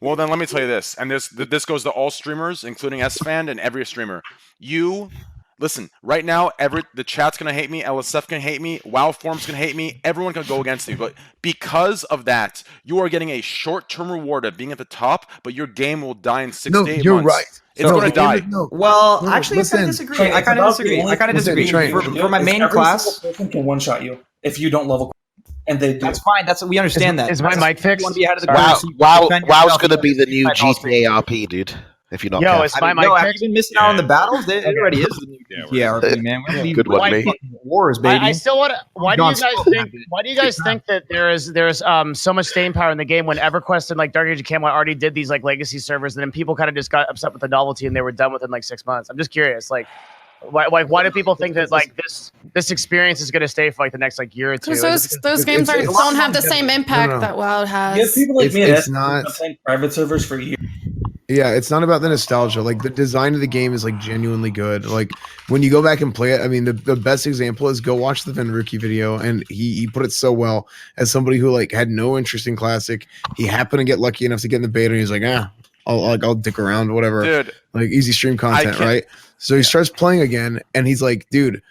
Well, then let me tell you this, and this goes to all streamers, including SFan and every streamer. Listen, right now, the chat's gonna hate me, LSF can hate me, WoW forums can hate me, everyone can go against me. But because of that, you are getting a short-term reward of being at the top, but your game will die in 6 to 8 months. You're right. It's gonna die. Well, actually, I kind of disagree. I kind of disagree. For my main class, every single person can one-shot you if you don't level. And they do. That's fine. We understand that. Is my mic fixed? Want to be ahead of the WoW's going to be the new GTA RP, dude. If you're not Yo, careful. is my mic have fixed? you been missing out on the battles? It already is the new GTA RP, man. We're gonna be Good one, Lee. wars, baby. I still want to. Why do John you guys Snow, think? Why do you guys think that there's so much staying power in the game when EverQuest and like Dark Age of Camelot already did these like legacy servers, and then people kind of just got upset with the novelty and they were done within like 6 months? I'm just curious, like. Why do people think that like this experience is going to stay for like the next like year or two? Because those games don't have the same impact that WoW has. You have people like me It's that not playing private servers for years. Yeah, it's not about the nostalgia. Like the design of the game is like genuinely good. Like when you go back and play it, I mean, the best example is go watch the Venruki video, and he put it so well as somebody who like had no interest in Classic. He happened to get lucky enough to get in the beta, and he's like, I'll dick around, whatever. Dude, like easy stream content, right? So he starts playing again, and he's like, dude,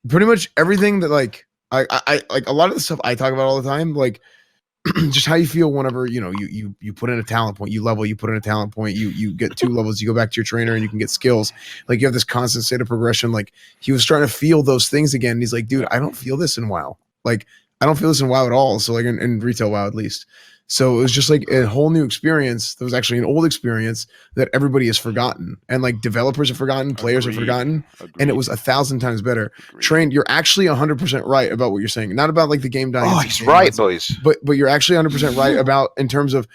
pretty much everything that like I like a lot of the stuff I talk about all the time, like just how you feel whenever you put in a talent point, you level, you put in a talent point, you get 2 levels, you go back to your trainer and you can get skills. Like you have this constant state of progression. Like he was starting to feel those things again. And he's like, dude, I don't feel this in WoW. Like I don't feel this in WoW at all. So like in retail WoW at least. So it was just like a whole new experience. There was actually an old experience that everybody has forgotten, and like developers have forgotten, players have forgotten, and it was 1,000 times better. Train, you're actually 100% right about what you're saying. Not about like the game dying. Oh, he's right, boys. But you're actually 100% right about in terms of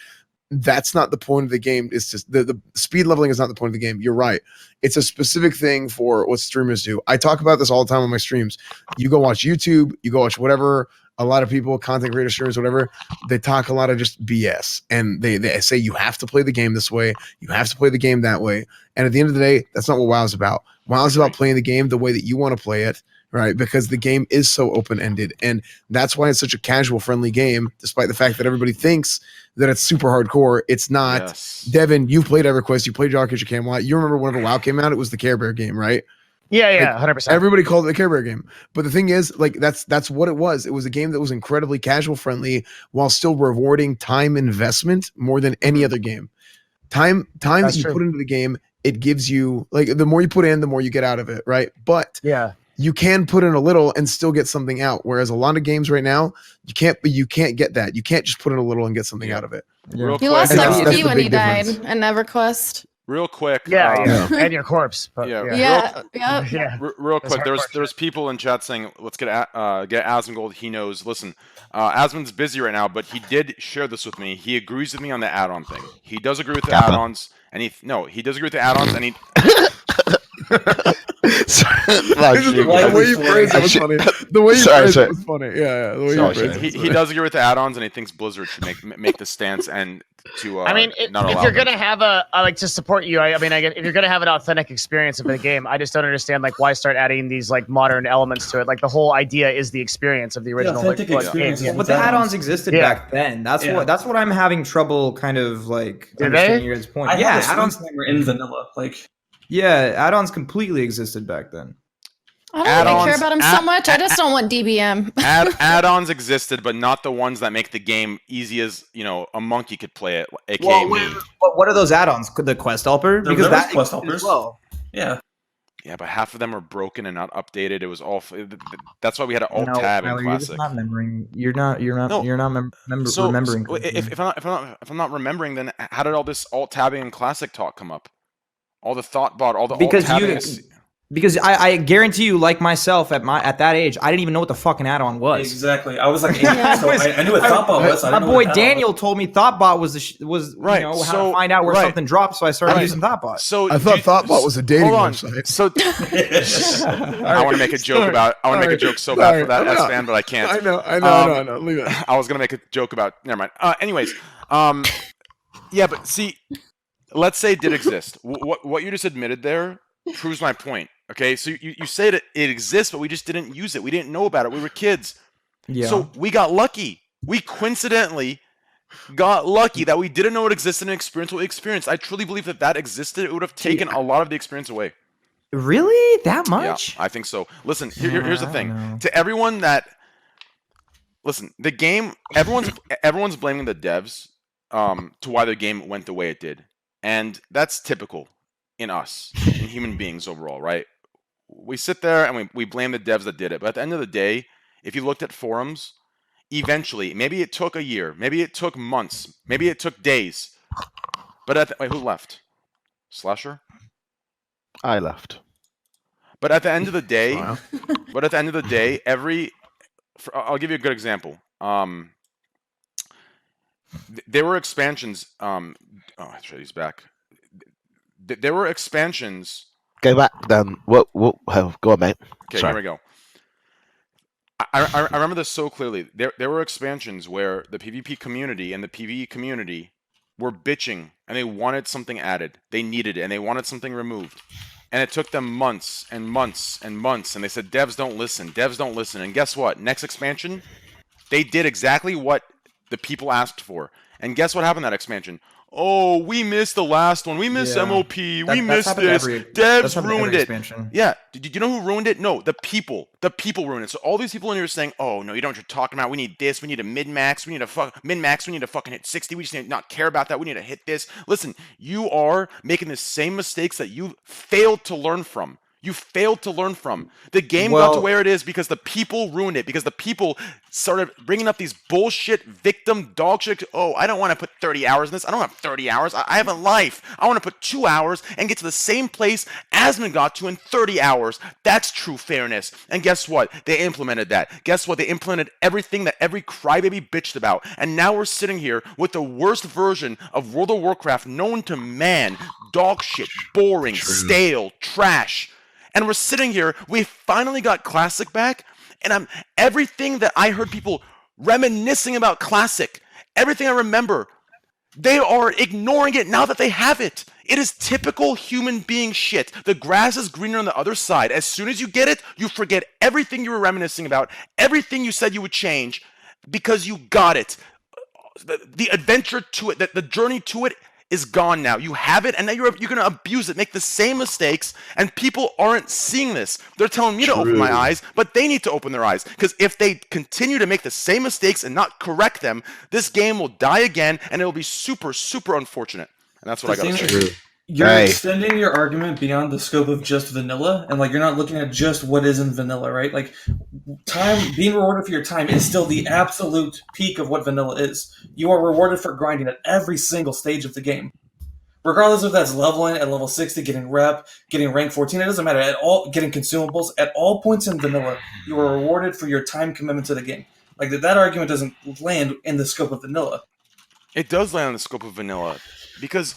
that's not the point of the game. It's just the speed leveling is not the point of the game. You're right. It's a specific thing for what streamers do. I talk about this all the time on my streams. You go watch YouTube, you go watch whatever. A lot of people, content creators, streamers, whatever, they talk a lot of just BS. And they say you have to play the game this way. You have to play the game that way. And at the end of the day, that's not what WoW is about. WoW is about playing the game the way that you want to play it right? Because the game is so open-ended, and that's why it's such a casual, friendly game, despite the fact that everybody thinks that it's super hardcore. It's not. Yes. Devin, you've played EverQuest, you played Dark Age of Camelot. You remember whenever WoW came out, it was the Care Bear game, right? Yeah, Like, 100%. Everybody called it the Care Bear game. But the thing is, like, that's what it was. It was a game that was incredibly casual friendly while still rewarding time investment more than any other game. Time that you put into the game, it gives you, like, the more you put in, the more you get out of it, right? But you can put in a little and still get something out. Whereas a lot of games right now, you can't get that. You can't just put in a little and get something out of it. Real You quick, lost That's XP the when big you died difference. in EverQuest. Real quick. And your corpse. But, Real quick. There's people in chat saying, let's get Asmongold. He knows. Listen, Asmon's busy right now, but he did share this with me. He agrees with me on the add-on thing. He does agree with the add-ons, and he does agree with the add-ons, and he. The way you phrased it was funny. The way you phrased it was funny. Yeah. The way you phrased it. He does agree with the add-ons, and he thinks Blizzard should make the stance and to. I mean, if you're gonna have to support you, I mean, if you're gonna have an authentic experience of the game, I just don't understand like why start adding these like modern elements to it. Like the whole idea is the experience of the original. But the add-ons existed back then. That's what I'm having trouble kind of like understanding your guys' point. Add-ons were in vanilla, like. Yeah, add-ons completely existed back then. I don't really care about them so much. I just don't want DBM. Add-ons existed, but not the ones that make the game easy as a monkey could play it, aka me. But what are those add-ons? The quest helper? Because that quest helpers. Well. Yeah. Yeah, but half of them are broken and not updated. It was all. That's why we had to alt tab in Tyler, classic. You're just not remembering. You're not remembering. If I'm not remembering, then how did all this alt tabbing and classic talk come up? All the thought bot, all the alt tabbing. Because I guarantee you, like myself at that age, I didn't even know what the fucking add-on was. Exactly. I was like, 8, so I knew what Thoughtbot was. My boy Daniel told me Thoughtbot was right. How to find out where something dropped, so I started using Thoughtbot. So I thought Thoughtbot was a dating website. So I want to make a joke about. I want to make a joke so bad for that S-fan, but I can't. I know. Leave it. I was gonna make a joke about. Never mind. Anyways, yeah, but see, let's say it did exist. What you just admitted there proves my point. Okay, so you say that it exists, but we just didn't use it. We didn't know about it. We were kids. Yeah. So we got lucky. We coincidentally got lucky that we didn't know it existed and experienced what we experienced. I truly believe that existed. It would have taken a lot of the experience away. Really? That much? Yeah, I think so. Listen, here's the thing. To everyone that... Listen, the game... Everyone's blaming the devs to why the game went the way it did. And that's typical in us, in human beings overall, right? We sit there and we blame the devs that did it. But at the end of the day, if you looked at forums, eventually, maybe it took a year, maybe it took months, maybe it took days. But wait, who left? Slasher? I left. But at the end of the day, I'll give you a good example. There were expansions. He's back. There were expansions. Go back then. Go on, mate. Okay, here we go. I remember this so clearly. There were expansions where the PvP community and the PvE community were bitching and they wanted something added. They needed it and they wanted something removed. And it took them months and months and months. And they said, devs don't listen. Devs don't listen. And guess what? Next expansion, they did exactly what the people asked for. And guess what happened in that expansion? Oh, we missed the last one. We missed MOP. We missed this. Devs ruined it. Yeah. Did you know who ruined it? No, the people. The people ruined it. So all these people in here are saying, oh, no, you don't know what you're talking about. We need this. We need a min-max. We need a min-max. We need to fucking hit 60. We just need to not care about that. We need to hit this. Listen, you are making the same mistakes that you failed to learn from. You failed to learn from. The game got to where it is because the people ruined it. Because the people started bringing up these bullshit victim dog shit. Oh, I don't want to put 30 hours in this. I don't have 30 hours. I have a life. I want to put 2 hours and get to the same place Asmon got to in 30 hours. That's true fairness. And guess what? They implemented that. Guess what? They implemented everything that every crybaby bitched about. And now we're sitting here with the worst version of World of Warcraft known to man. Dog shit. Boring. Stale. Trash. And we're sitting here, we finally got Classic back, and everything that I heard people reminiscing about Classic, everything I remember, They are ignoring it now that they have it. It is typical human being shit. The grass is greener on the other side. As soon as you get it, you forget everything you were reminiscing about, everything you said you would change, because you got it. The adventure to it, the journey to it is gone now. You have it, and now you're going to abuse it, make the same mistakes, and people aren't seeing this. They're telling me to open my eyes, but they need to open their eyes, because if they continue to make the same mistakes and not correct them, this game will die again, and it'll be super, super unfortunate. And that's what I got to say. You're extending your argument beyond the scope of just vanilla, and like you're not looking at just what is in vanilla, right? Like time, being rewarded for your time is still the absolute peak of what vanilla is. You are rewarded for grinding at every single stage of the game. Regardless if that's leveling at level 60, getting rep, getting rank 14, it doesn't matter at all, getting consumables, at all points in vanilla, you are rewarded for your time commitment to the game. Like that argument doesn't land in the scope of vanilla. It does land in the scope of vanilla, because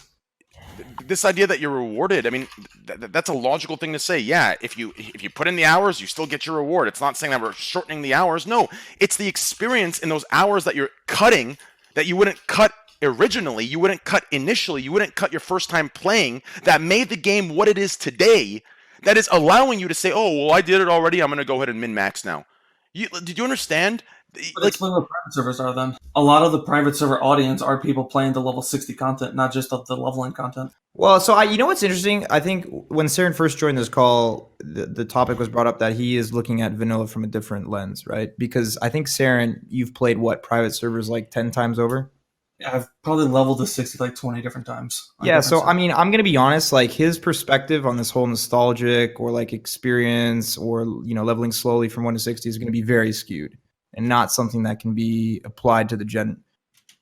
this idea that you're rewarded, I mean, that's a logical thing to say. Yeah, if you put in the hours, you still get your reward. It's not saying that we're shortening the hours. No, it's the experience in those hours that you're cutting that you wouldn't cut originally, you wouldn't cut initially, you wouldn't cut your first time playing, that made the game what it is today, that is allowing you to say, oh, well, I did it already, I'm going to go ahead and min-max now. Did you understand? But that's what the private servers are then. A lot of the private server audience are people playing the level 60 content, not just the leveling content. Well, so you know what's interesting? I think when Saren first joined this call, the topic was brought up that he is looking at vanilla from a different lens, right? Because I think, Saren, you've played, what, private servers like 10 times over? Yeah, I've probably leveled to 60 like 20 different times. Yeah, so I mean, I'm going to be honest, like his perspective on this whole nostalgic or like experience or, you know, leveling slowly from 1 to 60 is going to be very skewed and not something that can be applied to the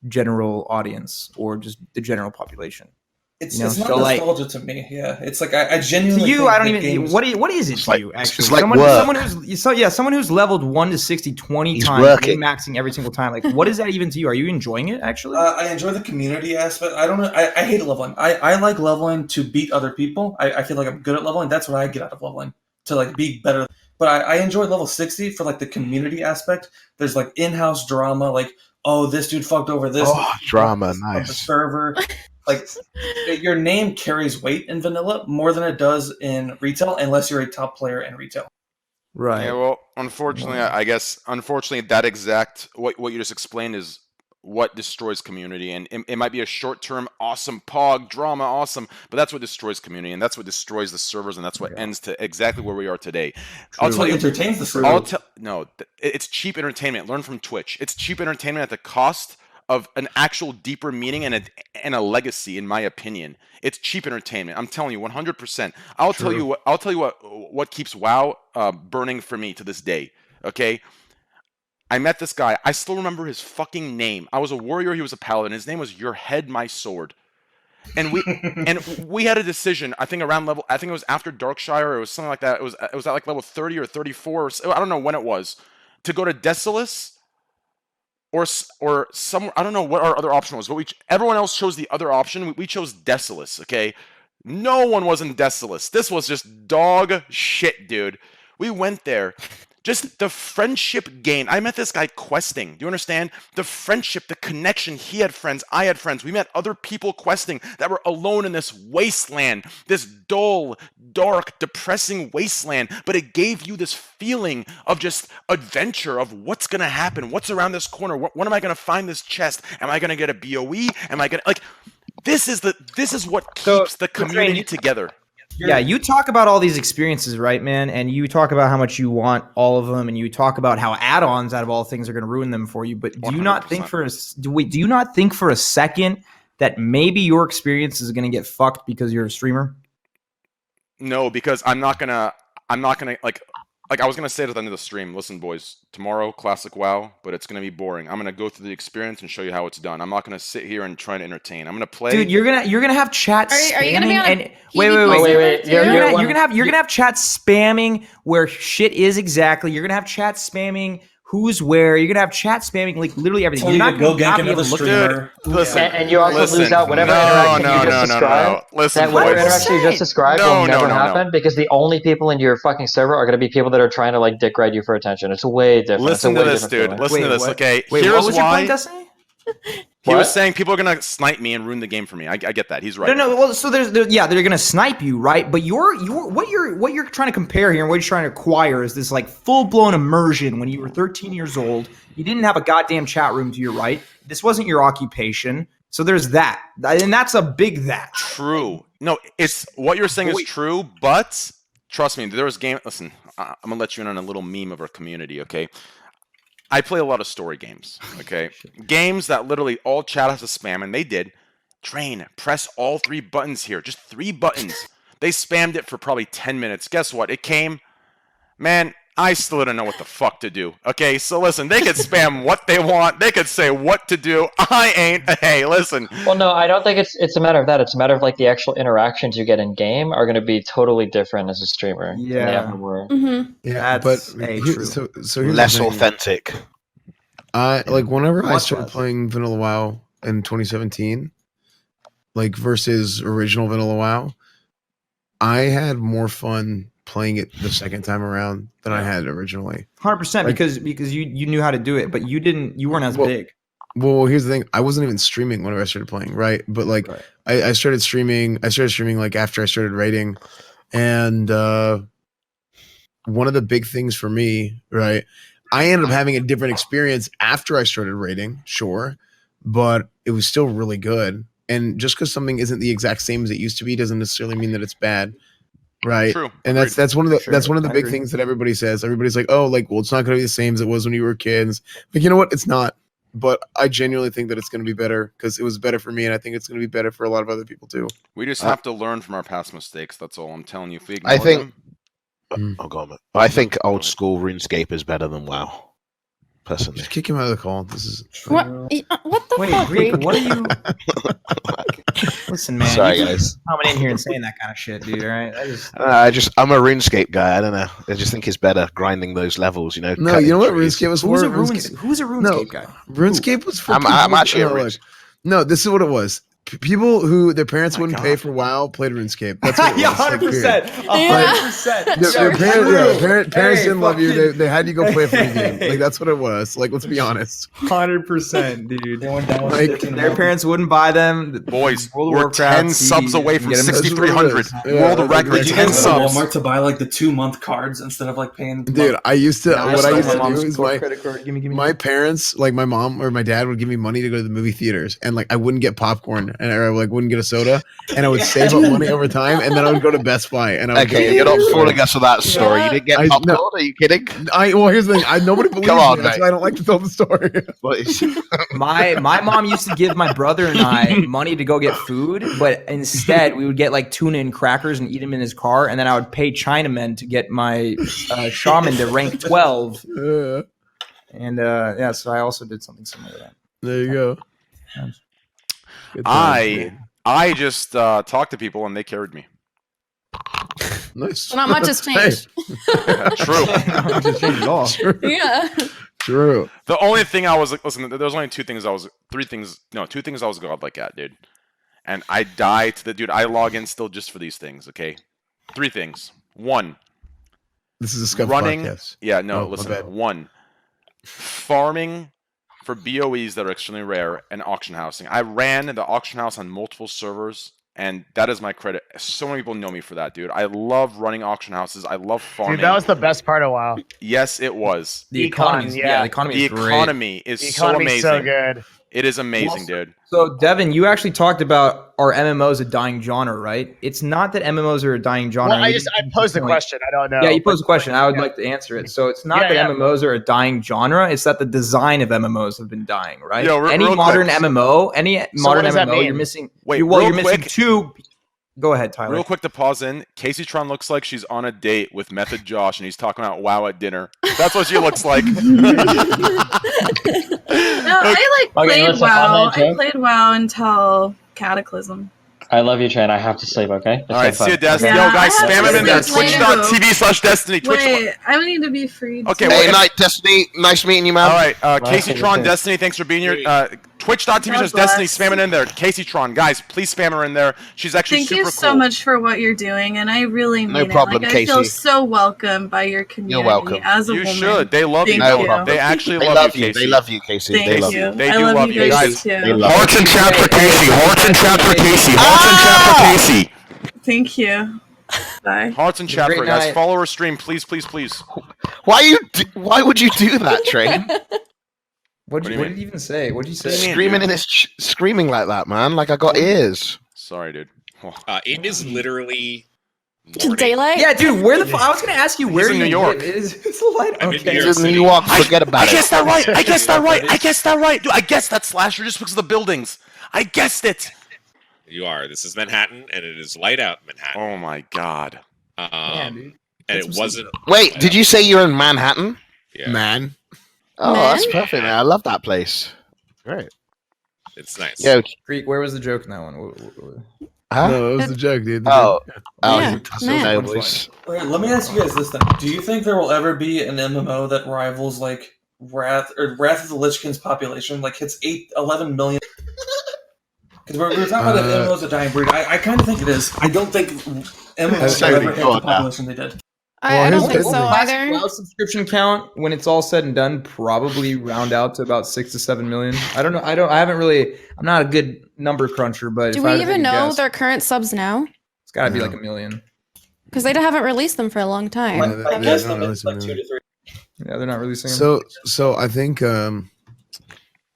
general audience or just the general population. It's, you know? It's not so nostalgia like, to me. Yeah, it's like I genuinely. To you, think I don't the even. games- What is it to you? Actually, it's like someone who's leveled 1 to 60 20 He's times, working. maxing every single time. Like, what is that even to you? Are you enjoying it actually? I enjoy the community aspect. I don't know. I hate leveling. I like leveling to beat other people. I feel like I'm good at leveling. That's what I get out of leveling, to like be better. But I enjoy level 60 for like the community aspect. There's like in-house drama, like, oh, this dude fucked over this. Drama, of the nice. server. Like, your name carries weight in vanilla more than it does in retail, unless you're a top player in retail. Right. Yeah, well, unfortunately, I guess, that exact, what you just explained is what destroys community. And it might be a short-term, awesome pog, drama, awesome, but that's what destroys community, and that's what destroys the servers, and that's what ends to exactly where we are today. I'll tell you, entertains the server. No, it's cheap entertainment. Learn from Twitch. It's cheap entertainment at the cost of an actual deeper meaning and a legacy, in my opinion. It's cheap entertainment. I'm telling you, 100%. I'll tell you what keeps WoW burning for me to this day. Okay, I met this guy. I still remember his fucking name. I was a warrior. He was a paladin. His name was Your Head, My Sword. And we had a decision. I think around level. I think it was after Darkshire. It was something like that. It was at like level 30 or 34. Or so, I don't know when it was. To go to Desolus. Or some, I don't know what our other option was, but everyone else chose the other option. We chose Desolus, okay? No one was in Desolus. This was just dog shit, dude. We went there. Just the friendship gain. I met this guy questing. Do you understand? The friendship, the connection. He had friends. I had friends. We met other people questing that were alone in this wasteland. This dull, dark, depressing wasteland. But it gave you this feeling of just adventure of what's going to happen. What's around this corner? When am I going to find this chest? Am I going to get a BOE? Am I going to... Like, this is what keeps the community together. Yeah, you talk about all these experiences, right, man? And you talk about how much you want all of them, and you talk about how add-ons, out of all things, are going to ruin them for you. But do you not think for a second that maybe your experience is going to get fucked because you're a streamer? No, because I'm not gonna like I was gonna say at the end of the stream. Listen, boys, tomorrow classic WoW, but it's gonna be boring. I'm gonna go through the experience and show you how it's done. I'm not gonna sit here and try to entertain. I'm gonna play. Dude, you're gonna have chat spamming. Are you gonna be on a wait. You're gonna have chat spamming where shit is exactly. You're gonna have chat spamming who's where. You're gonna have chat spamming like literally everything. You're not go gonna gank be able another to look streamer. Listen, and you also lose out whatever interaction you just described. Listen, that whatever boys. interaction you just described will never happen because the only people in your fucking server are going to be people that are trying to like dick ride you for attention. It's way different. Listen to this, dude. Listen to this. Okay, Wait, here's what was why. your point, Destiny? He was saying people are gonna snipe me and ruin the game for me. I get that. He's right. No. Well, so they're gonna snipe you, right? But what you're trying to compare here and what you're trying to acquire is this like full blown immersion. When you were 13 years old, you didn't have a goddamn chat room to your right. This wasn't your occupation. So there's that, and that's a big that. True. No, it's what you're saying is true, but trust me, there was game. Listen, I'm gonna let you in on a little meme of our community, okay? I play a lot of story games, okay? Games that literally all chat has to spam, and they did. Train, press all 3 buttons here, just 3 buttons. They spammed it for probably 10 minutes. Guess what? It came. Man, I still didn't know what the fuck to do. Okay, so listen, they could spam what they want. They could say what to do. I ain't. Hey, listen. Well, no, I don't think it's a matter of that. It's a matter of like the actual interactions you get in game are going to be totally different as a streamer. Than they ever were. Yeah, but so here's less the thing. authentic. Like whenever I Much started less. playing Vanilla WoW in 2017, like versus original Vanilla WoW, I had more fun playing it the second time around than I had originally. 100% Like- because you knew how to do it, but you weren't as big. Well, here's the thing. I wasn't even streaming whenever I started playing, right? But like I started streaming like after I started raiding. And one of the big things for me, right? I ended up having a different experience after I started raiding, sure, but it was still really good. And just because something isn't the exact same as it used to be doesn't necessarily mean that it's bad. Right. True. And that's one of the that's one of the I big agree. things that everybody says. Everybody's like, oh, like, well, it's not gonna be the same as it was when you were kids. But you know what? It's not. But I genuinely think that it's gonna be better because it was better for me, and I think it's gonna be better for a lot of other people too. We just have to learn from our past mistakes. That's all I'm telling you. If we ignore I think. them, Oh god, I think old school RuneScape is better than WoW. Personally, Just kick him out of the call. This is What the Wait, fuck? Greek, what are you? Listen, man. Sorry, you guys. coming in here and saying that kind of shit, dude. All right. I'm a RuneScape guy. I don't know. I just think it's better grinding those levels. You know. no, cutting you know what trees. RuneScape was for? Who's a RuneScape guy? RuneScape was for. I'm actually a look. Runes. No, this is what it was. People who their parents wouldn't pay for WoW played RuneScape. That's what it was. Yeah, like, 100%. period. 100%. Their parents Hey, didn't love you. fucking- They had you go play a free game. Like that's what it was. Like let's be honest. 100%, dude. Like, Their parents wouldn't buy them. boys, World of we're Warcraft 10 subs CD, away you from get 'em- 6,300 Yeah, world like, record. like, Did you 10 guys go to subs. Walmart to buy like the 2-month cards instead of like paying? Dude, I used to. Nah, what I my used to mom's do is credit card. Give me. my parents, like my mom or my dad, would give me money to go to the movie theaters, and like I wouldn't get popcorn, and I like wouldn't get a soda, and I would save up money over time, and then I would go to Best Buy, and I would Okay, you're not fooling us with that story. You didn't get popcorn? no. Are you kidding? Well, here's the thing. Nobody believes Come on, me. That's mate. why I don't like to tell the story. My mom used to give my brother and I money to go get food, but instead we would get like tuna and crackers and eat them in his car, and then I would pay Chinamen to get my shaman to rank 12. Yeah. And yeah, so I also did something similar to that. There you go. Good times, I just talked to people and they carried me. Nice. So not much has changed. True. Not just changed at all. Yeah. True. The only thing I was like, listen, there's only two things I was godlike at, dude. And I die to the dude. I log in still just for these things, okay? 3 things. 1, This is a Scuffed running. podcast. Yeah, no, Oh, my listen. bad. 1, farming for BOEs that are extremely rare and auction housing. I ran the auction house on multiple servers, and that is my credit. So many people know me for that, dude. I love running auction houses. I love farming. Dude, that was the best part of WoW. Yes, it was. The economy, yeah. the economy The is great. economy is The so economy's amazing. so good. It is amazing, dude. So, Devin, you actually talked about are MMOs a dying genre, right? It's not that MMOs are a dying genre. Well, I posed the question. I don't know. Yeah, you posed a question. I would like to answer it. So it's not that MMOs are a dying genre. It's that the design of MMOs have been dying, right? Yo, any real modern quick. MMO, any modern does that MMO, mean? you're missing. Wait, you're real missing quick. 2. Go ahead, Tyler. Real quick to pause in, Casey Tron looks like she's on a date with Method Josh, and he's talking about WoW at dinner. That's what she looks like. No, I Okay, played listen, WoW. on that joke. I played WoW until Cataclysm. I love you, Train. I have to sleep, okay? All right, see you, Destiny. Yeah, Yo, guys, I have spam to him in there. sleep later. Twitch.tv/Destiny. Twitch. Wait, I need to be freed. Okay, too. Hey, night, Destiny. Nice meeting you, man. All right, Nice Casey meeting Tron, you too. Destiny, thanks for being here. Twitch.tv/Destiny, spam it in there. Casey Tron, guys, please spam her in there. She's actually Thank super you cool. so much for what you're doing, and I really mean problem, it. Like, I feel Casey. so welcome by your community welcome. as a You woman. should. They love Thank you. They actually love you, Casey. They love you, Casey. Thank They love you. you. They I do love you you guys guys. too. They love Hearts and chat for Casey. Hearts and chat for Casey. Ah! Hearts and chat for Casey. Thank you. Bye. Hearts and chat for Great guys. night. Follow her stream, please, please, please. Why would you do that, Train? What do you did mean? he even say? What did you say? Screaming in his screaming like that, man. Like I got ears. Sorry, dude. It is literally morning. Daylight? Yeah, dude. Where the fuck? I was gonna ask you where in you New York. live. It's a light. I'm in Okay. New York He's in City. New York. Forget about I it. guessed that right. I guessed that right. I guessed that right. Dude, I guessed that Slasher just because of the buildings. I guessed it. You are. This is Manhattan, and it is light out Manhattan. Oh my god. Yeah, dude. And it wasn't. Wait, did you say you're in Manhattan? Yeah. Man. Oh, that's perfect, man. I love that place. Great. It's nice. Yeah. Greek, where was the joke in that one? Huh? No, it was the joke, dude. The Oh. joke. Yeah, man. no, boys. Okay, let me ask you guys this then: do you think there will ever be an MMO that rivals like Wrath of the Lich King's population, like hits 11 million? Because we were talking about if MMO's a dying breed. I kind of think it is. I don't think MMOs will ever hit the population they did. I don't think Well, so classic either. WoW subscription count, when it's all said and done, probably round out to about 6 to 7 million. I don't know. I haven't really. I'm not a good number cruncher, but Do if I we had to even take a know guess, their current subs now? it's got to be like 1 million. Because they haven't released them for a long time. Yeah, I guess not them it's releasing like 2 to 3. Yeah, they're not releasing them. So I think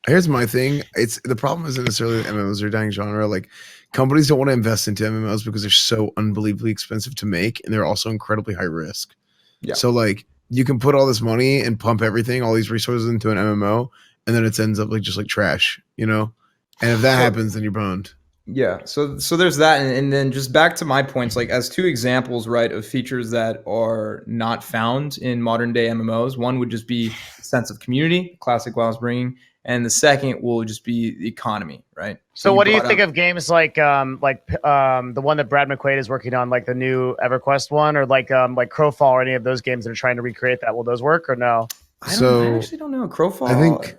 here's my thing. It's the problem isn't necessarily that MMOs are a dying genre. Like companies don't want to invest into MMOs because they're so unbelievably expensive to make, and they're also incredibly high risk. Yeah. So like you can put all this money and pump everything, all these resources into an MMO, and then it ends up like just like trash, you know. And if that happens, then you're boned. Yeah, so there's that, and then just back to my points, like as two examples, right, of features that are not found in modern day MMOs. One would just be sense of community, classic WoW's bringing, and the second will just be the economy, right? So what do you think of games like the one that Brad McQuaid is working on, like the new EverQuest one, or like Crowfall, or any of those games that are trying to recreate that? Will those work or no? I actually don't know. Crowfall. I think.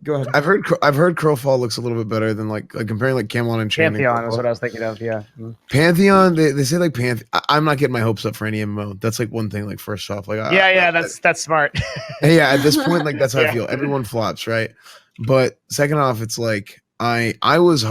Go ahead. I've heard Crowfall looks a little bit better than like comparing like Camelot and Chain. Pantheon is what I was thinking of. Yeah. Pantheon. They say like Pantheon. I'm not getting my hopes up for any MMO. That's like one thing. Like first off, like that's smart. Yeah, at this point, like that's how I feel. Everyone flops, right? But second off, it's like I was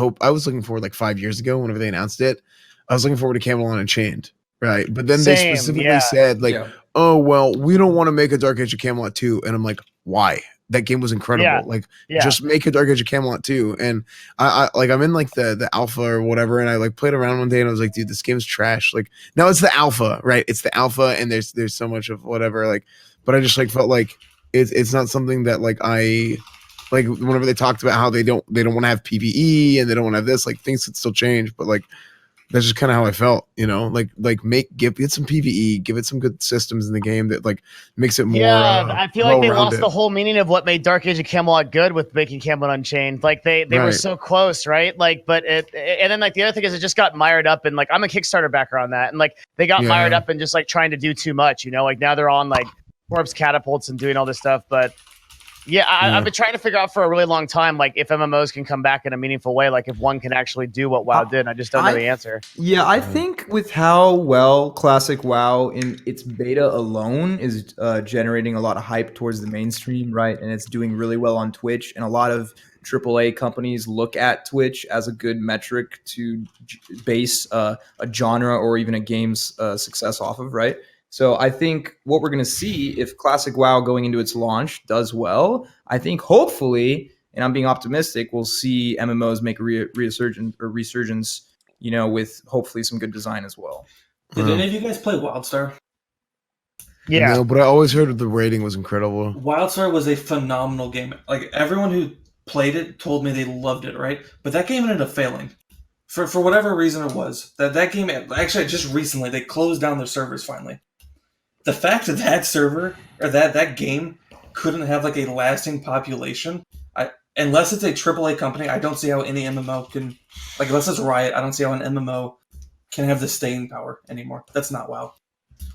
looking forward like 5 years ago whenever they announced it. I was looking forward to Camelot Unchained, right? But then they specifically said like, oh well, we don't want to make a Dark Age of Camelot 2, and I'm like, why? That game was incredible. Just make a Dark Age of Camelot 2. And I like I'm in like the alpha or whatever, and I like played around one day and I was like, dude, this game's trash. Like now it's the alpha, right? It's the alpha, and there's so much of whatever. Like, but I just like felt like it's not something that like I like whenever they talked about how they don't want to have PvE and they don't want to have this, like things could still change, but like that's just kind of how I felt, you know, give it some PvE, give it some good systems in the game that like makes it more. I feel like they lost the whole meaning of what made Dark Age of Camelot good with making Camelot Unchained. Like they were so close, right? Like, but and then like the other thing is it just got mired up in like I'm a Kickstarter backer on that, and like they got mired up in just like trying to do too much, you know. Like now they're on like corpse catapults and doing all this stuff, but. I've been trying to figure out for a really long time, like if MMOs can come back in a meaningful way, like if one can actually do what WoW did. I just don't know the answer. Yeah, I think with how well classic WoW in its beta alone is generating a lot of hype towards the mainstream, right? And it's doing really well on Twitch, and a lot of AAA companies look at Twitch as a good metric to base a genre or even a game's success off of, right? So I think what we're going to see if Classic WoW going into its launch does well, I think hopefully, and I'm being optimistic, we'll see MMOs make a resurgence, you know, with hopefully some good design as well. Did any of you guys play WildStar? Yeah. No, but I always heard the rating was incredible. WildStar was a phenomenal game. Like everyone who played it told me they loved it, right? But that game ended up failing. For whatever reason it was. That game, actually just recently, they closed down their servers finally. The fact that server or that game couldn't have like a lasting population, unless it's a AAA company, I don't see how any MMO can, like unless it's Riot, I don't see how an MMO can have the staying power anymore. That's not WoW.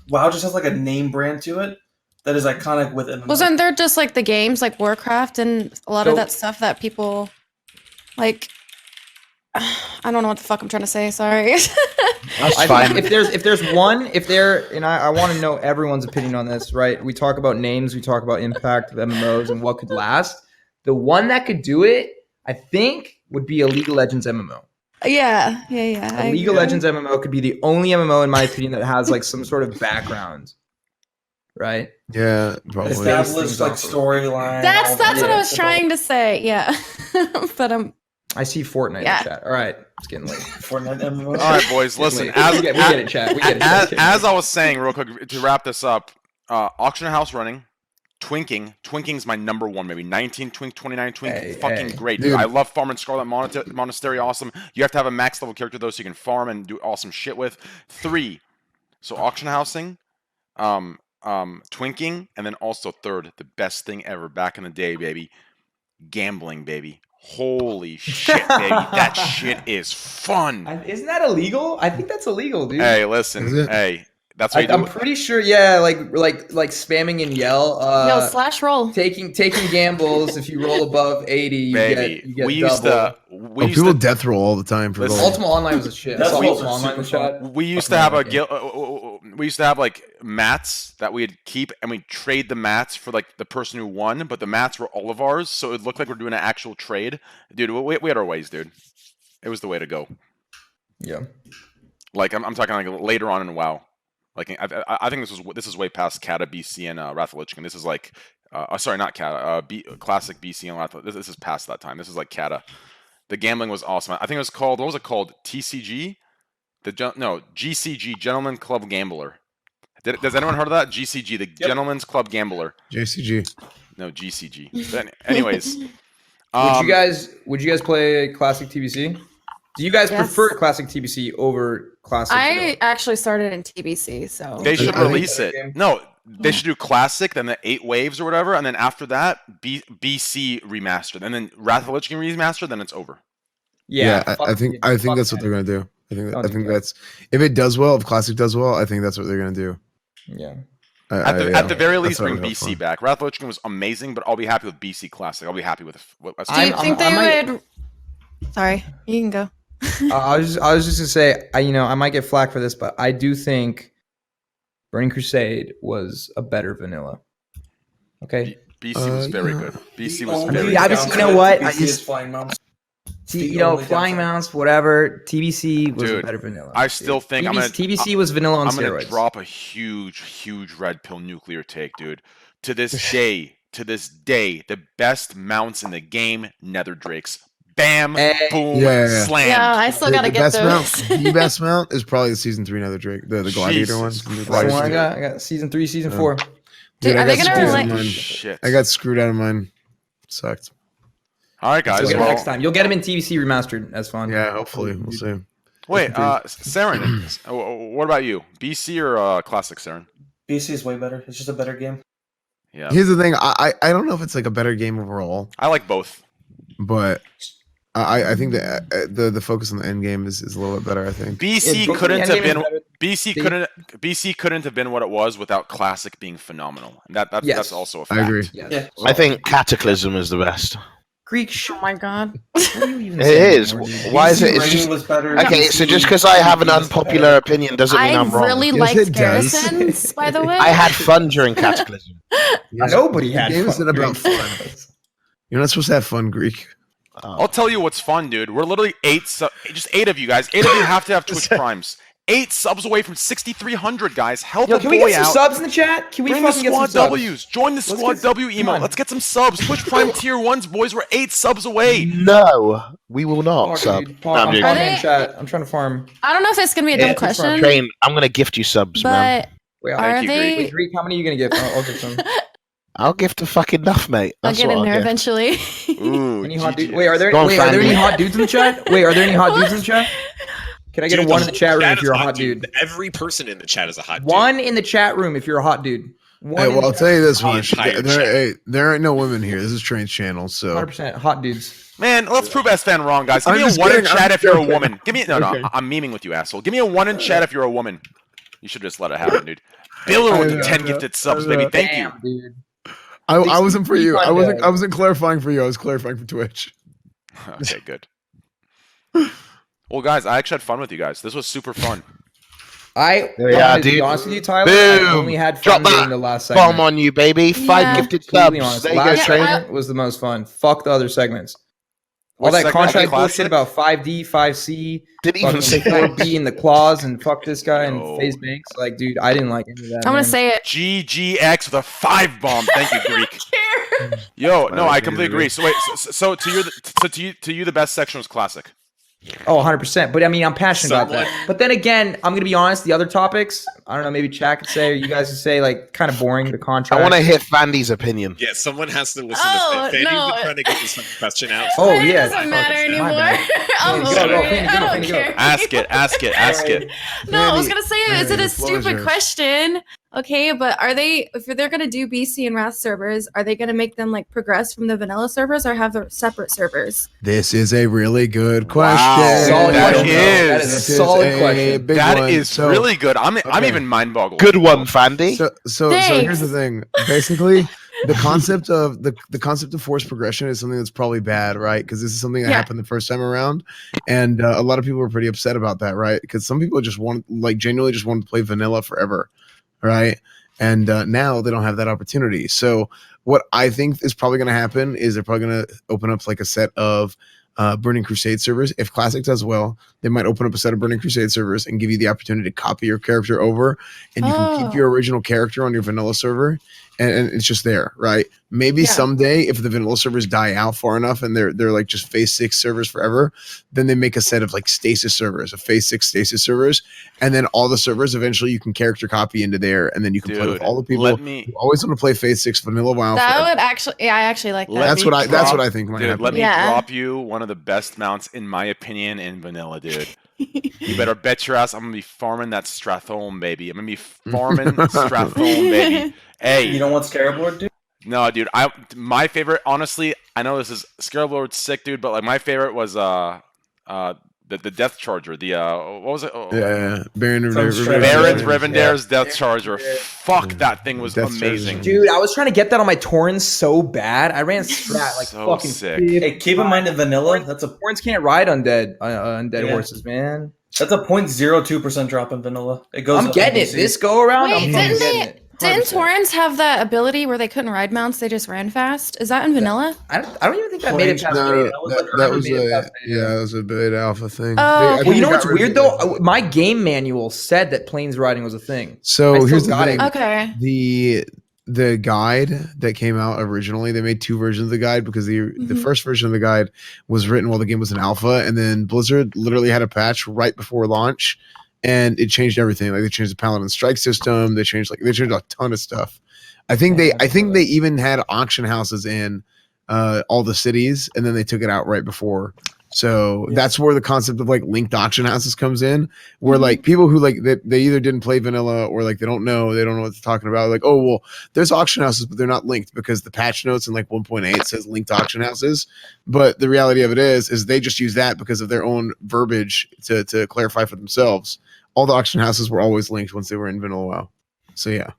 WoW just has like a name brand to it that is iconic with MMO. Wasn't there just like the games like Warcraft and a lot of that stuff that people Like, I don't know what the fuck I'm trying to say. Sorry. That's fine. If there's one, and I want to know everyone's opinion on this, right? We talk about names, we talk about impact of MMOs and what could last. The one that could do it, I think, would be a League of Legends MMO. Yeah. A League of Legends MMO could be the only MMO, in my opinion, that has like some sort of background, right? Yeah, probably. Established like storyline. That's what I was trying to say. Yeah, but I see Fortnite in the chat. All right, it's getting late. Fortnite MMO. All right, boys, listen. We get it, chat. We get it. As I was saying, real quick, to wrap this up, Auction House running, Twinking's my number one, maybe 19 Twink, 29 Twink, great, dude. I love farming Scarlet Monastery, awesome. You have to have a max level character though, so you can farm and do awesome shit with. 3, so Auction Housing, Twinking, and then also 3rd, the best thing ever back in the day, baby, gambling, baby. Holy shit, baby, that shit is fun. Isn't that illegal? I think that's illegal, dude. Hey, listen, hey. That's what I'm pretty sure, yeah, like spamming and yell. Yo, slash roll. Taking gambles. If you roll above 80, you get we double. People death roll all the time for Ultima Online was a shit. That's Ultima Online was shot. We used to have we used to have like mats that we'd keep, and we'd trade the mats for like the person who won, but the mats were all of ours, so it looked like we're doing an actual trade. Dude, we had our ways, dude. It was the way to go. Yeah. Like I'm talking like later on in WoW. Like I think this is way past Kata, BC, and Wrath of Lich King. This is like, sorry, not Kata, classic BC and Wrath of Lich. This is past that time. This is like Kata. The gambling was awesome. I think it was called, what was it called? TCG? GCG, Gentleman Club Gambler. Does anyone heard of that? GCG, the Gentleman's Club Gambler. JCG. No, GCG. But anyways, would you guys play classic TBC? Do you guys prefer classic TBC over classic? I actually started in TBC, so they should release it. No, they should do classic, then the 8 waves or whatever, and then after that, BC remastered, and then Wrath of the Lich King remastered. Then it's over. Yeah, I think that's what they're gonna do. I think that's, if it does well, if classic does well, I think that's what they're gonna do. Yeah. At the very least, bring BC back. Wrath of the Lich King was amazing, but I'll be happy with BC classic. I'll be happy with. Do you think they would? Sorry, you can go. I was just gonna say, I might get flack for this, but I do think Burning Crusade was a better vanilla. Okay, BC was very good. BC was very good. good. You know what? BC is flying mounts. Flying mounts, whatever. TBC was a better vanilla. I still think TBC was vanilla on steroids. I'm gonna drop a huge red pill nuclear take, dude. To this day, the best mounts in the game, Nether Drakes. Bam, boom, slam. Yeah, I still gotta get those. The best mount is probably the season 3 Nether Drake, the Gladiator one. I got season 3, season 4. Dude, are they gonna Shit. I got screwed out of mine. Sucked. All right, guys. Next time you'll get them in TBC remastered. That's fun. Yeah, hopefully we'll see. Wait, Saren, what about you? BC or classic, Saren? BC is way better. It's just a better game. Yeah. Here's the thing. I don't know if it's like a better game overall. I like both, but I think the focus on the end game is a little bit better. I think BC couldn't have been what it was without classic being phenomenal. And that's also a fact. I agree. Yeah. I think Cataclysm is the best. Greek. Oh my god. It is. Why is it? It's just okay. So just because I have an unpopular opinion doesn't mean I'm wrong. I really liked Garrisons, by the way. I had fun during Cataclysm. Nobody had fun. Games that about fun. You're not supposed to have fun, Greek. I'll tell you what's fun, dude. We're literally just 8 of you guys. 8 of you have to have Twitch Primes. 8 subs away from 6,300, guys. Help a boy out. Can we get some subs in the chat? Can we bring the fucking get Squad some W's? subs? Join the Squad W emo. Let's get some subs. Twitch Prime Tier 1s, boys. We're 8 subs away. No, we will not sub. I'm trying to farm. I don't know if it's gonna be a dumb question. Train, I'm gonna gift you subs, man. Wait, are they? Wait, Greek, how many are you gonna give? I'll give some. I'll gift a fucking enough, mate. I'll get in there eventually. Ooh, any hot dudes? Wait, are there any hot dudes in the chat? Wait, are there any hot dudes in the chat? Can I get a one in the chat room if you're a hot dude? Every person in the chat is a hot dude. One in the chat room if you're a hot dude. Hey, well, I'll tell you this much. There ain't no women here. This is Train's channel, so 100% hot dudes. Man, let's prove SFan wrong, guys. Give me a 1 in chat if you're a woman. Give me I'm memeing with you, asshole. Give me a 1 in chat if you're a woman. You should just let it happen, dude. Biller with the 10 gifted subs, baby. Thank you. Dude. I wasn't for you. I wasn't clarifying for you. I was clarifying for Twitch. Okay, good. Well, guys, I actually had fun with you guys. This was super fun. To be honest with you, Tyler, I only had fun getting the last segment. Bomb on you, baby. 5 gifted subs. Honest. There you Last go, segment was the most fun. Fuck the other segments. All Which that segment? contract Classic? bullshit about 5D, 5C, Didn't even say 4B in the clause, and fuck this guy and FaZe Banks. Like, dude, I didn't like any of that. I'm gonna man. say it. GGX with a 5 bomb. Thank you, Greek. Yo, no, I completely agree. So wait, so to you, the best section was classic. Oh, 100%. But I mean, I'm passionate about that. But then again, I'm going to be honest, the other topics, I don't know, maybe Chad could say, or you guys could say, like, kind of boring, the contract. I want to hear Fandy's opinion. Yeah, someone has to listen Oh, to Fandy's no. been trying to get this question out. Oh, It yeah. doesn't matter anymore. I'm Go, over go, it. Fanny, I go, don't Fanny, go. care. Ask it. No, I was gonna say, is it Fanny, a the floor is stupid yours. question? Okay, but if they're gonna do BC and Wrath servers, are they gonna make them like progress from the vanilla servers or have the separate servers? This is a really good question. Solid That question. is- That is a This solid a question. big That one. is So- really good. I'm okay. even mind boggled. Good one, Fandy. So here's the thing. Basically, the concept of the concept of forced progression is something that's probably bad, right? Because this is something that happened the first time around, and a lot of people were pretty upset about that, right? Because some people just genuinely just wanted to play vanilla forever, right? And now they don't have that opportunity. So what I think is probably going to happen is they're probably going to open up like a set of Burning Crusade servers. If Classic does well, they might open up a set of Burning Crusade servers and give you the opportunity to copy your character over, and you can keep your original character on your vanilla server, and it's just there, right? Maybe someday, if the vanilla servers die out far enough and they're like just phase 6 servers forever, then they make a set of like stasis servers, phase 6 stasis servers, and then all the servers eventually you can character copy into there, and then you can play with all the people who always want to play phase 6 vanilla WoW. That forever. would actually, I actually like that. That's what I think might happen. Let me drop you one of the best mounts, in my opinion, in vanilla, dude. You better bet your ass I'm gonna be farming that Stratholme, baby. I'm gonna be farming Stratholme, baby. Hey, You don't want Scarab Lord, dude? no, dude. My favorite, honestly, I know this is Scarab Lord's sick, dude, but like my favorite was the Death Charger. The what was it? Baron's Revendare's Death Charger. Fuck, that thing was amazing. Dude, I was trying to get that on my Torrens so bad. I ran Strat like So fucking sick. Hey, keep in mind in vanilla, that's a Torrens can't ride undead horses, man. That's a 0.02% drop in vanilla. It goes. I'm up getting in it. DC. This go around, Wait, I'm fucking getting it. Didn't 100%. Torrens have that ability where they couldn't ride mounts? They just ran fast. Is that in vanilla? I don't even think that made it past No, beta. that was that was a beta alpha thing. Oh, I think Well, you know they what's got rid weird of though? My game manual said that plains riding was a thing. So I still here's the got thing. it. Okay. The guide that came out originally, they made 2 versions of the guide because the first version of the guide was written while the game was in alpha, and then Blizzard literally had a patch right before launch, and it changed everything. Like they changed the Paladin strike system, they changed a ton of stuff. I think they even had auction houses in all the cities, and then they took it out right before. So that's where the concept of like linked auction houses comes in, where like people who like they either didn't play vanilla or like they don't know what they're talking about. Like, oh well, there's auction houses, but they're not linked because the patch notes in like 1.8 says linked auction houses. But the reality of it is they just use that because of their own verbiage to clarify for themselves. All the auction houses were always linked once they were in vanilla WoW. So yeah.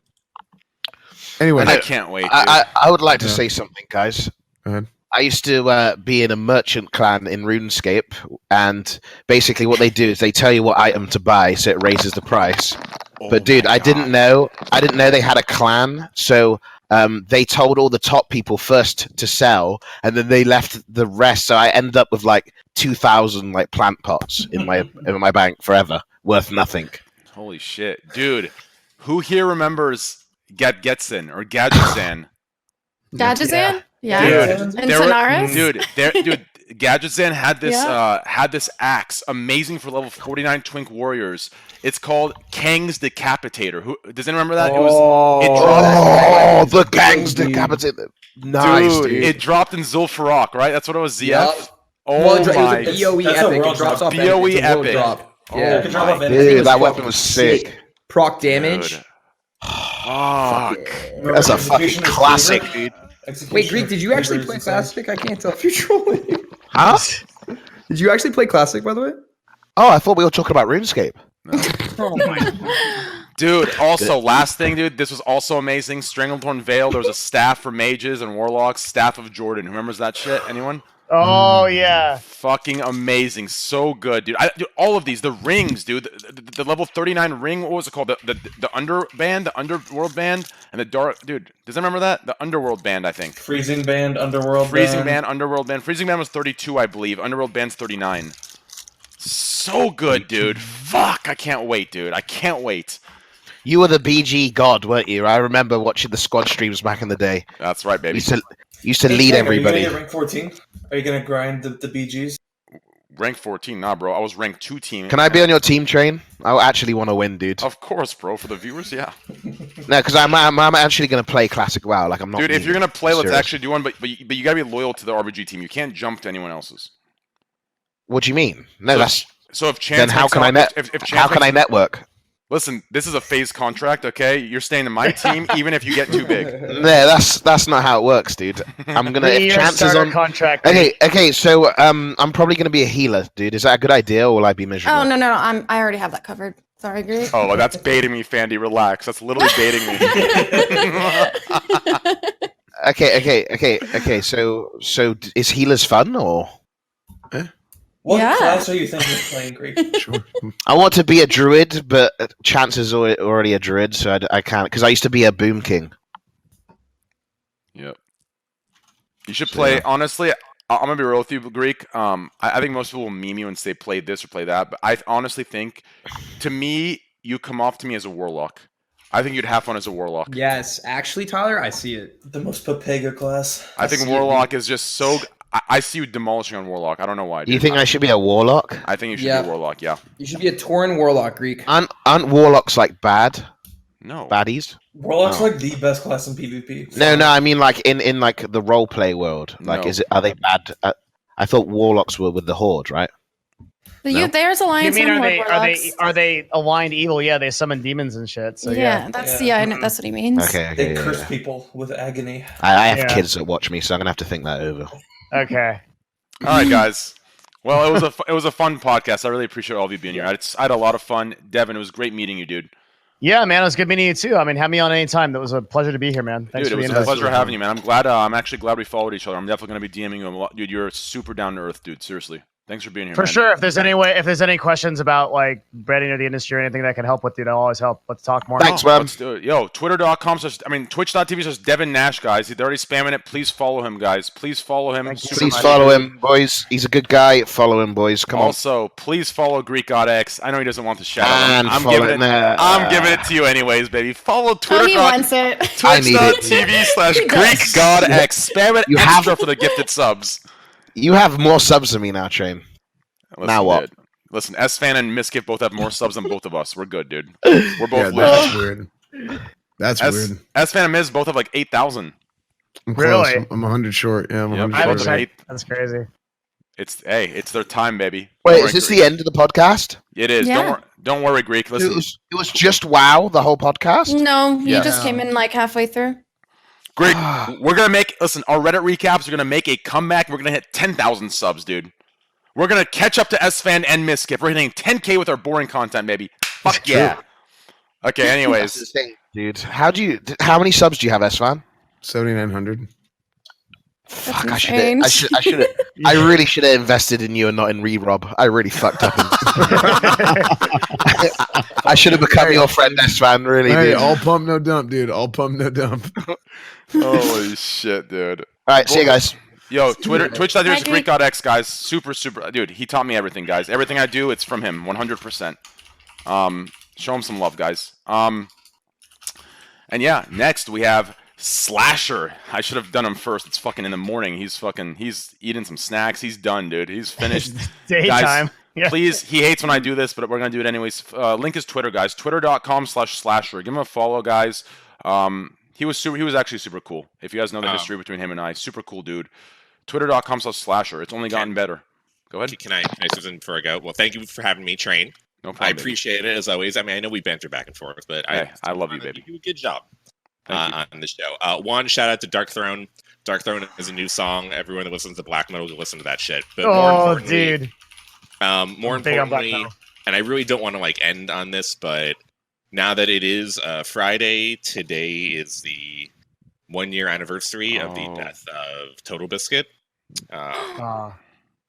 Anyway, I can't wait. I would like to say something, guys. Go ahead. I used to be in a merchant clan in RuneScape, and basically what they do is they tell you what item to buy, so it raises the price. But dude, I didn't know they had a clan, so they told all the top people first to sell, and then they left the rest. So I ended up with like 2,000 like plant pots in my bank forever, worth nothing. Holy shit, dude! Who here remembers Getson or Gadgetzan? Gadgetzan? Yeah. Dude, And Sonaris? Dude, Gadgetzan had this Yeah. this axe, amazing for level 49 Twink warriors. It's called Kang's Decapitator. Who does anyone remember that? The Kang's Decapitator. Nice, dude. It dropped in Zul'Farrak, right? That's what it was. ZF. Yep. Oh Well, it was my! a BOE epic. It drops off BOE it's a world epic. drop. Oh Yeah. my Dude, that weapon was sick. Proc damage. Fuck. That's a fucking classic, dude. Wait, Greek, did you actually play Classic? I can't tell if you're trolling. Huh? Did you actually play Classic, by the way? Oh, I thought we were talking about RuneScape. Oh my. Dude, also, last thing, dude, this was also amazing. Stranglethorn Veil, there was a staff for mages and warlocks, Staff of Jordan. Who remembers that shit? Anyone? Oh yeah, fucking amazing, so good, dude. Dude, all of these, the rings, dude. The level 39 ring. What was it called? The underband, the underworld band, and the dark. Dude, does anyone remember that? The underworld band, I think. Freezing band, underworld Freezing band. band, underworld band. Freezing band was 32, I believe. Underworld band's 39. So good, dude. Fuck, I can't wait, dude. I can't wait. You were the BG god, weren't you? I remember watching the squad streams back in the day. That's right, baby. Used to lead everybody. Are you gonna get rank 14? Are you gonna grind the BGs? Rank 14, nah, bro. I was rank 2 team. Can I be on your team, Train? I actually want to win, dude. Of course, bro. For the viewers, yeah. No, because I'm actually gonna play Classic WoW. Like I'm not. Dude, if you're gonna play, let's serious. actually do one. But you gotta be loyal to the RBG team. You can't jump to anyone else's. What do you mean? No, that's. So if Chance Then how makes can out- I net? if Chance How can makes- I network? Listen, this is a FaZe contract, okay? You're staying in my team, even if you get too big. No, that's not how it works, dude. I'm gonna if Three-year chances starter on. contract. Okay. So I'm probably gonna be a healer, dude. Is that a good idea, or will I be miserable? Oh no, I already have that covered. Sorry, Greek. Oh, well, that's baiting me, Fandy. Relax. That's literally baiting me. Okay. So is healers fun or? What Yeah. class are you thinking of playing, Greek? Sure. I want to be a druid, but chances are already a druid, so I can't because I used to be a boom king. Yep. You should So, play. yeah. Honestly, I'm gonna be real with you, Greek. I think most people will meme you and say play this or play that, but I honestly think, to me, you come off to me as a warlock. I think you'd have fun as a warlock. Yes, actually, Tyler, I see it. The most Papega class. I think see it, warlock is just so. I see you demolishing on warlock. I don't know why. Do you dude. think I should be a warlock? I think you should Yeah. be a warlock. Yeah. You should be a Tauren warlock, Greek. Aren't warlocks like bad? No. Baddies? Warlock's Oh. like the best class in PvP. No, I mean like in like the role play world. Like, No. are they bad? I thought warlocks were with the horde, right? There's You alliance. mean and are warlocks. they aligned evil? Yeah, they summon demons and shit. So yeah, I know, that's what he means. Okay. They yeah, curse yeah. people with agony. I have Yeah. kids that watch me, so I'm gonna have to think that over. Okay. All right, guys. Well, it was a fun podcast. I really appreciate all of you being here. I had a lot of fun. Devin, it was great meeting you, dude. Yeah, man, it was good meeting you too. I mean, have me on any time. That was a pleasure to be here, man. Thanks Dude, for it was being a here. pleasure having you, man. I'm glad. I'm actually glad we followed each other. I'm definitely gonna be DMing you a lot, dude. You're super down to earth, dude. Seriously, thanks for being here. For man. sure. If there's any questions about like breading or the industry or anything that can help with you, that'll always help. Let's talk more. Thanks, man. Let's do it. Yo, twitch.tv /Devin Nash, guys. They're already spamming it. Please follow him, guys. Please follow him. Please follow him, boys. He's a good guy. Follow him, boys. Come on. Also, please follow Greek God X. I know he doesn't want the shout out. And I'm follow giving him it. there. I'm giving it to you anyways, baby. Follow Twitter. Oh, he wants it. I need it. Twitch.tv He /Greek does. God X. Spam it You extra have- for the gifted subs. You have more subs than me now, Train. Listen, Now what? dude. Listen, S-Fan and Miskif both have more subs than both of us. We're good, dude. We're both that's lit. weird. That's weird. S-Fan and Miz both have like 8,000. I'm close. Really? I'm 100 short. Yeah, I'm Yep. 100 I haven't short. checked. That's crazy. It's their time, baby. Wait, Don't is worry, this Greek. the end of the podcast? It is. Yeah. Don't worry, Greek. Listen. It was just WoW, the whole podcast? No, you Yeah. just came in like halfway through. Greek, we're gonna make our Reddit recaps are gonna make a comeback. We're gonna hit 10,000 subs, dude. We're gonna catch up to S-Fan and Miskif. We're hitting 10K with our boring content, baby. Fuck yeah. Okay, That's anyways. insane, dude. How many subs do you have, S-Fan? 7,900. Fuck, insane. I really should have invested in you and not in Re-Rob. I really fucked up. I should have become your friend, S-Fan, really, Hey, dude. all pump, no dump, dude. All pump, no dump. Holy shit, dude. All right, see you guys. Yo, Twitch.tv Hi, Greek God X, guys. Super, dude. He taught me everything, guys. Everything I do, it's from him, 100%. Show him some love, guys. And yeah, next we have Slasher. I should have done him first. It's fucking in the morning. He's eating some snacks. He's done, dude. He's finished. Daytime. Guys, Yeah. please, he hates when I do this, but we're gonna do it anyways. Link is Twitter, guys. Twitter.com/Slasher. Give him a follow, guys. He was actually super cool. If you guys know the history between him and I, super cool dude. Twitter.com/Slasher. It's only gotten better. Go ahead. Can I say something before I go? Well, thank you for having me, Train. No problem. I appreciate it as always. I mean, I know we banter back and forth, but Hey, I love you, baby. You do a good job Thank on the show. One shout out to Dark Throne. Dark Throne is a new song. Everyone that listens to black metal will listen to that shit. But more Oh, importantly, dude. more I'm big on black importantly, metal. and I really don't want to like end on this, but now that it is Friday, today is the 1 year anniversary of the death of Total Biscuit.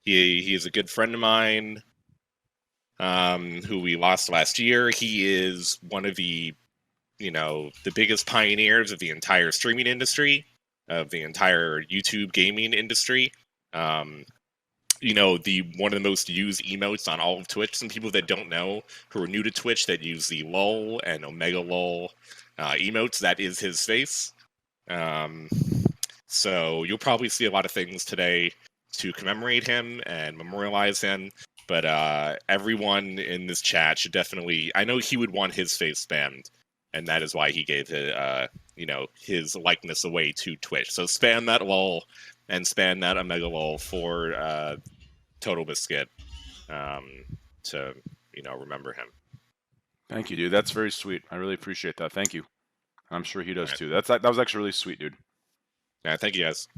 He is a good friend of mine, who we lost last year. He is one of the biggest pioneers of the entire streaming industry, of the entire YouTube gaming industry. One of the most used emotes on all of Twitch. Some people that don't know, who are new to Twitch, that use the LOL and Omega LOL emotes, that is his face. So you'll probably see a lot of things today to commemorate him and memorialize him. But everyone in this chat should definitely, I know he would want his face spammed, and that is why he gave his likeness away to Twitch. So spam that LOL and spam that Omega LOL for Total Biscuit to remember him. Thank you, dude. That's very sweet. I really appreciate that. Thank you. I'm sure he does too. That was actually really sweet, dude. Yeah, thank you guys.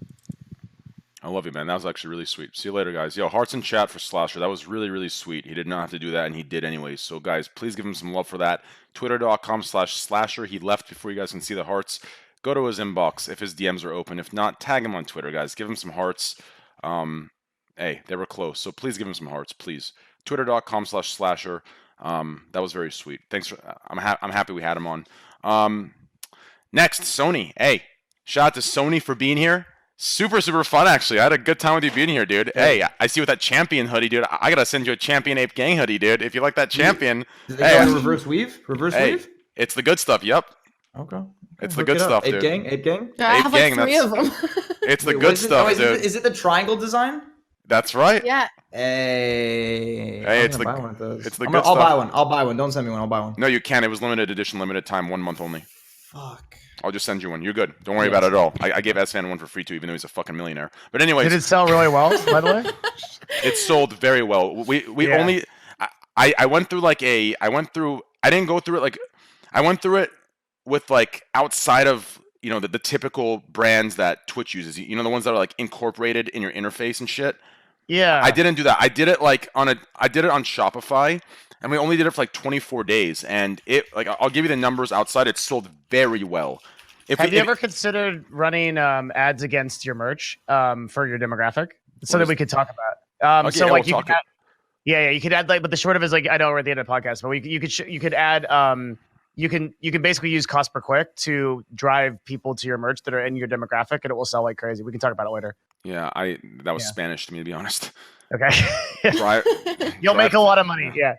I love you, man. That was actually really sweet. See you later, guys. Yo, hearts in chat for Slasher. That was really, really sweet. He did not have to do that, and he did anyways. So, guys, please give him some love for that. Twitter.com/Slasher. He left before you guys can see the hearts. Go to his inbox if his DMs are open. If not, tag him on Twitter, guys. Give him some hearts. Hey, they were close, so please give him some hearts, please. Twitter.com/Slasher. That was very sweet. Thanks for. I'm happy we had him on. Next, Sony. Hey, shout out to Sony for being here. Super fun, actually. I had a good time with you being here, dude. Hey, I see you with that champion hoodie, dude. I gotta send you a Champion Ape Gang hoodie, dude. If you like that champion. Did they go reverse weave? Weave? It's the good stuff, yep. Okay. It's the good stuff, dude. Ape Gang? Ape Gang? Yeah, I have like 3 of them. It's the good stuff, dude. Is it the triangle design? That's right. Yeah. Hey, it's the good stuff. I'll buy one. Don't send me one. I'll buy one. No, you can't. It was limited edition, limited time, 1 month only. Fuck. I'll just send you one. You're good. Don't worry about it at all. I gave S-Fan one for free too, even though he's a fucking millionaire. But anyways, did it sell really well? By the way, it sold very well. We only. I went through I didn't go through it I went through it with outside of the typical brands that Twitch uses. The ones that are incorporated in your interface and shit. Yeah. I didn't do that. I did it I did it on Shopify. And we only did it for 24 days, and I'll give you the numbers outside. It sold very well. Have you ever considered running ads against your merch for your demographic? Something we could talk about. Okay, so we'll you could add, you could add but the short of it is I know we're at the end of the podcast, but you could add you can basically use cost per click to drive people to your merch that are in your demographic, and it will sell like crazy. We can talk about it later. Yeah, that was Spanish to me, to be honest. Okay. You'll make a lot of money. Yeah.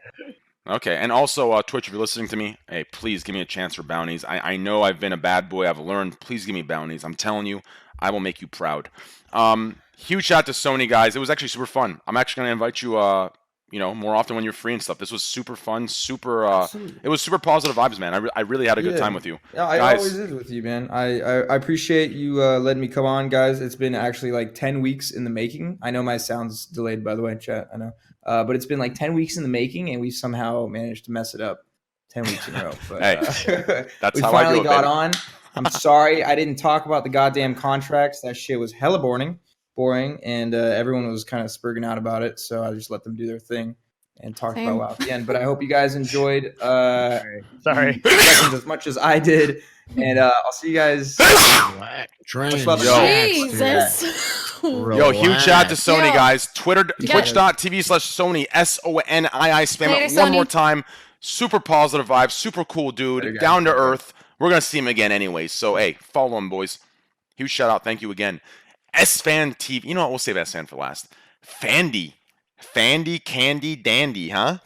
Okay, and also Twitch, if you're listening to me, hey, please give me a chance for bounties. I know I've been a bad boy. I've learned. Please give me bounties. I'm telling you, I will make you proud. Huge shout out to Sony, guys. It was actually super fun. I'm actually going to invite you, more often when you're free and stuff. This was super fun. It was super positive vibes, man. I really had a good time with you. Yeah, I always is with you, man. I appreciate you letting me come on, guys. It's been actually 10 weeks in the making. I know my sound's delayed, by the way, chat. I know. But it's been 10 weeks in the making, and we somehow managed to mess it up 10 weeks in a row. But, hey, that's we how finally I do it, got baby. on. I'm sorry I didn't talk about the goddamn contracts. That shit was hella boring, and everyone was kind of spurging out about it. So I just let them do their thing and talked about WoW at the end. But I hope you guys enjoyed sorry as much as I did. And I'll see you guys. Jesus. Yo, huge shout out to Sony, guys. Twitch.tv/Sony SONII. Spam it one more time. Super positive vibes. Super cool dude. Down to earth. We're going to see him again anyway. So, hey, follow him, boys. Huge shout out. Thank you again. S-Fan TV. You know what? We'll save S-Fan for last. Fandy, Candy, Dandy, huh?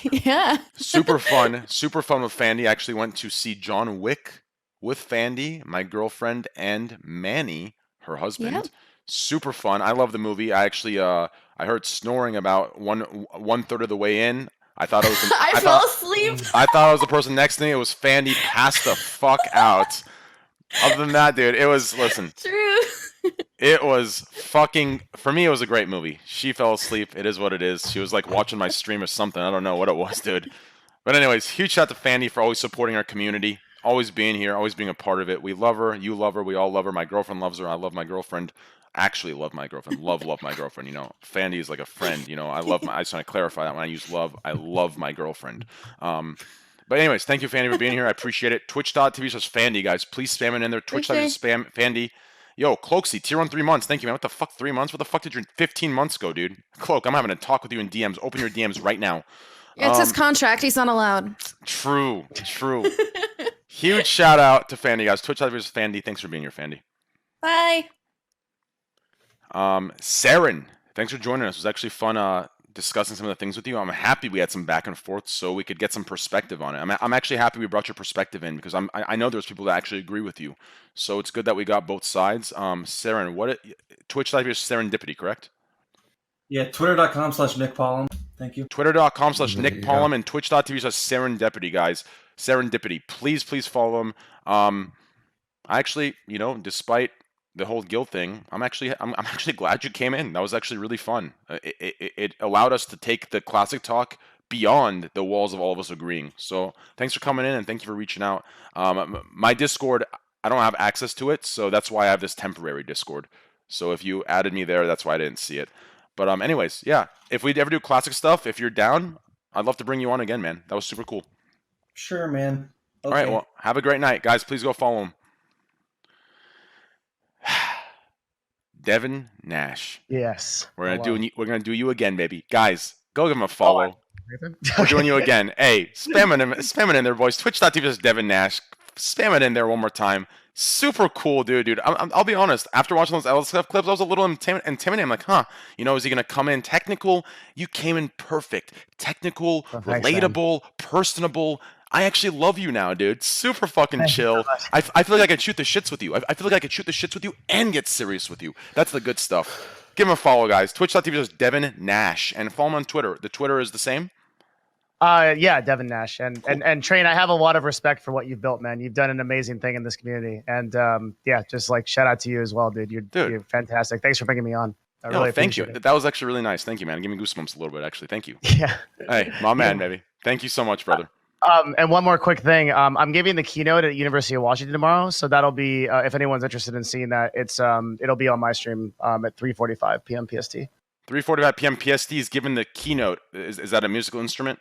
Yeah. Super fun with Fandy. I actually went to see John Wick with Fandy, my girlfriend, and Manny, her husband. Yep. Super fun. I love the movie. I actually I heard snoring about one third of the way in. I thought it was. I fell asleep. I thought it was the person next to me. It was Fandy. Passed the fuck out. Other than that, dude, it was. Listen. True. It was fucking, for me, it was a great movie. She fell asleep. It is what it is. She was watching my stream or something. I don't know what it was, dude. But anyways, huge shout out to Fandy for always supporting our community, always being here, always being a part of it. We love her. You love her. We all love her. My girlfriend loves her. I love my girlfriend. Actually love my girlfriend. Love my girlfriend. Fandy is like a friend. I just want to clarify that when I use love, I love my girlfriend. But anyways, thank you, Fandy, for being here. I appreciate it. Twitch.tv/Fandy, guys. Please spam it in there. Twitch.tv/Fandy. Yo, Cloaksy, tier 1 3 months. Thank you, man. What the fuck, 3 months? What the fuck did your 15 months go, dude? Cloak, I'm having a talk with you in DMs. Open your DMs right now. It's his contract. He's not allowed. True. Huge shout out to Fandy, guys. Twitch.tv versus Fandy. Thanks for being here, Fandy. Bye. Saren, thanks for joining us. It was actually fun discussing some of the things with you. I'm happy we had some back and forth so we could get some perspective on it. I'm actually happy we brought your perspective in because I know there's people that actually agree with you. So it's good that we got both sides. Saren, Twitch.tv versus Serendipity, correct? Yeah, twitter.com/Nick Pollum. Thank you. Twitter.com/Nick Pollum and Twitch.tv/Serendipity, guys. Serendipity. Please follow him. I actually, despite the whole guild thing, I'm actually glad you came in. That was actually really fun. It allowed us to take the classic talk beyond the walls of all of us agreeing. So thanks for coming in and thank you for reaching out. My Discord, I don't have access to it, so that's why I have this temporary Discord. So if you added me there, that's why I didn't see it. But anyways, yeah, if we ever do classic stuff, if you're down, I'd love to bring you on again, man. That was super cool. Sure, man. Okay. All right, well, have a great night, guys. Please go follow him. Devin Nash. Yes. We're gonna do you again, baby. Guys, go give him a follow. We're doing you again. Hey, spam it in there, boys. Twitch.tv is Devin Nash. Spam it in there one more time. Super cool, dude. I'll be honest. After watching those LSF clips, I was a little intimidated. I'm like, is he gonna come in technical? You came in perfect. Technical, relatable, personable. I actually love you now, dude. Super fucking chill. I feel like I could shoot the shits with you. I feel like I could shoot the shits with you and get serious with you. That's the good stuff. Give him a follow, guys. Twitch.tv is Devin Nash. And follow him on Twitter. The Twitter is the same? Yeah, Devin Nash. And Train, I have a lot of respect for what you've built, man. You've done an amazing thing in this community. And yeah, just like shout out to you as well, dude. You're fantastic. Thanks for bringing me on. I really thank you. appreciate it. That was actually really nice. Thank you, man. Give me goosebumps a little bit, actually. Thank you. Yeah. Hey, my man, baby. Thank you so much, brother. And one more quick thing. I'm giving the keynote at University of Washington tomorrow, so that'll be if anyone's interested in seeing that, it'll be on my stream at 3:45 p.m. PST. 3:45 p.m. PST is given the keynote. Is that a musical instrument?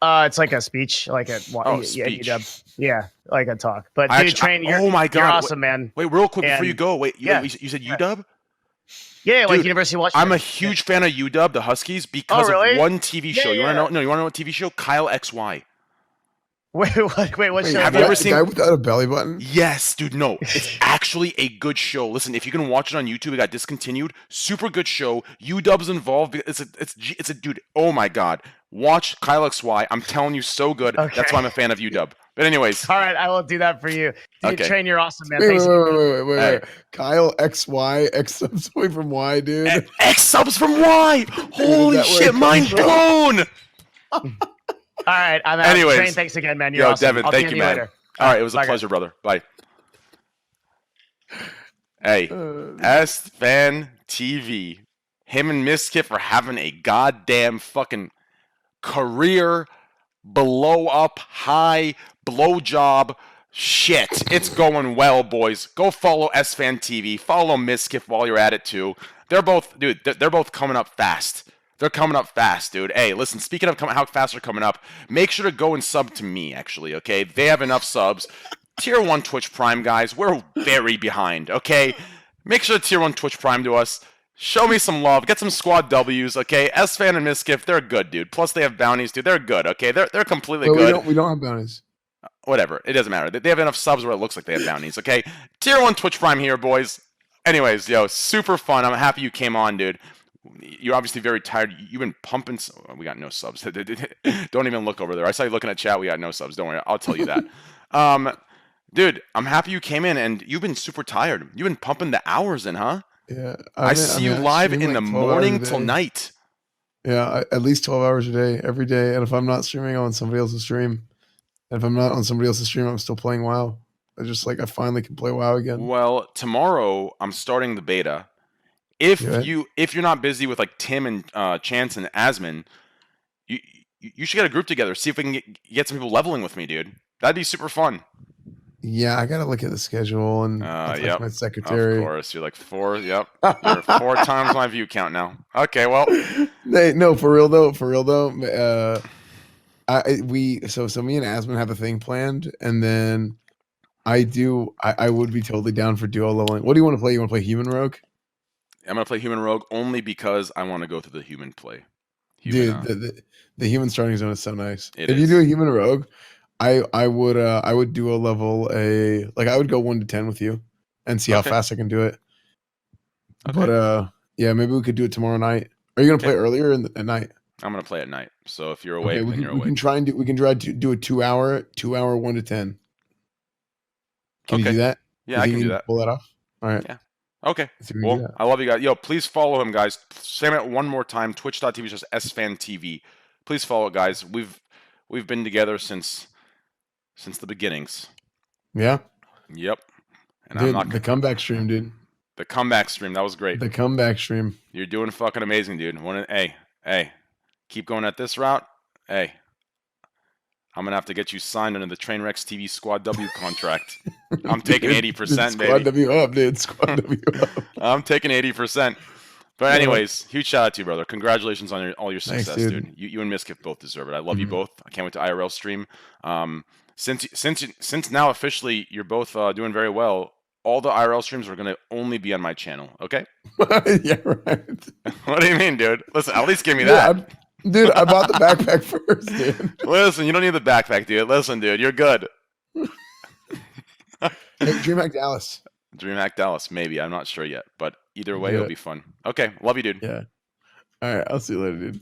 It's like a speech, like a speech. Yeah, like a talk. But Train, oh my God, you're awesome, man. Wait, real quick before And- you go. Wait, you said UW? Yeah, like Dude, University of Washington. I'm a huge fan of UW, the Huskies, because really? of one TV show. You Yeah. want to know? No, you want to know what TV show? Kyle XY. Wait, what show? Have you ever seen the guy without a belly button? Yes, dude. No, it's actually a good show. Listen, if you can watch it on YouTube, it got discontinued. Super good show. UW's involved. It's a dude. Oh my God, watch Kyle XY. I'm telling you, so good. Okay. That's why I'm a fan of UW. But anyways, All right, I will do that for you. Dude, Okay. Train, you're awesome, man. Wait, Thanks. wait. Hey. Kyle XY, X subs away from Y, dude. X subs from Y. Holy that shit, where it mind comes blown. All right, I'm out. Anyways. Train, thanks again, man. You're Yo, awesome. Devin, I'll thank DM you, man. later. All right, it was a Bye, guys. pleasure, brother. Bye. Hey, S-Fan TV. Him and Miskip are having a goddamn fucking career blow up high blowjob shit. It's going well, boys. Go follow S-Fan TV. Follow Miskip while you're at it too. They're both, dude. They're both coming up fast. They're coming up fast, dude. Hey, listen, speaking of how fast they're coming up, make sure to go and sub to me, actually, okay? They have enough subs. Tier 1 Twitch Prime, guys, we're very behind, okay? Make sure to Tier 1 Twitch Prime to us. Show me some love. Get some squad W's, okay? S-Fan and Miskiff, they're good, dude. Plus, they have bounties, dude. They're good, okay? They're completely good. We don't have bounties. Whatever. It doesn't matter. They have enough subs where it looks like they have bounties, okay? Tier 1 Twitch Prime here, boys. Anyways, yo, super fun. I'm happy you came on, dude. You're obviously very tired. You've been pumping. We got no subs. Don't even look over there. I saw you looking at chat. We got no subs. Don't worry. I'll tell you that. Dude, I'm happy you came in, and you've been super tired. You've been pumping the hours in, huh? Yeah. I see you live in the 12 hours morning a till day. night. Yeah, at least 12 hours a day, every day. And if I'm not streaming, I'm on somebody else's stream. And if I'm not on somebody else's stream, I'm still playing WoW. I finally can play WoW again. Well, tomorrow I'm starting the beta. If you're not busy with like Tim and Chance and Asmin, you should get a group together. See if we can get some people leveling with me, dude. That'd be super fun. Yeah, I gotta look at the schedule and Yep. my secretary. Of course, you're like 4. Yep, you're 4 times my view count now. Okay, well, No, for real though. Me and Asmin have a thing planned, and then I do. I would be totally down for duo leveling. What do you want to play? You want to play human rogue? I'm gonna play human rogue only because I want to go through the human play. Dude, the human starting zone is so nice. It If you is. do a human rogue, I would duo level I would go 1 to 10 with you and see how Okay. fast I can do it. Okay. But yeah, maybe we could do it tomorrow night. Are you gonna play earlier at night? I'm gonna play at night. So if you're awake, Okay, then you're we awake. can try and do a 2-hour 1 to 10. Can you Okay. do that? Yeah, You I think can you do that. Pull that off. All right. Yeah. Okay. Let's see if we can do Well, that. I love you guys. Yo, please follow him, guys. Say it one more time. Twitch.tv/SFanTV. Please follow it, guys. We've been together since the beginnings. Yeah. Yep. And Dude, I'm not the comeback stream, dude. the comeback stream. That was great. The comeback stream. You're doing fucking amazing, dude. Hey, keep going at this route. Hey, I'm gonna have to get you signed under the Trainwreckstv Squad W contract. I'm taking 80%, Squad baby. W up, dude. Squad W up. I'm taking 80%. But anyways, huge shout out to you, brother. Congratulations on all your Thanks, success, dude. dude. You and Miskif both deserve it. I love you both. I can't wait to IRL stream. Since now officially you're both doing very well, all the IRL streams are gonna only be on my channel. Okay? Yeah, right. What do you mean, dude? Listen, at least give me Yeah, that. Dude, I bought the backpack first, dude. Listen, you don't need the backpack, dude. Listen, dude, you're good. Hey, DreamHack Dallas. DreamHack Dallas, maybe. I'm not sure yet, but either way, Yeah. it'll be fun. Okay, love you, dude. Yeah. All right, I'll see you later, dude.